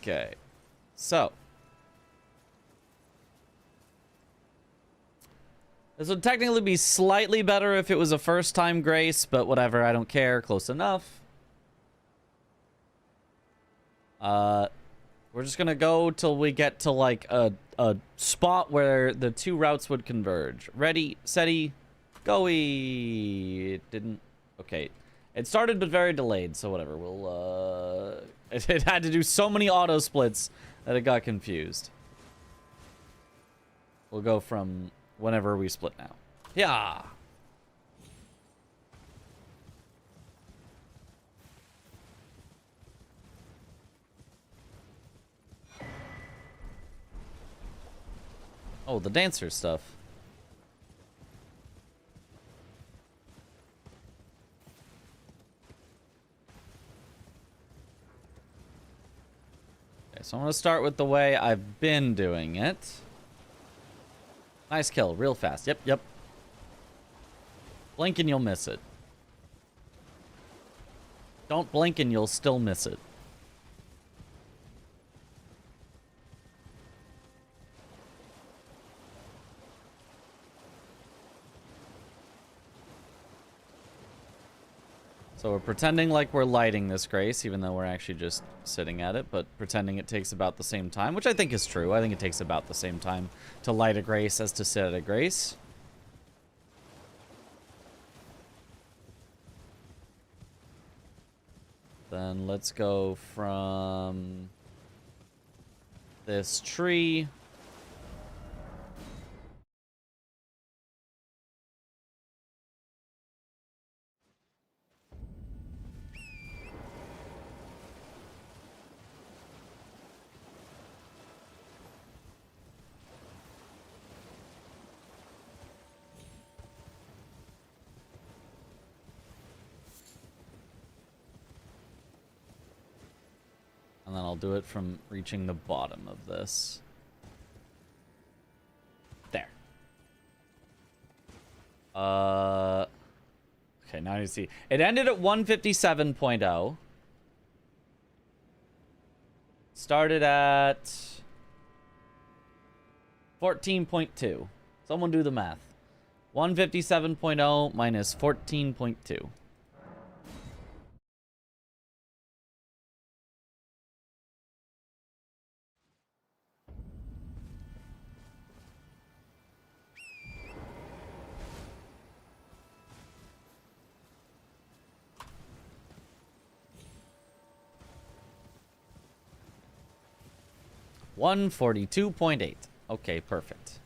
Okay. So, this would technically be slightly better if it was a first-time grace, but whatever, I don't care. Close enough. We're just gonna go till we get to, like, a spot where the two routes would converge. Ready, steady, go-y. It didn't... Okay. It started, but very delayed, so whatever. We'll, It had to do so many auto splits that it got confused. We'll go from whenever we split now. Yeah. Oh, the dancer stuff. So I'm going to start with the way I've been doing it. Nice kill, real fast. Yep, yep. Blink and you'll miss it. Don't blink and you'll still miss it. So we're pretending like we're lighting this grace, even though we're actually just sitting at it, but pretending it takes about the same time, which I think is true. I think it takes about the same time to light a grace as to sit at a grace. Then let's go from this tree. And then I'll do it from reaching the bottom of this. There. Okay, now you see. It ended at 157.0. Started at 14.2. Someone do the math. 157.0 minus 14.2. $142.8. Okay, perfect.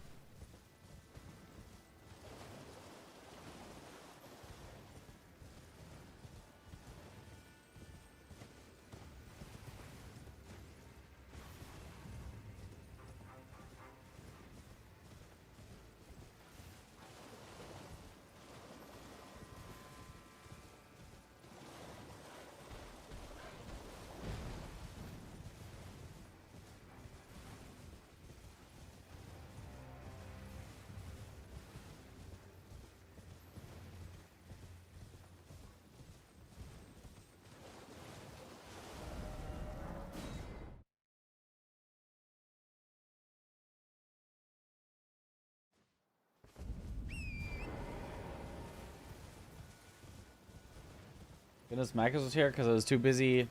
Goodness, Macros was here because I was too busy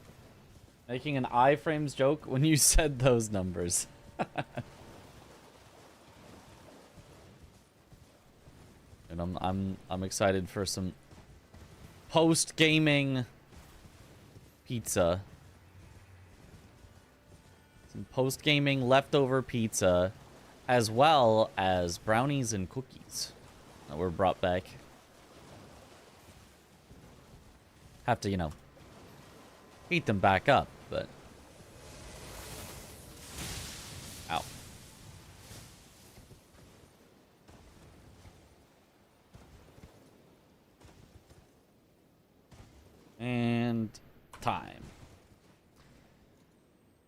making an iframes joke when you said those numbers. And I'm excited for some post-gaming pizza. Some post-gaming leftover pizza, as well as brownies and cookies that were brought back. Have to, you know, heat them back up, but... Ow. And time.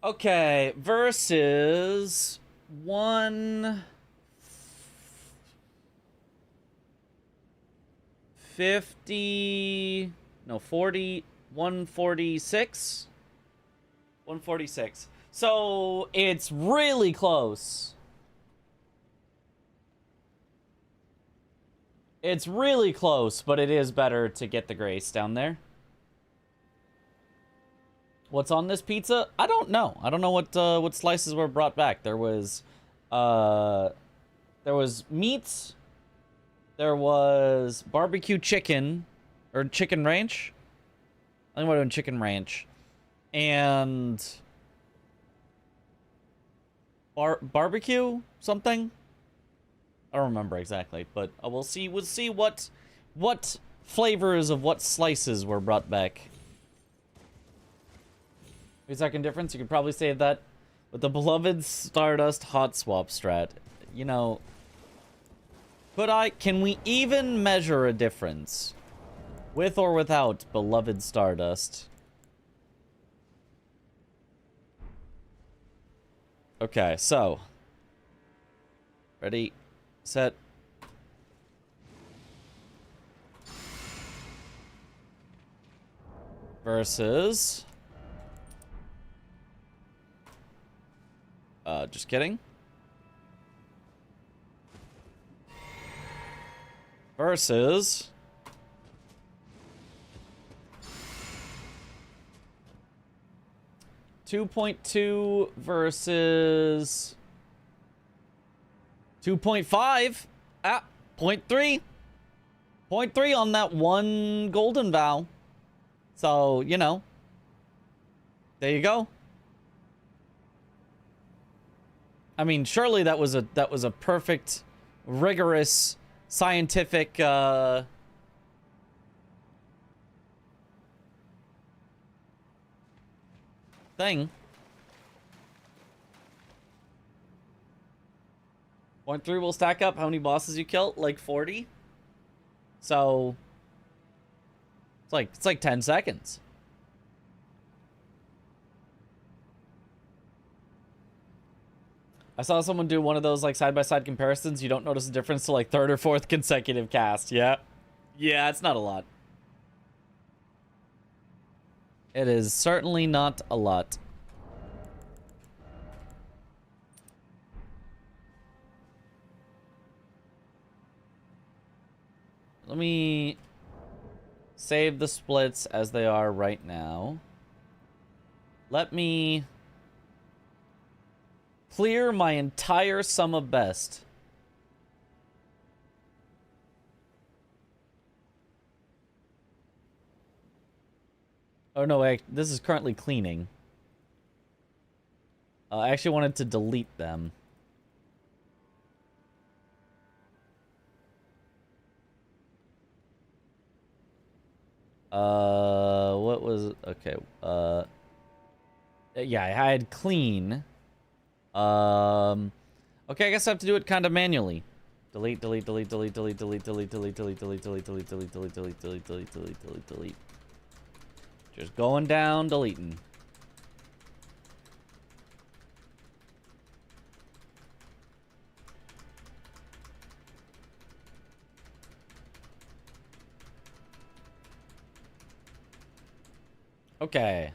Okay, versus 150, no, 40, 146? 146. So it's really close. It's really close, but it is better to get the Grace down there. What's on this pizza? I don't know. I don't know what slices were brought back. There was meats. There was barbecue chicken, or chicken ranch. I think we're doing chicken ranch, and barbecue something. I don't remember exactly, but we'll see. We'll see what flavors of what slices were brought back. 3-second difference, you could probably save that with the beloved Stardust hot swap strat. You know, can we even measure a difference with or without beloved Stardust? Okay, so ready, set. Versus just kidding. Versus 2.2 versus 2.5. 0.3. 0.3 on that one golden vow. So, you know. There you go. I mean, surely that was a perfect, rigorous, scientific thing. 0.3 will stack up how many bosses you kill, like 40. So it's like 10 seconds. I saw someone do one of those like side-by-side comparisons. You don't notice a difference to like 3rd or 4th consecutive cast. Yeah. Yeah, it's not a lot. It is certainly not a lot. Let me save the splits as they are right now. Let me clear my entire sum of best. Oh no, this is currently cleaning. I actually wanted to delete them. What was... Okay, yeah, I had clean. Okay, I guess I have to do it kind of manually. Delete, delete, delete, delete, delete, delete, delete, delete, delete, delete, delete, delete, delete, delete, delete, delete, delete, delete, delete, delete. Just going down, deleting. Okay.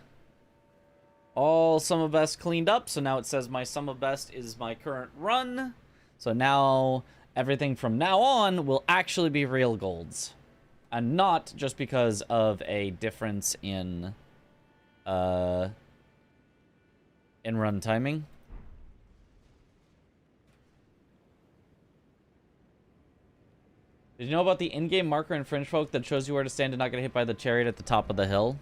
All sum of best cleaned up, so now it says my sum of best is my current run. So now everything from now on will actually be real golds. And not just because of a difference in run timing. Did you know about the in-game marker in Fringe Folk that shows you where to stand and not get hit by the chariot at the top of the hill?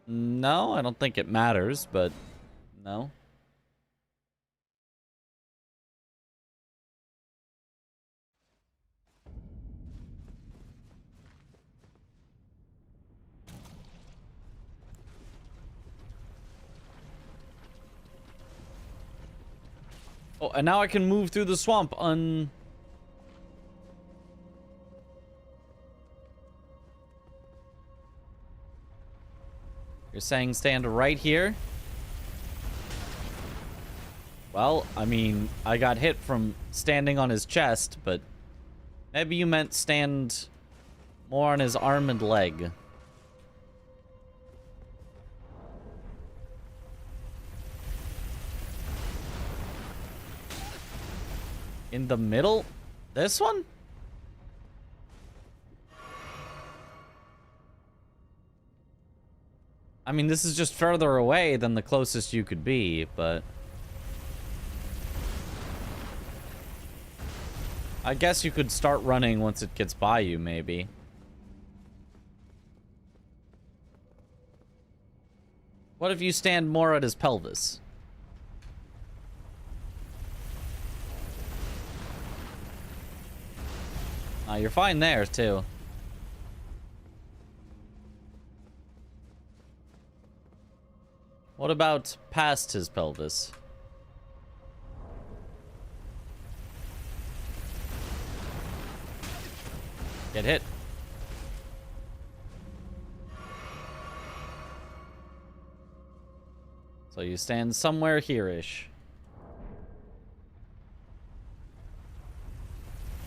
No, I don't think it matters, but no. Oh, and now I can move through the swamp on... You're saying stand right here? Well, I mean, I got hit from standing on his chest, but maybe you meant stand more on his arm and leg. In the middle? This one? I mean, this is just further away than the closest you could be, but... I guess you could start running once it gets by you, maybe. What if you stand more at his pelvis? You're fine there, too. What about past his pelvis? Get hit. So you stand somewhere here-ish.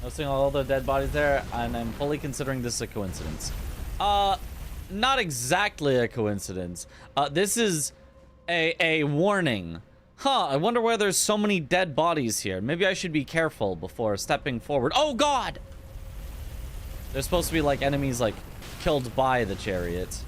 Noticing all the dead bodies there, and I'm fully considering this a coincidence. Not exactly a coincidence. This is a warning. Huh, I wonder why there's so many dead bodies here. Maybe I should be careful before stepping forward. Oh, God! There's supposed to be, like, enemies, like, killed by the chariot.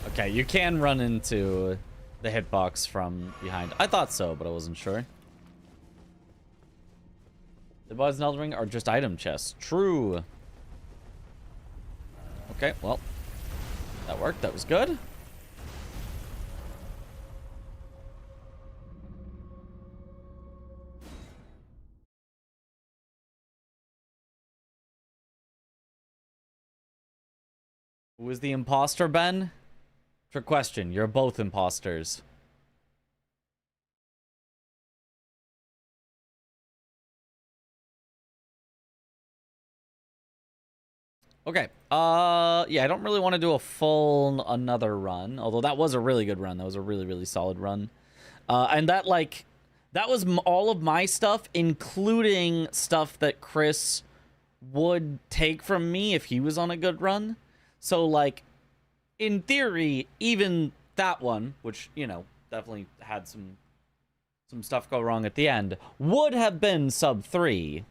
Okay, you can run into the hitbox from behind. I thought so, but I wasn't sure. The bodies in Elden Ring are just item chests. True. Okay, well, that worked. That was good. Who is the imposter, Ben? Trick question. You're both imposters. Okay. Yeah, I don't really want to do a full another run, although that was a really good run. That was a really, really solid run. And that, like, that was all of my stuff, including stuff that Chris would take from me if he was on a good run. So, like, in theory, even that one, which, you know, definitely had some stuff go wrong at the end, would have been sub 3.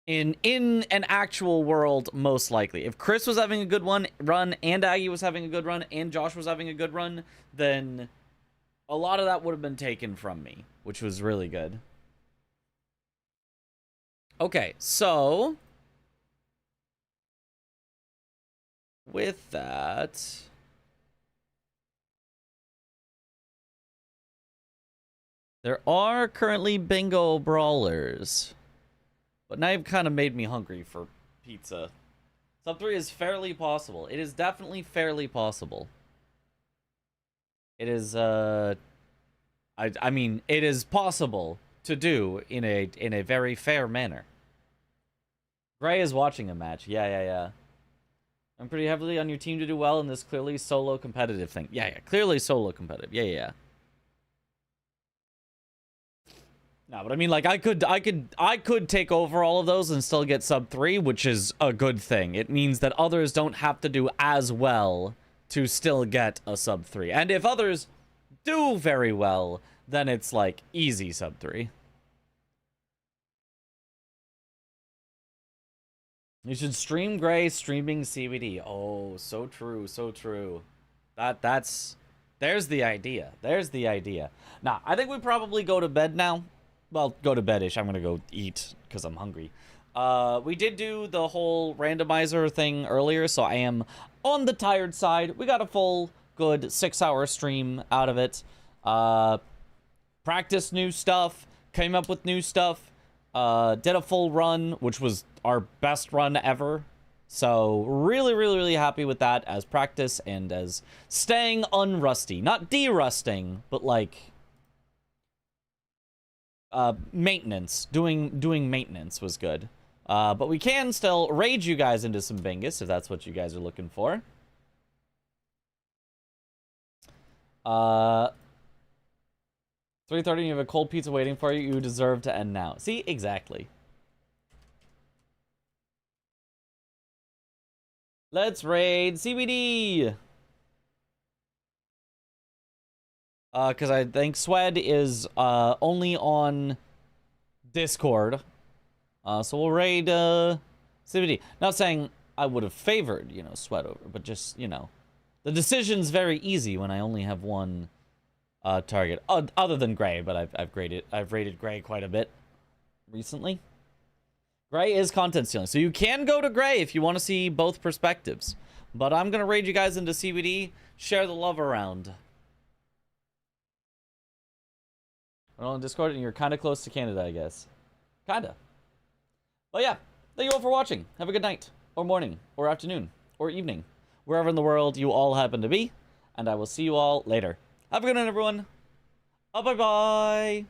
In an actual world, most likely. If Chris was having a good run, and Aggie was having a good run, and Josh was having a good run, then a lot of that would have been taken from me, which was really good. Okay, so with that, there are currently bingo brawlers. But now you've kind of made me hungry for pizza. Sub 3 is fairly possible. It is definitely fairly possible. It is, I mean, it is possible to do in a very fair manner. Gray is watching a match. Yeah. I'm pretty heavily on your team to do well in this clearly solo competitive thing. Yeah, clearly solo competitive. Yeah. No, but I mean, like, I could take over all of those and still get sub 3, which is a good thing. It means that others don't have to do as well to still get a sub 3. And if others do very well, then it's like easy sub 3. You should stream Gray streaming CBD. Oh, so true, so true. There's the idea. There's the idea. Nah, I think we probably go to bed now. Well, go to bed-ish. I'm gonna go eat because I'm hungry. We did do the whole randomizer thing earlier, so I am on the tired side. We got a full, good 6-hour stream out of it. Practiced new stuff, came up with new stuff, did a full run, which was our best run ever. So really happy with that as practice and as staying unrusty. Not derusting, but like maintenance. Doing maintenance was good. But we can still raid you guys into some Bingus if that's what you guys are looking for. 3:30, you have a cold pizza waiting for you. You deserve to end now. See, exactly. Let's raid CBD. Because I think Swed is only on Discord. So we'll raid CBD. Not saying I would have favored, you know, Swed over, but just, you know, the decision's very easy when I only have one target. Other than Gray, but I've rated Gray quite a bit recently. Gray is content stealing, so you can go to Gray if you want to see both perspectives. But I'm gonna raid you guys into CBD. Share the love around. We're on Discord, and you're kind of close to Canada, I guess. Kinda. But yeah, thank you all for watching. Have a good night, or morning, or afternoon, or evening, wherever in the world you all happen to be. And I will see you all later. Have a good night, everyone. Bye-bye.